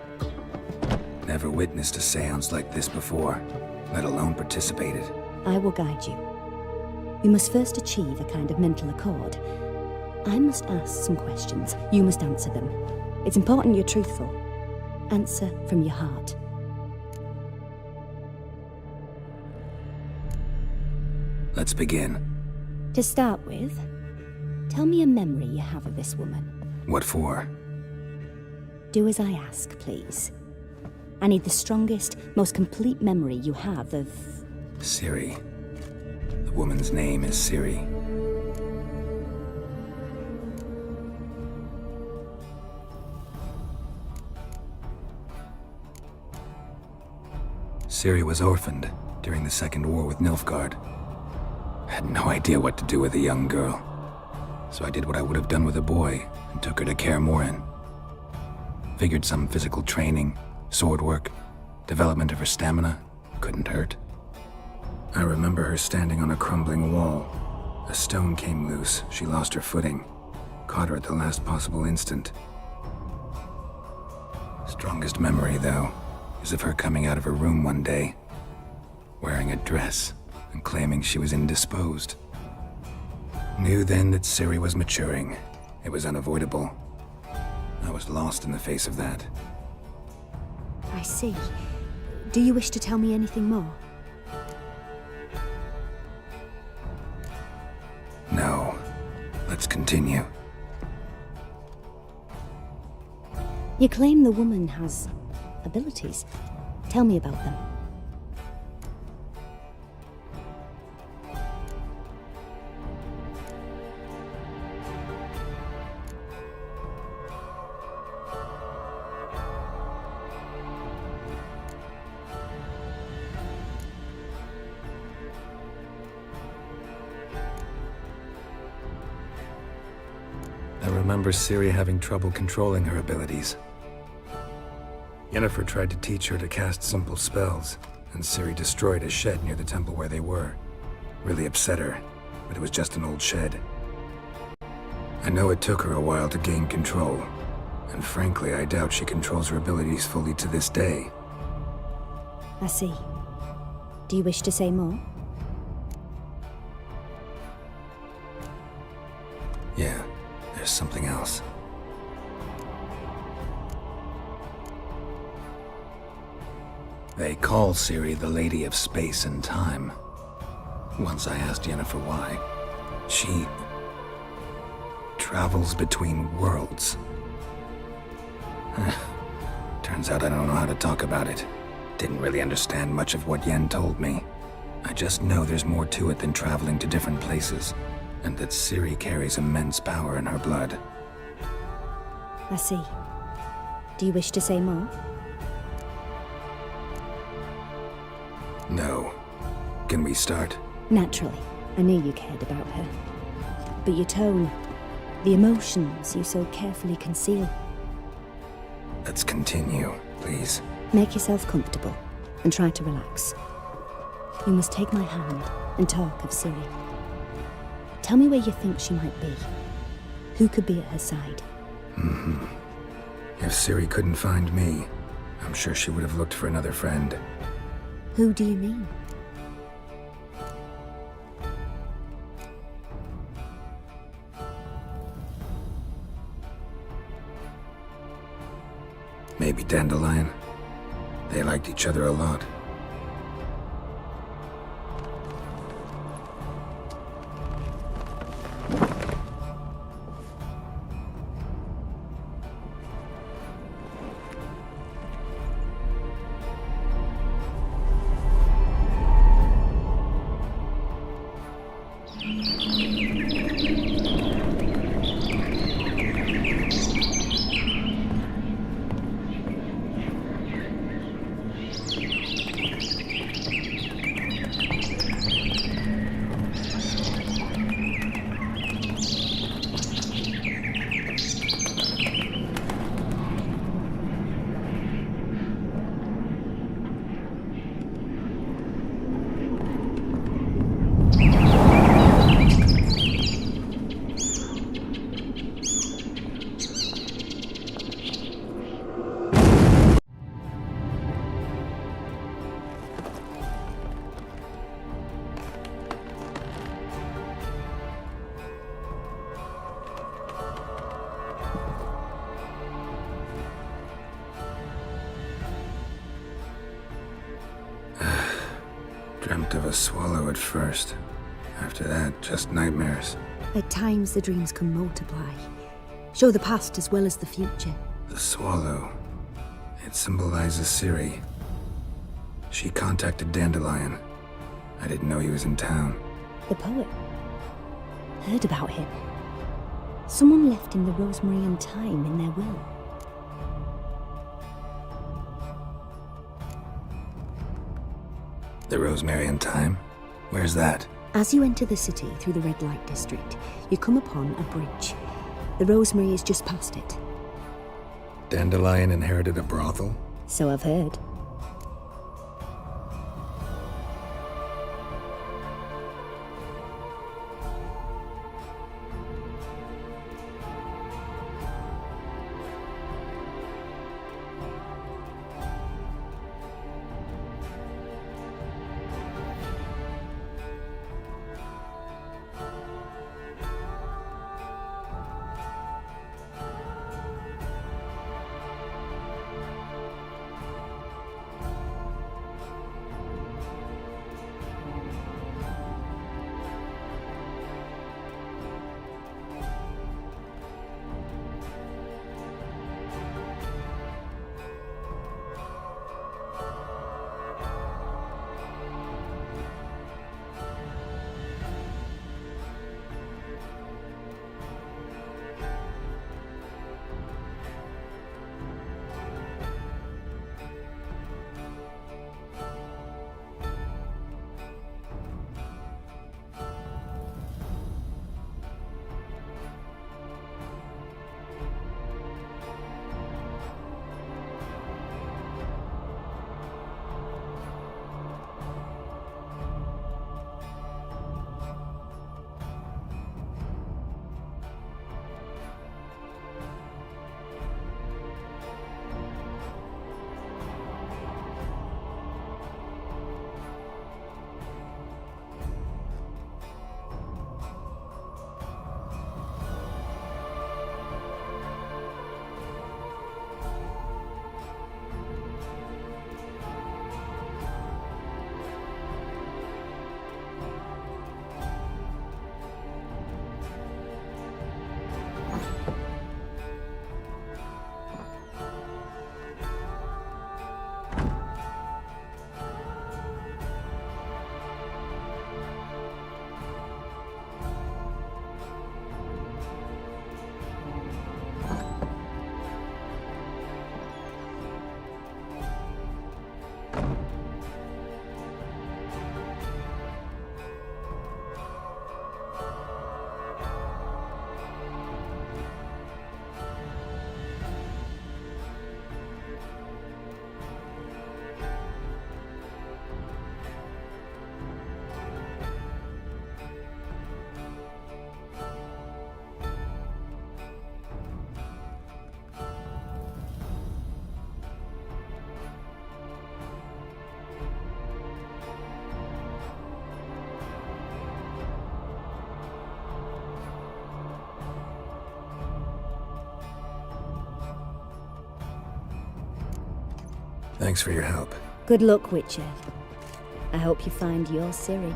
Never witnessed a seance like this before, let alone participated. I will guide you. We must first achieve a kind of mental accord. I must ask some questions. You must answer them. It's important you're truthful. Answer from your heart. Let's begin. To start with, tell me a memory you have of this woman. What for? Do as I ask, please. I need the strongest, most complete memory you have of... Ciri. The woman's name is Ciri. Ciri was orphaned during the Second War with Nilfgaard. Had no idea what to do with a young girl, so I did what I would have done with a boy and took her to Kaer Morhen. Figured some physical training, sword work, development of her stamina couldn't hurt. I remember her standing on a crumbling wall. A stone came loose, she lost her footing, caught her at the last possible instant. Strongest memory, though, is of her coming out of her room one day, wearing a dress and claiming she was indisposed. Knew then that Ciri was maturing. It was unavoidable. I was lost in the face of that. I see. Do you wish to tell me anything more? No. Let's continue. You claim the woman has abilities. Tell me about them. I remember Ciri having trouble controlling her abilities. Yennefer tried to teach her to cast simple spells, and Ciri destroyed a shed near the temple where they were. Really upset her, but it was just an old shed. I know it took her a while to gain control, and frankly, I doubt she controls her abilities fully to this day. I see. Do you wish to say more? Yeah, there's something else. They call Ciri the Lady of Space and Time. Once I asked Yennefer why. She travels between worlds. Turns out I don't know how to talk about it. Didn't really understand much of what Yen told me. I just know there's more to it than traveling to different places, and that Ciri carries immense power in her blood. I see. Do you wish to say more? No. Can we start? Naturally. I knew you cared about her. But your tone, the emotions you so carefully conceal. Let's continue, please. Make yourself comfortable and try to relax. You must take my hand and talk of Ciri. Tell me where you think she might be. Who could be at her side? If Ciri couldn't find me, I'm sure she would have looked for another friend. Who do you mean? Maybe Dandelion. They liked each other a lot. Dreamt of a swallow at first. After that, just nightmares. At times, the dreams can multiply. Show the past as well as the future. The swallow. It symbolizes Ciri. She contacted Dandelion. I didn't know he was in town. The poet. Heard about him. Someone left him the rosemary and thyme in their will. The rosemary and thyme? Where's that? As you enter the city through the red light district, you come upon a bridge. The rosemary is just past it. Dandelion inherited a brothel? So I've heard. Thanks for your help. Good luck, Witcher. I hope you find your Ciri.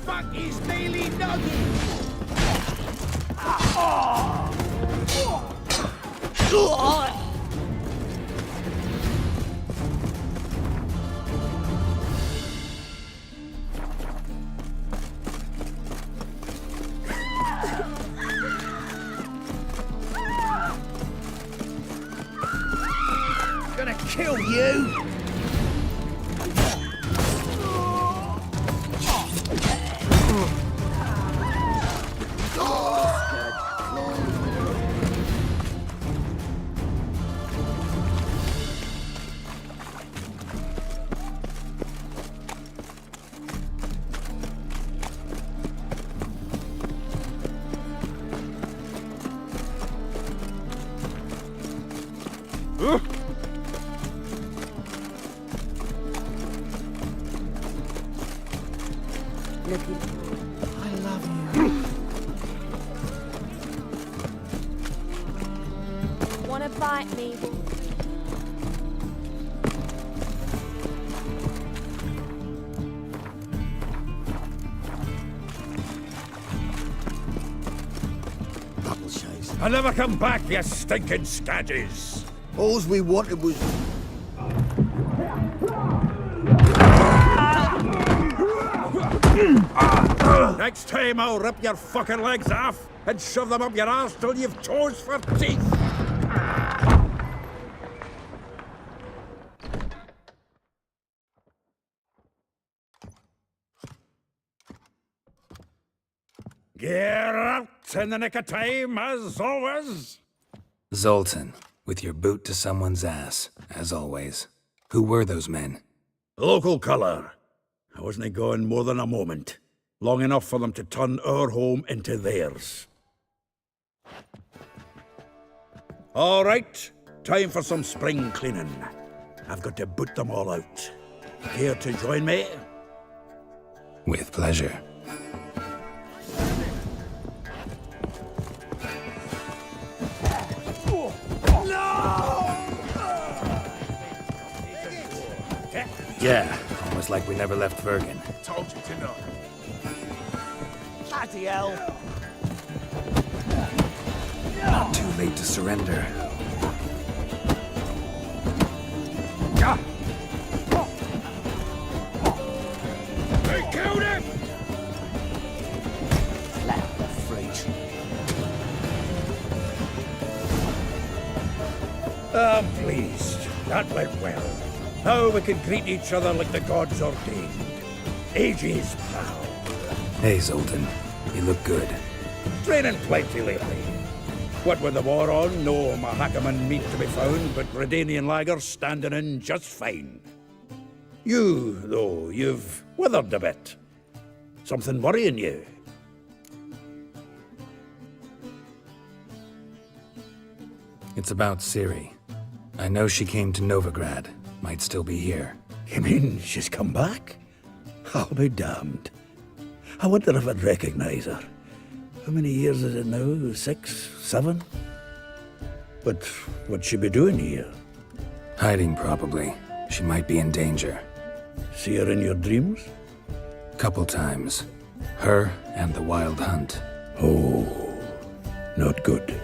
Fuck his daily nugget! Gonna kill you! I love you. Wanna bite me? I never come back, you stinking scadges. All's we wanted was... Next time I'll rip your fucking legs off and shove them up your arse till you've toes for teeth. Get out in the nick of time, as always. Zoltan, with your boot to someone's ass, as always. Who were those men? Local colour. I wasn't gone more than a moment. Long enough for them to turn our home into theirs. All right, time for some spring cleaning. I've got to boot them all out. Care to join me? With pleasure. Yeah, almost like we never left Vergen. Told you to know. Bloody hell. Not too late to surrender. They killed him! Let the freeze. I'm pleased. That went well. Now we can greet each other like the gods ordained. Ages, pal. Hey, Zoltan. You look good. Training plenty lately. What with the war on, no Mahakaman meat to be found, but Redanian lagers standing in just fine. You, though, you've withered a bit. Something worrying you? It's about Ciri. I know she came to Novigrad. Might still be here. You mean she's come back? I'll be damned. I wonder if I'd recognize her. How many years is it now? 6, 7? But what'd she be doing here? Hiding, probably. She might be in danger. See her in your dreams? Couple times. Her and the Wild Hunt. Oh, not good.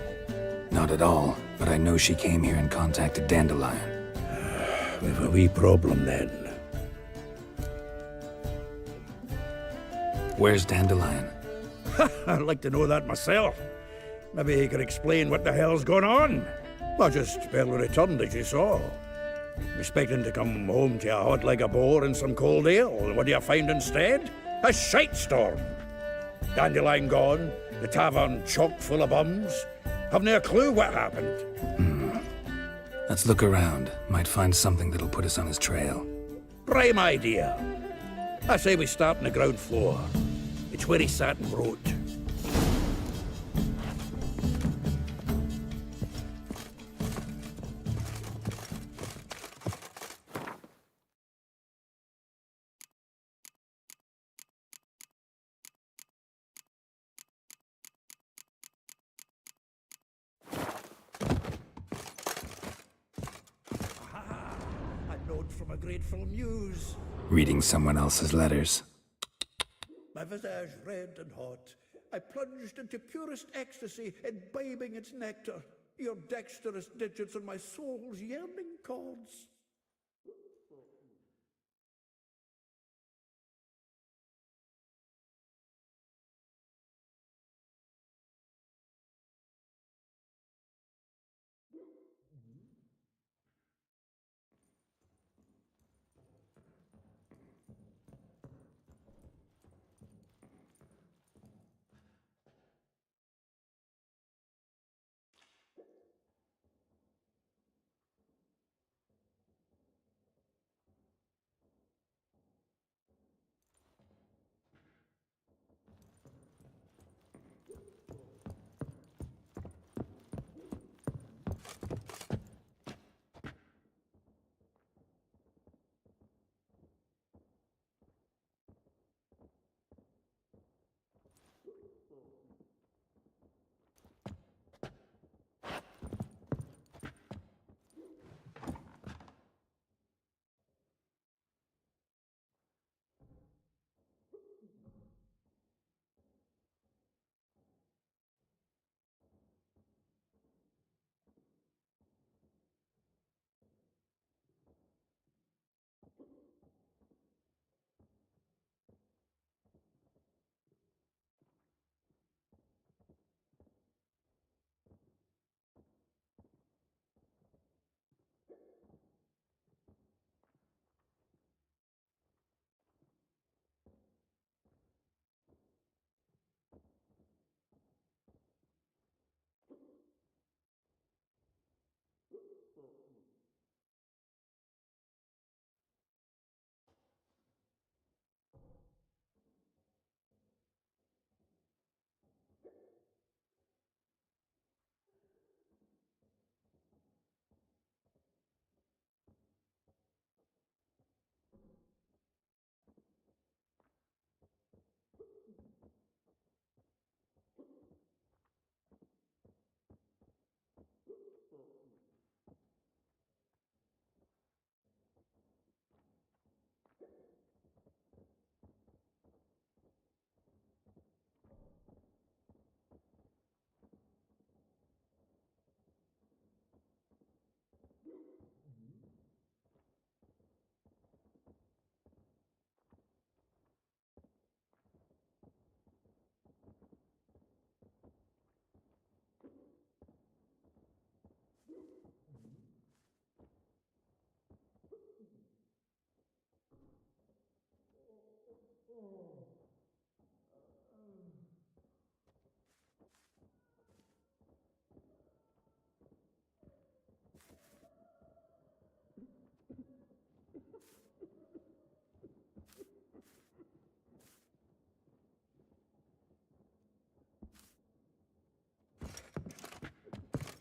Not at all, but I know she came here and contacted Dandelion. We've a wee problem then. Where's Dandelion? I'd like to know that myself. Maybe he could explain what the hell's going on. I just barely returned, as you saw. Expecting to come home to a hot like a boar and some cold ale, and what do you find instead? A shite storm. Dandelion gone, the tavern chock full of bums. Haven't a clue what happened. Let's look around. Might find something that'll put us on his trail. Prime idea. I say we start on the ground floor. It's where he sat and wrote. From a grateful muse. Reading someone else's letters. My visage red and hot, I plunged into purest ecstasy, imbibing its nectar, your dexterous digits on my soul's yearning chords.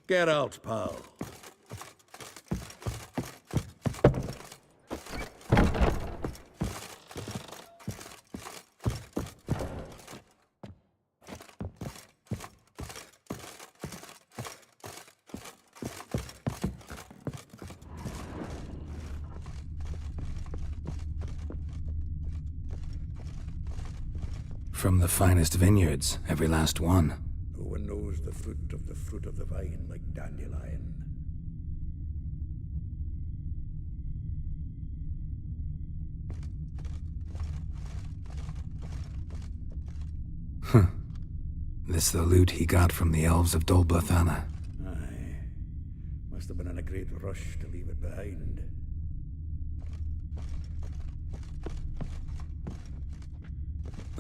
Get out, pal. From the finest vineyards, every last one. No one knows the fruit of the vine like dandelion. Huh. This the loot he got from the elves of Dol Blathanna. Aye. Must have been in a great rush to leave it behind.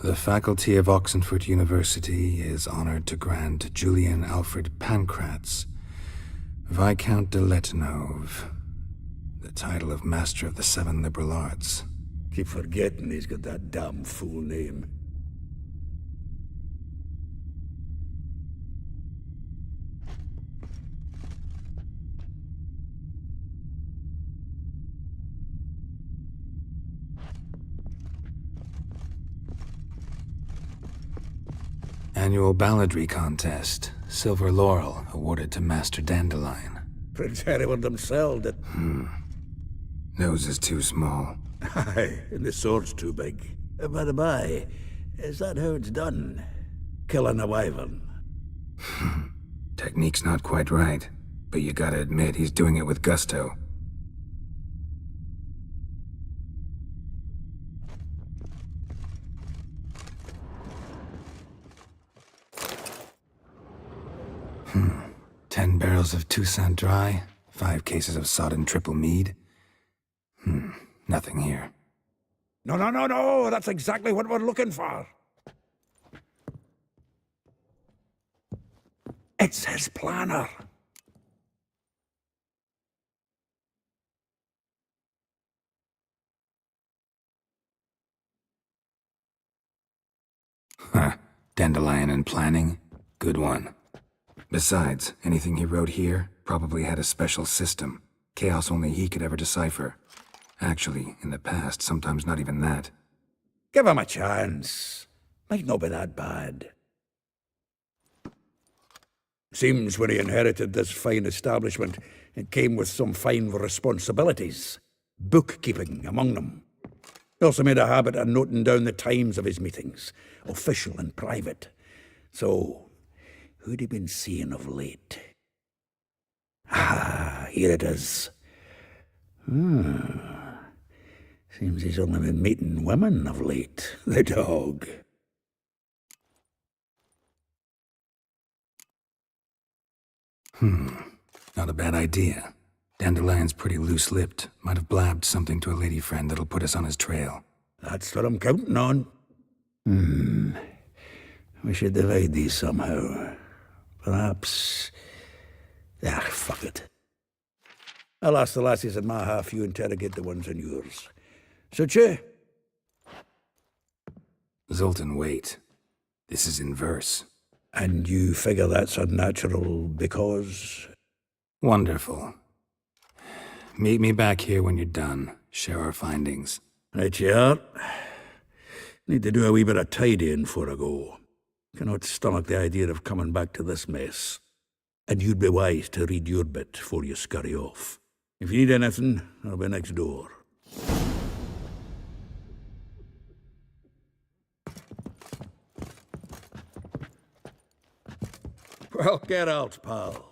The faculty of Oxenford University is honored to grant Julian Alfred Pancratz, Viscount de Letenove, the title of Master of the Seven Liberal Arts. Keep forgetting he's got that damn fool name. Annual balladry contest. Silver laurel awarded to Master Dandelion. Prince Hereward himself did. Nose is too small. Aye, and the sword's too big. By the by, is that how it's done? Killing a wyvern? Technique's not quite right, but you gotta admit he's doing it with gusto. Hmm. 10 barrels of Toussaint Dry, 5 cases of sodden triple mead. Nothing here. No, that's exactly what we're looking for. It's his planner. Huh. Dandelion and planning? Good one. Besides, anything he wrote here probably had a special system. Chaos only he could ever decipher. Actually, in the past, sometimes not even that. Give him a chance. Might not be that bad. Seems when he inherited this fine establishment, it came with some fine responsibilities. Bookkeeping among them. He also made a habit of noting down the times of his meetings, official and private. So, who'd he been seeing of late? Ah, here it is. Seems he's only been meeting women of late, the dog. Not a bad idea. Dandelion's pretty loose-lipped. Might have blabbed something to a lady friend that'll put us on his trail. That's what I'm counting on. We should divide these somehow. Perhaps... fuck it. I'll ask the lassies in my half, you interrogate the ones in yours. Suit you? Zoltan, wait. This is in verse. And you figure that's unnatural because... Wonderful. Meet me back here when you're done. Share our findings. Right you are. Need to do a wee bit of tidying before I go. Cannot stomach the idea of coming back to this mess. And you'd be wise to read your bit before you scurry off. If you need anything, I'll be next door. Well, get out, pal.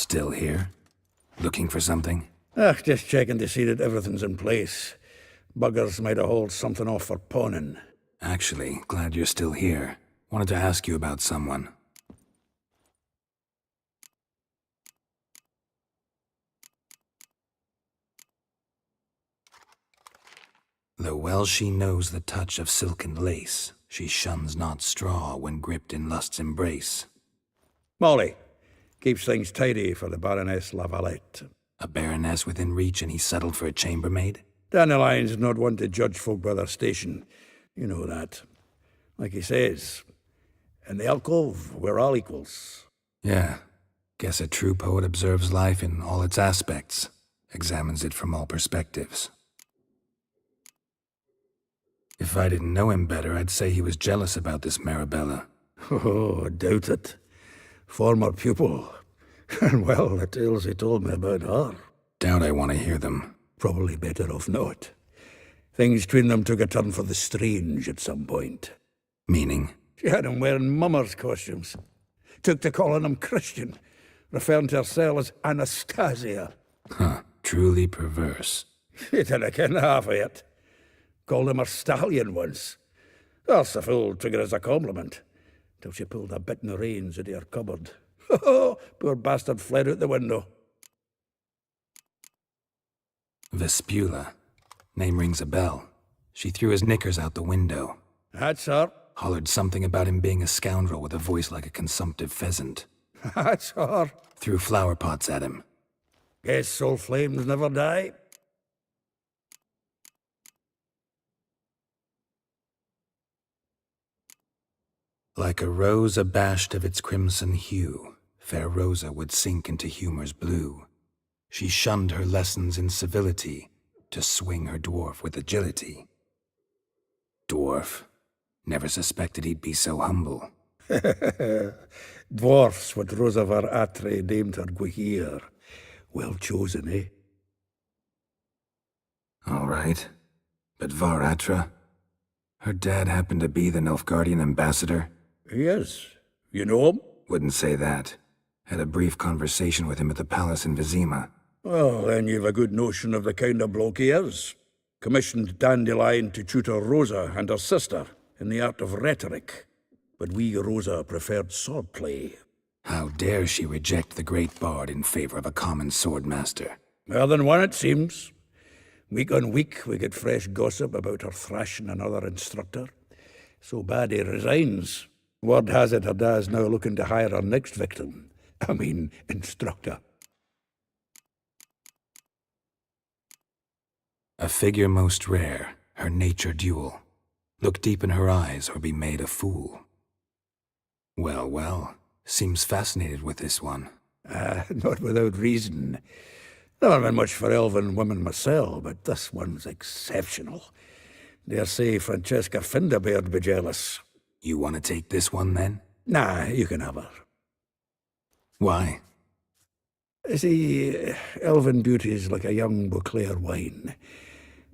Still here? Looking for something? Just checking to see that everything's in place. Buggers might have hauled something off for pawning. Actually, glad you're still here. Wanted to ask you about someone. Though well she knows the touch of silken lace, she shuns not straw when gripped in lust's embrace. Molly keeps things tidy for the Baroness Lavalette. A baroness within reach and he settled for a chambermaid? Dandelion's not one to judge folk by their station. You know that. Like he says, in the alcove, we're all equals. Yeah. Guess a true poet observes life in all its aspects, examines it from all perspectives. If I didn't know him better, I'd say he was jealous about this Marabella. Oh, I doubt it. Former pupil. And well, the tales he told me about her. Doubt I want to hear them. Probably better off not. Things between them took a turn for the strange at some point. Meaning? She had him wearing mummers' costumes. Took to calling him Christian, referring to herself as Anastasia. Huh, truly perverse. He didn't ken half of it. Called him her stallion once. That's a fool took it as a compliment, till she pulled a bit in the reins into her cupboard. Poor bastard fled out the window. Vespula. Name rings a bell. She threw his knickers out the window. That's her. Hollered something about him being a scoundrel with a voice like a consumptive pheasant. That's her. Threw flower pots at him. Guess soul flames never die. Like a rose abashed of its crimson hue, fair Rosa would sink into humor's blue. She shunned her lessons in civility, to swing her dwarf with agility. Dwarf. Never suspected he'd be so humble. Dwarfs what Rosa var Atre named her Guihir. Well chosen, eh? All right. But Var Atra? Her dad happened to be the Nilfgaardian ambassador? Yes. You know him? Wouldn't say that. Had a brief conversation with him at the palace in Vizima. Well, then you've a good notion of the kind of bloke he is. Commissioned Dandelion to tutor Rosa and her sister in the art of rhetoric. But we, Rosa, preferred swordplay. How dare she reject the great bard in favor of a common swordmaster? More than one, it seems. Week on week, we get fresh gossip about her thrashing another instructor. So bad he resigns. Word has it her dad's now looking to hire her next victim. I mean, instructor. A figure most rare, her nature dual. Look deep in her eyes or be made a fool. Well, well, seems fascinated with this one. Not without reason. Never been much for elven women myself, but this one's exceptional. Dare say Francesca Finderbeard be jealous. You want to take this one, then? Nah, you can have her. Why? See, elven beauty's like a young Beauclair wine,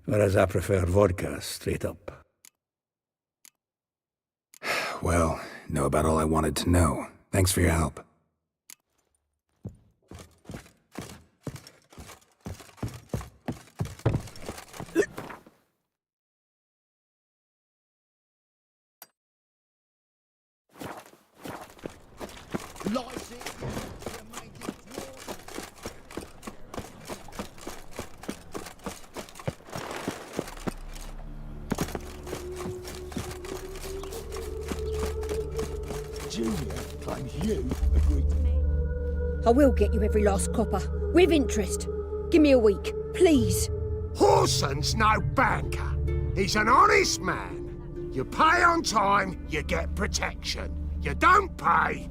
whereas I prefer vodka straight up. Well, know about all I wanted to know. Thanks for your help. I will get you every last copper, with interest. Give me a week, please. Horson's no banker. He's an honest man. You pay on time, you get protection. You don't pay...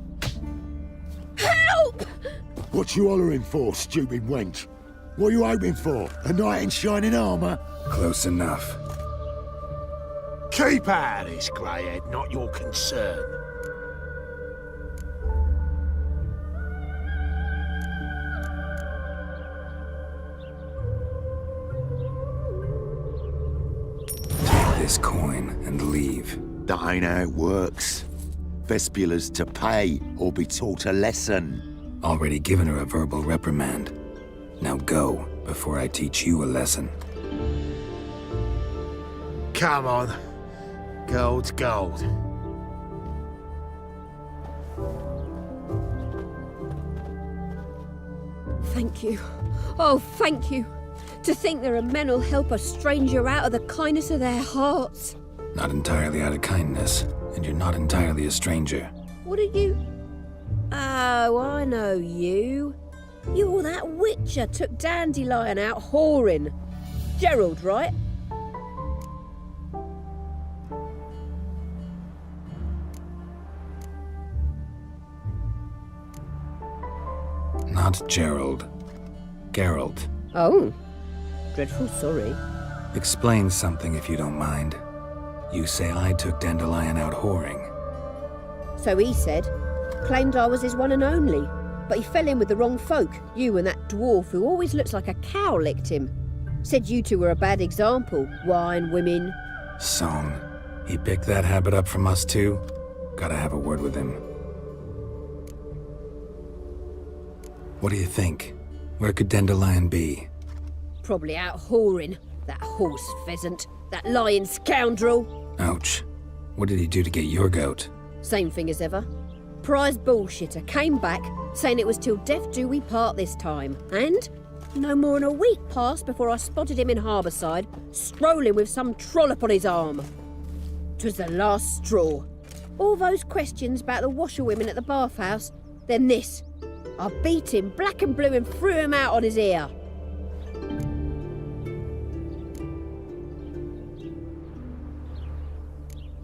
Help! What you hollering for, stupid wench? What are you hoping for? A knight in shining armour? Close enough. Keep out of this, greyhead, not your concern. This coin and leave. That ain't how it works. Vespula's to pay or be taught a lesson. Already given her a verbal reprimand. Now go, before I teach you a lesson. Come on. Gold's gold. Thank you. Oh, thank you. To think there are men who'll help a stranger out of the kindness of their hearts. Not entirely out of kindness, and you're not entirely a stranger. What are you? Oh, I know you. You're that witcher took Dandelion out whoring. Gerald, right? Not Gerald. Geralt. Oh. Dreadful sorry. Explain something if you don't mind. You say I took Dandelion out whoring. So he said. Claimed I was his one and only. But he fell in with the wrong folk. You and that dwarf who always looks like a cow licked him. Said you two were a bad example. Wine, women. Song. He picked that habit up from us too? Gotta have a word with him. What do you think? Where could Dandelion be? Probably out whoring. That horse pheasant. That lying scoundrel. Ouch. What did he do to get your goat? Same thing as ever. Prize bullshitter came back, saying it was till death do we part this time. And no more than a week passed before I spotted him in Harbourside, strolling with some trollop on his arm. 'Twas the last straw. All those questions about the washerwomen at the bathhouse, then this. I beat him black and blue and threw him out on his ear.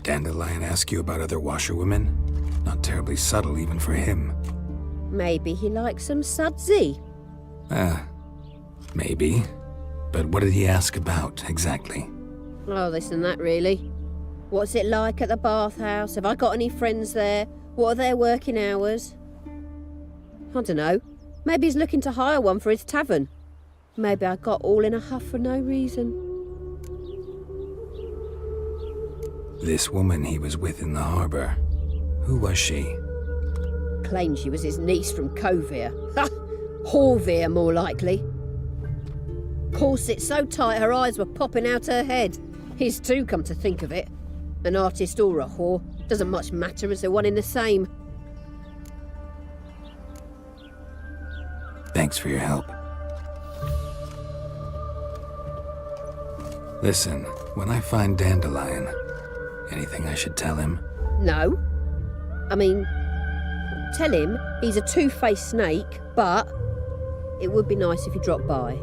Dandelion ask you about other washerwomen? Not terribly subtle even for him. Maybe he likes some sudsy. Maybe. But what did he ask about, exactly? Oh, this and that, really. What's it like at the bathhouse? Have I got any friends there? What are their working hours? I don't know. Maybe he's looking to hire one for his tavern. Maybe I got all in a huff for no reason. This woman he was with in the harbour. Who was she? Claimed she was his niece from Kovir. Ha! Horvir, more likely. Corset so tight her eyes were popping out her head. His too, come to think of it. An artist or a whore. Doesn't much matter as they're one in the same. Thanks for your help. Listen, when I find Dandelion, anything I should tell him? No. I mean, tell him he's a two-faced snake, but it would be nice if he dropped by.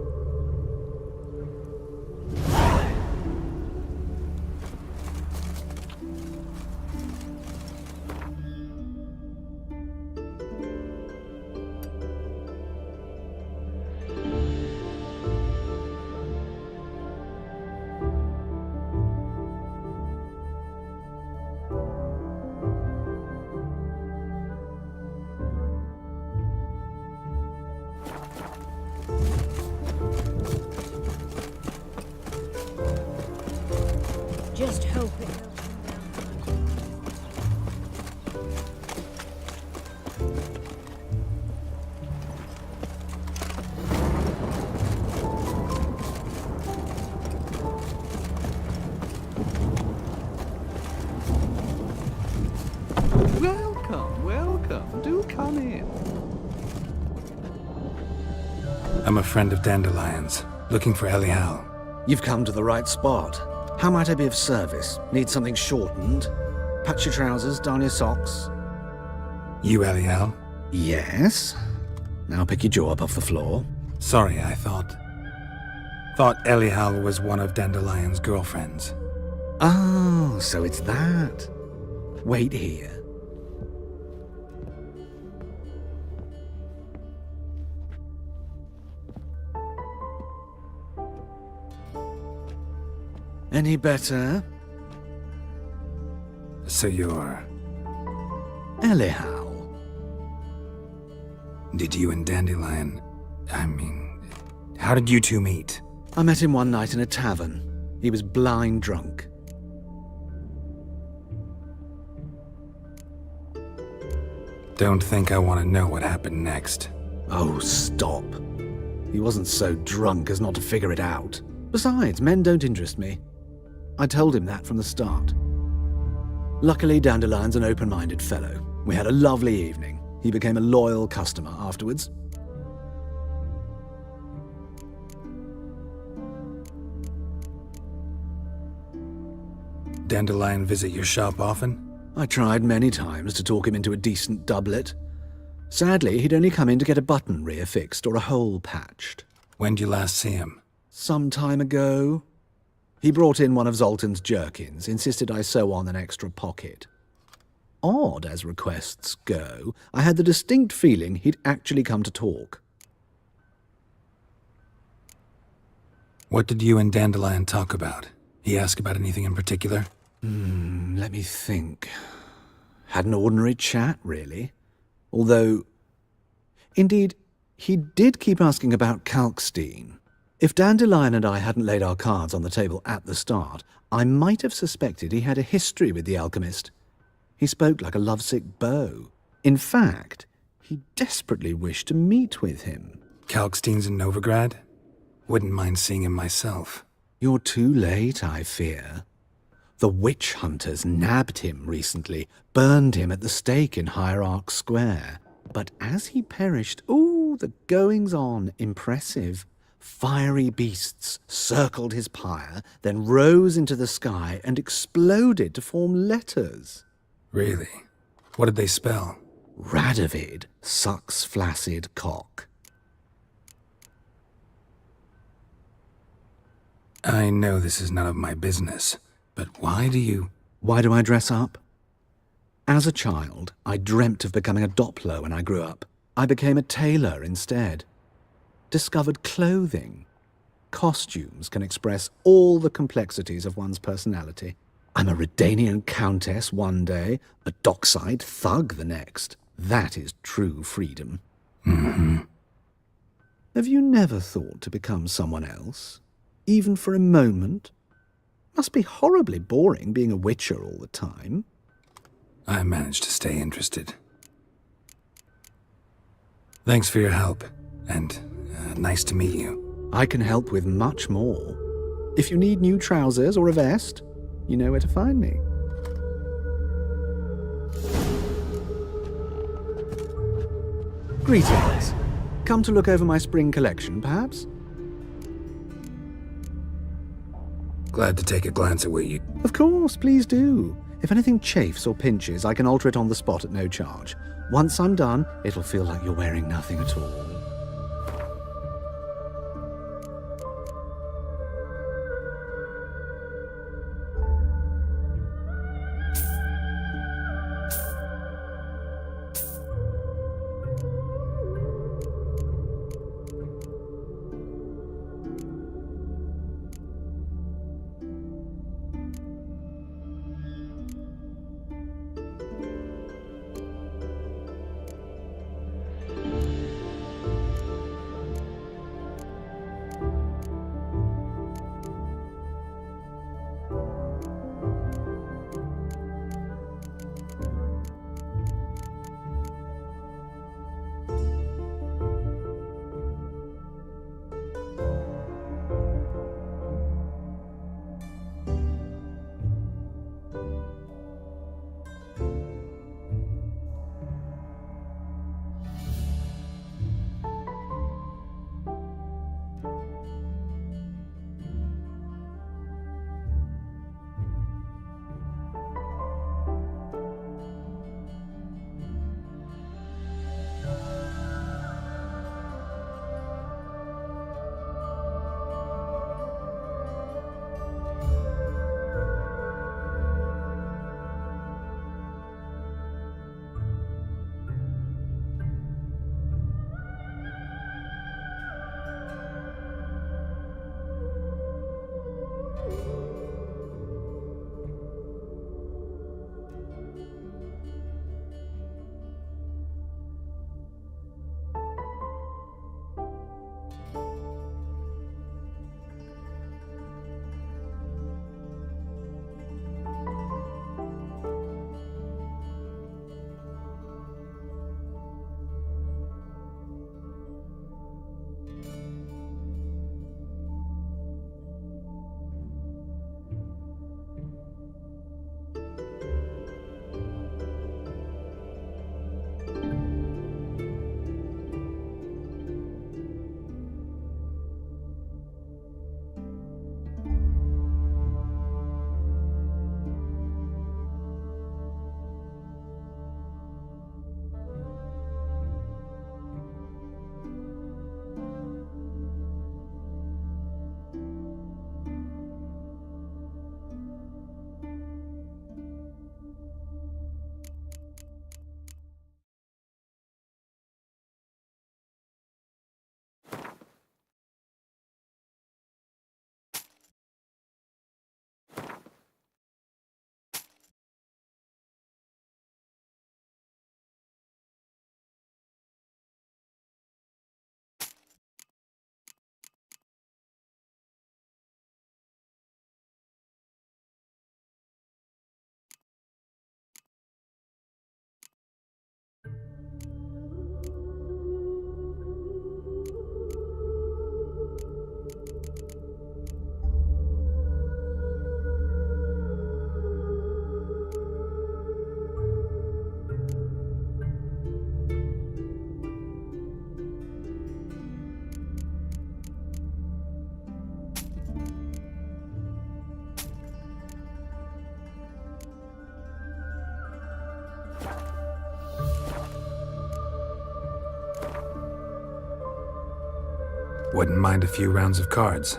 Just hope it helps. Welcome, welcome. Do come in. I'm a friend of Dandelion's, looking for Elial. You've come to the right spot. How might I be of service? Need something shortened? Patch your trousers, darn your socks? You Elial? Yes. Now pick your jaw up off the floor. Sorry, I thought Elial was one of Dandelion's girlfriends. Oh, so it's that. Wait here. Any better? So you're... Elial. Did you and Dandelion... how did you two meet? I met him one night in a tavern. He was blind drunk. Don't think I want to know what happened next. Oh, stop. He wasn't so drunk as not to figure it out. Besides, men don't interest me. I told him that from the start. Luckily, Dandelion's an open-minded fellow. We had a lovely evening. He became a loyal customer afterwards. Dandelion visit your shop often? I tried many times to talk him into a decent doublet. Sadly, he'd only come in to get a button reaffixed or a hole patched. When'd you last see him? Some time ago. He brought in one of Zoltan's jerkins, insisted I sew on an extra pocket. Odd as requests go, I had the distinct feeling he'd actually come to talk. What did you and Dandelion talk about? He ask about anything in particular? Let me think. Had an ordinary chat, really. Although, indeed, he did keep asking about Kalkstein. If Dandelion and I hadn't laid our cards on the table at the start, I might have suspected he had a history with the alchemist. He spoke like a lovesick beau. In fact, he desperately wished to meet with him. Kalkstein's in Novigrad? Wouldn't mind seeing him myself. You're too late, I fear. The witch hunters nabbed him recently, burned him at the stake in Hierarch Square. But as he perished, the goings-on, impressive. Fiery beasts circled his pyre, then rose into the sky and exploded to form letters. Really? What did they spell? Radovid sucks flaccid cock. I know this is none of my business, but why do I dress up? As a child, I dreamt of becoming a Doppler when I grew up. I became a tailor instead. Discovered clothing. Costumes can express all the complexities of one's personality. I'm a Redanian countess one day, a dockside thug the next. That is true freedom. Mm-hmm. Have you never thought to become someone else? Even for a moment? Must be horribly boring being a witcher all the time. I managed to stay interested. Thanks for your help, and nice to meet you. I can help with much more. If you need new trousers or a vest, you know where to find me. Greetings. Come to look over my spring collection, perhaps? Glad to take a glance at what you... Of course, please do. If anything chafes or pinches, I can alter it on the spot at no charge. Once I'm done, it'll feel like you're wearing nothing at all. Wouldn't mind a few rounds of cards.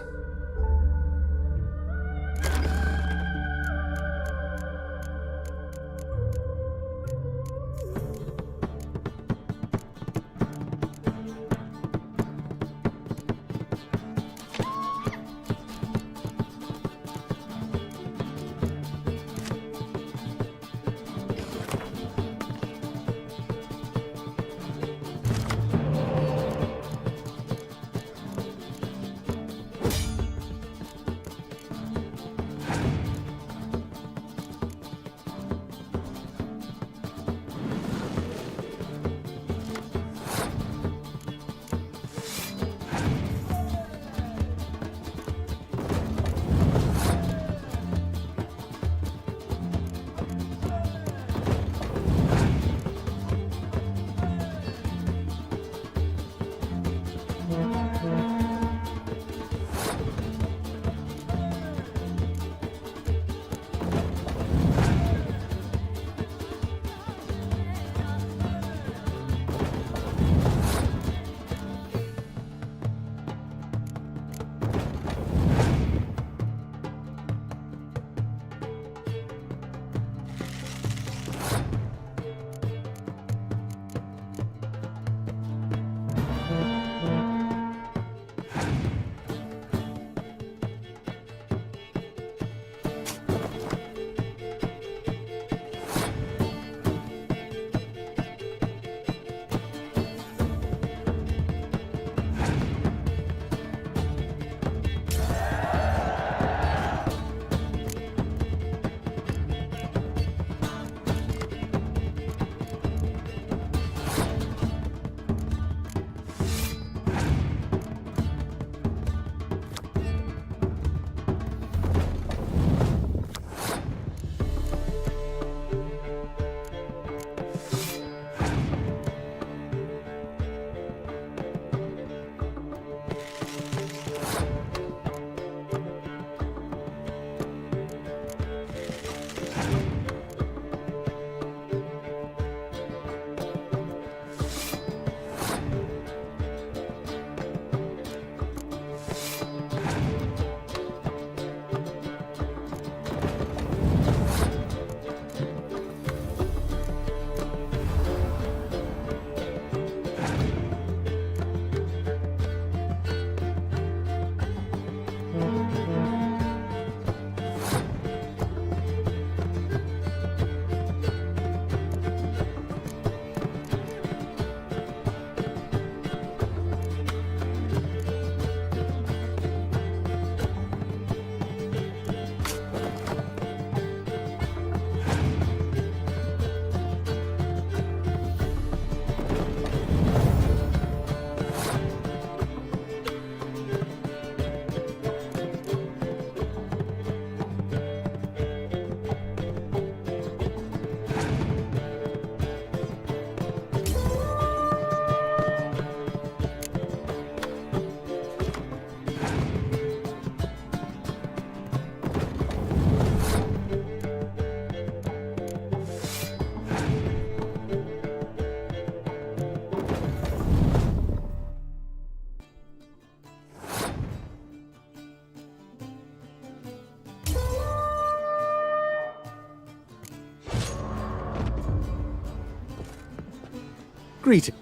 Greeting.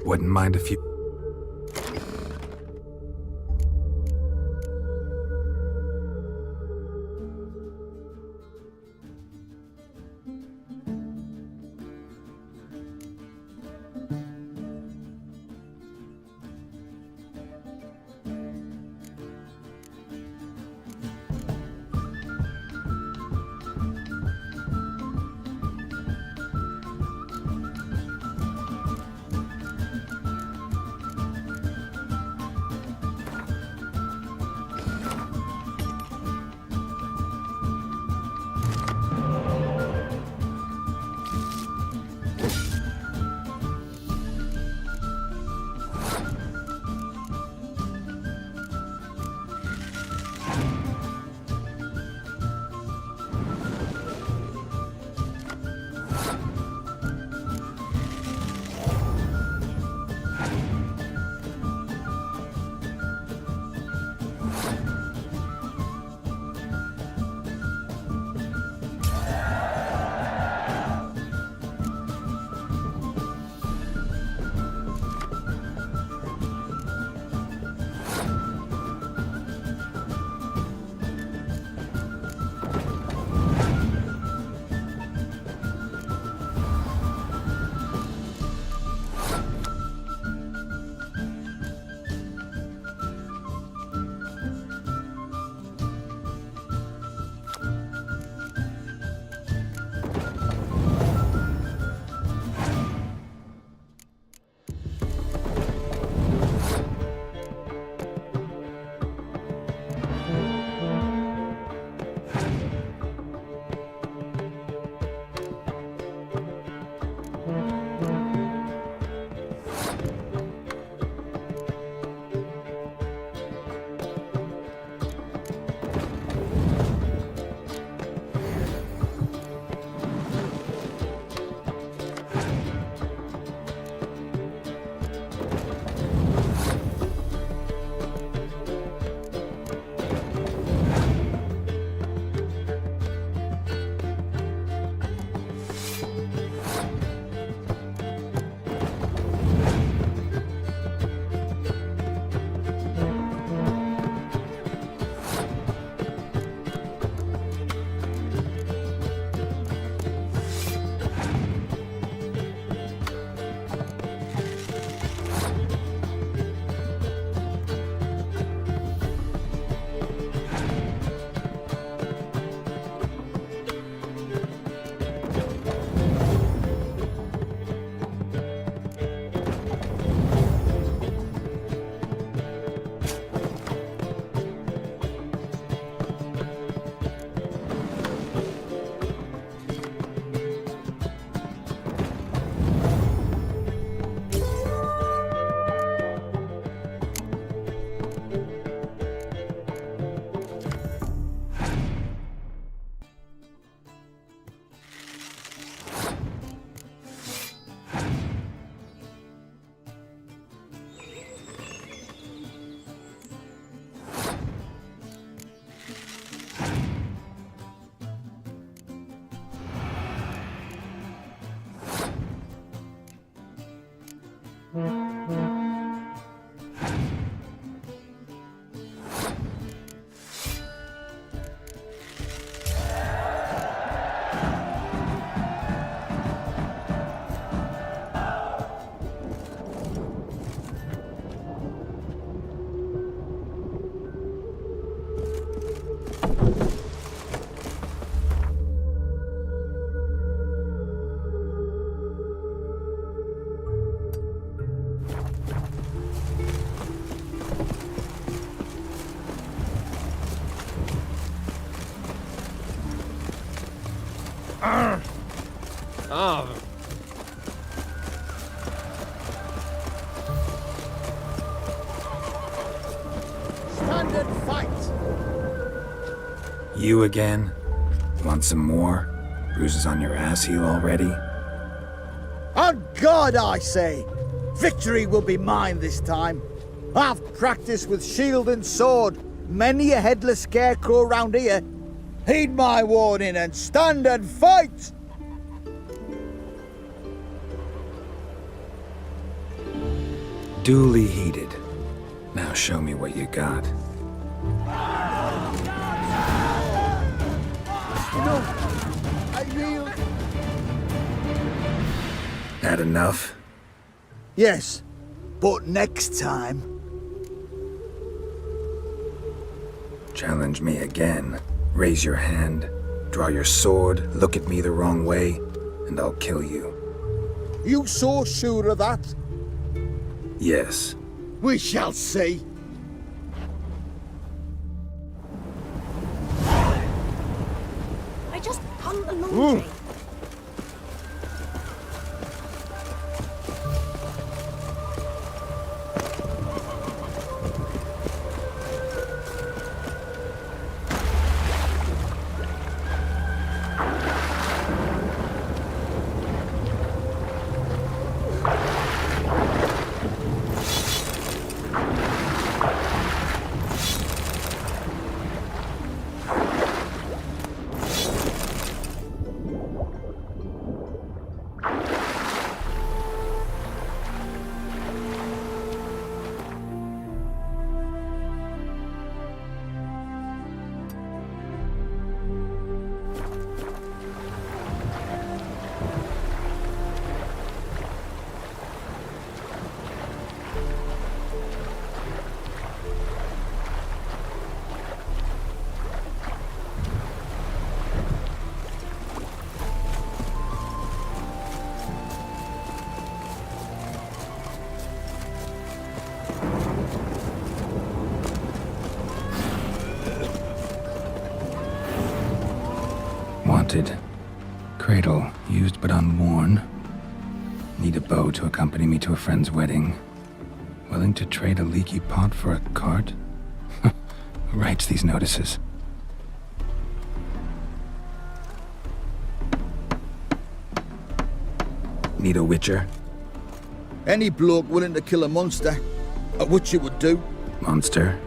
Wouldn't mind a few... Stand and fight! You again? Want some more? Bruises on your ass heel already? On God, I say! Victory will be mine this time. I've practiced with shield and sword. Many a headless scarecrow round here. Heed my warning and stand and fight! Duly heeded. Now show me what you got. No, I yield. That enough? Yes, but next time. Challenge me again. Raise your hand, draw your sword, look at me the wrong way, and I'll kill you. You so sure of that? Yes. We shall see. I just hung the laundry. Wanted. Cradle, used but unworn. Need a bow to accompany me to a friend's wedding. Willing to trade a leaky pot for a cart? Who writes these notices? Need a witcher? Any bloke willing to kill a monster, a witcher would do. Monster?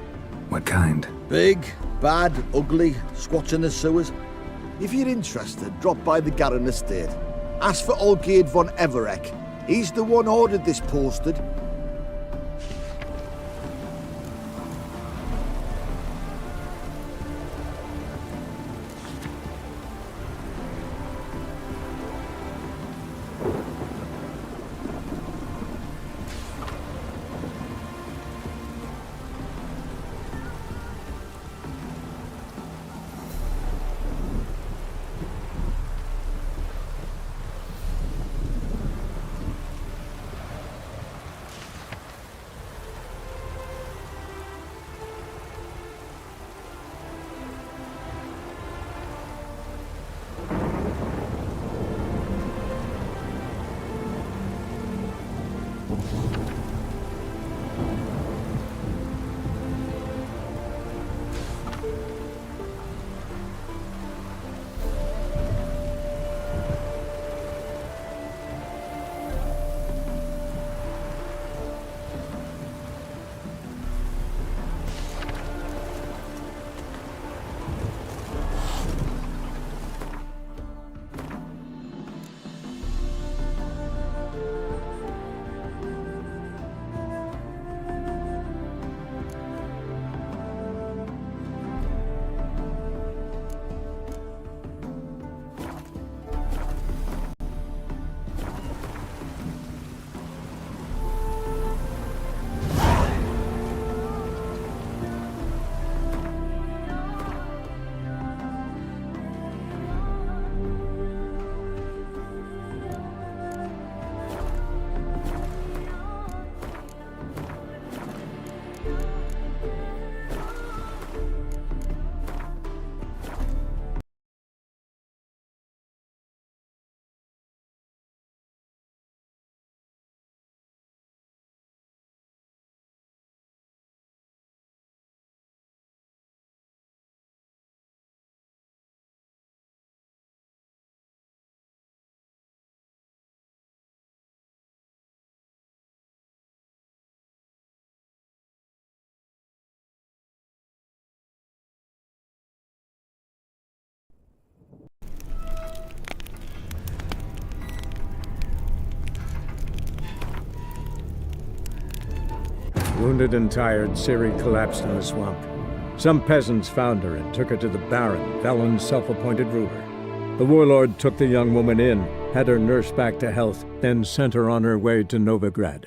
What kind? Big, bad, ugly, squats in the sewers. If you're interested, drop by the Garren estate. Ask for Olgierd von Everek. He's the one ordered this posted. Wounded and tired, Ciri collapsed in the swamp. Some peasants found her and took her to the Baron, Valen's self-appointed ruler. The warlord took the young woman in, had her nursed back to health, then sent her on her way to Novigrad.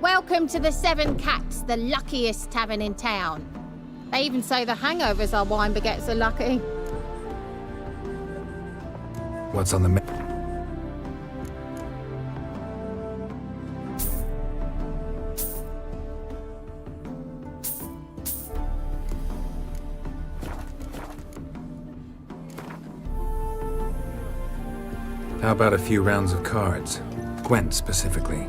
Welcome to the Seven Caps, the luckiest tavern in town. They even say the hangovers our wine baguettes are lucky. What's on the menu? How about a few rounds of cards? Gwent specifically.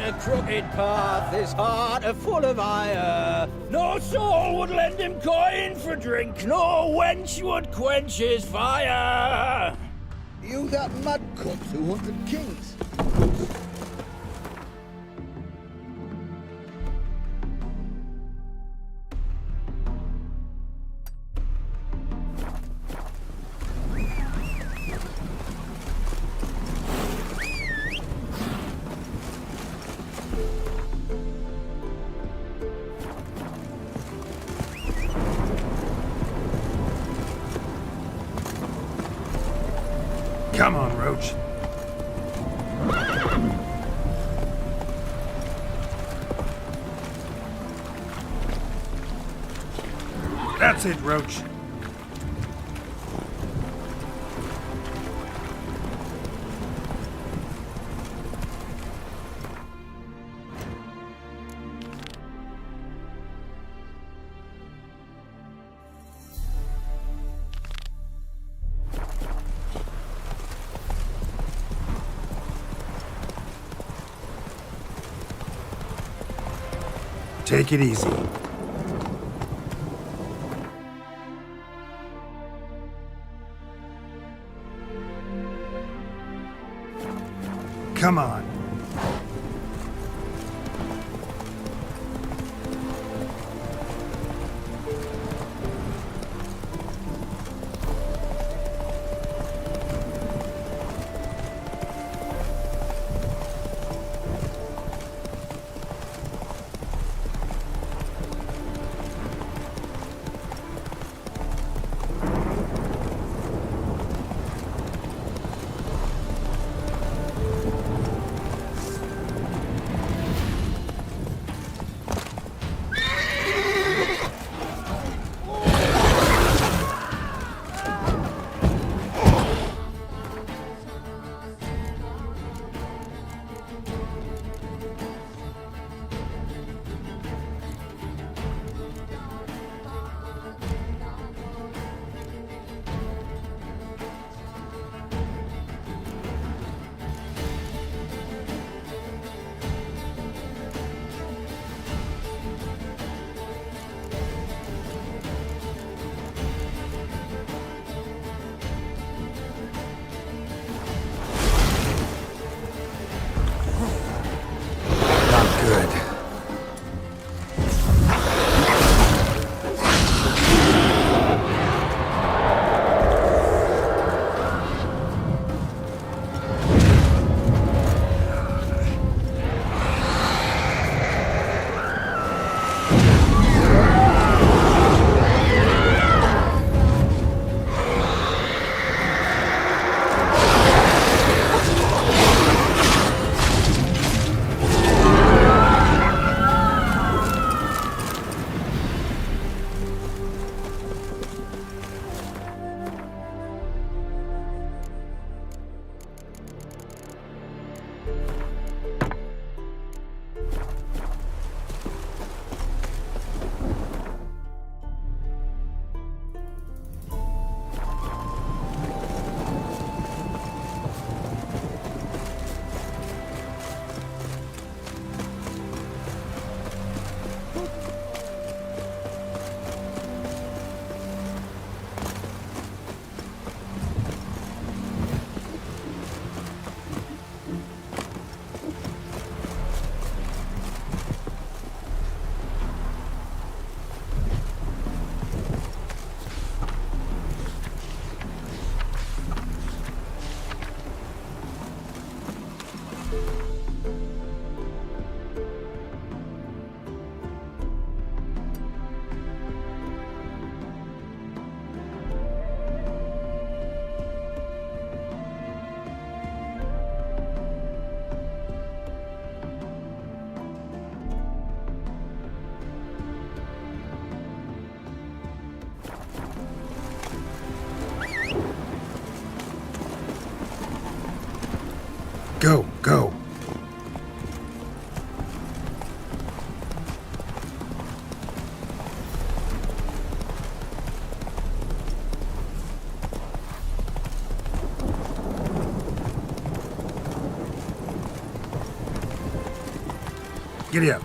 a crooked path, his heart a full of ire. No soul would lend him coin for drink, no wench would quench his fire. You that mad cunt who hunted kings? Come on, Roach. That's it, Roach. Take it easy. Come on. Go, go. Giddy up.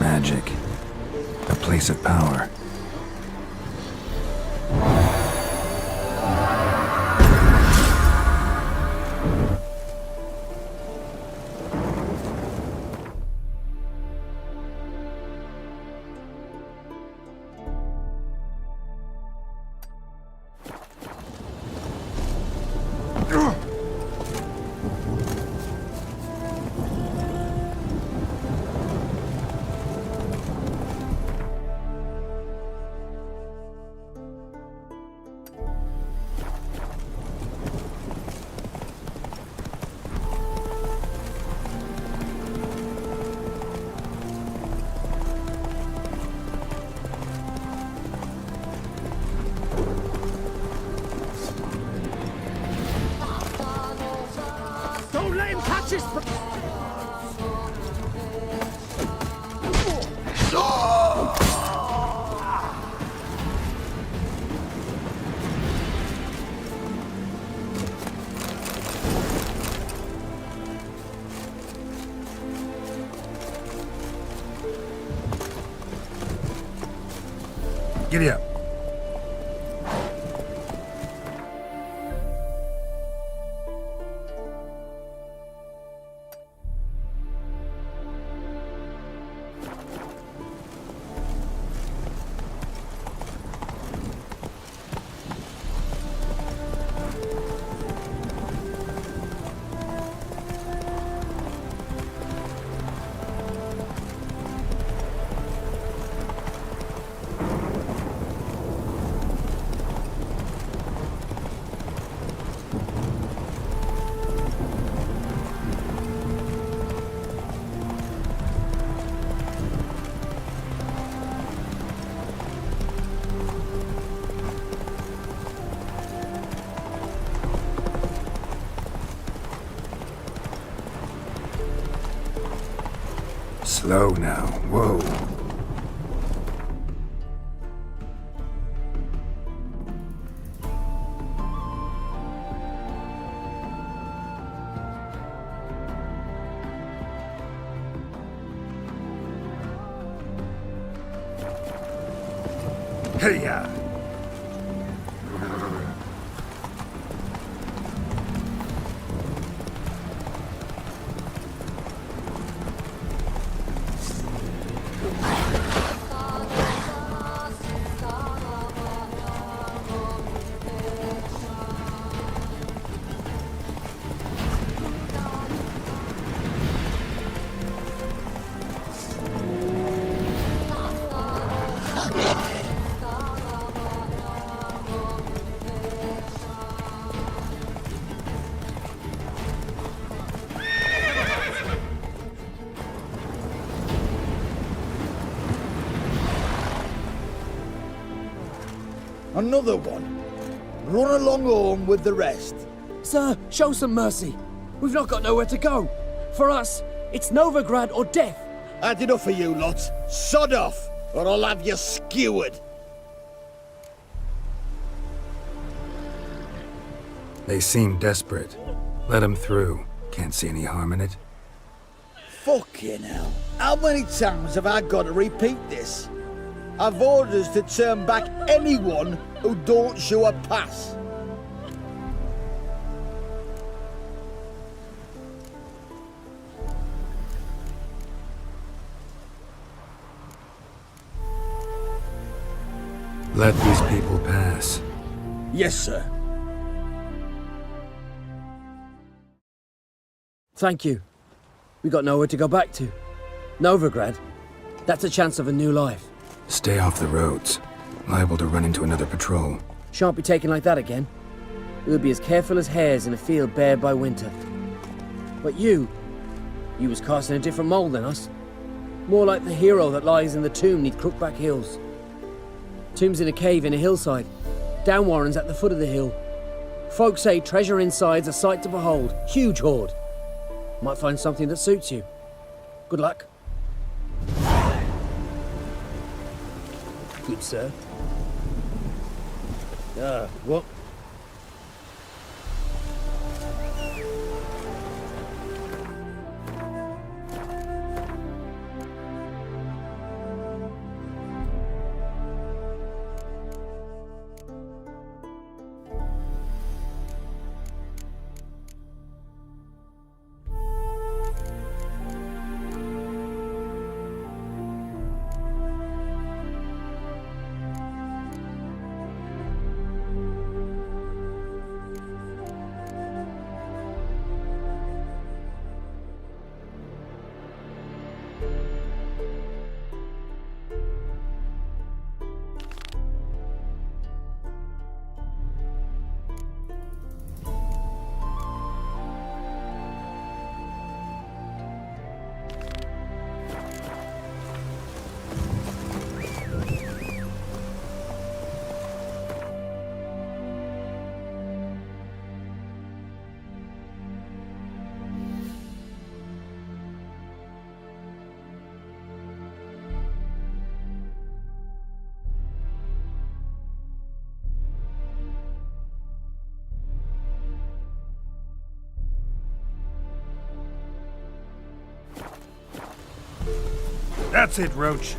Magic. A place of power. Don't let him catch his... Giddy up. Slow now. Whoa. Hey-ya! Another one. Run along home with the rest. Sir, show some mercy. We've not got nowhere to go. For us, it's Novigrad or death. Had enough for you lot. Sod off, or I'll have you skewered. They seem desperate. Let them through. Can't see any harm in it. Fucking hell. How many times have I got to repeat this? I've orders to turn back anyone who don't show a pass. Let these people pass. Yes, sir. Thank you. We got nowhere to go back to. Novigrad, that's a chance of a new life. Stay off the roads. Liable to run into another patrol. Shan't be taken like that again. We'll be as careful as hares in a field bared by winter. But you was cast in a different mould than us. More like the hero that lies in the tomb neath Crookback Hills. Tomb's in a cave in a hillside. Down Warren's at the foot of the hill. Folk say treasure inside's a sight to behold. Huge hoard. Might find something that suits you. Good luck. good sir. What? That's it, Roach.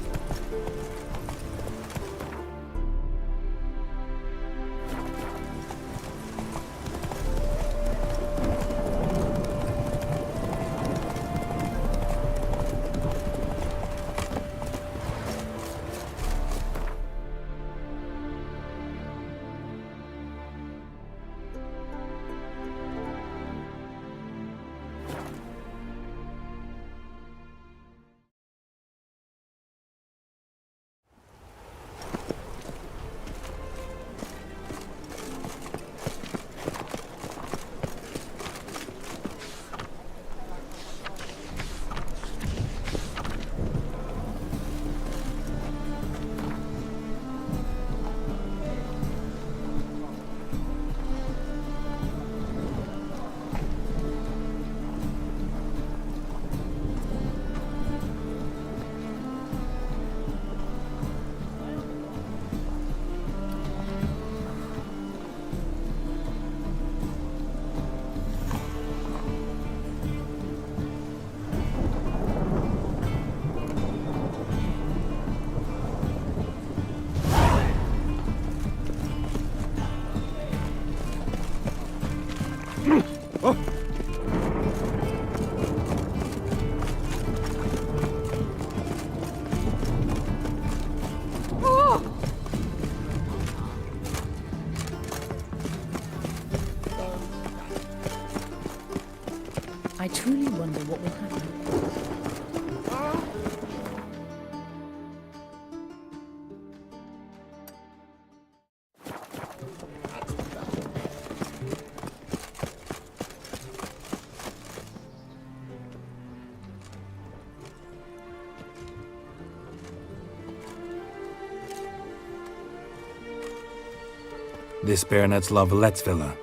I truly wonder what will happen. This Baronet's La Vallette's villa.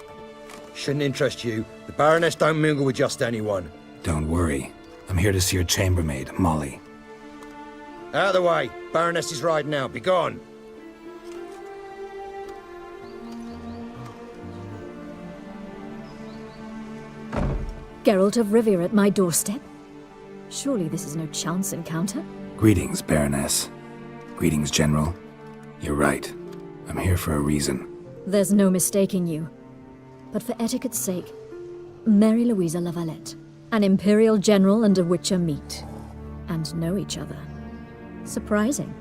Shouldn't interest you. The Baroness don't mingle with just anyone. Don't worry. I'm here to see your chambermaid, Molly. Out of the way. Baroness is riding out. Be gone. Geralt of Rivia at my doorstep? Surely this is no chance encounter? Greetings, Baroness. Greetings, General. You're right. I'm here for a reason. There's no mistaking you. But for etiquette's sake, Mary Louisa La Valette, an Imperial General and a Witcher meet, and know each other. Surprising.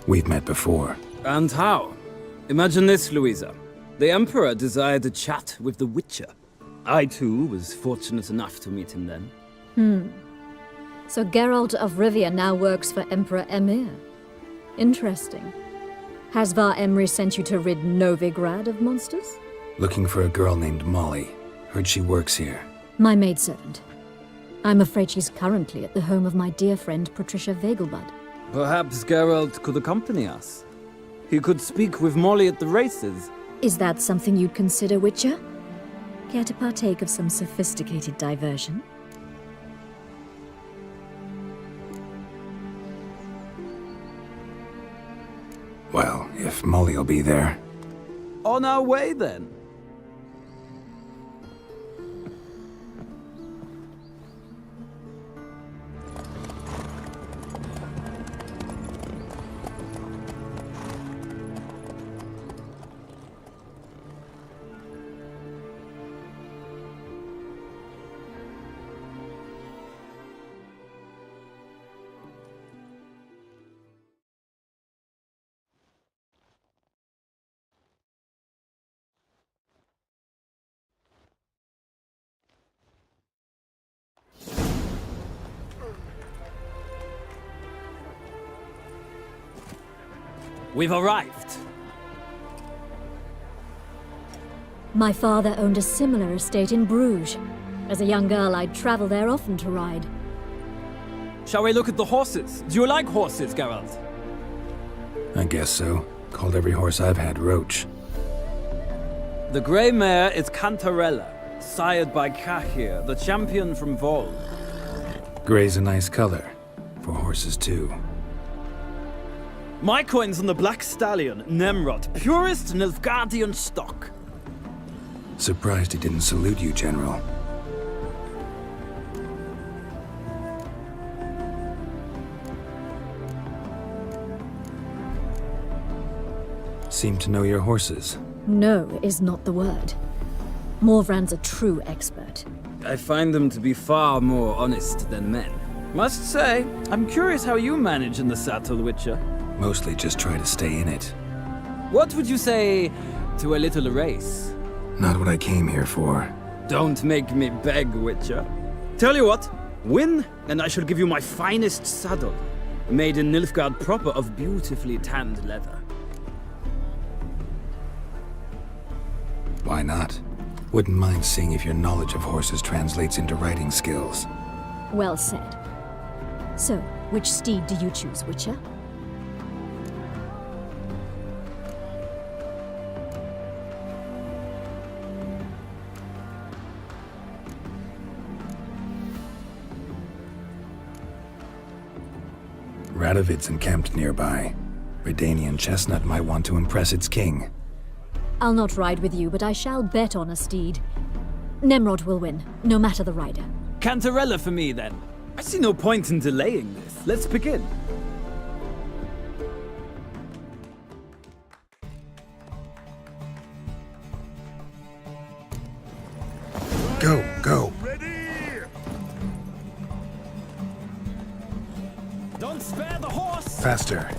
We've met before. And how? Imagine this, Louisa. The Emperor desired a chat with the Witcher. I, too, was fortunate enough to meet him then. So Geralt of Rivia now works for Emperor Emir. Interesting. Has Var Emry sent you to rid Novigrad of monsters? Looking for a girl named Molly. Heard she works here. My maidservant. I'm afraid she's currently at the home of my dear friend Patricia Vegelbud. Perhaps Geralt could accompany us. He could speak with Molly at the races. Is that something you'd consider, Witcher? Care to partake of some sophisticated diversion? Well, if Molly'll be there. On our way, then. We've arrived. My father owned a similar estate in Bruges. As a young girl, I'd travel there often to ride. Shall we look at the horses? Do you like horses, Geralt? I guess so. Called every horse I've had Roach. The grey mare is Cantarella, sired by Cahir, the champion from Vol. Grey's a nice color. For horses, too. My coin's on the Black Stallion, Nemrod, purest Nilfgaardian stock. Surprised he didn't salute you, General. Seem to know your horses. No is not the word. Morvran's a true expert. I find them to be far more honest than men. Must say, I'm curious how you manage in the saddle, Witcher. Mostly just try to stay in it. What would you say to a little race? Not what I came here for. Don't make me beg, Witcher. Tell you what, win, and I shall give you my finest saddle. Made in Nilfgaard proper of beautifully tanned leather. Why not? Wouldn't mind seeing if your knowledge of horses translates into riding skills. Well said. So, which steed do you choose, Witcher? Radovid's encamped nearby. Redanian Chestnut might want to impress its king. I'll not ride with you, but I shall bet on a steed. Nemrod will win, no matter the rider. Cantarella for me, then. I see no point in delaying this. Let's begin. Go, go. Don't spare the horse! Faster.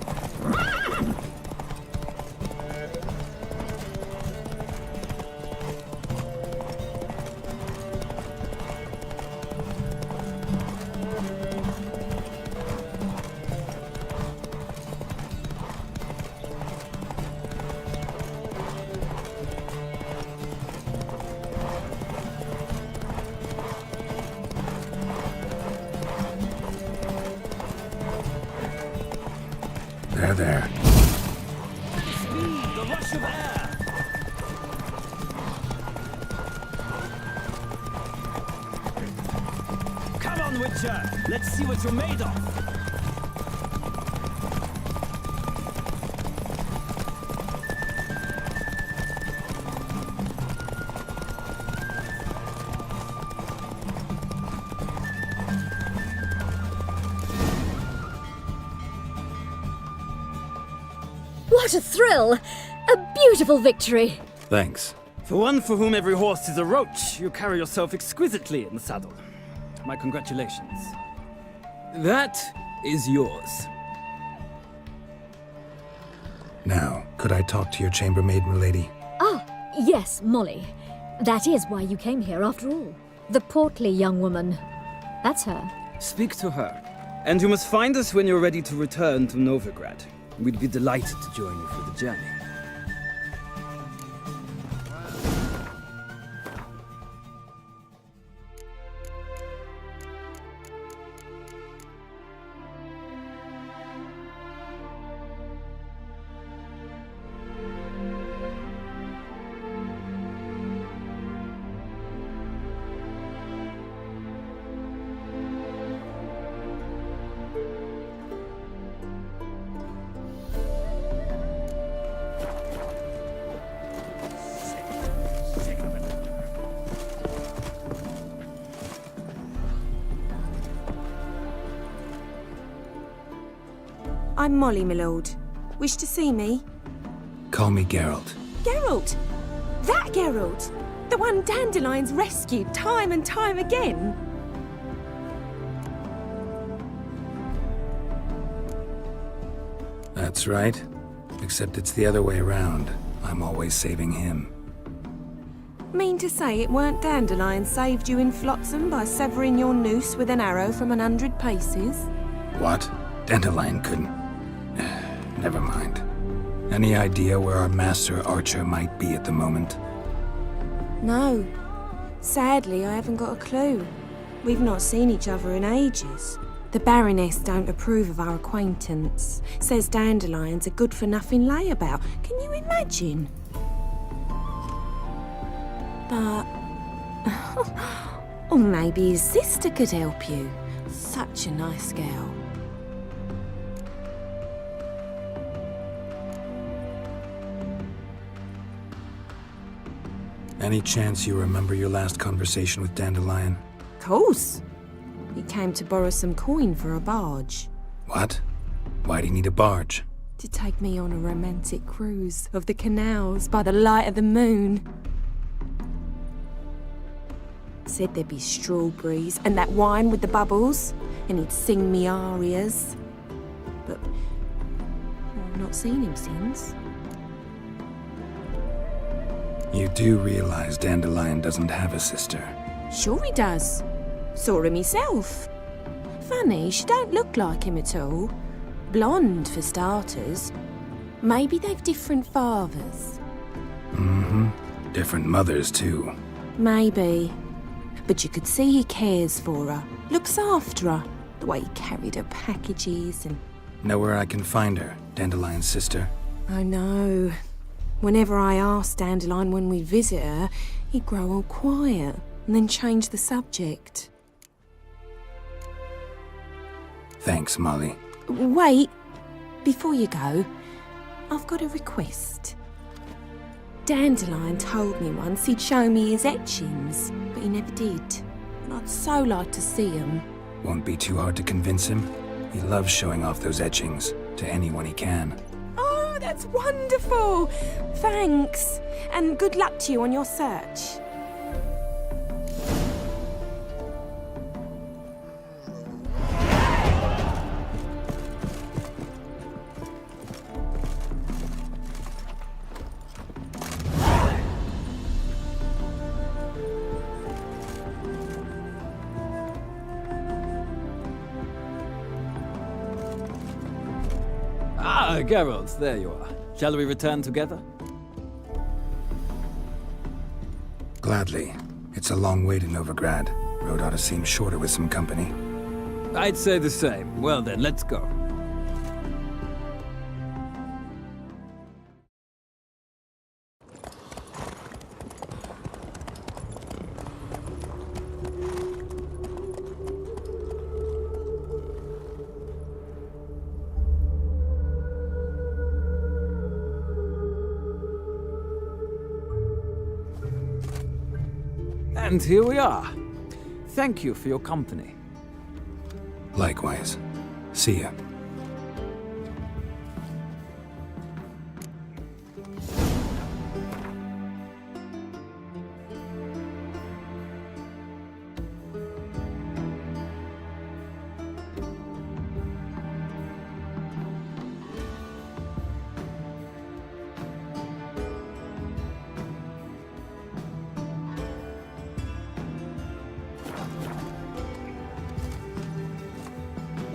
There. Speed, the rush of air! Come on, Witcher! Let's see what you're made of! What a thrill! A beautiful victory! Thanks. For one for whom every horse is a roach, you carry yourself exquisitely in the saddle. My congratulations. That is yours. Now, could I talk to your chambermaid, milady? Ah, yes, Molly. That is why you came here after all. The portly young woman. That's her. Speak to her. And you must find us when you're ready to return to Novigrad. We'd be delighted to join you for the journey. I'm Molly, my lord. Wish to see me? Call me Geralt. Geralt! That Geralt! The one Dandelion's rescued time and time again! That's right. Except it's the other way around. I'm always saving him. Mean to say it weren't Dandelion saved you in Flotsam by severing your noose with an arrow from 100 paces? What? Dandelion couldn't. Never mind. Any idea where our master archer might be at the moment? No. Sadly, I haven't got a clue. We've not seen each other in ages. The Baroness don't approve of our acquaintance. Says Dandelion's a good-for-nothing layabout. Can you imagine? But... or maybe his sister could help you. Such a nice girl. Any chance you remember your last conversation with Dandelion? Course. He came to borrow some coin for a barge. What? Why'd he need a barge? To take me on a romantic cruise of the canals by the light of the moon. Said there'd be strawberries and that wine with the bubbles, and he'd sing me arias. But I've not seen him since. You do realize Dandelion doesn't have a sister? Sure he does. Saw him myself. Funny, she don't look like him at all. Blonde, for starters. Maybe they've different fathers. Mm-hmm. Different mothers, too. Maybe. But you could see he cares for her. Looks after her. The way he carried her packages and... Know where I can find her, Dandelion's sister? I know. Whenever I asked Dandelion when we'd visit her, he'd grow all quiet and then change the subject. Thanks, Molly. Wait. Before you go, I've got a request. Dandelion told me once he'd show me his etchings, but he never did. And I'd so like to see them. Won't be too hard to convince him. He loves showing off those etchings to anyone he can. Oh, that's wonderful! Thanks, and good luck to you on your search. Ah, Geralt, there you are. Shall we return together? Gladly. It's a long way to Novigrad. Road ought to seem shorter with some company. I'd say the same. Well then, let's go. And here we are. Thank you for your company. Likewise. See ya.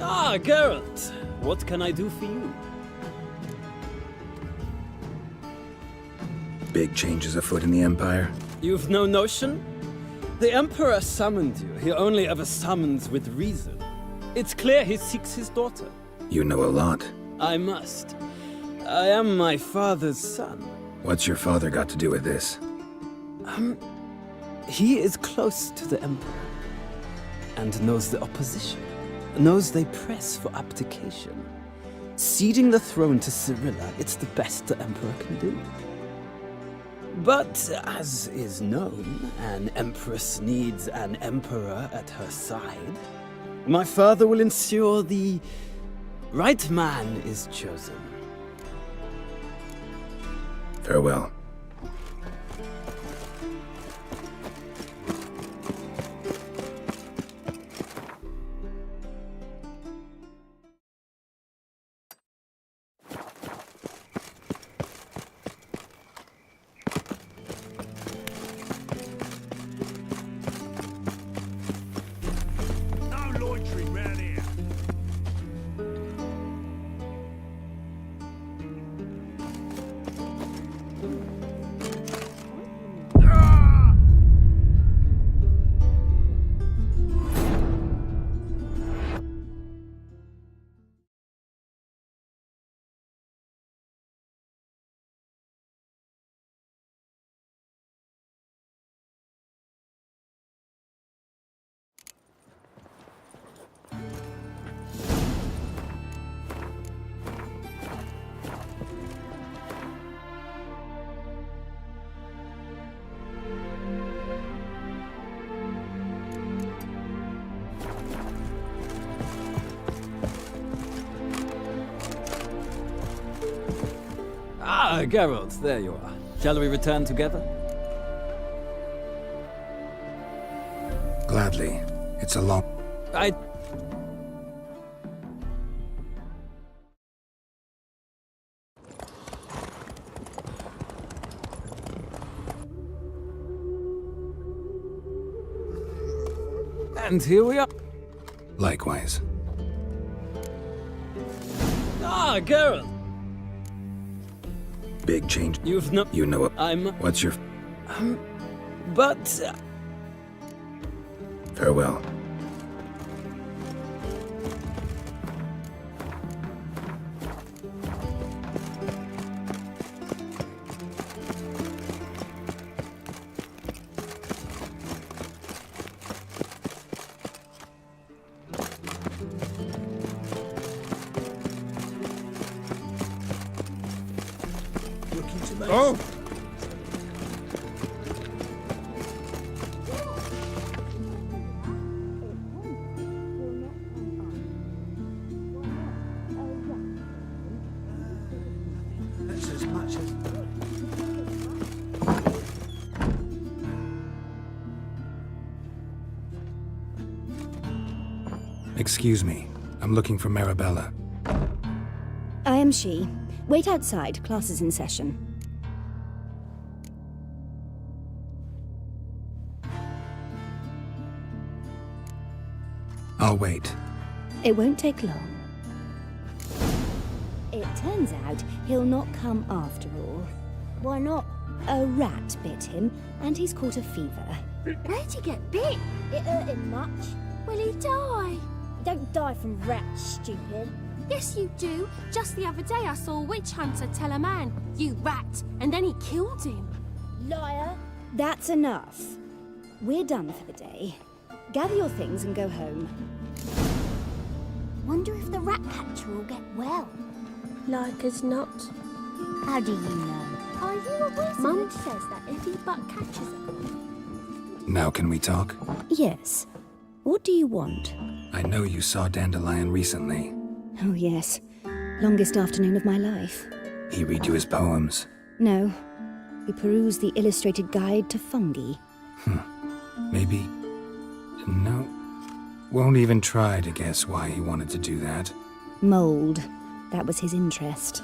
Ah, Geralt. What can I do for you? Big changes afoot in the Empire. You've no notion? The Emperor summoned you. He only ever summons with reason. It's clear he seeks his daughter. You know a lot. I must. I am my father's son. What's your father got to do with this? He is close to the Emperor. And knows the opposition. Knows they press for abdication. Ceding the throne to Cyrilla, it's the best the Emperor can do. But, as is known, an Empress needs an Emperor at her side. My father will ensure the right man is chosen. Farewell. No loitering round here. Ah, Geralt, there you are. Shall we return together? Gladly. It's a long... I... And here we are. Likewise. Ah, Geralt! Big change. You've not... You know it. I'm... What's your... But... Farewell. Oh! That's as much as... Excuse me. I'm looking for Marabella. I am she. Wait outside. Class is in session. I'll wait. It won't take long. It turns out he'll not come after all. Why not? A rat bit him, and he's caught a fever. Where'd he get bit? It hurt him much. Will he die? Don't die from rats, stupid. Yes, you do. Just the other day I saw a witch hunter tell a man, "You rat," and then he killed him. Liar. That's enough. We're done for the day. Gather your things and go home. Wonder if the rat catcher will get well. Like as not. How do you know? Are you a wizard? Mum says that if he but catches it. Now can we talk? Yes. What do you want? I know you saw Dandelion recently. Oh, yes. Longest afternoon of my life. He read you his poems. No. We perused the illustrated guide to fungi. Maybe... No. Won't even try to guess why he wanted to do that. Mold. That was his interest.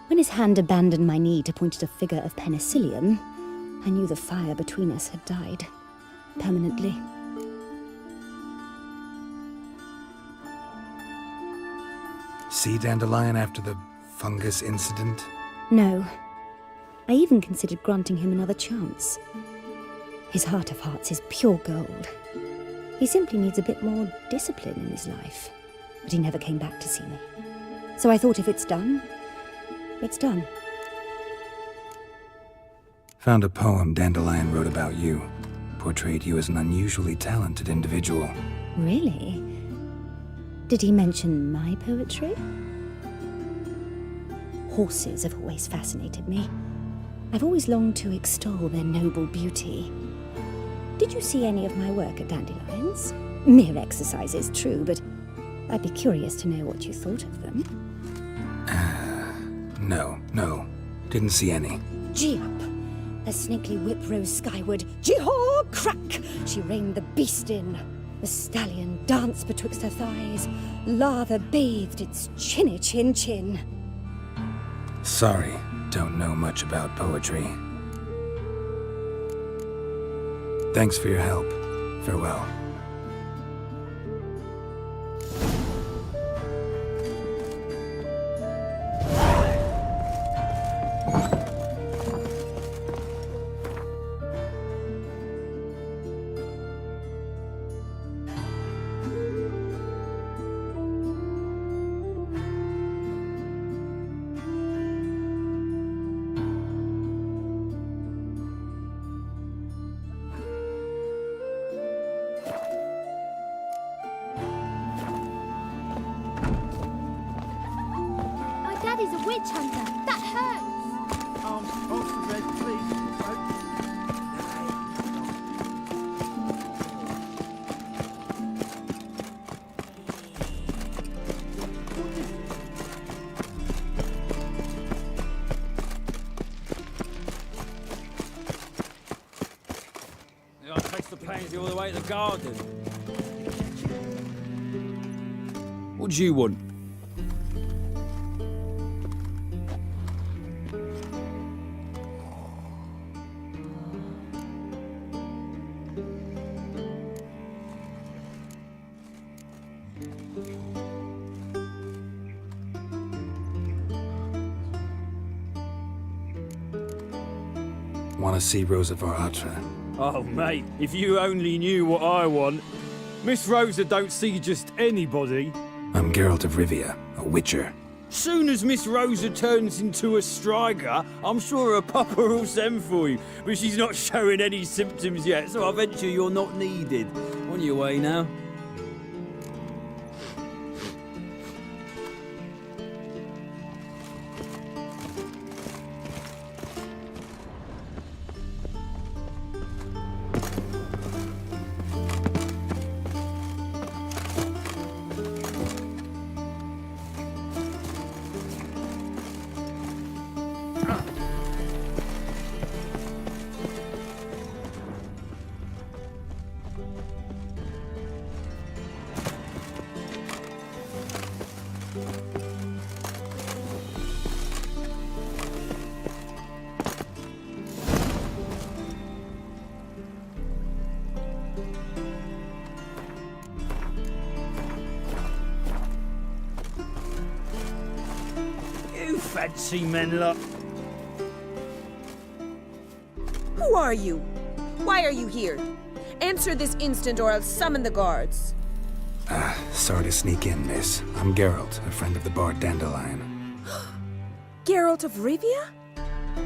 When his hand abandoned my knee to point at a figure of penicillium, I knew the fire between us had died. Permanently. See Dandelion after the fungus incident? No. I even considered granting him another chance. His heart of hearts is pure gold. He simply needs a bit more discipline in his life. But he never came back to see me. So I thought if it's done, it's done. Found a poem Dandelion wrote about you. Portrayed you as an unusually talented individual. Really? Did he mention my poetry? Horses have always fascinated me. I've always longed to extol their noble beauty. Did you see any of my work at Dandelion's? Mere exercise is true, but I'd be curious to know what you thought of them. No. Didn't see any. Gee up! The snakely whip rose skyward. Gee-haw! Crack! She reined the beast in. The stallion danced betwixt her thighs. Lather bathed its chinny chin. Sorry, don't know much about poetry. Thanks for your help. Farewell. Daddy's a witch hunter. That hurts. Off the bed, please. I takes the pansy all the way to the garden. What do you want? Want to see Rosa Varatra? Oh, mate, if you only knew what I want. Miss Rosa don't see just anybody. I'm Geralt of Rivia, a witcher. Soon as Miss Rosa turns into a striker, I'm sure her papa will send for you. But she's not showing any symptoms yet, so I venture you're not needed. On your way now. You fancy men lot. Who are you? Why are you here? Answer this instant or I'll summon the guards. Sorry to sneak in, miss. I'm Geralt, a friend of the bard Dandelion. Geralt of Rivia?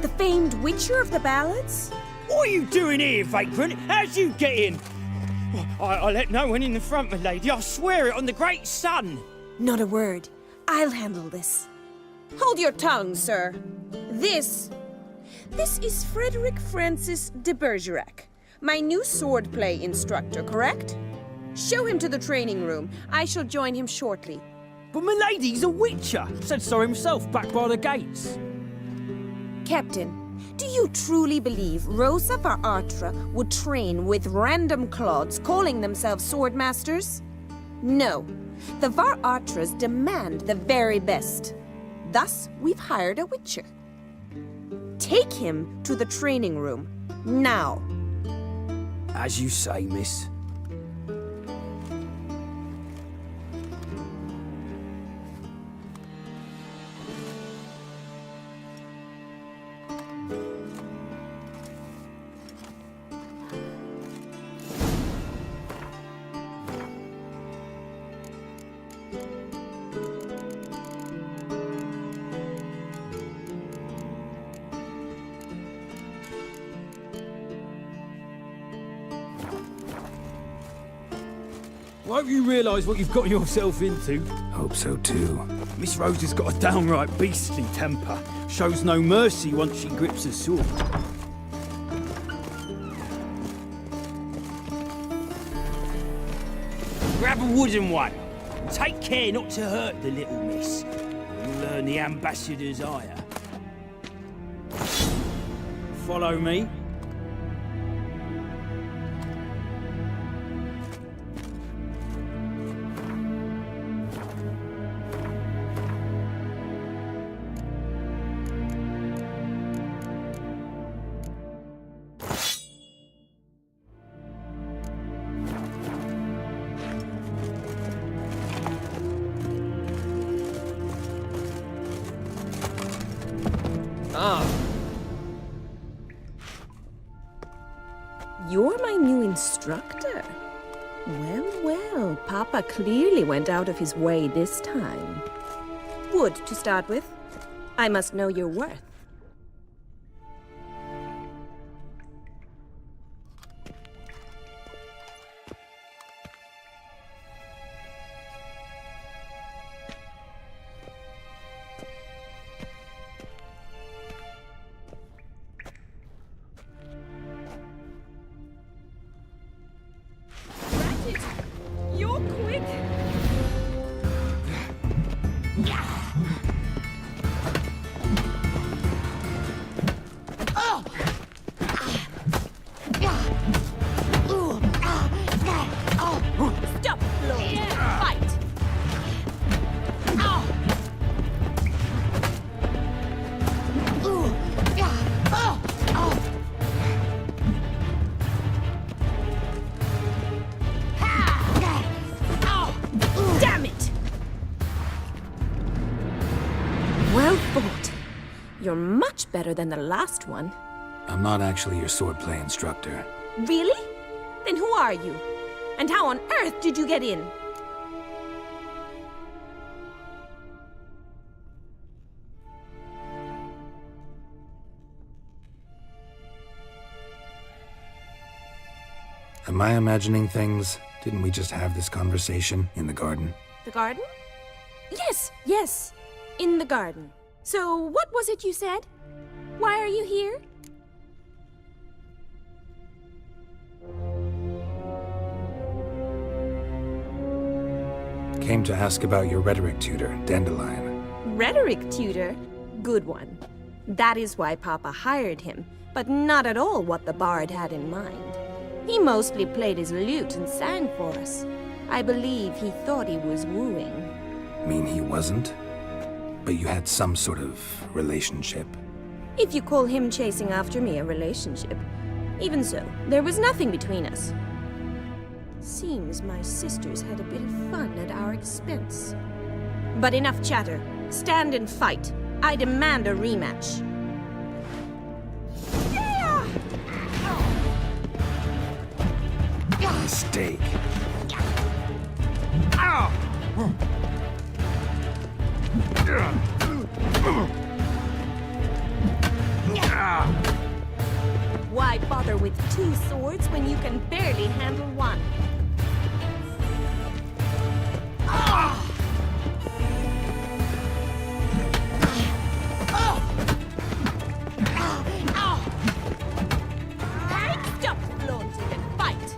The famed witcher of the ballads? What are you doing here, vagrant? How'd you get in? I let no one in the front, my lady. I swear it on the great sun. Not a word. I'll handle this. Hold your tongue, sir. This is Frederick Francis de Bergerac, my new swordplay instructor, correct? Show him to the training room. I shall join him shortly. But my lady's a witcher. Said so himself back by the gates. Captain, do you truly believe Rosa Varatra would train with random clods calling themselves swordmasters? No. The Varatras demand the very best. Thus, we've hired a witcher. Take him to the training room, now. As you say, miss. Won't you realise what you've got yourself into? Hope so too. Miss Rosa's got a downright beastly temper. Shows no mercy once she grips a sword. Grab a wooden one. Take care not to hurt the little miss. You'll earn the ambassador's ire. Follow me. You're my new instructor. Well, well, Papa clearly went out of his way this time. Wood, to start with. I must know your worth. You're quick! Stop, Lord! Fight! Damn it! Well fought. You're much better than the last one. I'm not actually your swordplay instructor. Really? Then who are you? And how on earth did you get in? Am I imagining things? Didn't we just have this conversation in the garden? The garden? Yes, yes. In the garden. So, what was it you said? Why are you here? Came to ask about your rhetoric tutor, Dandelion. Rhetoric tutor? Good one. That is why Papa hired him, but not at all what the bard had in mind. He mostly played his lute and sang for us. I believe he thought he was wooing. Mean he wasn't? But you had some sort of relationship. If you call him chasing after me a relationship. Even so, there was nothing between us. Seems my sisters had a bit of fun at our expense. But enough chatter. Stand and fight. I demand a rematch. Mistake. Why bother with two swords when you can barely handle one? Stop flaunting and fight!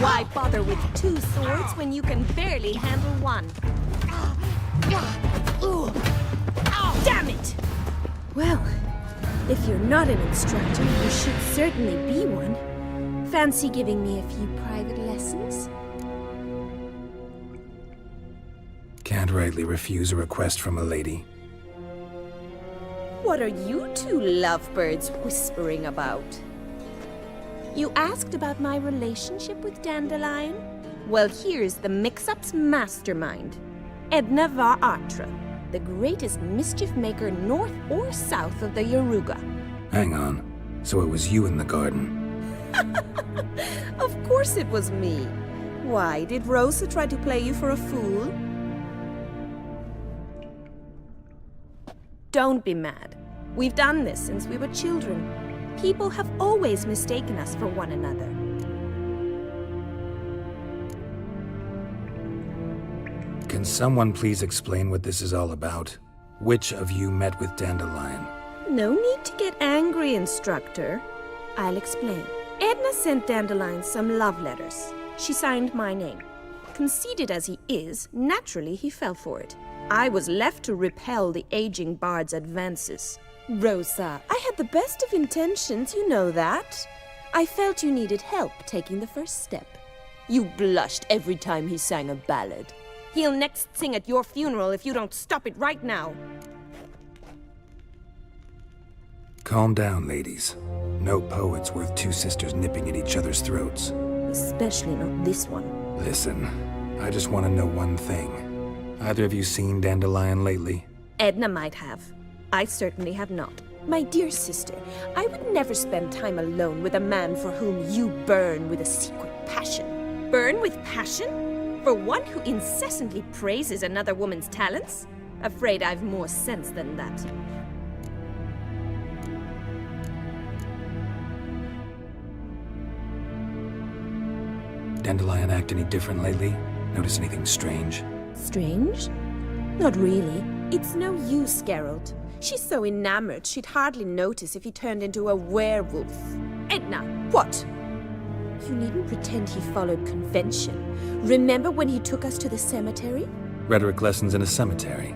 Why bother with two swords when you can barely handle one? Damn it! Well, if you're not an instructor, you should certainly be one. Fancy giving me a few private lessons? Can't rightly refuse a request from a lady. What are you two lovebirds whispering about? You asked about my relationship with Dandelion? Well, here's the mix-up's mastermind. Edna var Atra, the greatest mischief maker north or south of the Yaruga. Hang on. So it was you in the garden. Of course it was me. Why, did Rosa try to play you for a fool? Don't be mad. We've done this since we were children. People have always mistaken us for one another. Can someone please explain what this is all about? Which of you met with Dandelion? No need to get angry, Instructor. I'll explain. Edna sent Dandelion some love letters. She signed my name. Conceited as he is, naturally he fell for it. I was left to repel the aging bard's advances. Rosa, I had the best of intentions, you know that. I felt you needed help taking the first step. You blushed every time he sang a ballad. He'll next sing at your funeral if you don't stop it right now. Calm down, ladies. No poet's worth two sisters nipping at each other's throats. Especially not this one. Listen, I just want to know one thing. Either of you seen Dandelion lately? Edna might have. I certainly have not. My dear sister, I would never spend time alone with a man for whom you burn with a secret passion. Burn with passion? For one who incessantly praises another woman's talents? Afraid I've more sense than that. Dandelion act any different lately? Notice anything strange? Strange? Not really. It's no use, Geralt. She's so enamored she'd hardly notice if he turned into a werewolf. Edna, what? You needn't pretend he followed convention. Remember when he took us to the cemetery? Rhetoric lessons in a cemetery.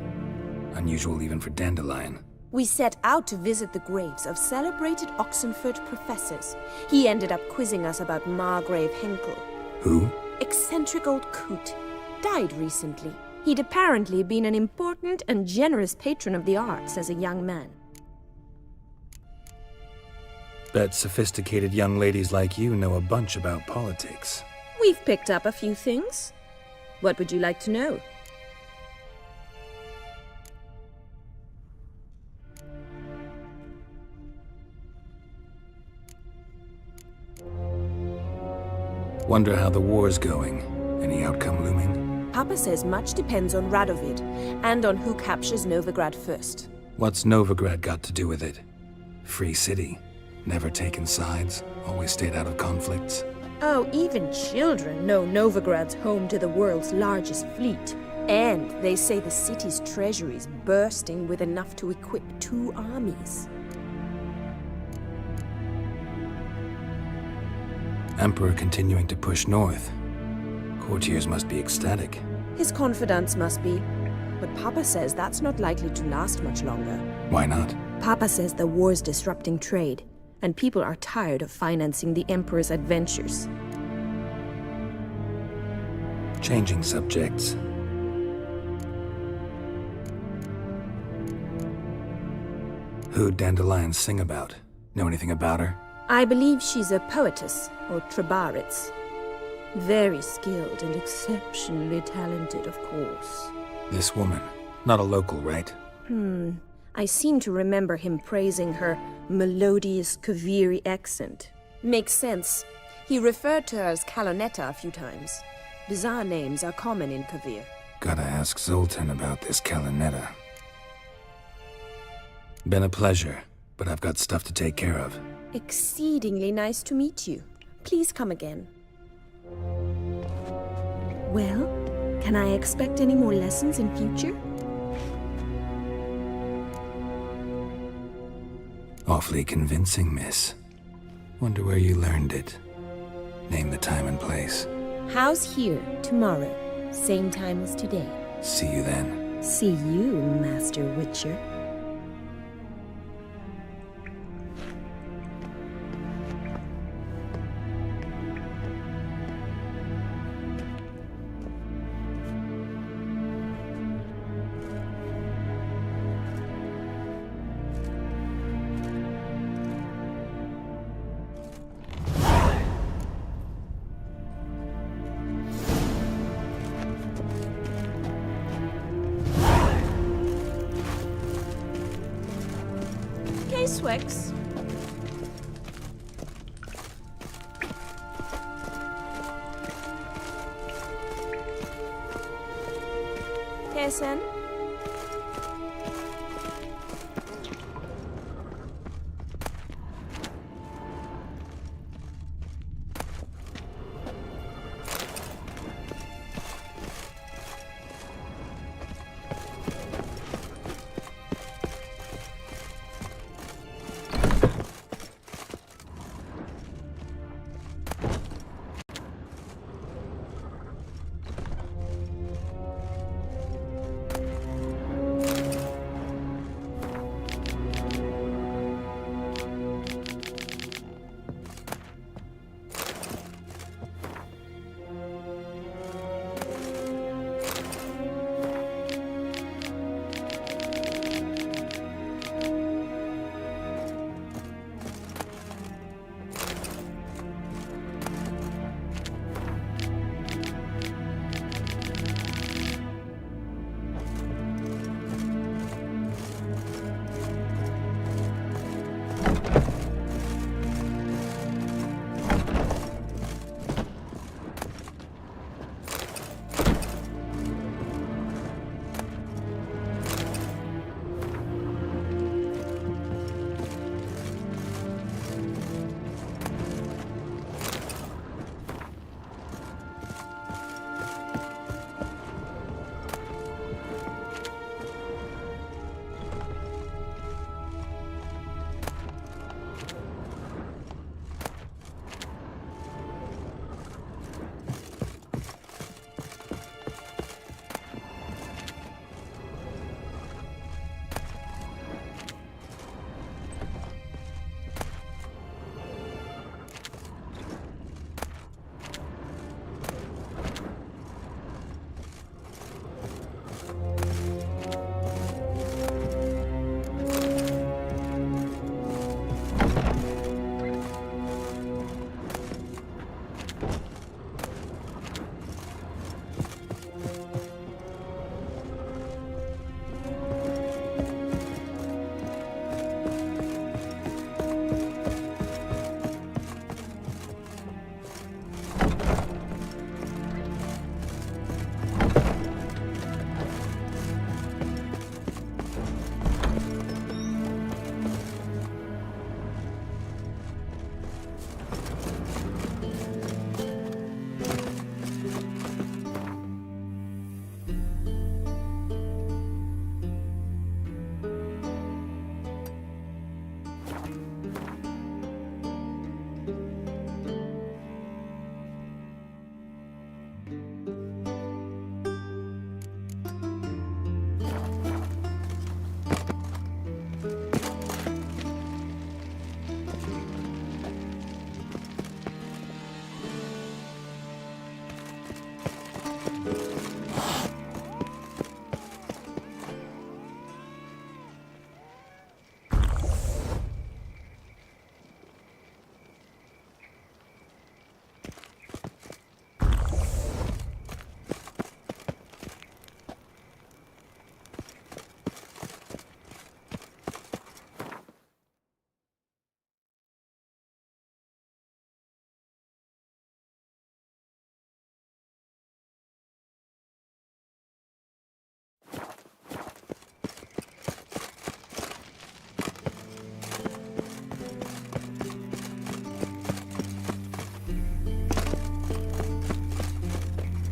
Unusual even for Dandelion. We set out to visit the graves of celebrated Oxenford professors. He ended up quizzing us about Margrave Henkel. Who? Eccentric old coot. Died recently. He'd apparently been an important and generous patron of the arts as a young man. Bet sophisticated young ladies like you know a bunch about politics. We've picked up a few things. What would you like to know? Wonder how the war's going. Any outcome looming? Papa says much depends on Radovid, and on who captures Novigrad first. What's Novigrad got to do with it? Free city. Never taken sides. Always stayed out of conflicts. Oh, even children know Novigrad's home to the world's largest fleet. And they say the city's treasury's bursting with enough to equip 2 armies. Emperor continuing to push north. Courtiers must be ecstatic. His confidants must be. But Papa says that's not likely to last much longer. Why not? Papa says the war's disrupting trade, and people are tired of financing the Emperor's adventures. Changing subjects. Who'd Dandelion sing about? Know anything about her? I believe she's a poetess, or Trebaritz. Very skilled and exceptionally talented, of course. This woman. Not a local, right? I seem to remember him praising her melodious Kaviri accent. Makes sense. He referred to her as Calonetta a few times. Bizarre names are common in Kavir. Gotta ask Zoltan about this Calonetta. Been a pleasure, but I've got stuff to take care of. Exceedingly nice to meet you. Please come again. Well, can I expect any more lessons in future? Awfully convincing, miss. Wonder where you learned it. Name the time and place. House here, tomorrow. Same time as today. See you then. See you, Master Witcher. Swix. Pearson?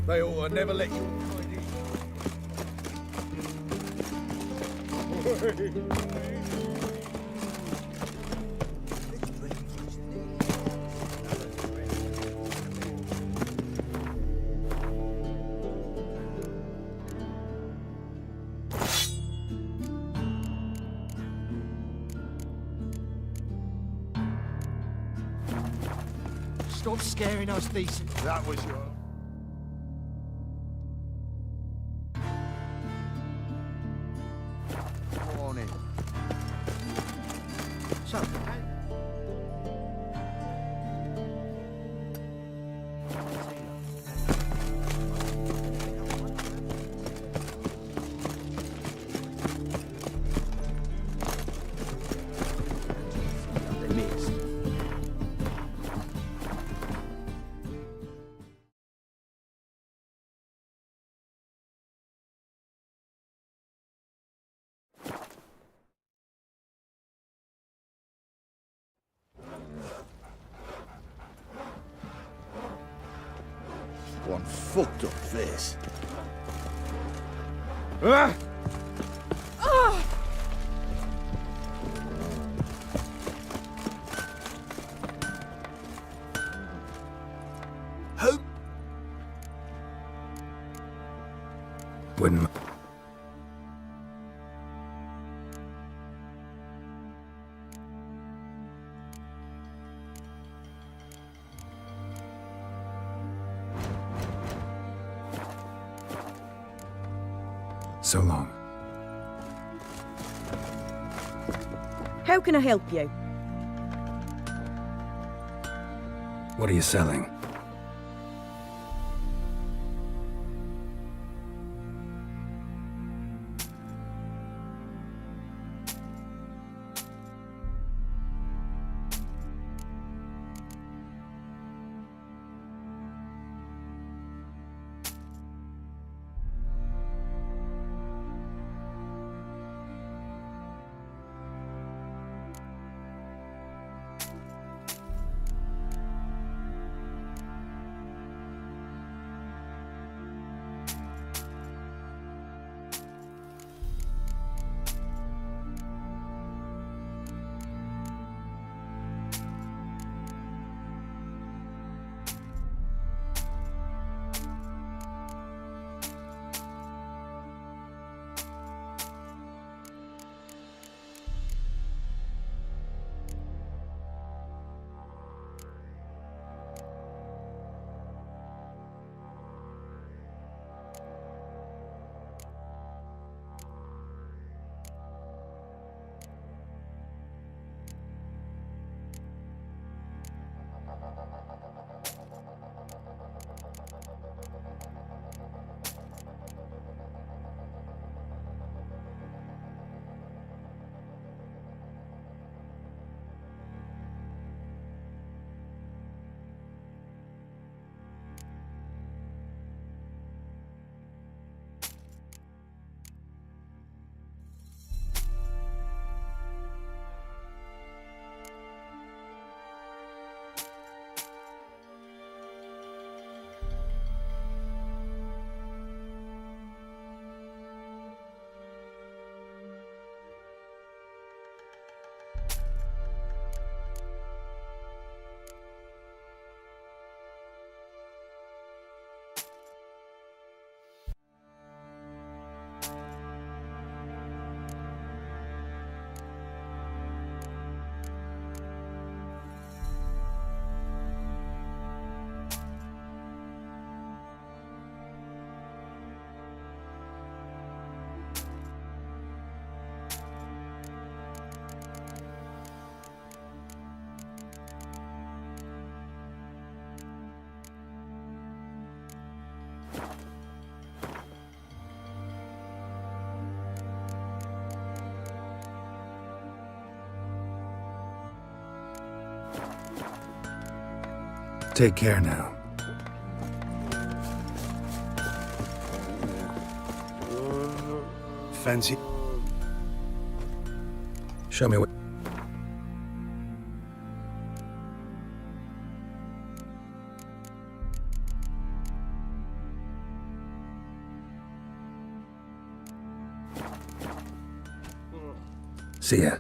They ought to never let you Stop scaring us, decent. That was your... Morning. So, They mixed. one fucked up face. Ah! Who? Wouldn't... So long. How can I help you? What are you selling? Take care now. Fancy. Show me what... See ya.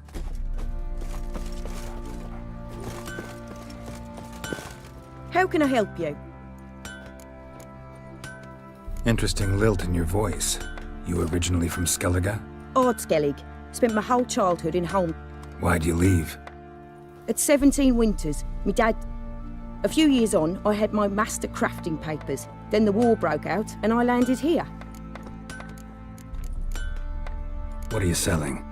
How can I help you? Interesting lilt in your voice. You originally from Skellige? Ardskellig. Spent my whole childhood in home. Why'd you leave? At 17 winters, me dad... A few years on, I had my master crafting papers. Then the war broke out, and I landed here. What are you selling?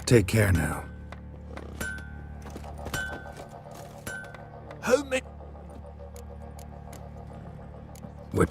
Take care now. How many... What?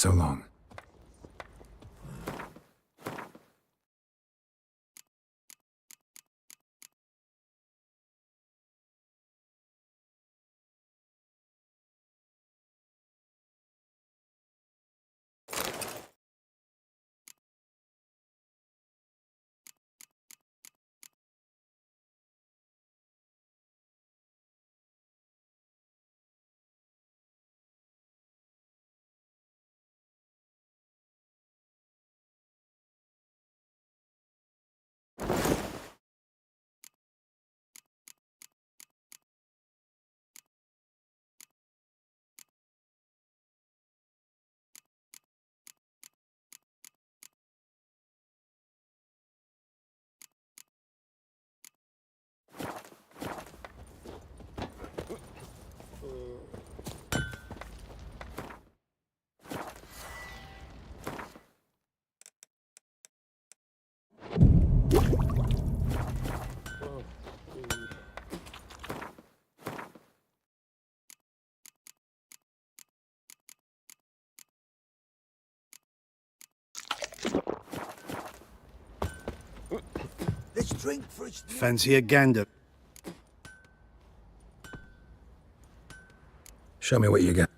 So long. Let's drink for its... Fancy a gander? Show me what you got.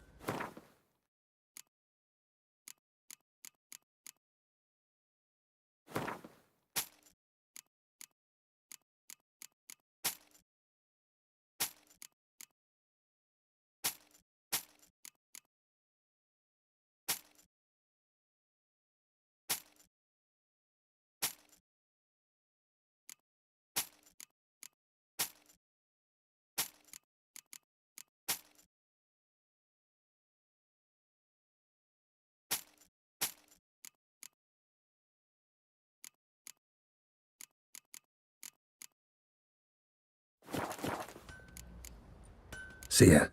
See ya.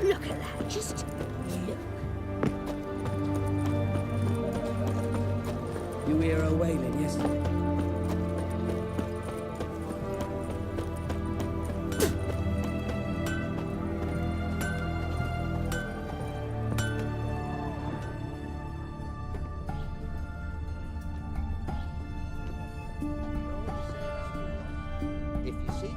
Look at that, just look. You hear her wailing yesterday? If you see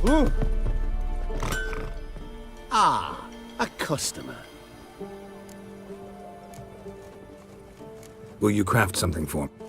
Ooh. Ah, a customer. Will you craft something for me?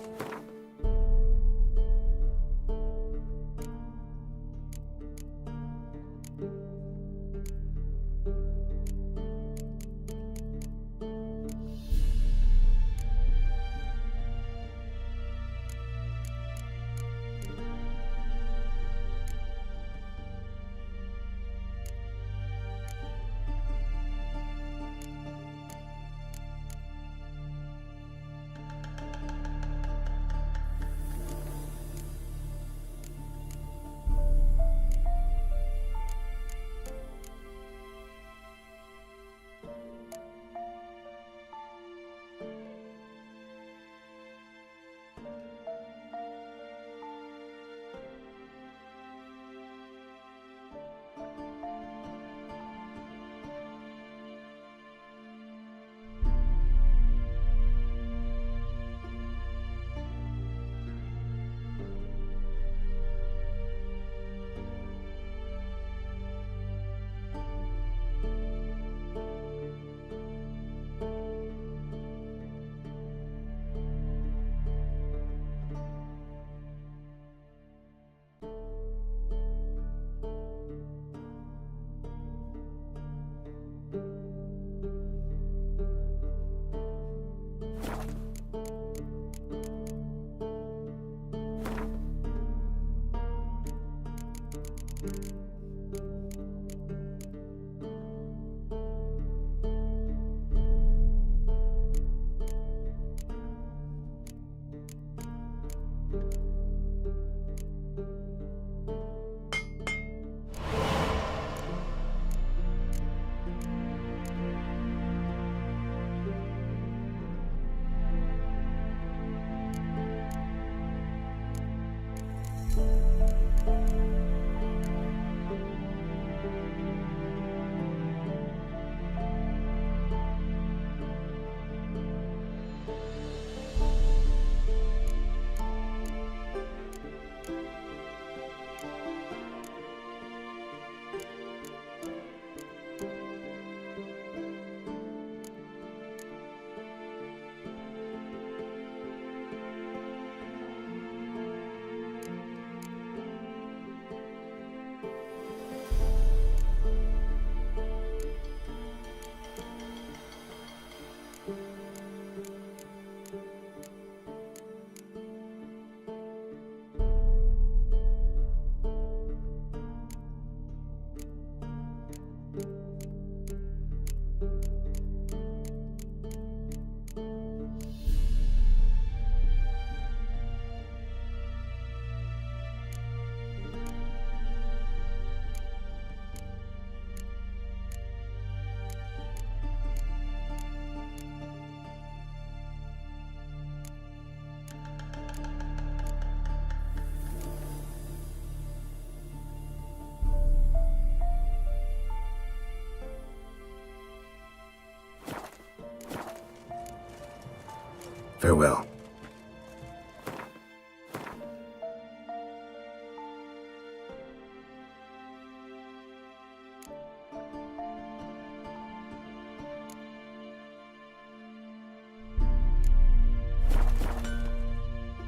Farewell.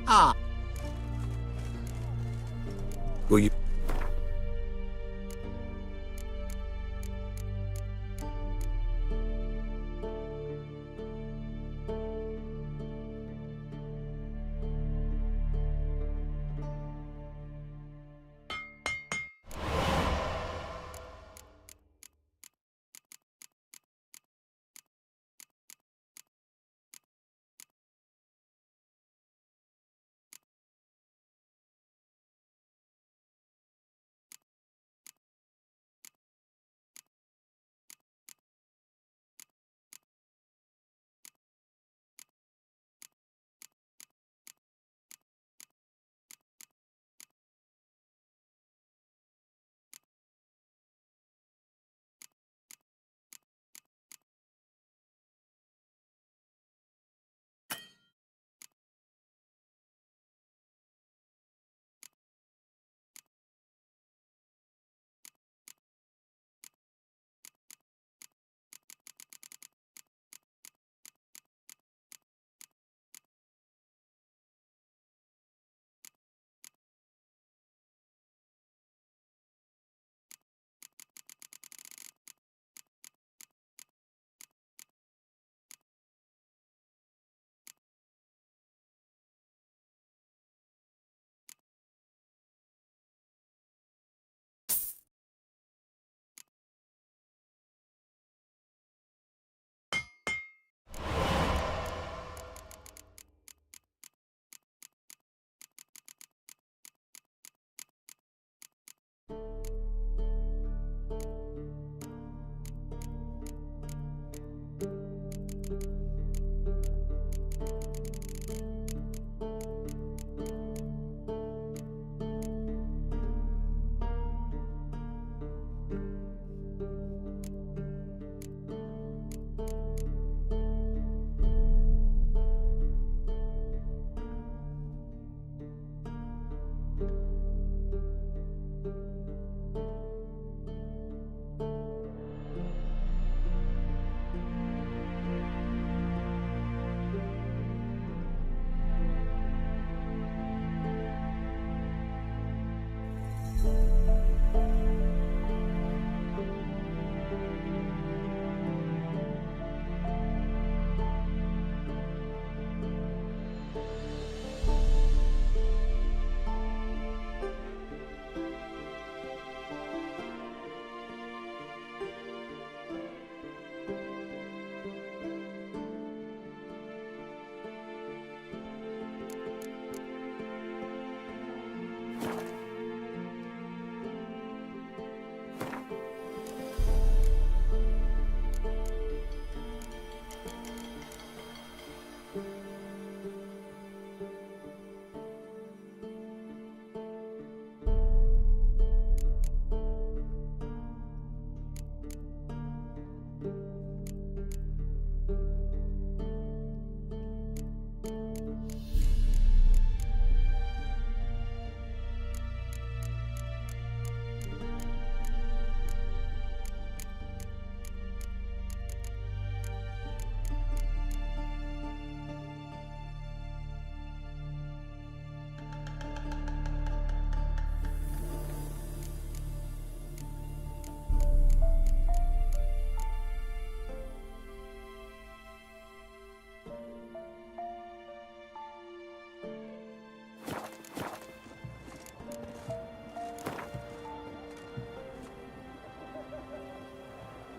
Ah. Will you...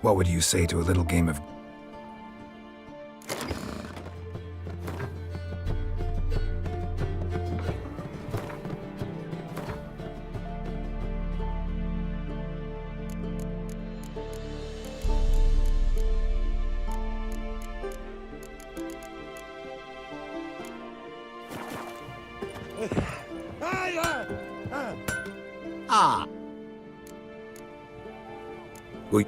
What would you say to a little game of... Ah. Will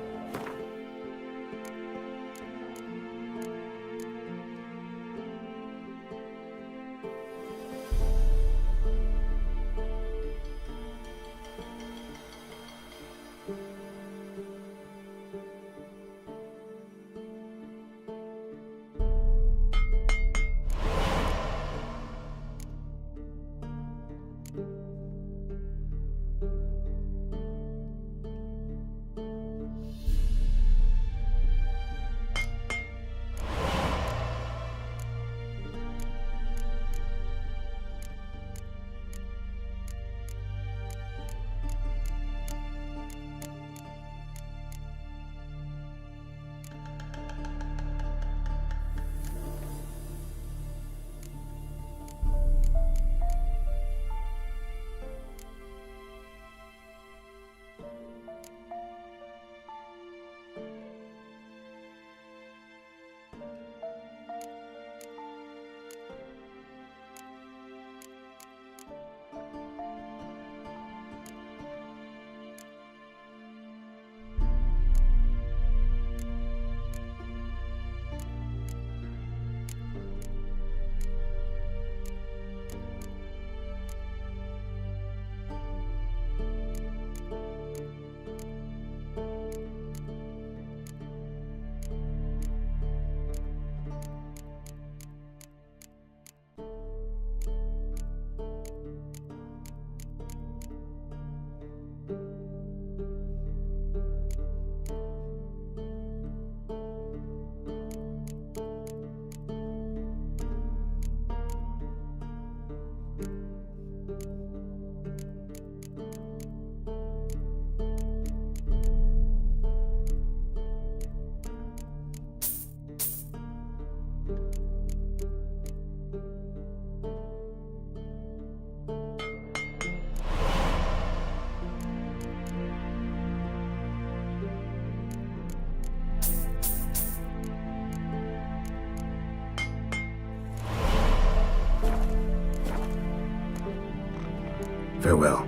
Farewell.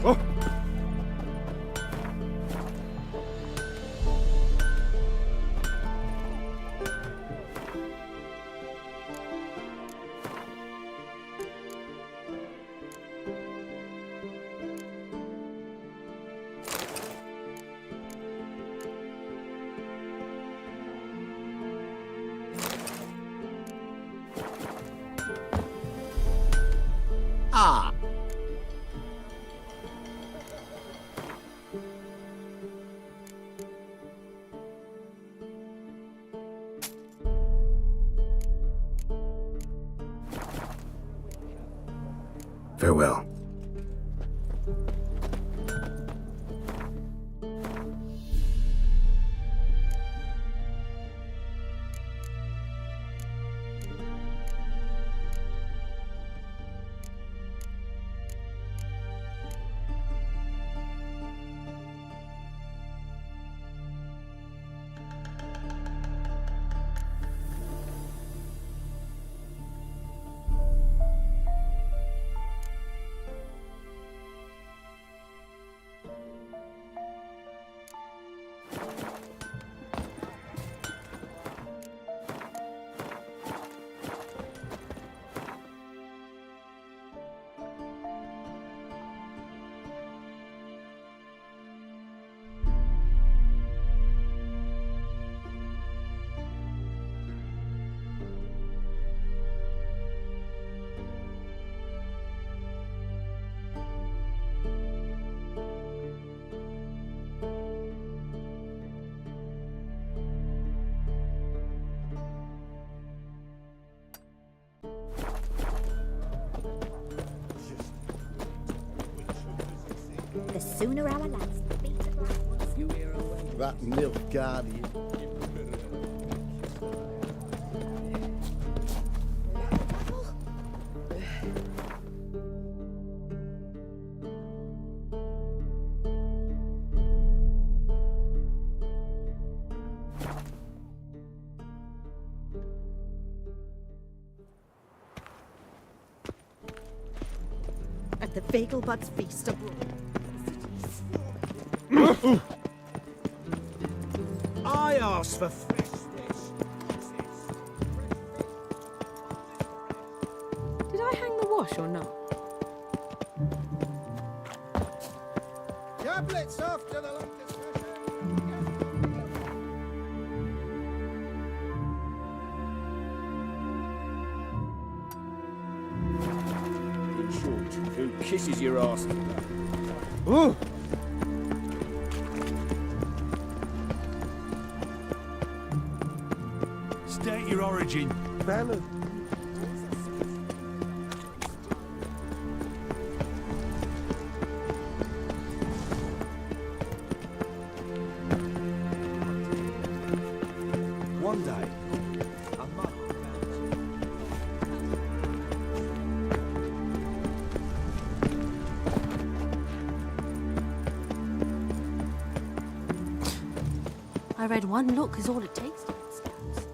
Oh. Ah. Farewell. The sooner our lads beat the black ones. that Nilfgaardian. At the Vegelbud's feast abroad. I asked for freshness. Did I hang the wash or not? Tablets off to the long In short, who kisses your ass? Ooh! State your origin. Valid. One day, I read one look is all it takes to get scouts.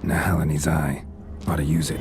Nahal in his eye. Ought to use it.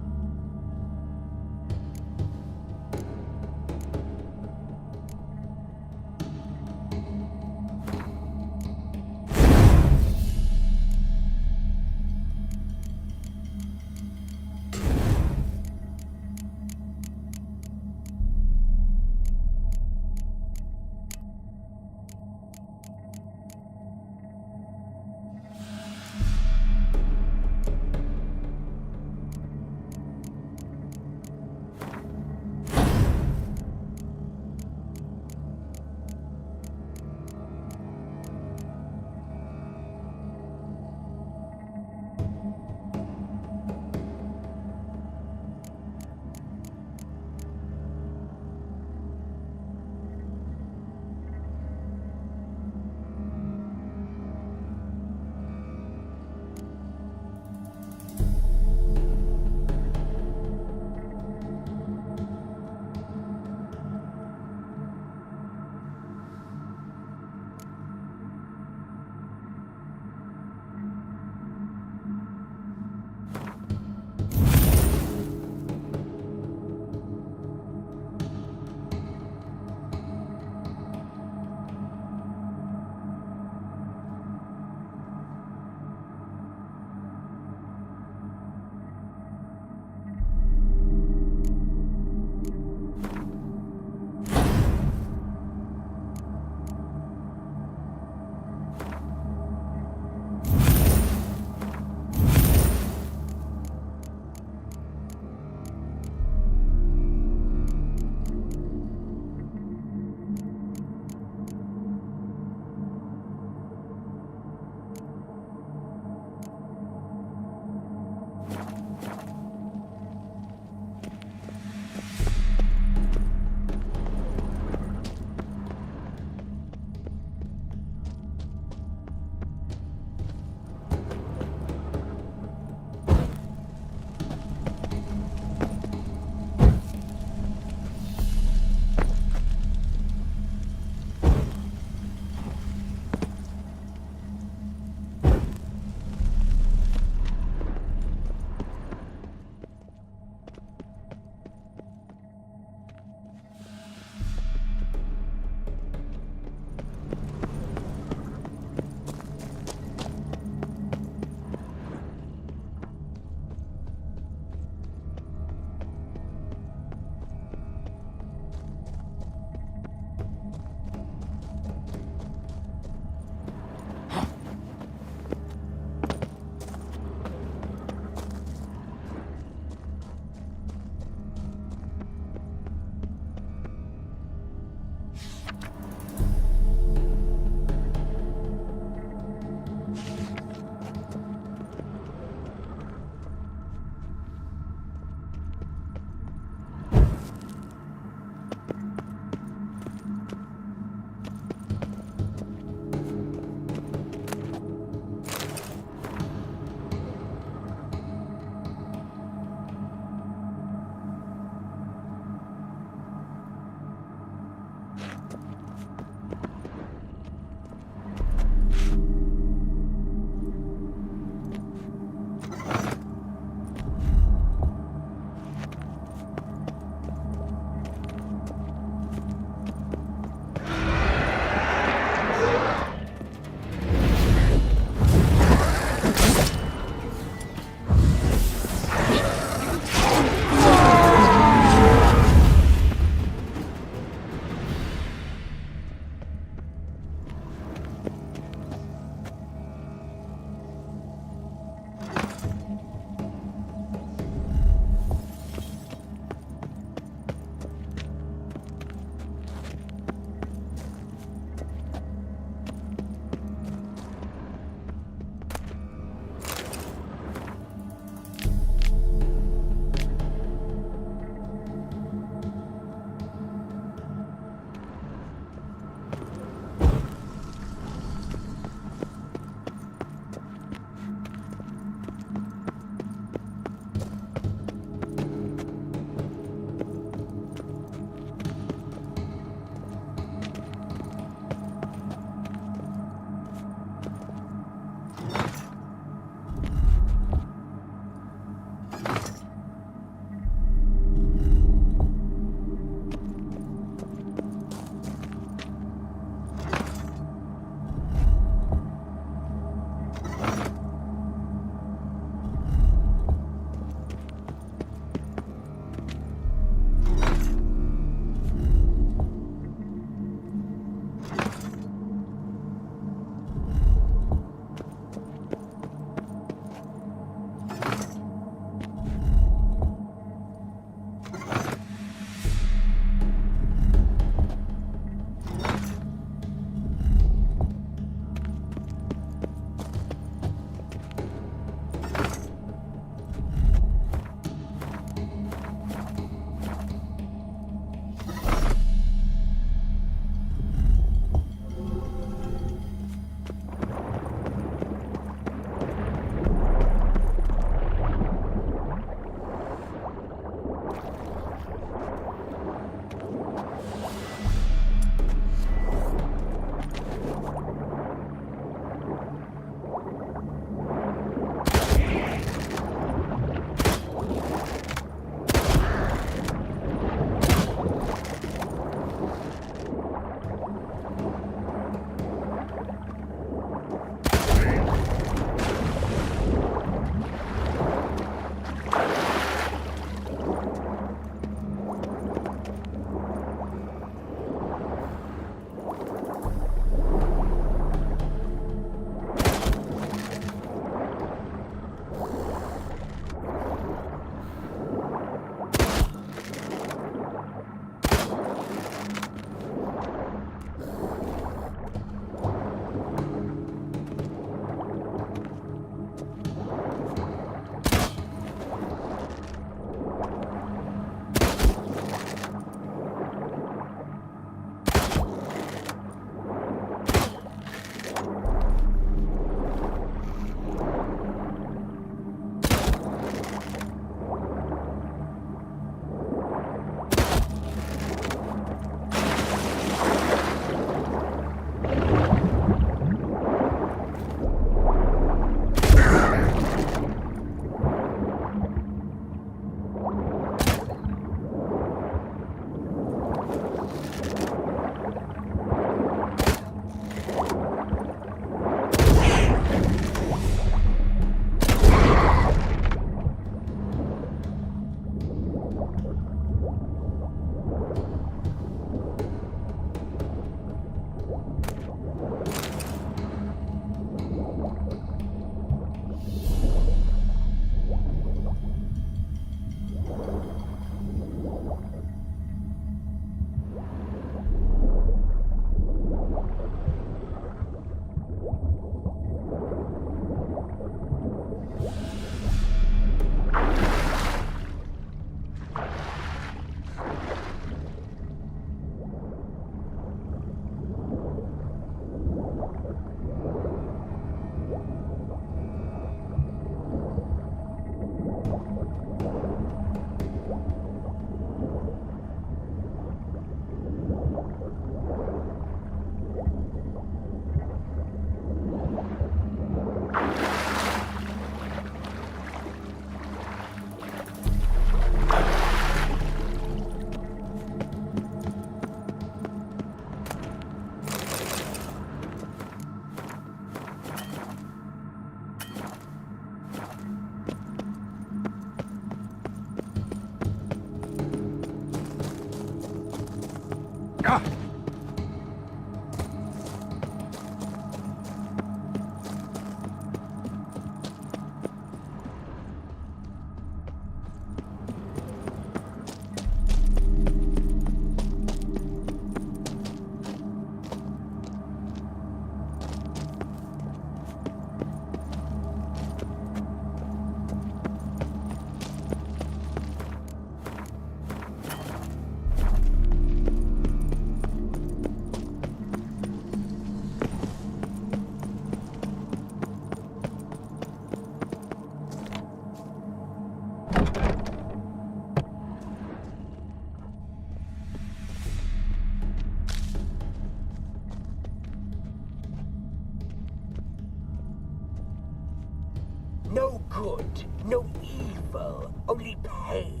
good, no evil, only pain.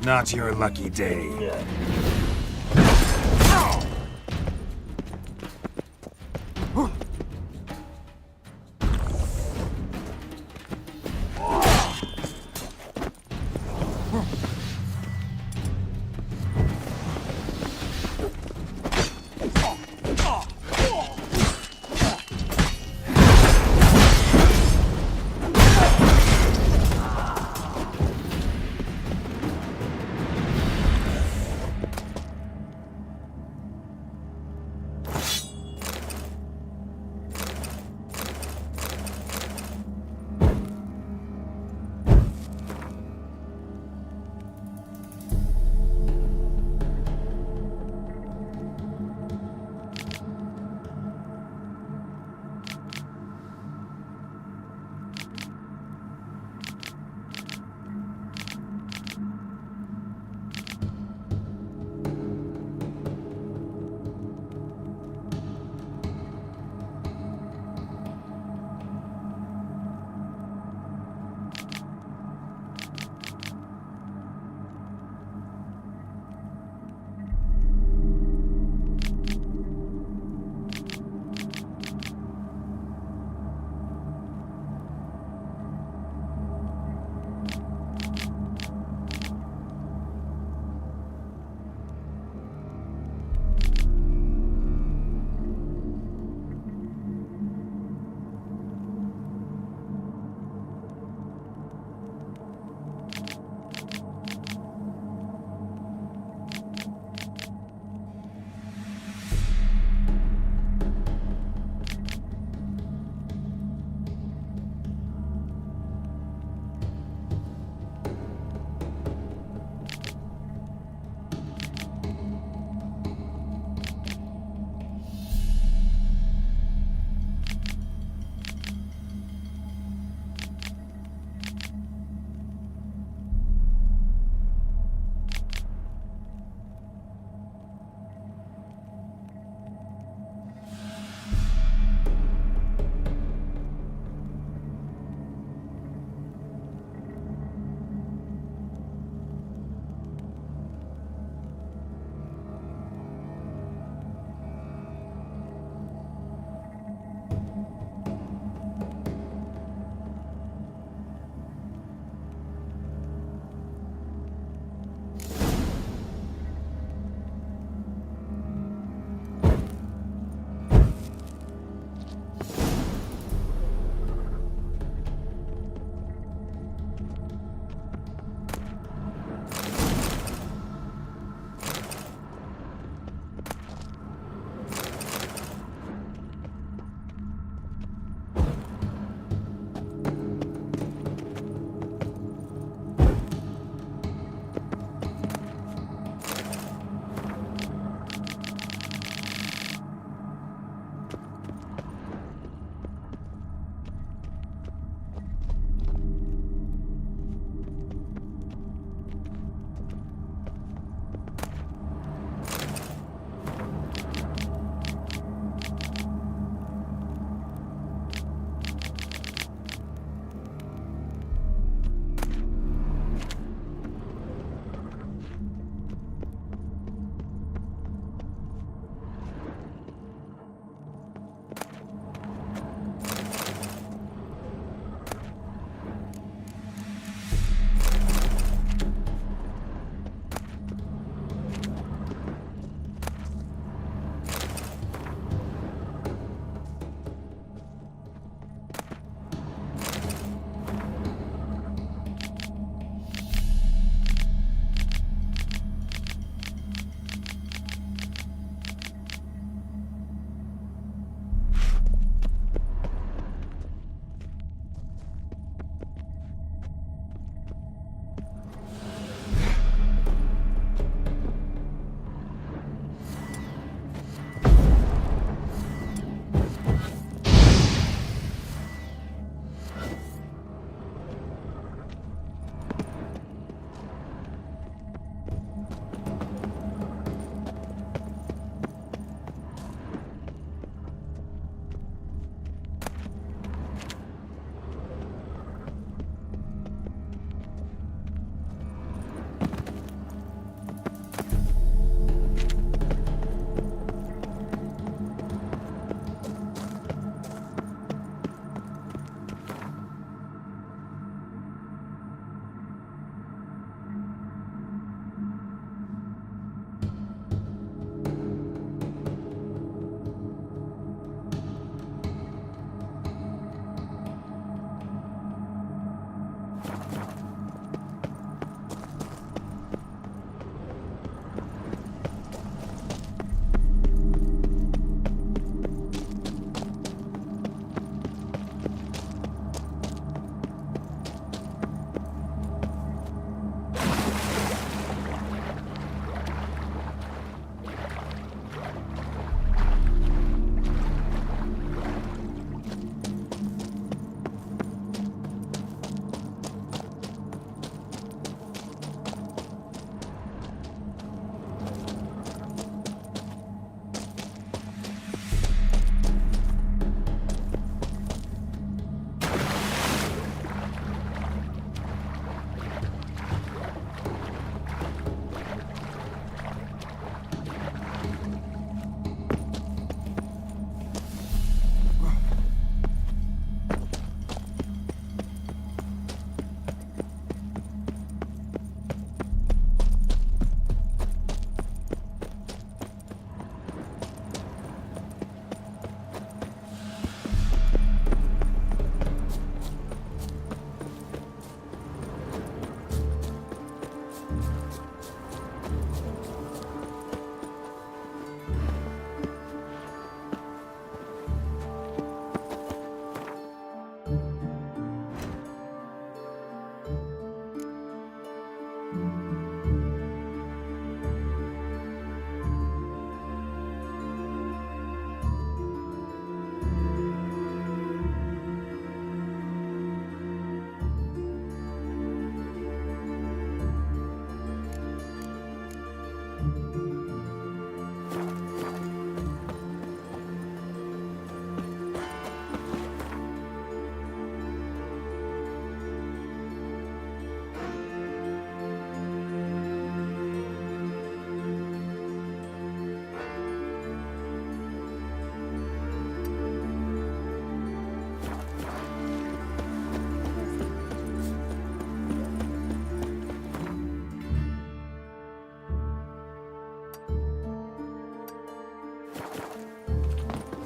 Not your lucky day.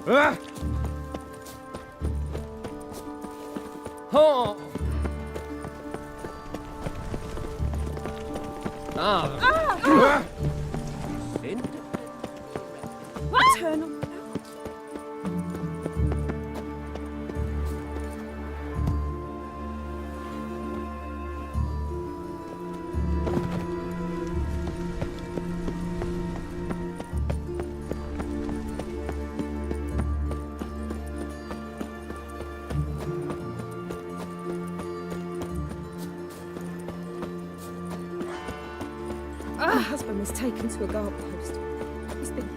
Ah! Oh! Ah! Ah! What? Eternal. My husband was taken to a guard post. He's been...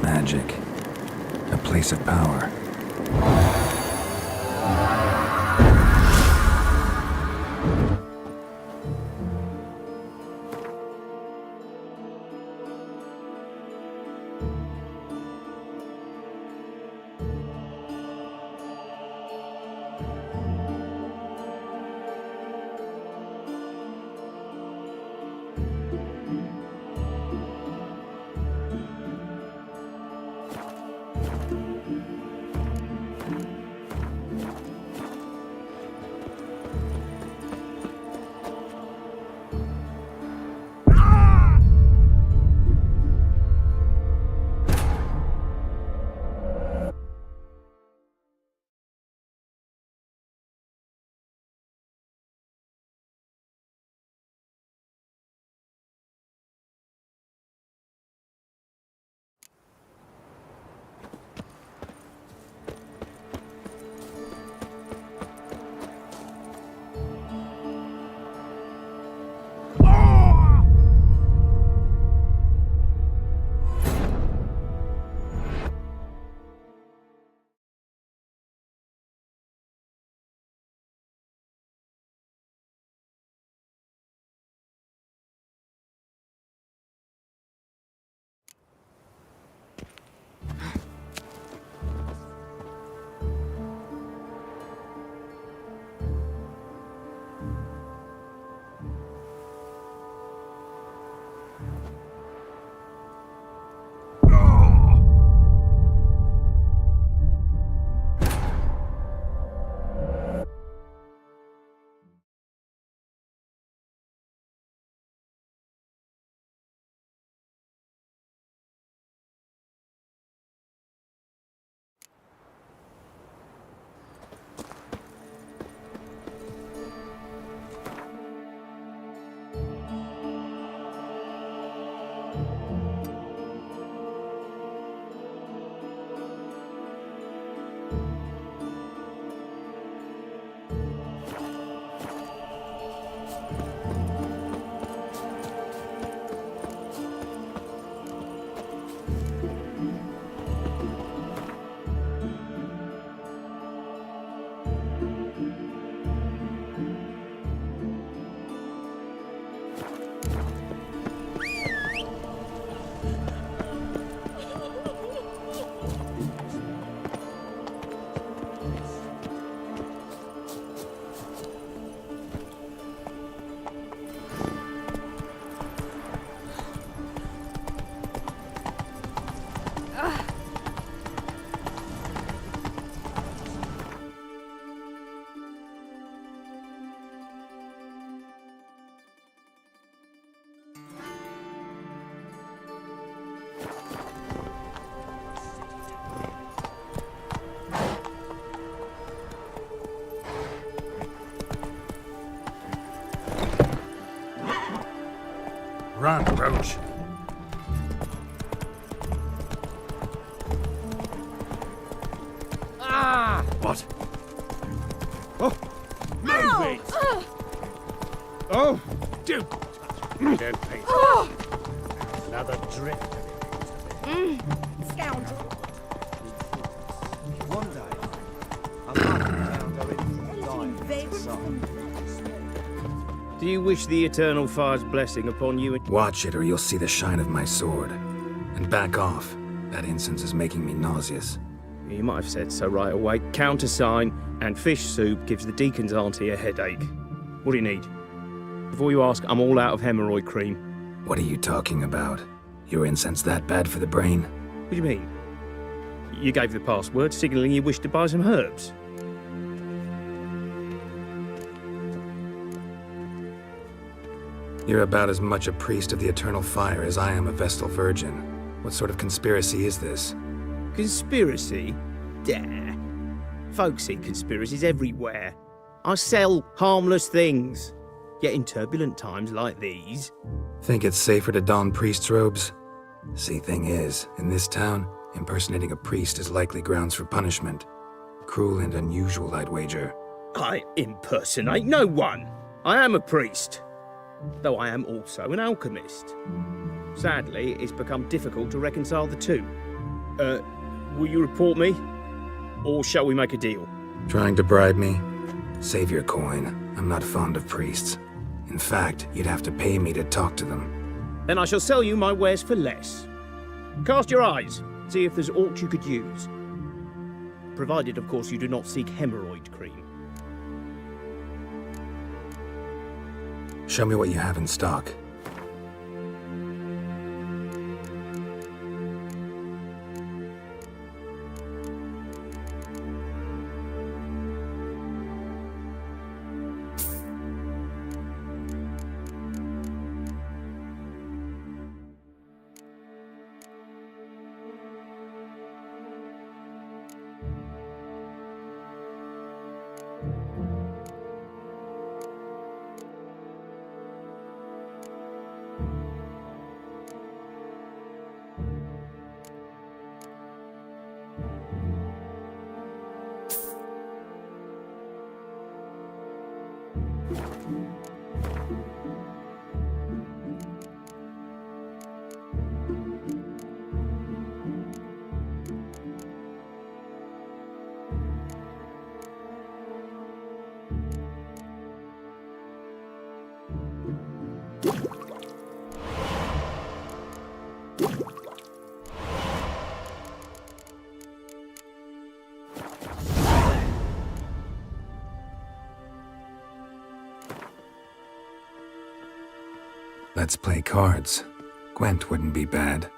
Magic. A place of power. Run, Roach. Ah! What? Oh! Move it! Oh! Do! Don't pay. Oh! Another drip. Scoundrel. One day, I'm going to Do you wish the Eternal Fire's blessing upon you? Watch it or you'll see the shine of my sword. And back off. That incense is making me nauseous. You might have said so right away. Countersign and fish soup gives the deacon's auntie a headache. What do you need? Before you ask, I'm all out of hemorrhoid cream. What are you talking about? Your incense that bad for the brain? What do you mean? You gave the password, signalling you wished to buy some herbs. You're about as much a priest of the eternal fire as I am a Vestal Virgin. What sort of conspiracy is this? Conspiracy? Dah. Folks see conspiracies everywhere. I sell harmless things. Yet in turbulent times like these... Think it's safer to don priest's robes? See, thing is, in this town, impersonating a priest is likely grounds for punishment. Cruel and unusual, I'd wager. I impersonate no one. I am a priest. Though I am also an alchemist. Sadly, it's become difficult to reconcile the two. Will you report me? Or shall we make a deal? Trying to bribe me? Save your coin. I'm not fond of priests. In fact, you'd have to pay me to talk to them. Then I shall sell you my wares for less. Cast your eyes, see if there's aught you could use. Provided, of course, you do not seek hemorrhoid cream. Show me what you have in stock. Let's play cards. Gwent wouldn't be bad.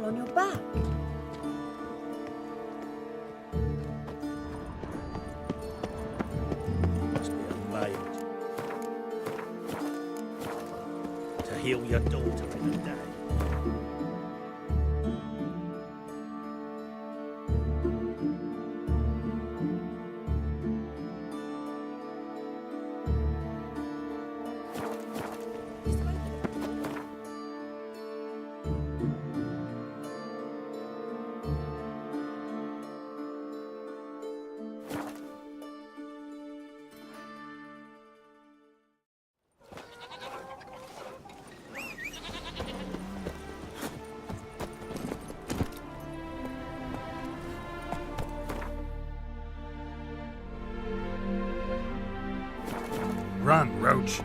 all on your back. Must be a maid. To heal your daughter in a day. Run, Roach.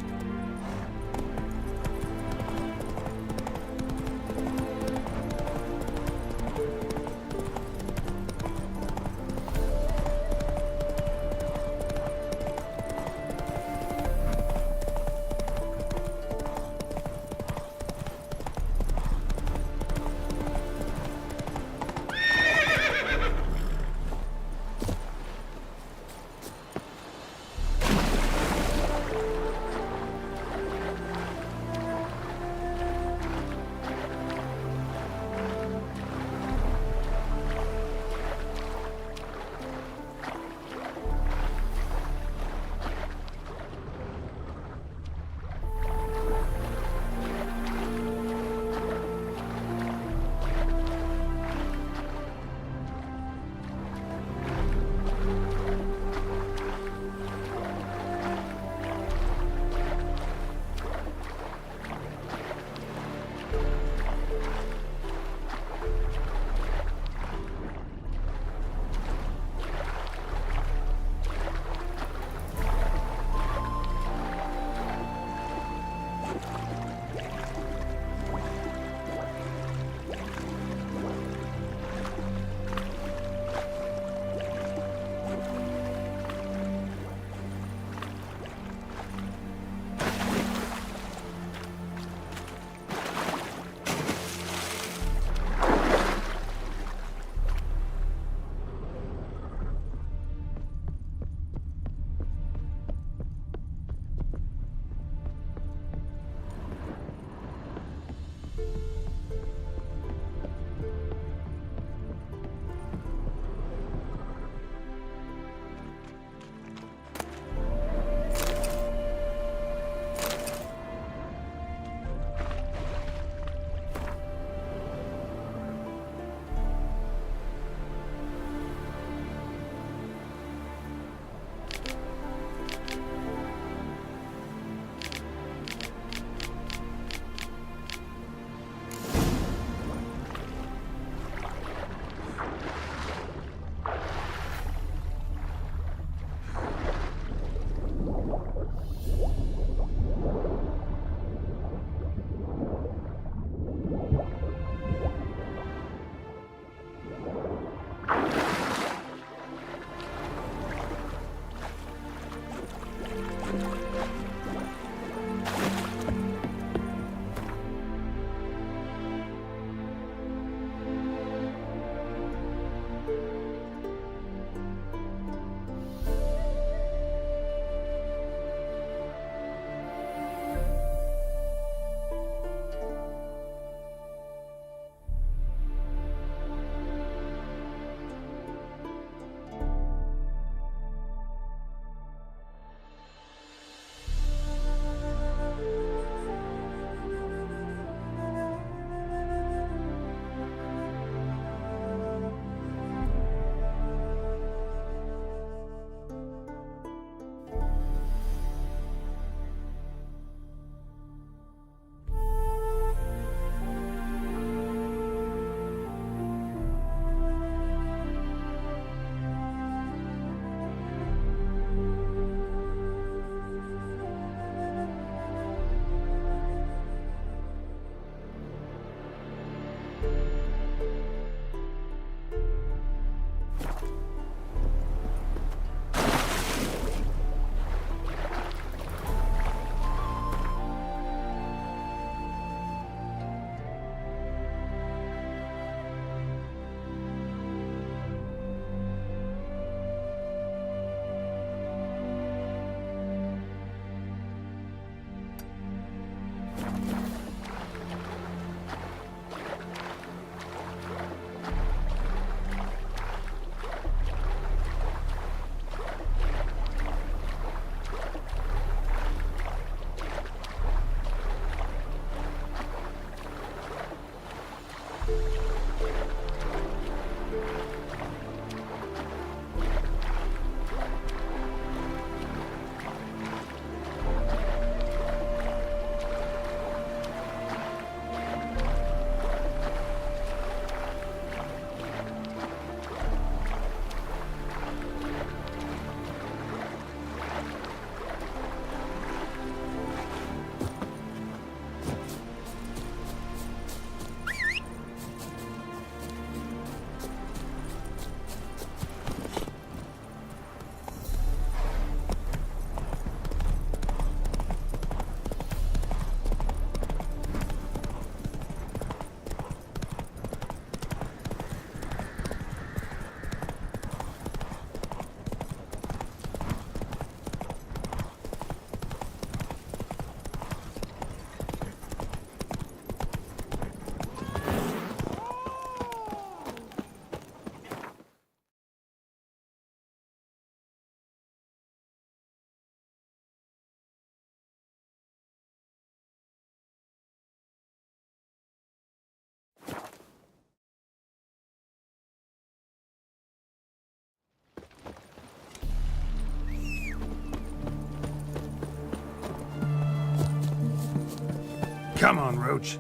Come on, Roach.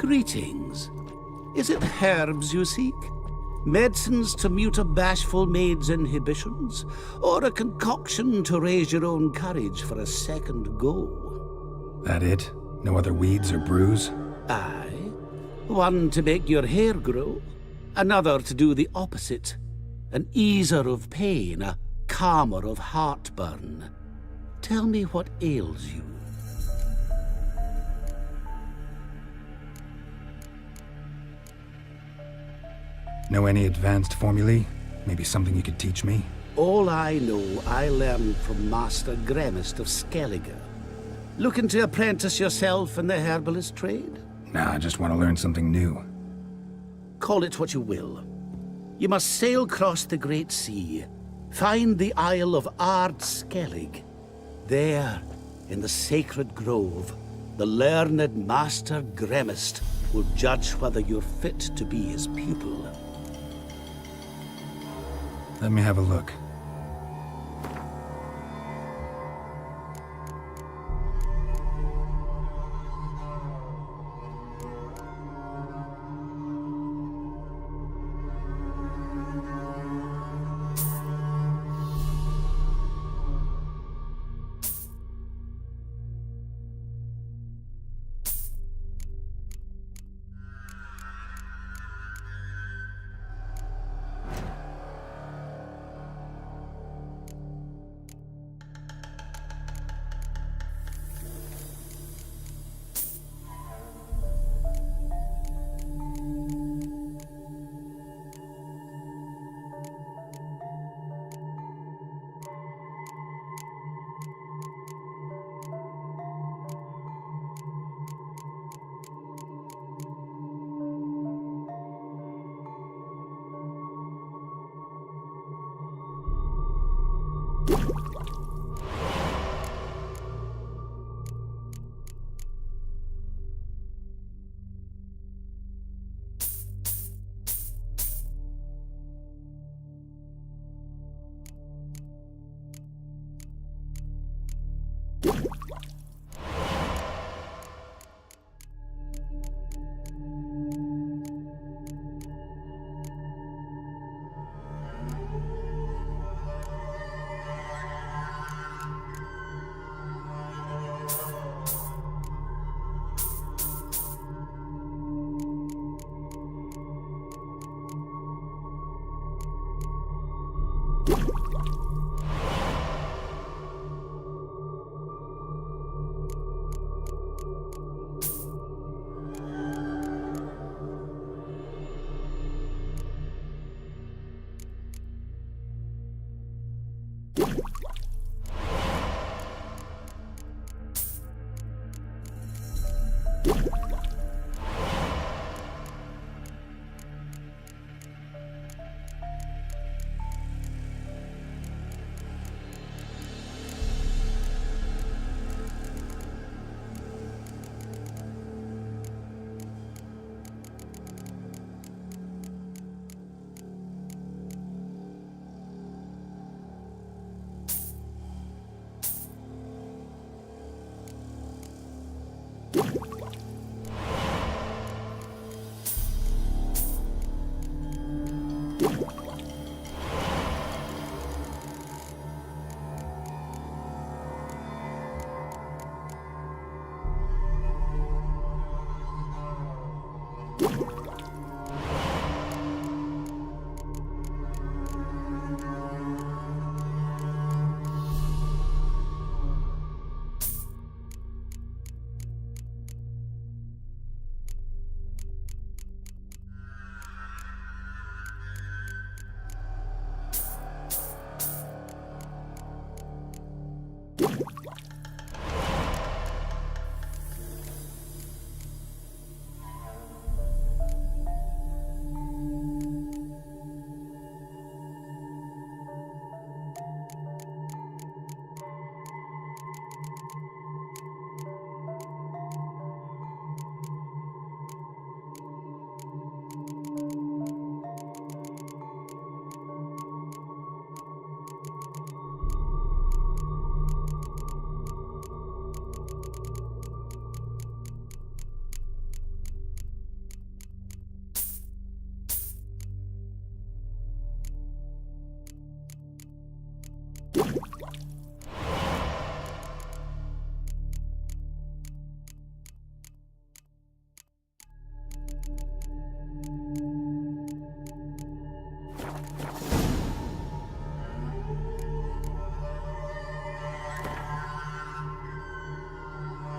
Greetings. Is it herbs you seek? Medicines to mute a bashful maid's inhibitions? Or a concoction to raise your own courage for a second go? That it? No other weeds or brews? Aye. One to make your hair grow, another to do the opposite. An easer of pain, a calmer of heartburn. Tell me what ails you. Know any advanced formulae? Maybe something you could teach me? All I know I learned from Master Gremist of Skellige. Looking to apprentice yourself in the herbalist trade? Nah, I just want to learn something new. Call it what you will. You must sail across the Great Sea, find the Isle of Ard Skellig. There, in the sacred grove, the learned Master Gremist will judge whether you're fit to be his pupil. Let me have a look.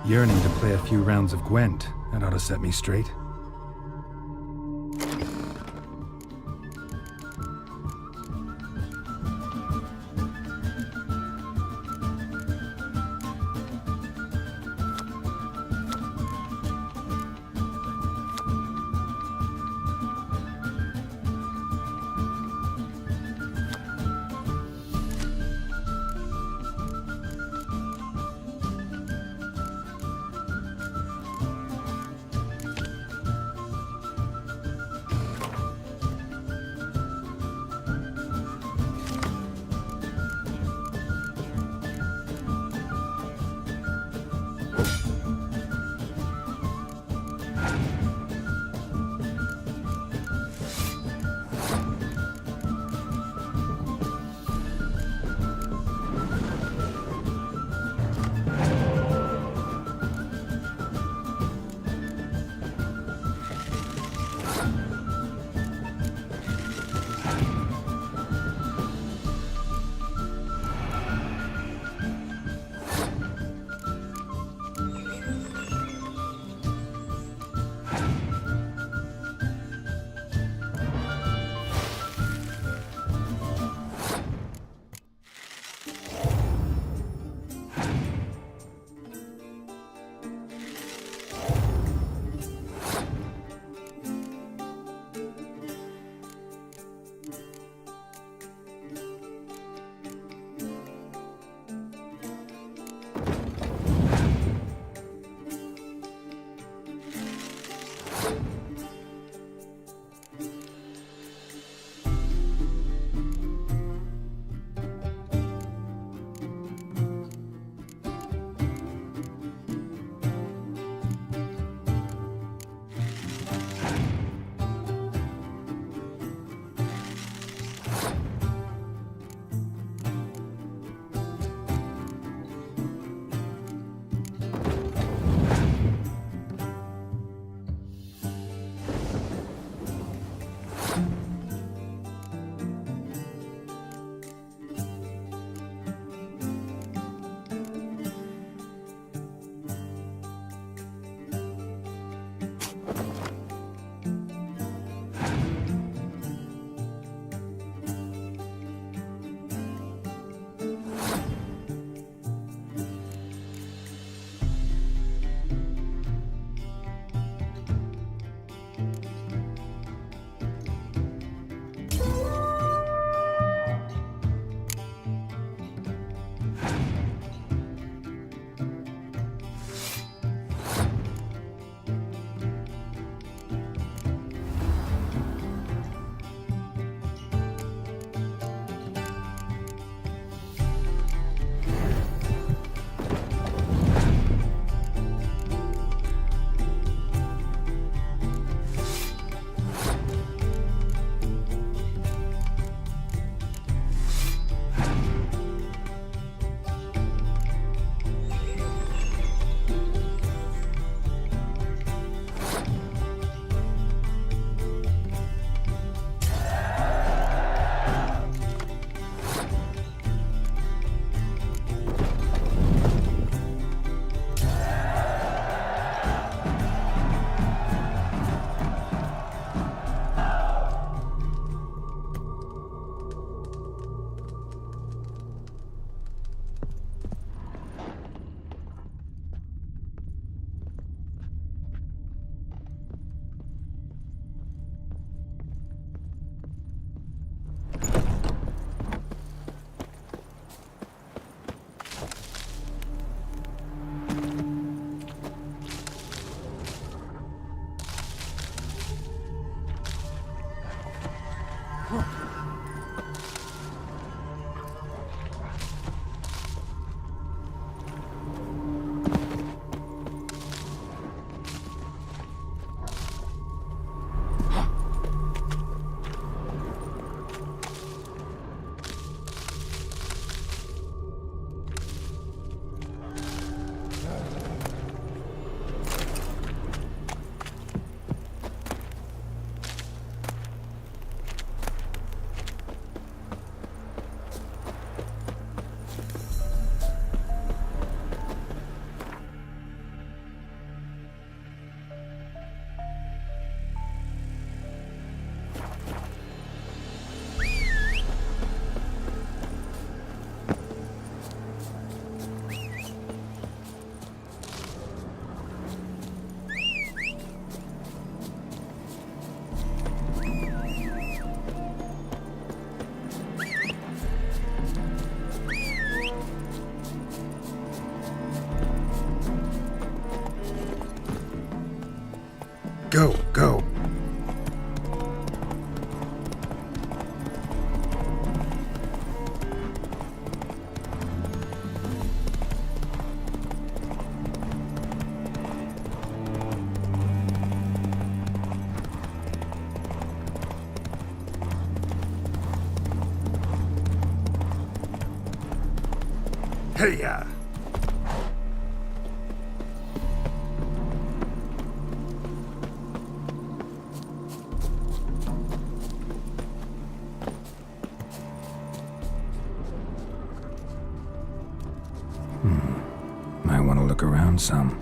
Yearning to play a few rounds of Gwent. That ought to set me straight. Go, go. Hey-ya! Might want to look around some.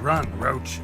Run, Roach.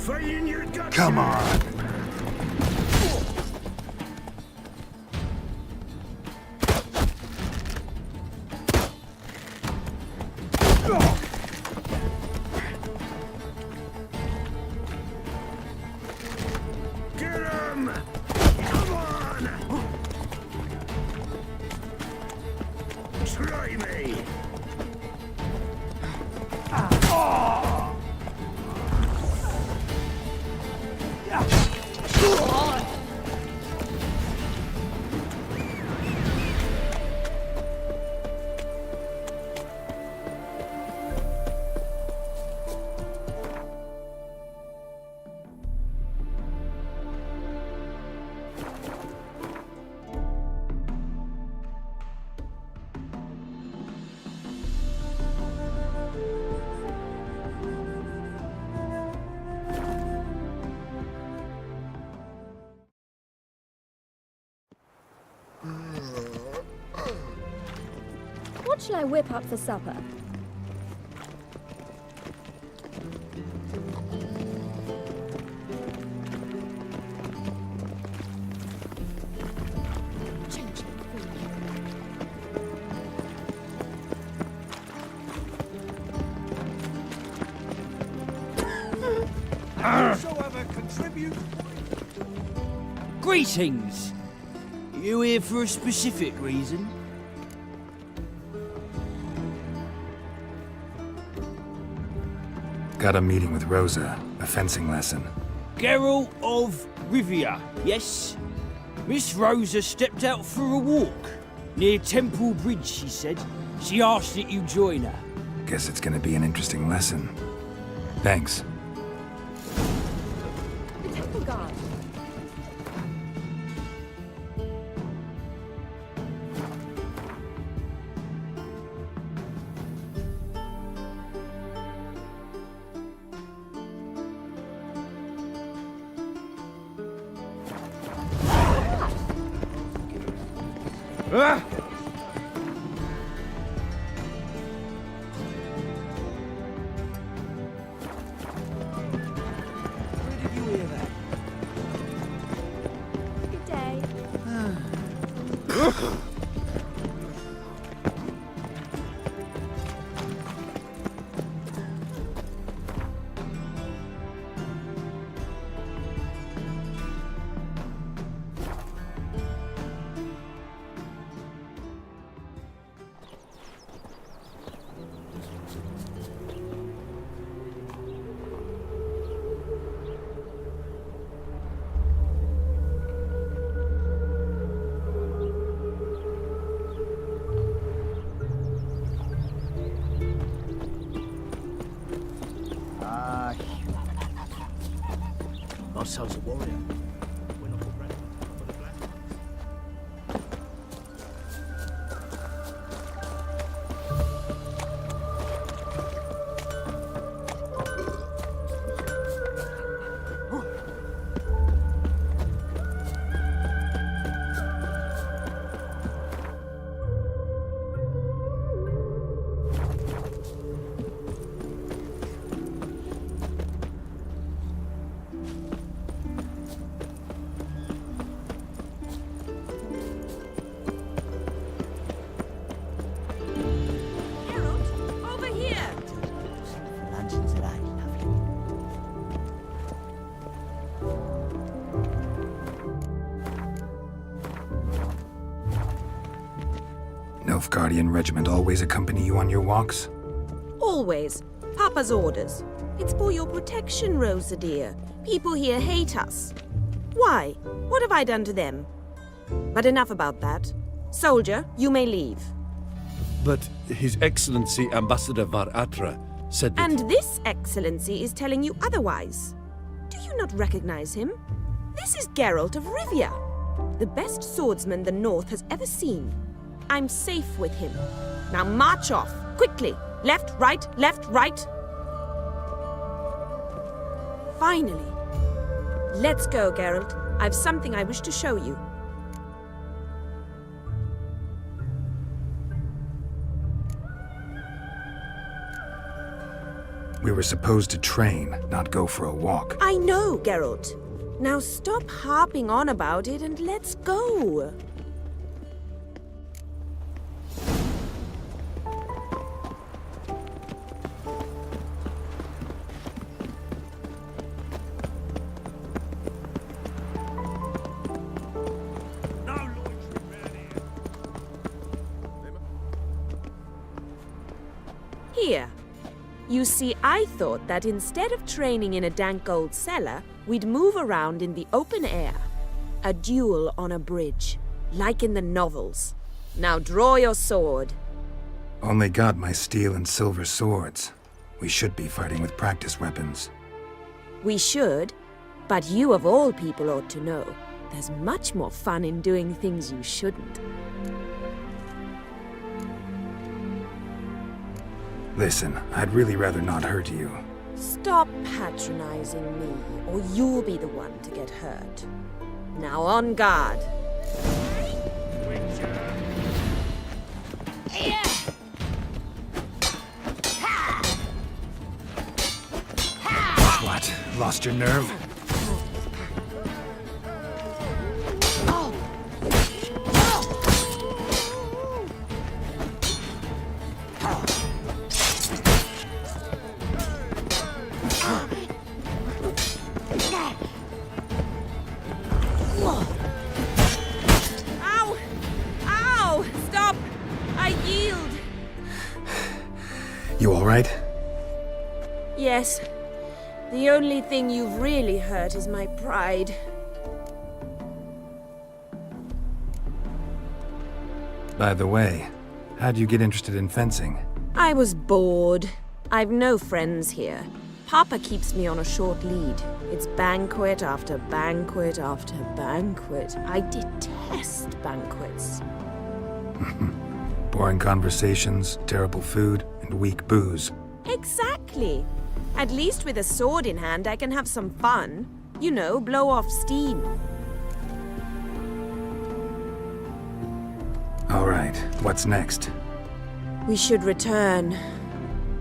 Come on. Get him! Come on! Try me! What shall I whip up for supper? Whosoever contribute. Greetings! You here for a specific reason? Got a meeting with Rosa, a fencing lesson. Geralt of Rivia, yes? Miss Rosa stepped out for a walk. Near Temple Bridge, she said. She asked that you join her. Guess it's gonna be an interesting lesson. Thanks. The temple guard. Ah! Where did you hear that? Good day. Ourselves a warrior. We're not already. Over here! Luncheon today, lovely. Nilfgaardian regiment always accompany you on your walks? Always. Papa's orders. It's for your protection, Rosa dear. People here hate us. Why? What have I done to them? But enough about that. Soldier, you may leave. But His Excellency Ambassador Var Atra said that... And this excellency is telling you otherwise. Do you not recognize him? This is Geralt of Rivia, the best swordsman the North has ever seen. I'm safe with him. Now march off, quickly. Left, right, left, right. Finally. Let's go, Geralt. I've something I wish to show you. We were supposed to train, not go for a walk. I know, Geralt. Now stop harping on about it and let's go. Here. You see, I thought that instead of training in a dank old cellar, we'd move around in the open air. A duel on a bridge, like in the novels. Now draw your sword. Only got my steel and silver swords. We should be fighting with practice weapons. We should, but you of all people ought to know. There's much more fun in doing things you shouldn't. Listen, I'd really rather not hurt you. Stop patronizing me, or you'll be the one to get hurt. Now on guard. What? Lost your nerve? Ow! Ow! Stop! I yield! You alright? Yes. The only thing you've really hurt is my pride. By the way, how'd you get interested in fencing? I was bored. I've no friends here. Papa keeps me on a short lead. It's banquet after banquet after banquet. I detest banquets. Boring conversations, terrible food, and weak booze. Exactly. At least with a sword in hand, I can have some fun. You know, blow off steam. All right, what's next? We should return.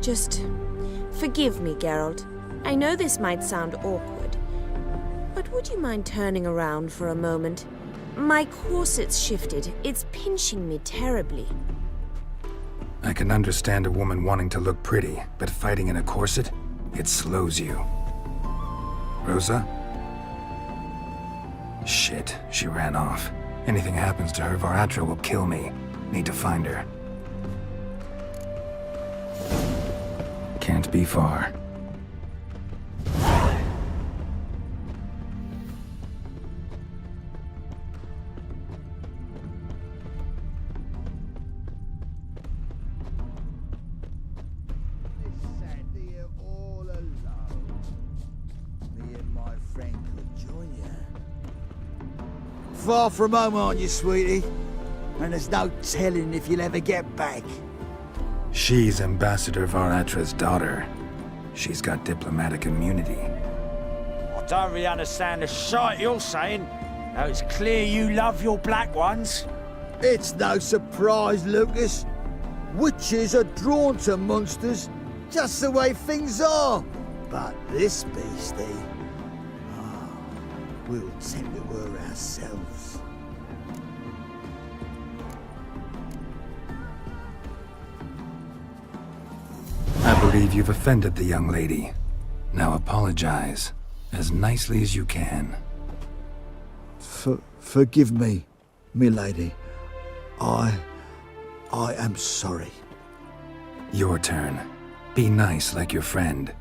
Just forgive me, Geralt. I know this might sound awkward, but would you mind turning around for a moment? My corset's shifted. It's pinching me terribly. I can understand a woman wanting to look pretty, but fighting in a corset? It slows you. Rosa? Shit, she ran off. Anything happens to her, Varatra will kill me. Need to find her. Can't be far. Far from home, aren't you, sweetie? And there's no telling if you'll ever get back. She's Ambassador Varatra's daughter. She's got diplomatic immunity. I don't really understand the shite you're saying. Now it's clear you love your black ones. It's no surprise, Lucas. Witches are drawn to monsters, just the way things are. But this beastie, we'll tend to her ourselves. I believe you've offended the young lady. Now apologize, as nicely as you can. Forgive me, milady. I am sorry. Your turn. Be nice like your friend.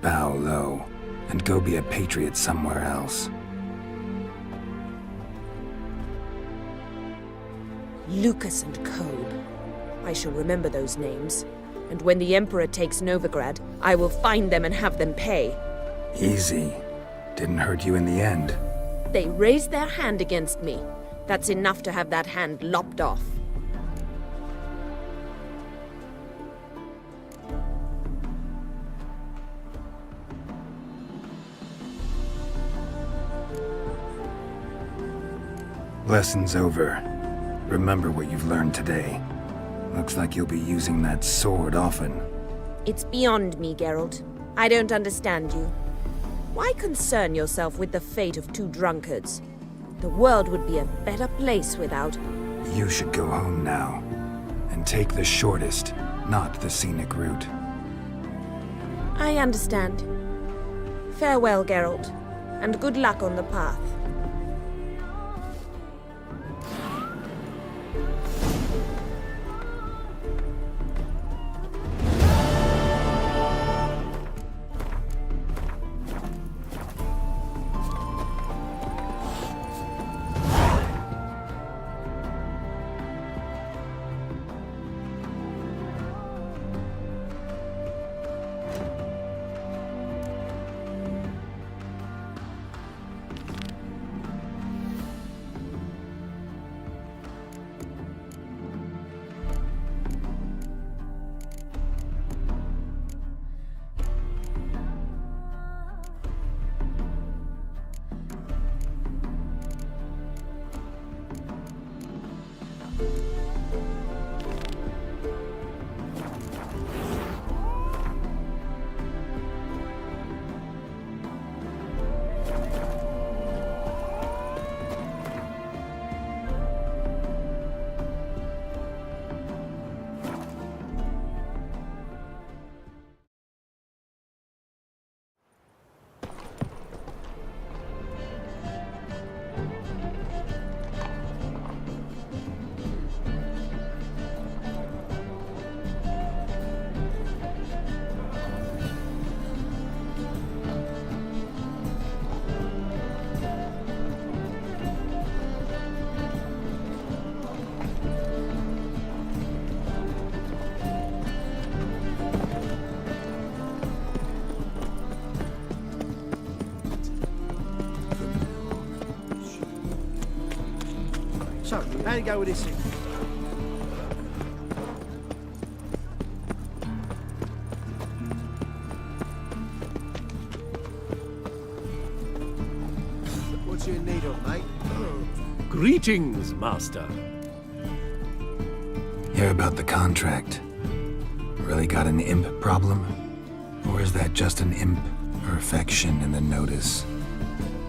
Bow low, and go be a patriot somewhere else. Lucas and Kobe. I shall remember those names. And when the Emperor takes Novigrad, I will find them and have them pay. Easy. Didn't hurt you in the end. They raised their hand against me. That's enough to have that hand lopped off. Lesson's over. Remember what you've learned today. Looks like you'll be using that sword often. It's beyond me, Geralt. I don't understand you. Why concern yourself with the fate of two drunkards? The world would be a better place without... You should go home now, and take the shortest, not the scenic route. I understand. Farewell, Geralt, and good luck on the path. So, how'd it go with this thing? What's you in need of, mate? Greetings, Master. Hear about the contract. Really got an imp problem? Or is that just an imp perfection in the notice?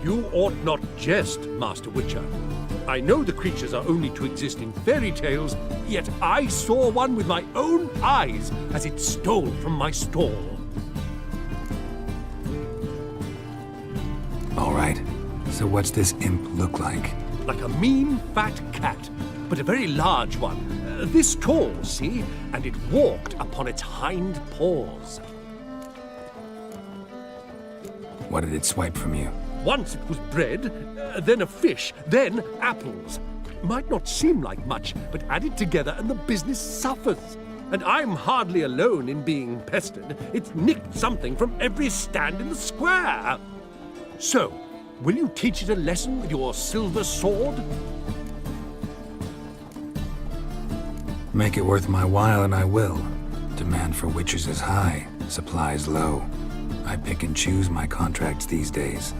You ought not jest, Master Witcher. I know the creatures are only to exist in fairy tales, yet I saw one with my own eyes as it stole from my stall. All right. So what's this imp look like? Like a mean, fat cat, but a very large one. This tall, see? And it walked upon its hind paws. What did it swipe from you? Once it was bread, then a fish, then apples. Might not seem like much, but add it together and the business suffers. And I'm hardly alone in being pestered. It's nicked something from every stand in the square. So, will you teach it a lesson with your silver sword? Make it worth my while and I will. Demand for witches is high, supplies low. I pick and choose my contracts these days.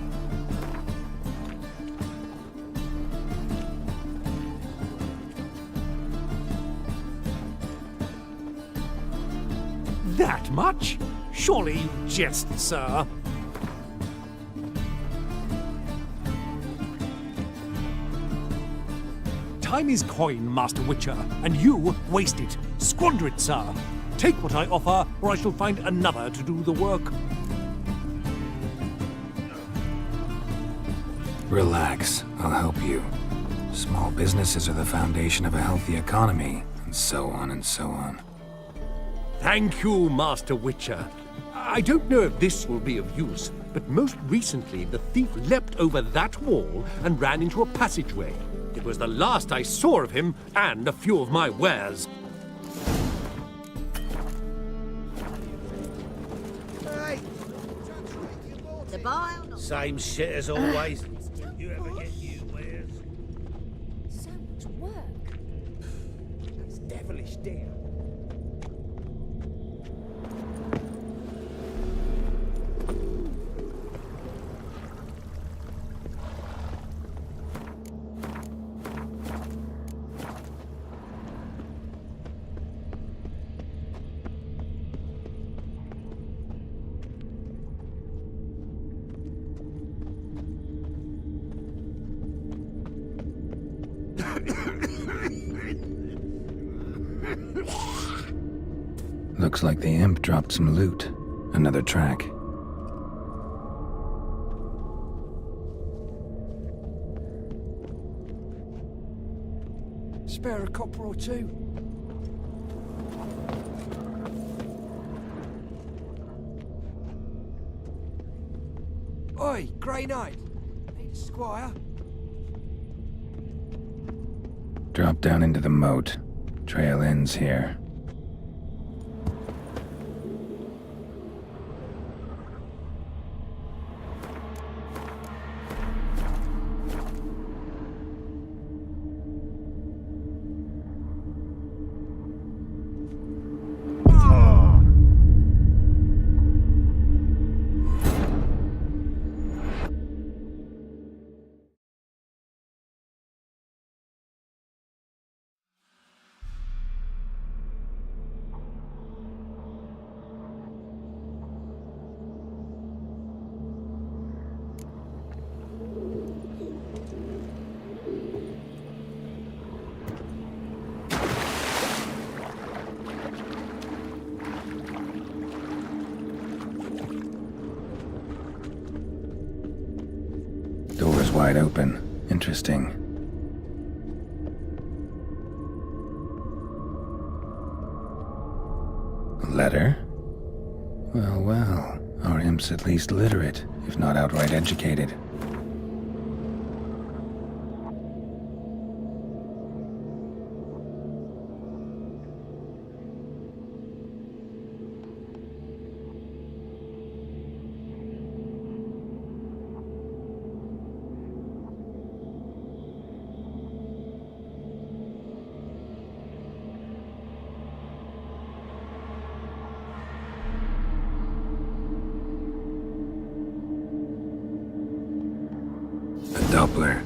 That much? Surely you jest, sir. Time is coin, Master Witcher, and you waste it. Squander it, sir. Take what I offer, or I shall find another to do the work. Relax, I'll help you. Small businesses are the foundation of a healthy economy, and so on and so on. Thank you, Master Witcher. I don't know if this will be of use, but most recently the thief leapt over that wall and ran into a passageway. It was the last I saw of him and a few of my wares. To buy or not? Same shit as always. You ever get new wares? So much work. That's devilish, dear. Looks like the imp dropped some loot. Another track. Spare a copper or two. Oi, Grey Knight. Need a squire? Drop down into the moat. Trail ends here. Door's wide open. Interesting. A letter? Well, well. Our imp's at least literate, if not outright educated. Doppler.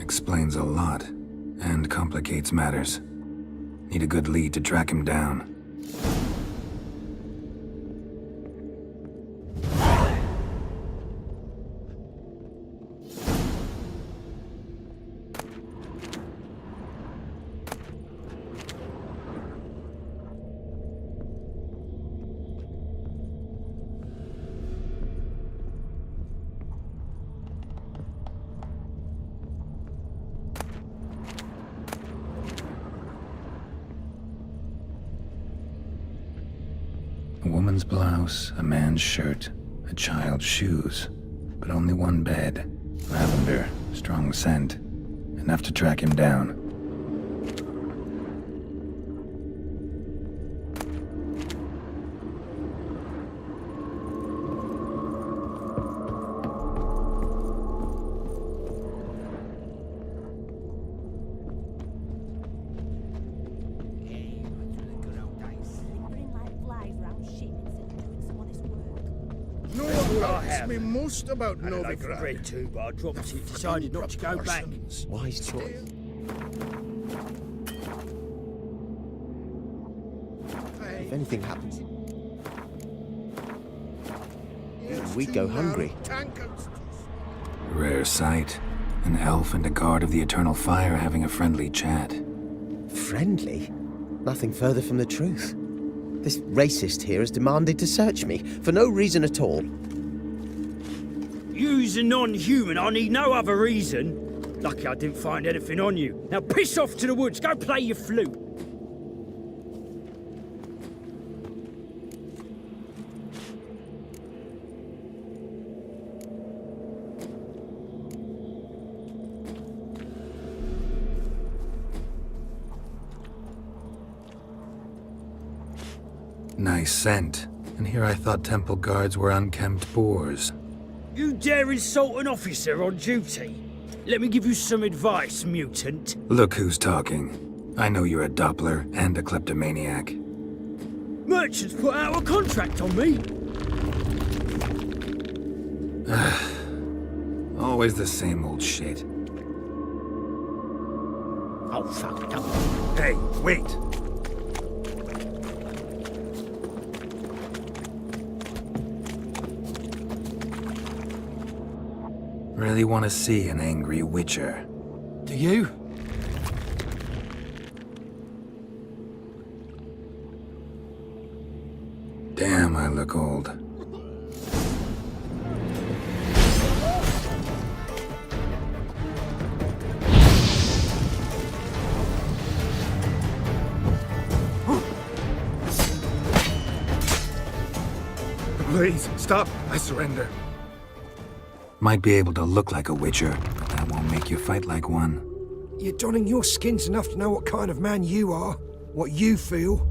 Explains a lot, and complicates matters. Need a good lead to track him down. A woman's blouse, a man's shirt, a child's shoes, but only one bed. Lavender, strong scent, enough to track him down. Me most about Novigrado. Bread too, but I dropped it. Decided not to go back. Wise choice. If anything happens, we'd go hungry. Rare sight. An elf and a guard of the Eternal Fire having a friendly chat. Friendly? Nothing further from the truth. This racist here has demanded to search me, for no reason at all. You's a non-human, I need no other reason. Lucky I didn't find anything on you. Now piss off to the woods, go play your flute. Nice scent. And here I thought temple guards were unkempt boors. You dare insult an officer on duty? Let me give you some advice, mutant. Look who's talking. I know you're a Doppler and a kleptomaniac. Merchants put out a contract on me. Always the same old shit. Oh, fuck. Hey, wait. Really want to see an angry witcher. Do you? Damn, I look old. Please, stop. I surrender. Might be able to look like a witcher, but that won't make you fight like one. You're donning your skins enough to know what kind of man you are, what you feel.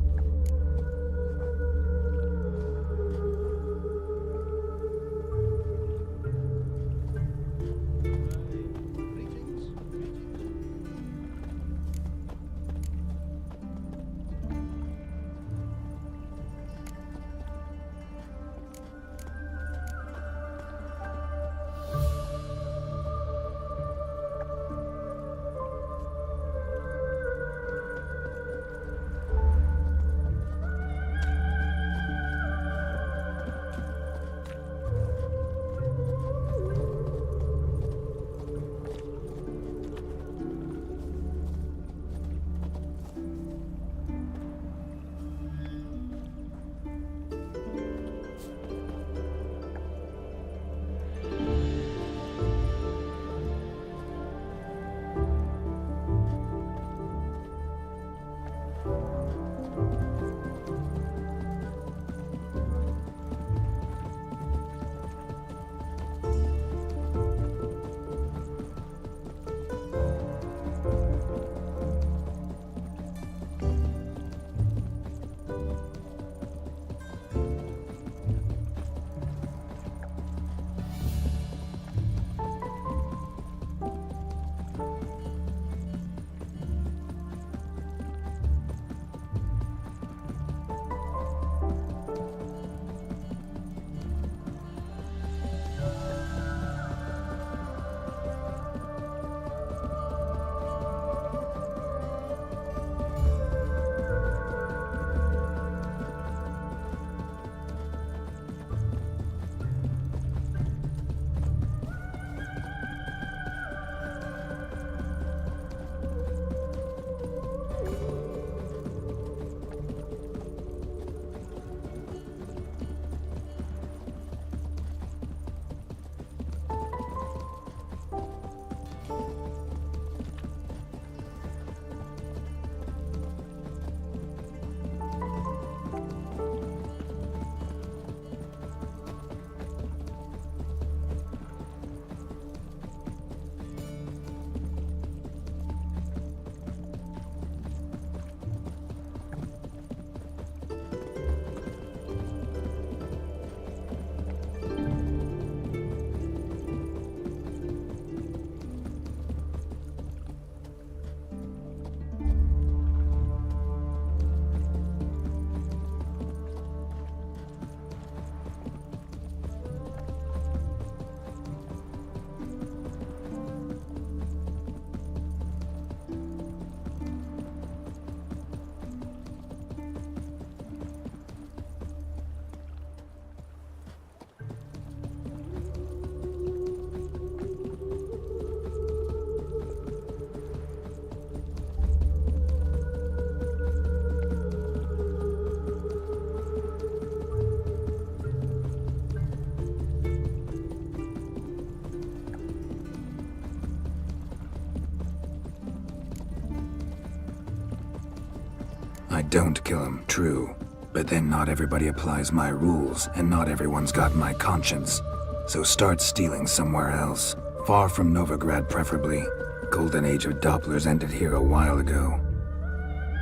I don't kill him, true. But then not everybody applies my rules, and not everyone's got my conscience. So start stealing somewhere else. Far from Novigrad, preferably. Golden age of Dopplers ended here a while ago.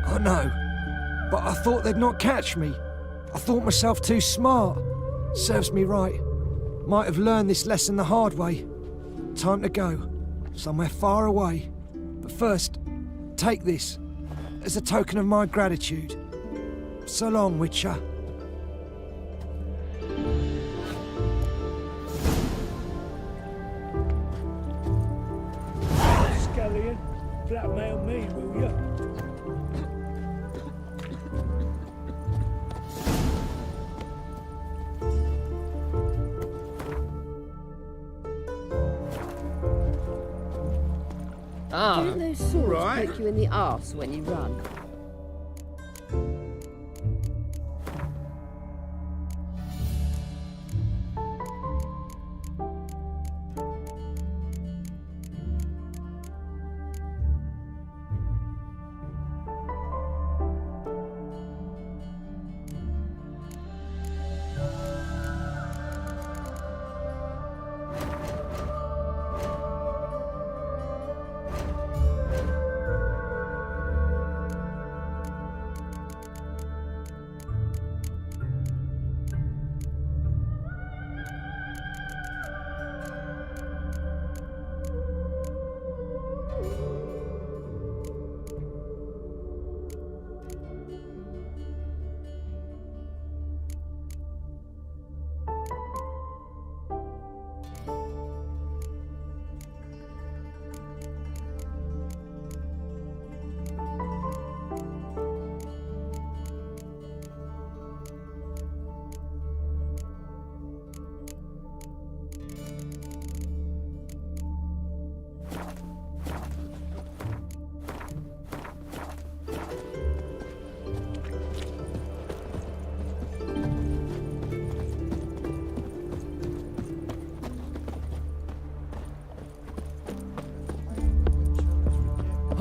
I know, but I thought they'd not catch me. I thought myself too smart. Serves me right. Might have learned this lesson the hard way. Time to go. Somewhere far away. But first, take this. As a token of my gratitude. So long, Witcher. Scullion, blackmail me, will ya? Don't those swords poke you in the arse when you run?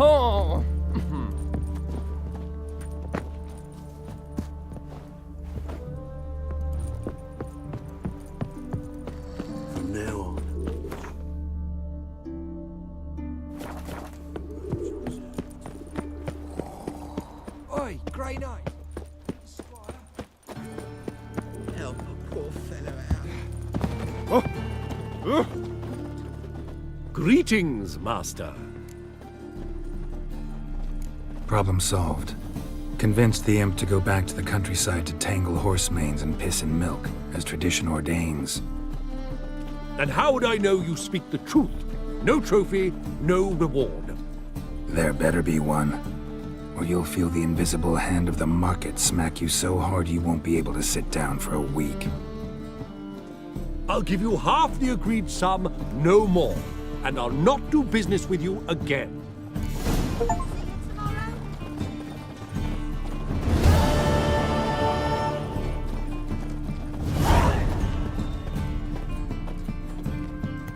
Oh! From now on. Oi, Grey Knight. Help a poor fellow out. Greetings, Master. Problem solved. Convinced the imp to go back to the countryside to tangle horse manes and piss in milk, as tradition ordains. And how would I know you speak the truth? No trophy, no reward. There better be one, or you'll feel the invisible hand of the market smack you so hard you won't be able to sit down for a week. I'll give you half the agreed sum, no more. And I'll not do business with you again.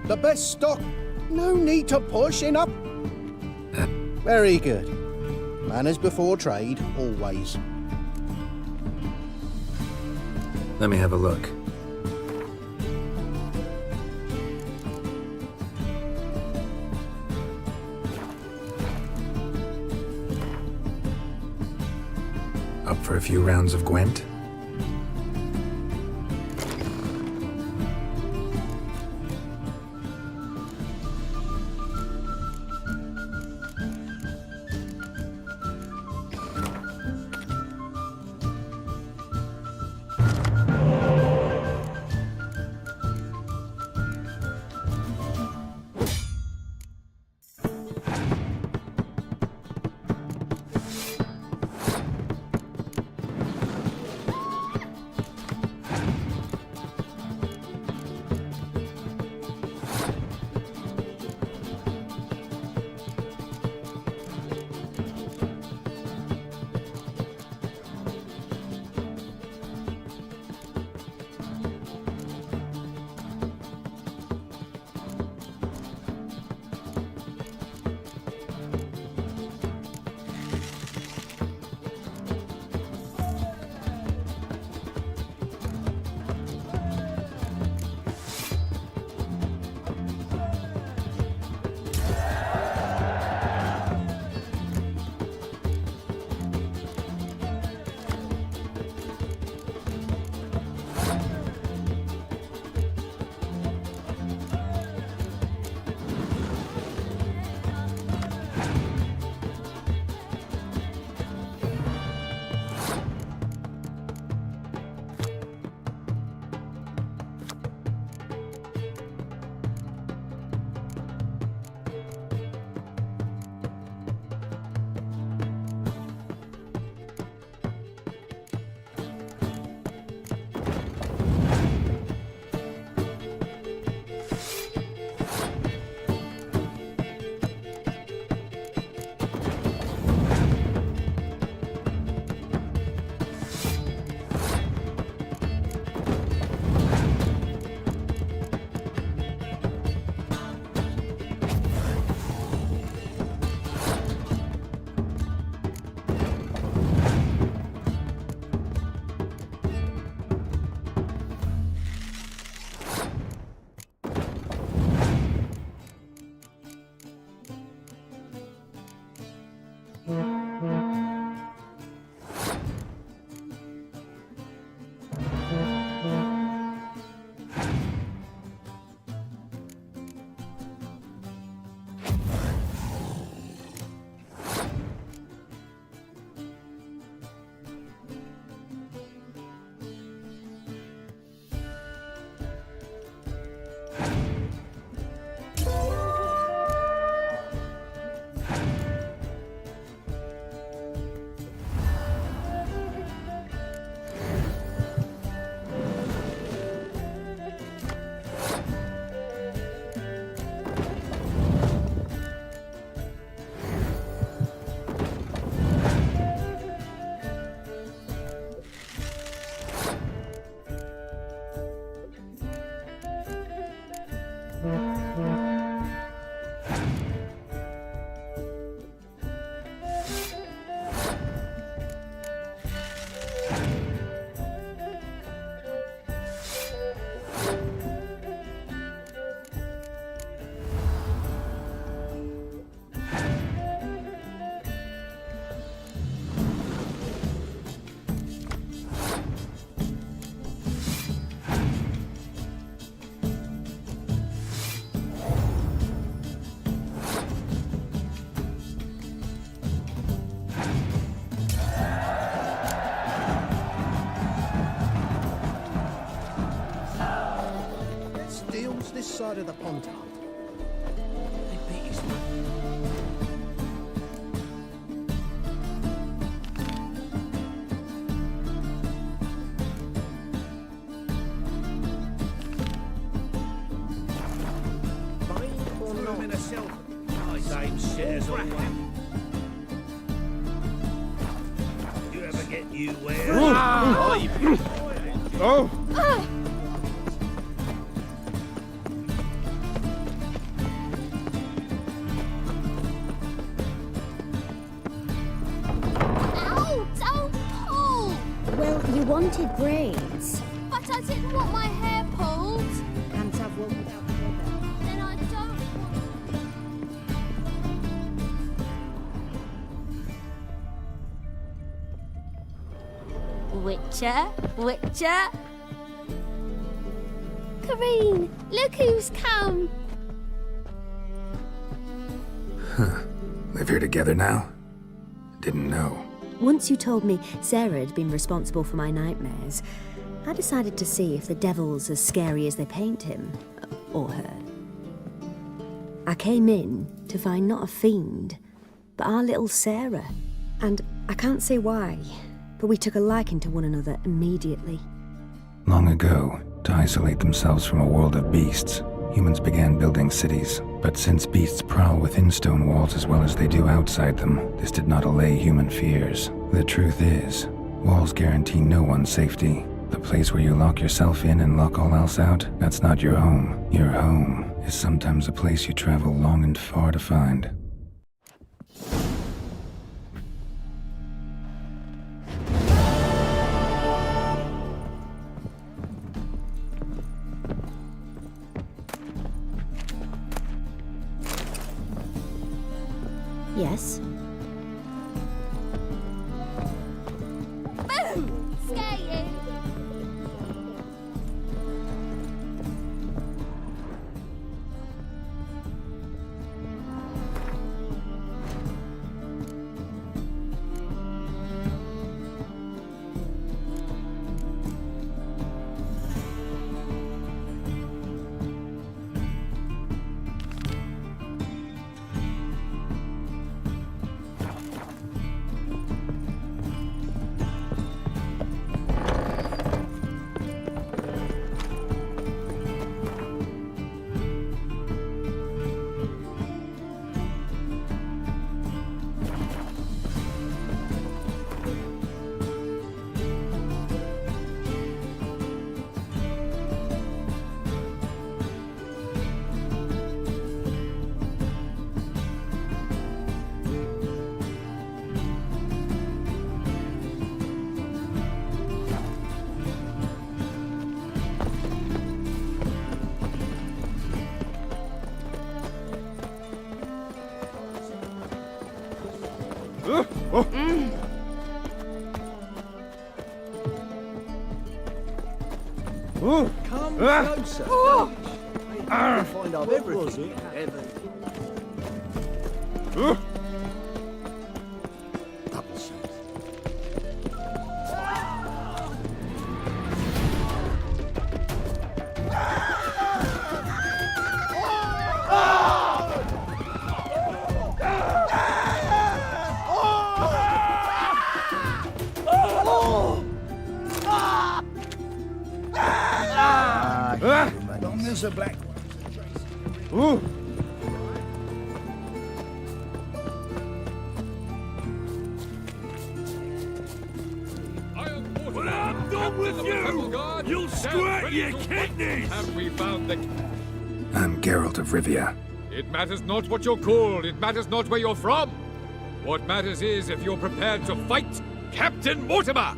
The best stock. No need to push in up. Very good. Manners before trade, always. Let me have a look. Up for a few rounds of Gwent? side of the pond. Same shit as always. You ever get you where? Oh! Ow! Don't pull! Well, you wanted braids. But I didn't want my hair pulled. Can't have one without the other. Then I don't want... Witcher? Witcher? Kareen, look who's come! Live here together now? Didn't know. Once you told me Sarah had been responsible for my nightmares, I decided to see if the devil's as scary as they paint him. Or her. I came in to find not a fiend, but our little Sarah. And I can't say why, but we took a liking to one another immediately. Long ago, to isolate themselves from a world of beasts, humans began building cities. But since beasts prowl within stone walls as well as they do outside them, this did not allay human fears. The truth is, walls guarantee no one's safety. The place where you lock yourself in and lock all else out, that's not your home. Your home is sometimes a place you travel long and far to find. Yes? Boom! Skating! Come closer. I find out everything. Double shot. There's a black one. When I'm done with you, you'll squirt your kidneys! Have we found the... I'm Geralt of Rivia. It matters not what you're called. It matters not where you're from. What matters is if you're prepared to fight Captain Mortimer!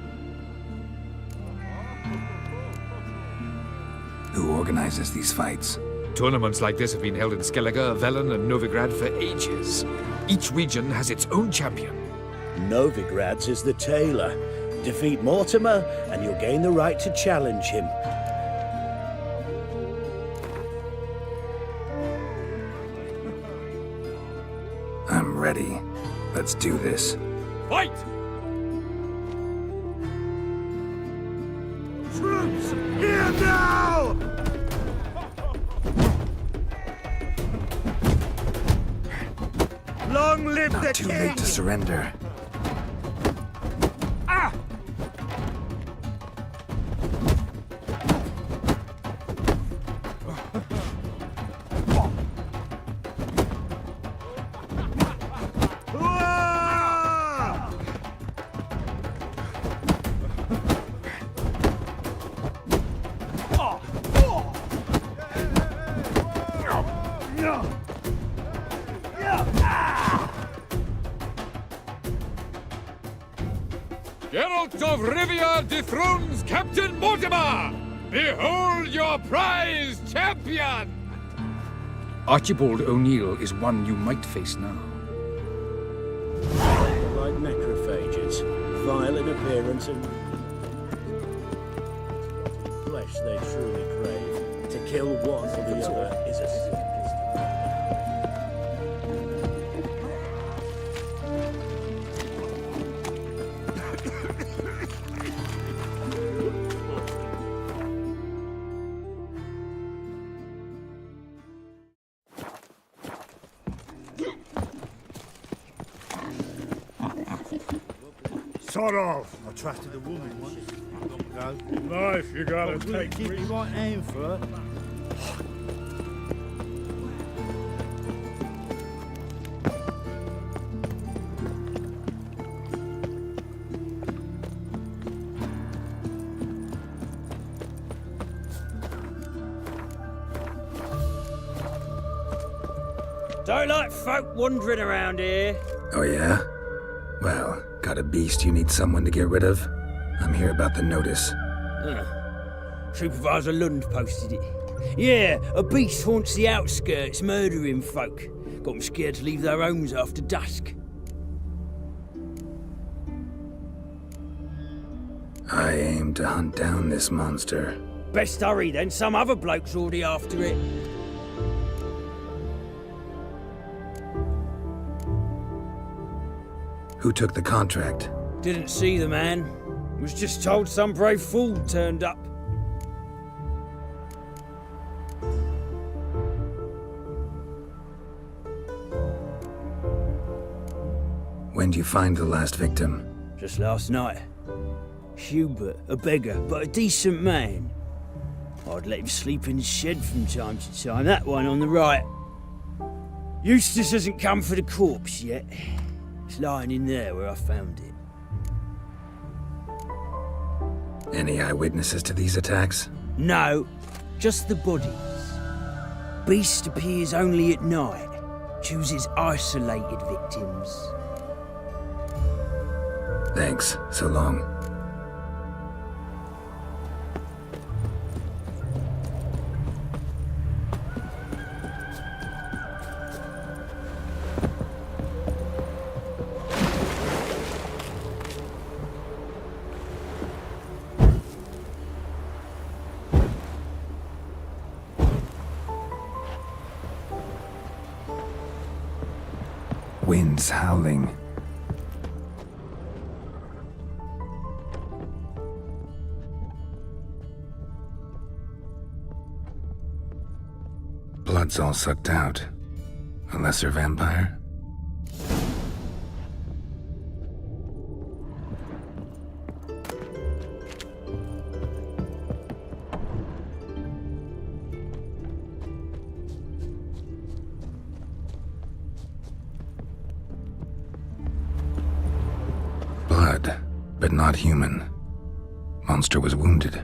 Who organizes these fights? Tournaments like this have been held in Skellige, Velen, and Novigrad for ages. Each region has its own champion. Novigrad's is the tailor. Defeat Mortimer, and you'll gain the right to challenge him. I'm ready. Let's do this. Fight! Troops, here now! live Not the too king! late to surrender. Ah! Geralt of Rivia dethrones Captain Mortimer! Behold your prize champion! Archibald O'Neill is one you might face now. Like necrophages, vile in appearance and flesh they truly crave. To kill one or the other is a sin. Sod off! I trusted a woman once. Life, you gotta take. Keep your right hand for her. Don't like folk wandering around here. Oh yeah? Well, got a beast you need someone to get rid of? I'm here about the notice. Supervisor Lund posted it. Yeah, a beast haunts the outskirts, murdering folk. Got them scared to leave their homes after dusk. I aim to hunt down this monster. Best hurry then, some other bloke's already after it. Who took the contract? Didn't see the man. Was just told some brave fool turned up. When do you find the last victim? Just last night. Hubert, a beggar, but a decent man. I'd let him sleep in his shed from time to time, that one on the right. Eustace hasn't come for the corpse yet. It's lying in there where I found it. Any eyewitnesses to these attacks? No, just the bodies. Beast appears only at night. Chooses isolated victims. Thanks. So long. Winds howling. Blood's all sucked out. A lesser vampire? Blood, but not human. Monster was wounded.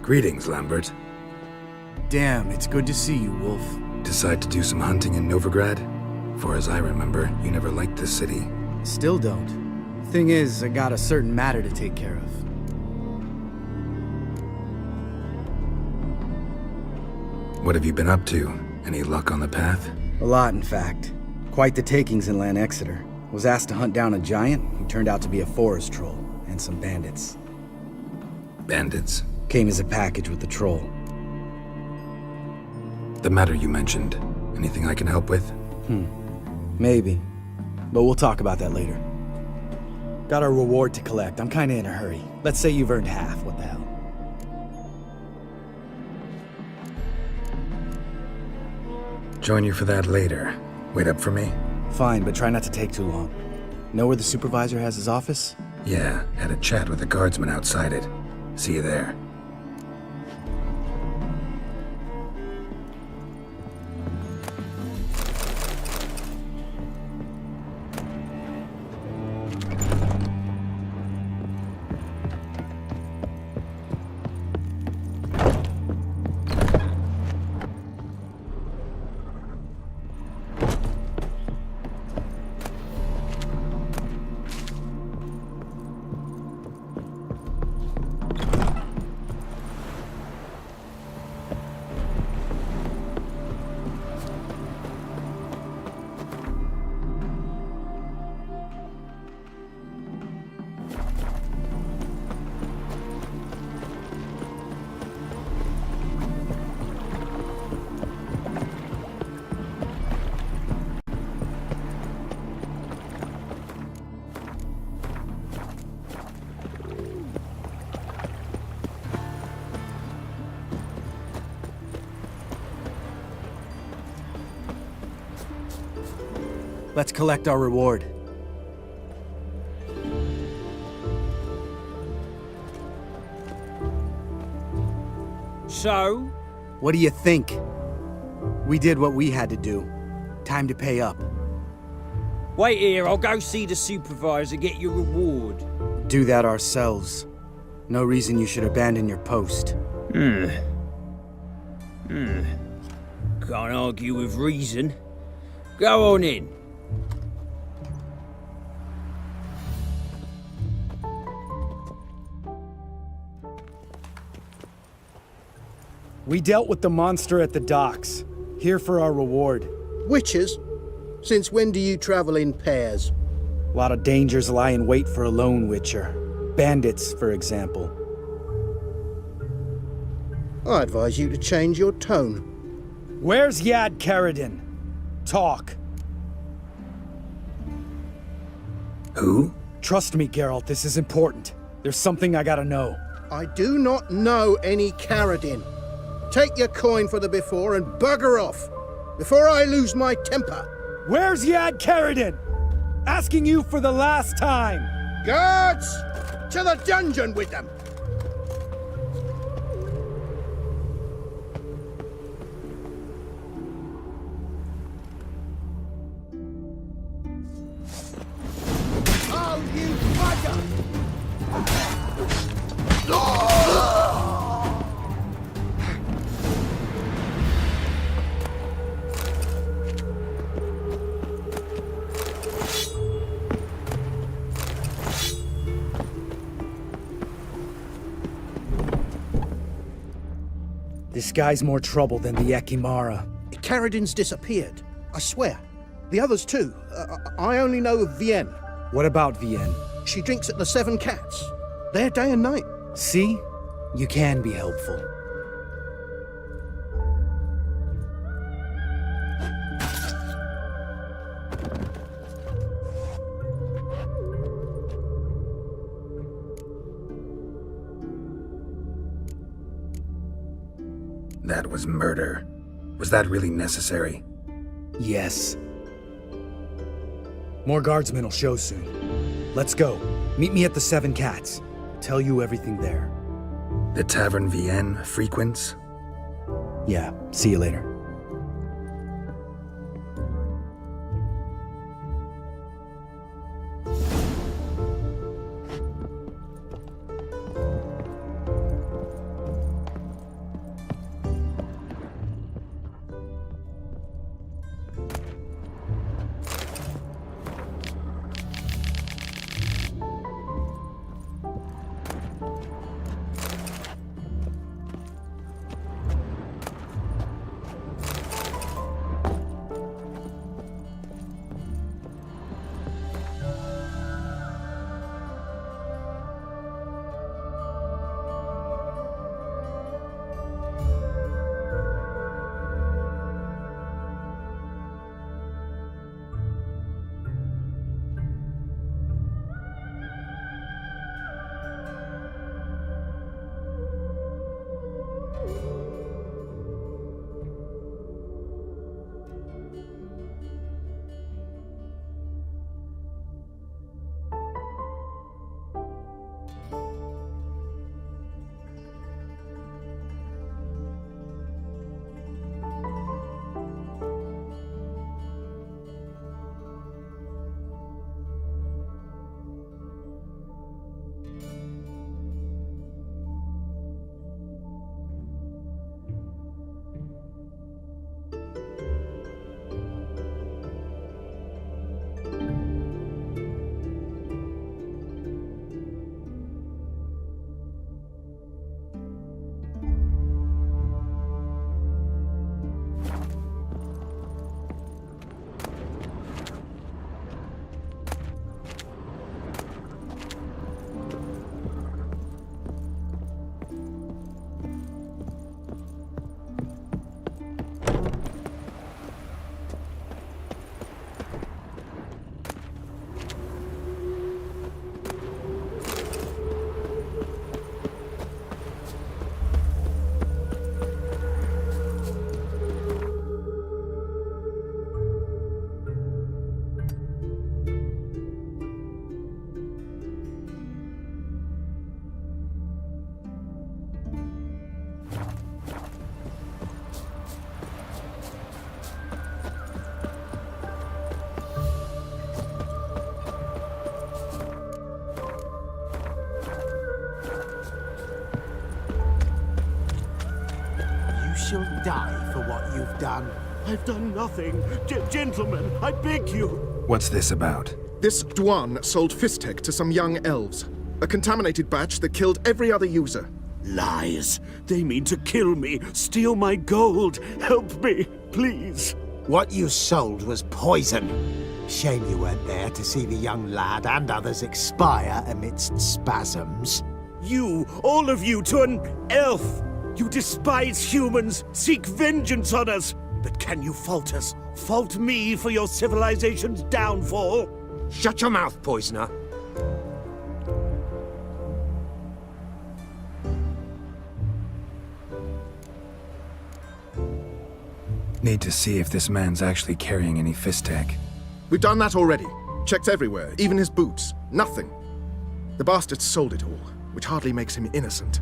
Greetings, Lambert. Damn, it's good to see you, Wolf. Decide to do some hunting in Novigrad? For as I remember, you never liked this city. Still don't. Thing is, I got a certain matter to take care of. What have you been up to? Any luck on the path? A lot, in fact. Quite the takings in Lan Exeter. Was asked to hunt down a giant who turned out to be a forest troll, and some bandits. Bandits? Came as a package with the troll. The matter you mentioned. Anything I can help with? Maybe. But we'll talk about that later. Got a reward to collect. I'm kinda in a hurry. Let's say you've earned half. What the hell? Join you for that later. Wait up for me? Fine, but try not to take too long. Know where the supervisor has his office? Yeah, had a chat with the guardsman outside it. See you there. Let's collect our reward. So? What do you think? We did what we had to do. Time to pay up. Wait here, I'll go see the supervisor, get your reward. Do that ourselves. No reason you should abandon your post. Can't argue with reason. Go on in. We dealt with the monster at the docks. Here for our reward. Witches? Since when do you travel in pairs? A lot of dangers lie in wait for a lone witcher. Bandits, for example. I advise you to change your tone. Where's Yad Karadin? Talk. Who? Trust me, Geralt, this is important. There's something I gotta know. I do not know any Karadin. Take your coin for the before and bugger off, before I lose my temper. Where's Yad Karadin? Asking you for the last time. Guards! To the dungeon with them! Oh, you bugger! This guy's more trouble than the Ekimara. Karadin's disappeared, I swear. The others too. I only know of Vienne. What about Vienne? She drinks at the Seven Cats. There day and night. See? You can be helpful. That was murder. Was that really necessary? Yes. More guardsmen will show soon. Let's go. Meet me at the Seven Cats. Tell you everything there. The Tavern Vienne frequents? Yeah, see you later. shall die for what you've done. I've done nothing. Gentlemen, I beg you. What's this about? This Dwan sold Fistek to some young elves. A contaminated batch that killed every other user. Lies. They mean to kill me, steal my gold. Help me, please. What you sold was poison. Shame you weren't there to see the young lad and others expire amidst spasms. You, all of you, to an elf. You despise humans, seek vengeance on us. But can you fault us? Fault me for your civilization's downfall? Shut your mouth, poisoner. Need to see if this man's actually carrying any Fistek. We've done that already. Checked everywhere, even his boots. Nothing. The bastard sold it all, which hardly makes him innocent.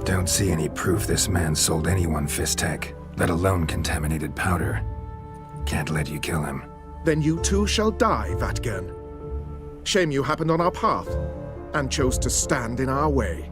Don't see any proof this man sold anyone Fistek, let alone contaminated powder. Can't let you kill him. Then you too shall die, Vatgern. Shame you happened on our path, and chose to stand in our way.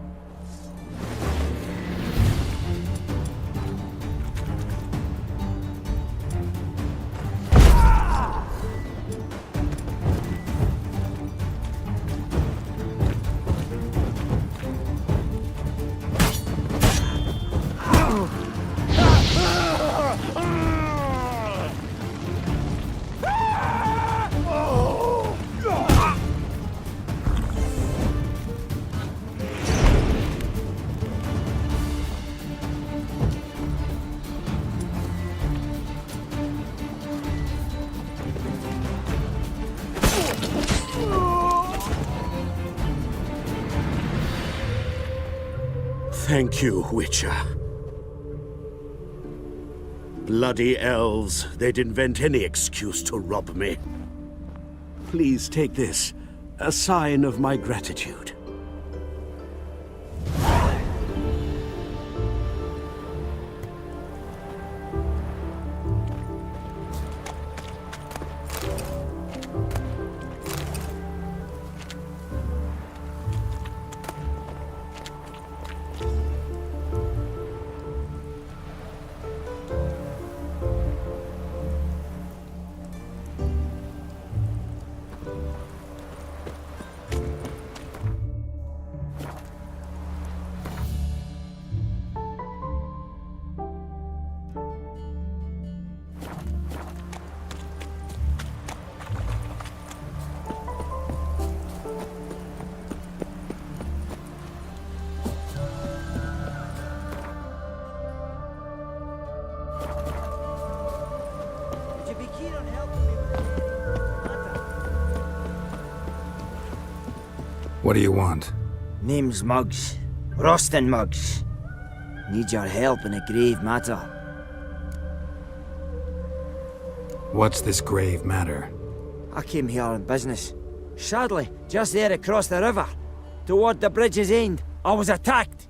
Thank you, Witcher. Bloody elves, they'd invent any excuse to rob me. Please take this, a sign of my gratitude. What do you want? Name's Muggs. Rostin Muggs. Need your help in a grave matter. What's this grave matter? I came here on business. Sadly, just there across the river, toward the bridge's end, I was attacked.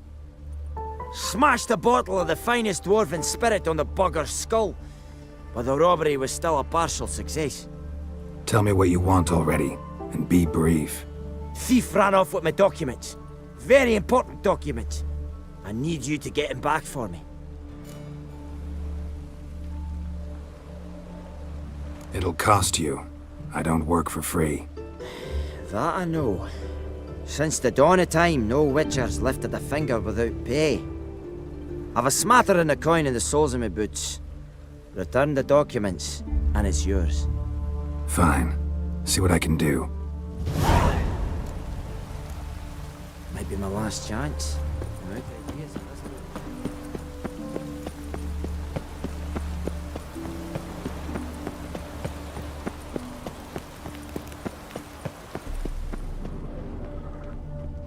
Smashed a bottle of the finest dwarven spirit on the bugger's skull, but the robbery was still a partial success. Tell me what you want already, and be brief. Thief ran off with my documents. Very important documents. I need you to get him back for me. It'll cost you. I don't work for free. That I know. Since the dawn of time, no witcher's lifted a finger without pay. I've a smattering of coin in the soles of my boots. Return the documents, and it's yours. Fine. See what I can do. Might be my last chance.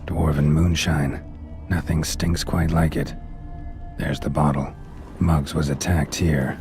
Dwarven moonshine. Nothing stinks quite like it. There's the bottle. Muggs was attacked here.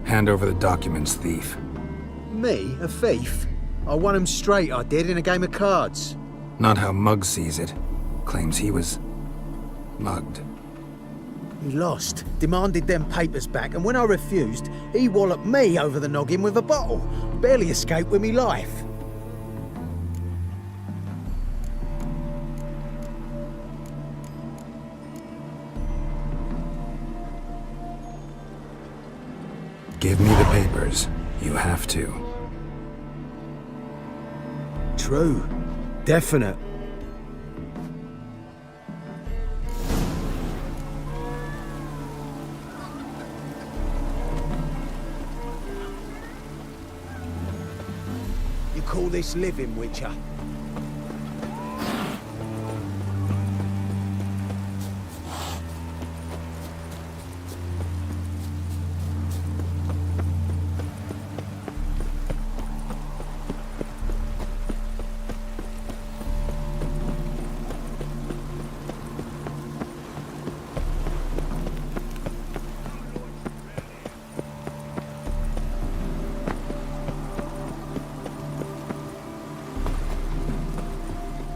Hand over the documents, thief. Me? A thief? I won him straight, I did, in a game of cards. Not how Muggs sees it. Claims he was mugged. He lost, demanded them papers back, and when I refused, he walloped me over the noggin with a bottle. Barely escaped with me life. Give me the papers. You have to. True. Definite. You call this living, Witcher?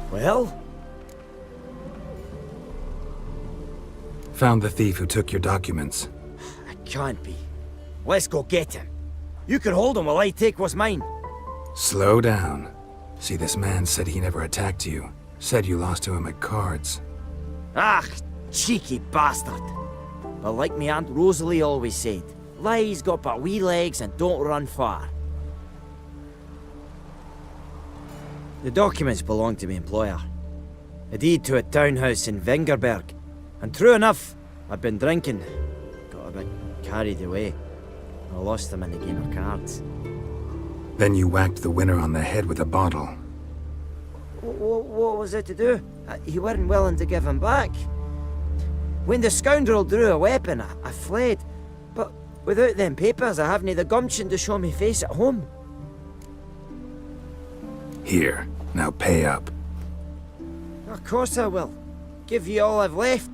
Well? Found the thief who took your documents. It can't be. Let's go get him. You can hold him while I take what's mine. Slow down. See, this man said he never attacked you. Said you lost to him at cards. Ah, cheeky bastard. But like me Aunt Rosalie always said, lies got but wee legs and don't run far. The documents belong to my employer. A deed to a townhouse in Vingerberg. And true enough, I'd been drinking. Got a bit carried away. I lost them in the game of cards. Then you whacked the winner on the head with a bottle. What was it to do? You weren't willing to give him back. When the scoundrel drew a weapon, I fled. But without them papers, I haven't the gumption to show me face at home. Here, now pay up. Of course I will. Give you all I've left.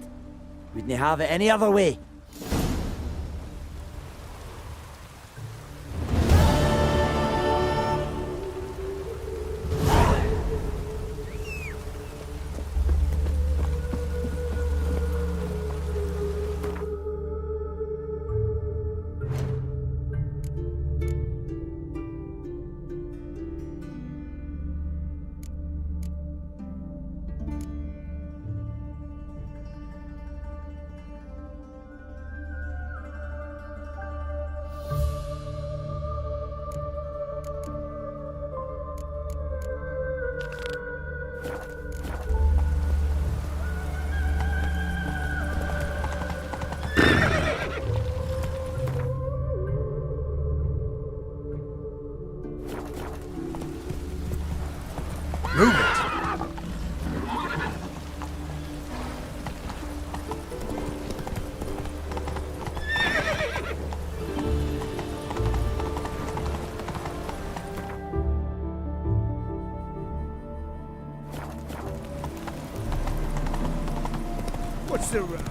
Wouldn't have it any other way. around.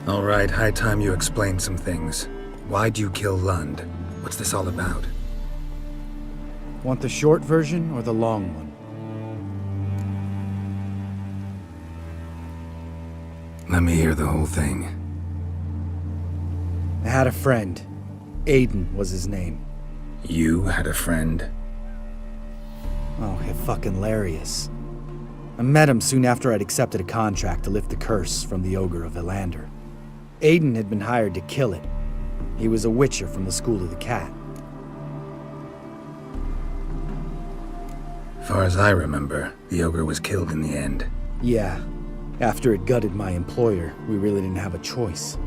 All right, high time you explain some things. Why'd you kill Lund? What's this all about? Want the short version or the long one? Let me hear the whole thing. I had a friend. Aiden was his name. You had a friend? Oh, fucking hilarious. I met him soon after I'd accepted a contract to lift the curse from the Ogre of Elander. Aiden had been hired to kill it. He was a witcher from the School of the Cat. Far as I remember, the ogre was killed in the end. Yeah. After it gutted my employer, we really didn't have a choice.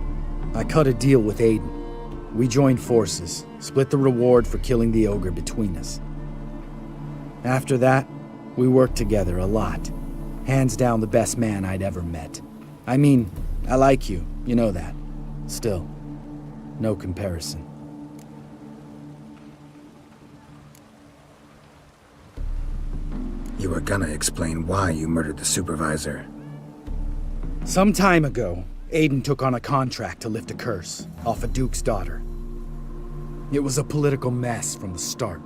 I cut a deal with Aiden. We joined forces, split the reward for killing the ogre between us. After that, we worked together a lot. Hands down the best man I'd ever met. I mean, I like you, you know that. Still, no comparison. You were gonna explain why you murdered the supervisor. Some time ago, Aiden took on a contract to lift a curse off a duke's daughter. It was a political mess from the start.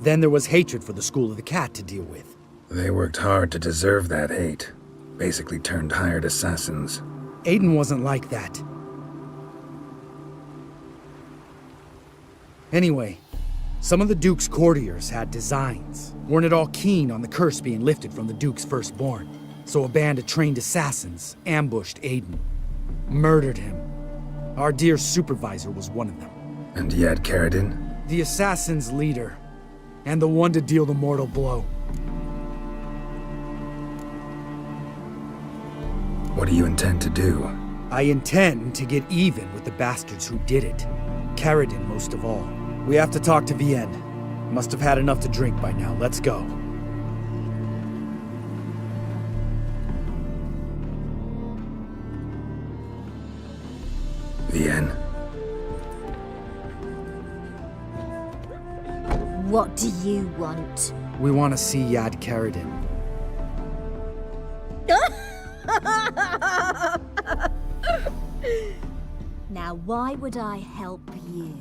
Then there was hatred for the School of the Cat to deal with. They worked hard to deserve that hate. Basically turned hired assassins. Aiden wasn't like that. Anyway, some of the Duke's courtiers had designs. Weren't at all keen on the curse being lifted from the Duke's firstborn. So a band of trained assassins ambushed Aiden. Murdered him. Our dear supervisor was one of them. And yet, Carradine? The assassin's leader. And the one to deal the mortal blow. What do you intend to do? I intend to get even with the bastards who did it. Carradine most of all. We have to talk to Vienne. Must have had enough to drink by now. Let's go. Vienne? What do you want? We want to see Yad Carradine. Now, why would I help you?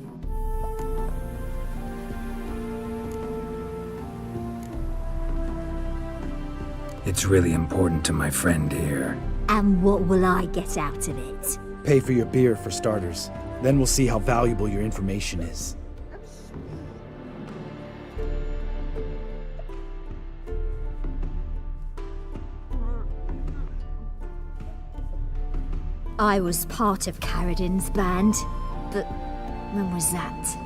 It's really important to my friend here. And what will I get out of it? Pay for your beer, for starters. Then we'll see how valuable your information is. I was part of Carradine's band, but when was that?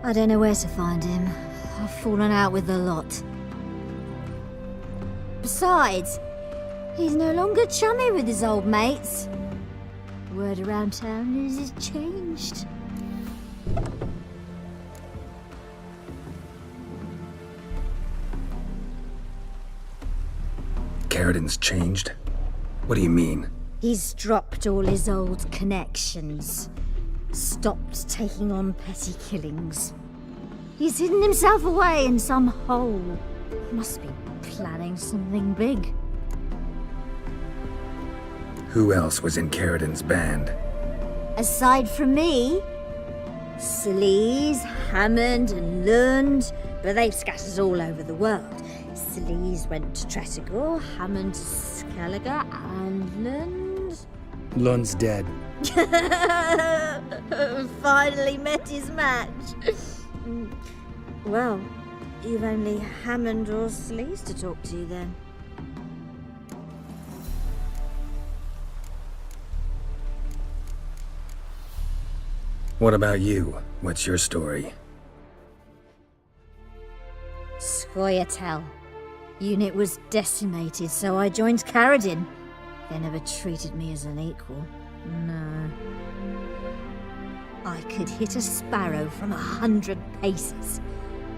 I don't know where to find him. I've fallen out with the lot. Besides, he's no longer chummy with his old mates. Word around town is he's changed. Carradine's changed? What do you mean? He's dropped all his old connections. Stopped taking on petty killings. He's hidden himself away in some hole. Must be planning something big. Who else was in Carradine's band? Aside from me, Sleaze, Hammond and Lund, but they've scattered all over the world. Sleaze went to Tretogor, Hammond to Skellige, and Lund... Lund's dead. Finally met his match. Well, you've only Hammond or Sleaze to talk to then. What about you? What's your story? Scoia'tael. Unit was decimated, so I joined Carradine. They never treated me as an equal. No. I could hit a sparrow from 100 paces,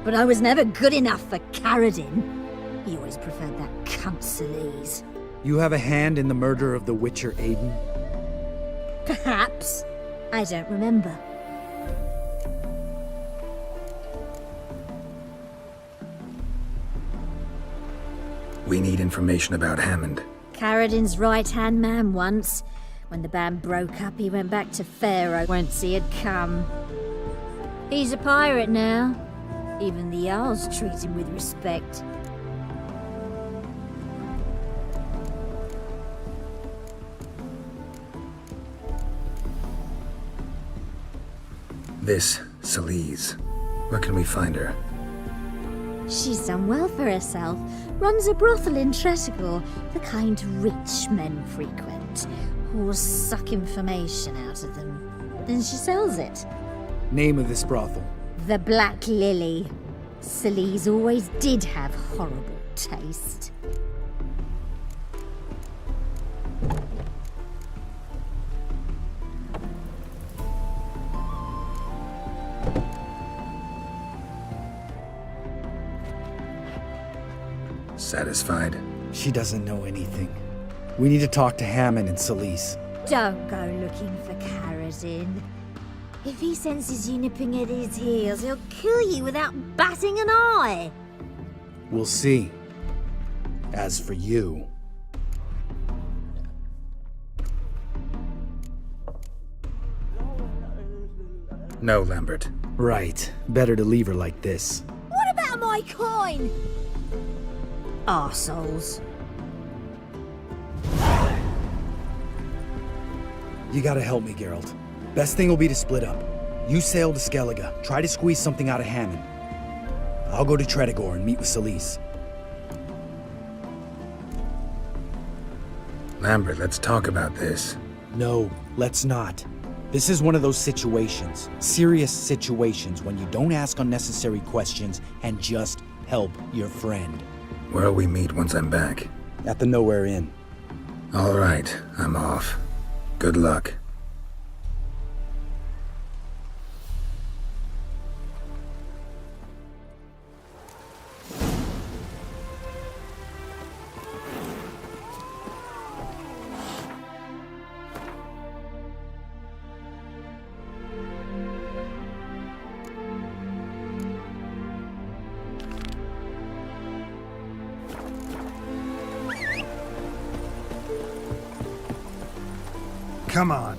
but I was never good enough for Carradine. He always preferred that cunt Sleaze. You have a hand in the murder of the Witcher Aiden? Perhaps. I don't remember. We need information about Hammond. Carradin's right-hand man once. When the band broke up, he went back to Pharaoh whence he had come. He's a pirate now. Even the Jarls treat him with respect. This, Celise. Where can we find her? She's done well for herself. Runs a brothel in Tretigor, the kind rich men frequent. Whores suck information out of them. Then she sells it. Name of this brothel? The Black Lily. Celise always did have horrible taste. Satisfied? She doesn't know anything. We need to talk to Hammond and Celise. Don't go looking for Carradin. If he senses you nipping at his heels, he'll kill you without batting an eye. We'll see. As for you... No, Lambert. Right. Better to leave her like this. What about my coin? Arseholes. You gotta help me, Geralt. Best thing will be to split up. You sail to Skellige, try to squeeze something out of Hammond. I'll go to Tretigor and meet with Celise. Lambert, let's talk about this. No, let's not. This is one of those situations, serious situations, when you don't ask unnecessary questions and just help your friend. Where'll we meet once I'm back? At the Nowhere Inn. All right, I'm off. Good luck. Come on.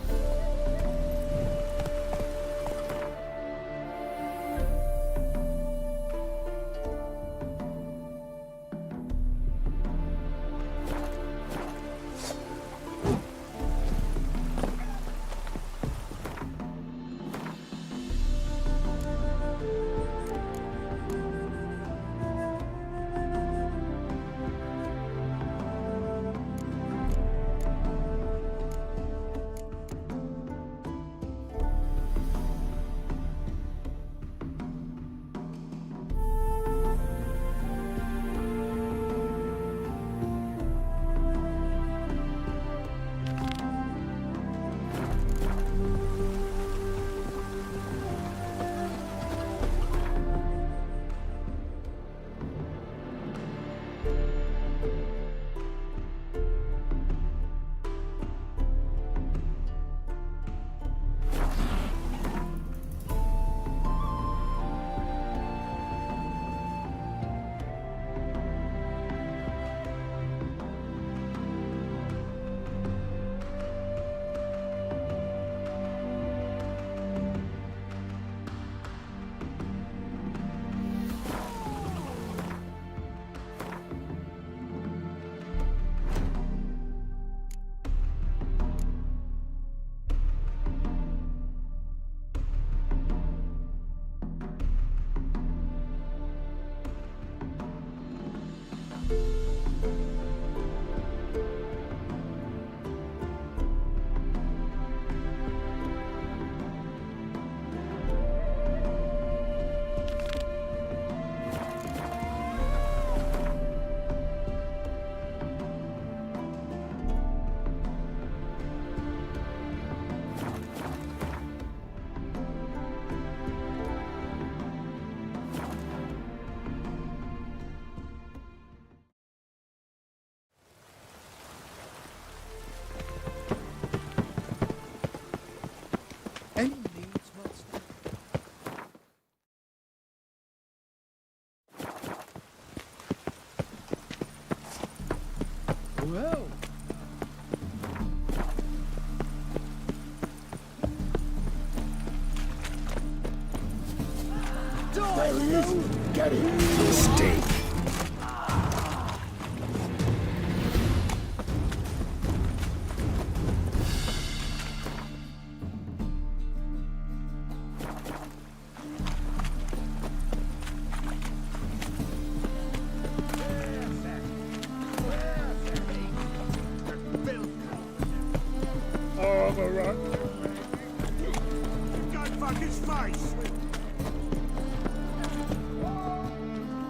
There he is. Get him. Mistake.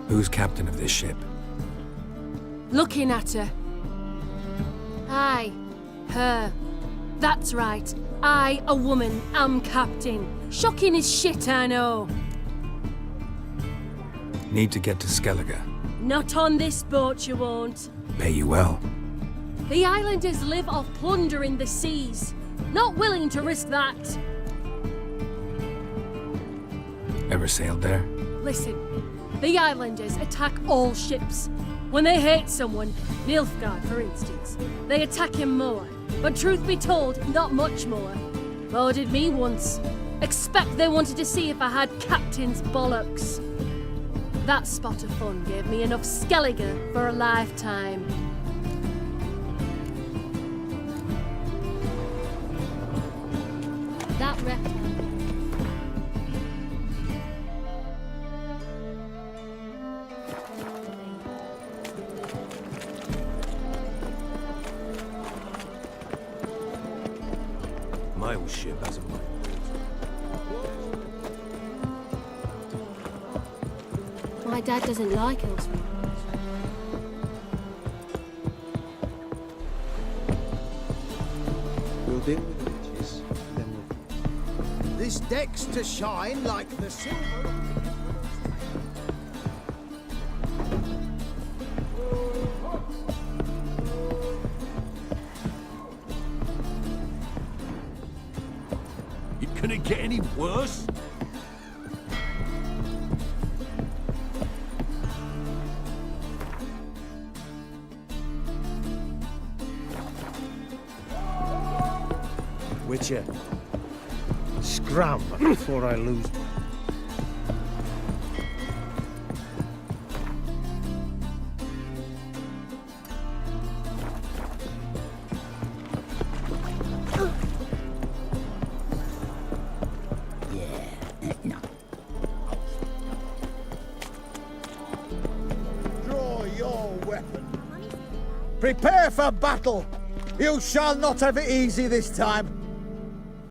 Who's captain of this ship? Looking at her. Aye, her. That's right. I, a woman, am captain. Shocking as shit, I know. Need to get to Skellige. Not on this boat, you won't. Pay you well. The islanders live off plundering the seas. Not willing to risk that. Ever sailed there? Listen, the islanders attack all ships. When they hate someone, Nilfgaard for instance, they attack him more. But truth be told, not much more. Boarded me once. Expect they wanted to see if I had captain's bollocks. That spot of fun gave me enough Skellige for a lifetime. That reptile. My old ship has a mind. My dad doesn't like us. We'll deal with the witches, then we'll... This deck's to shine like the silver. Can it get any worse? Witcher, scram before I lose. Draw your weapon. Prepare for battle. You shall not have it easy this time.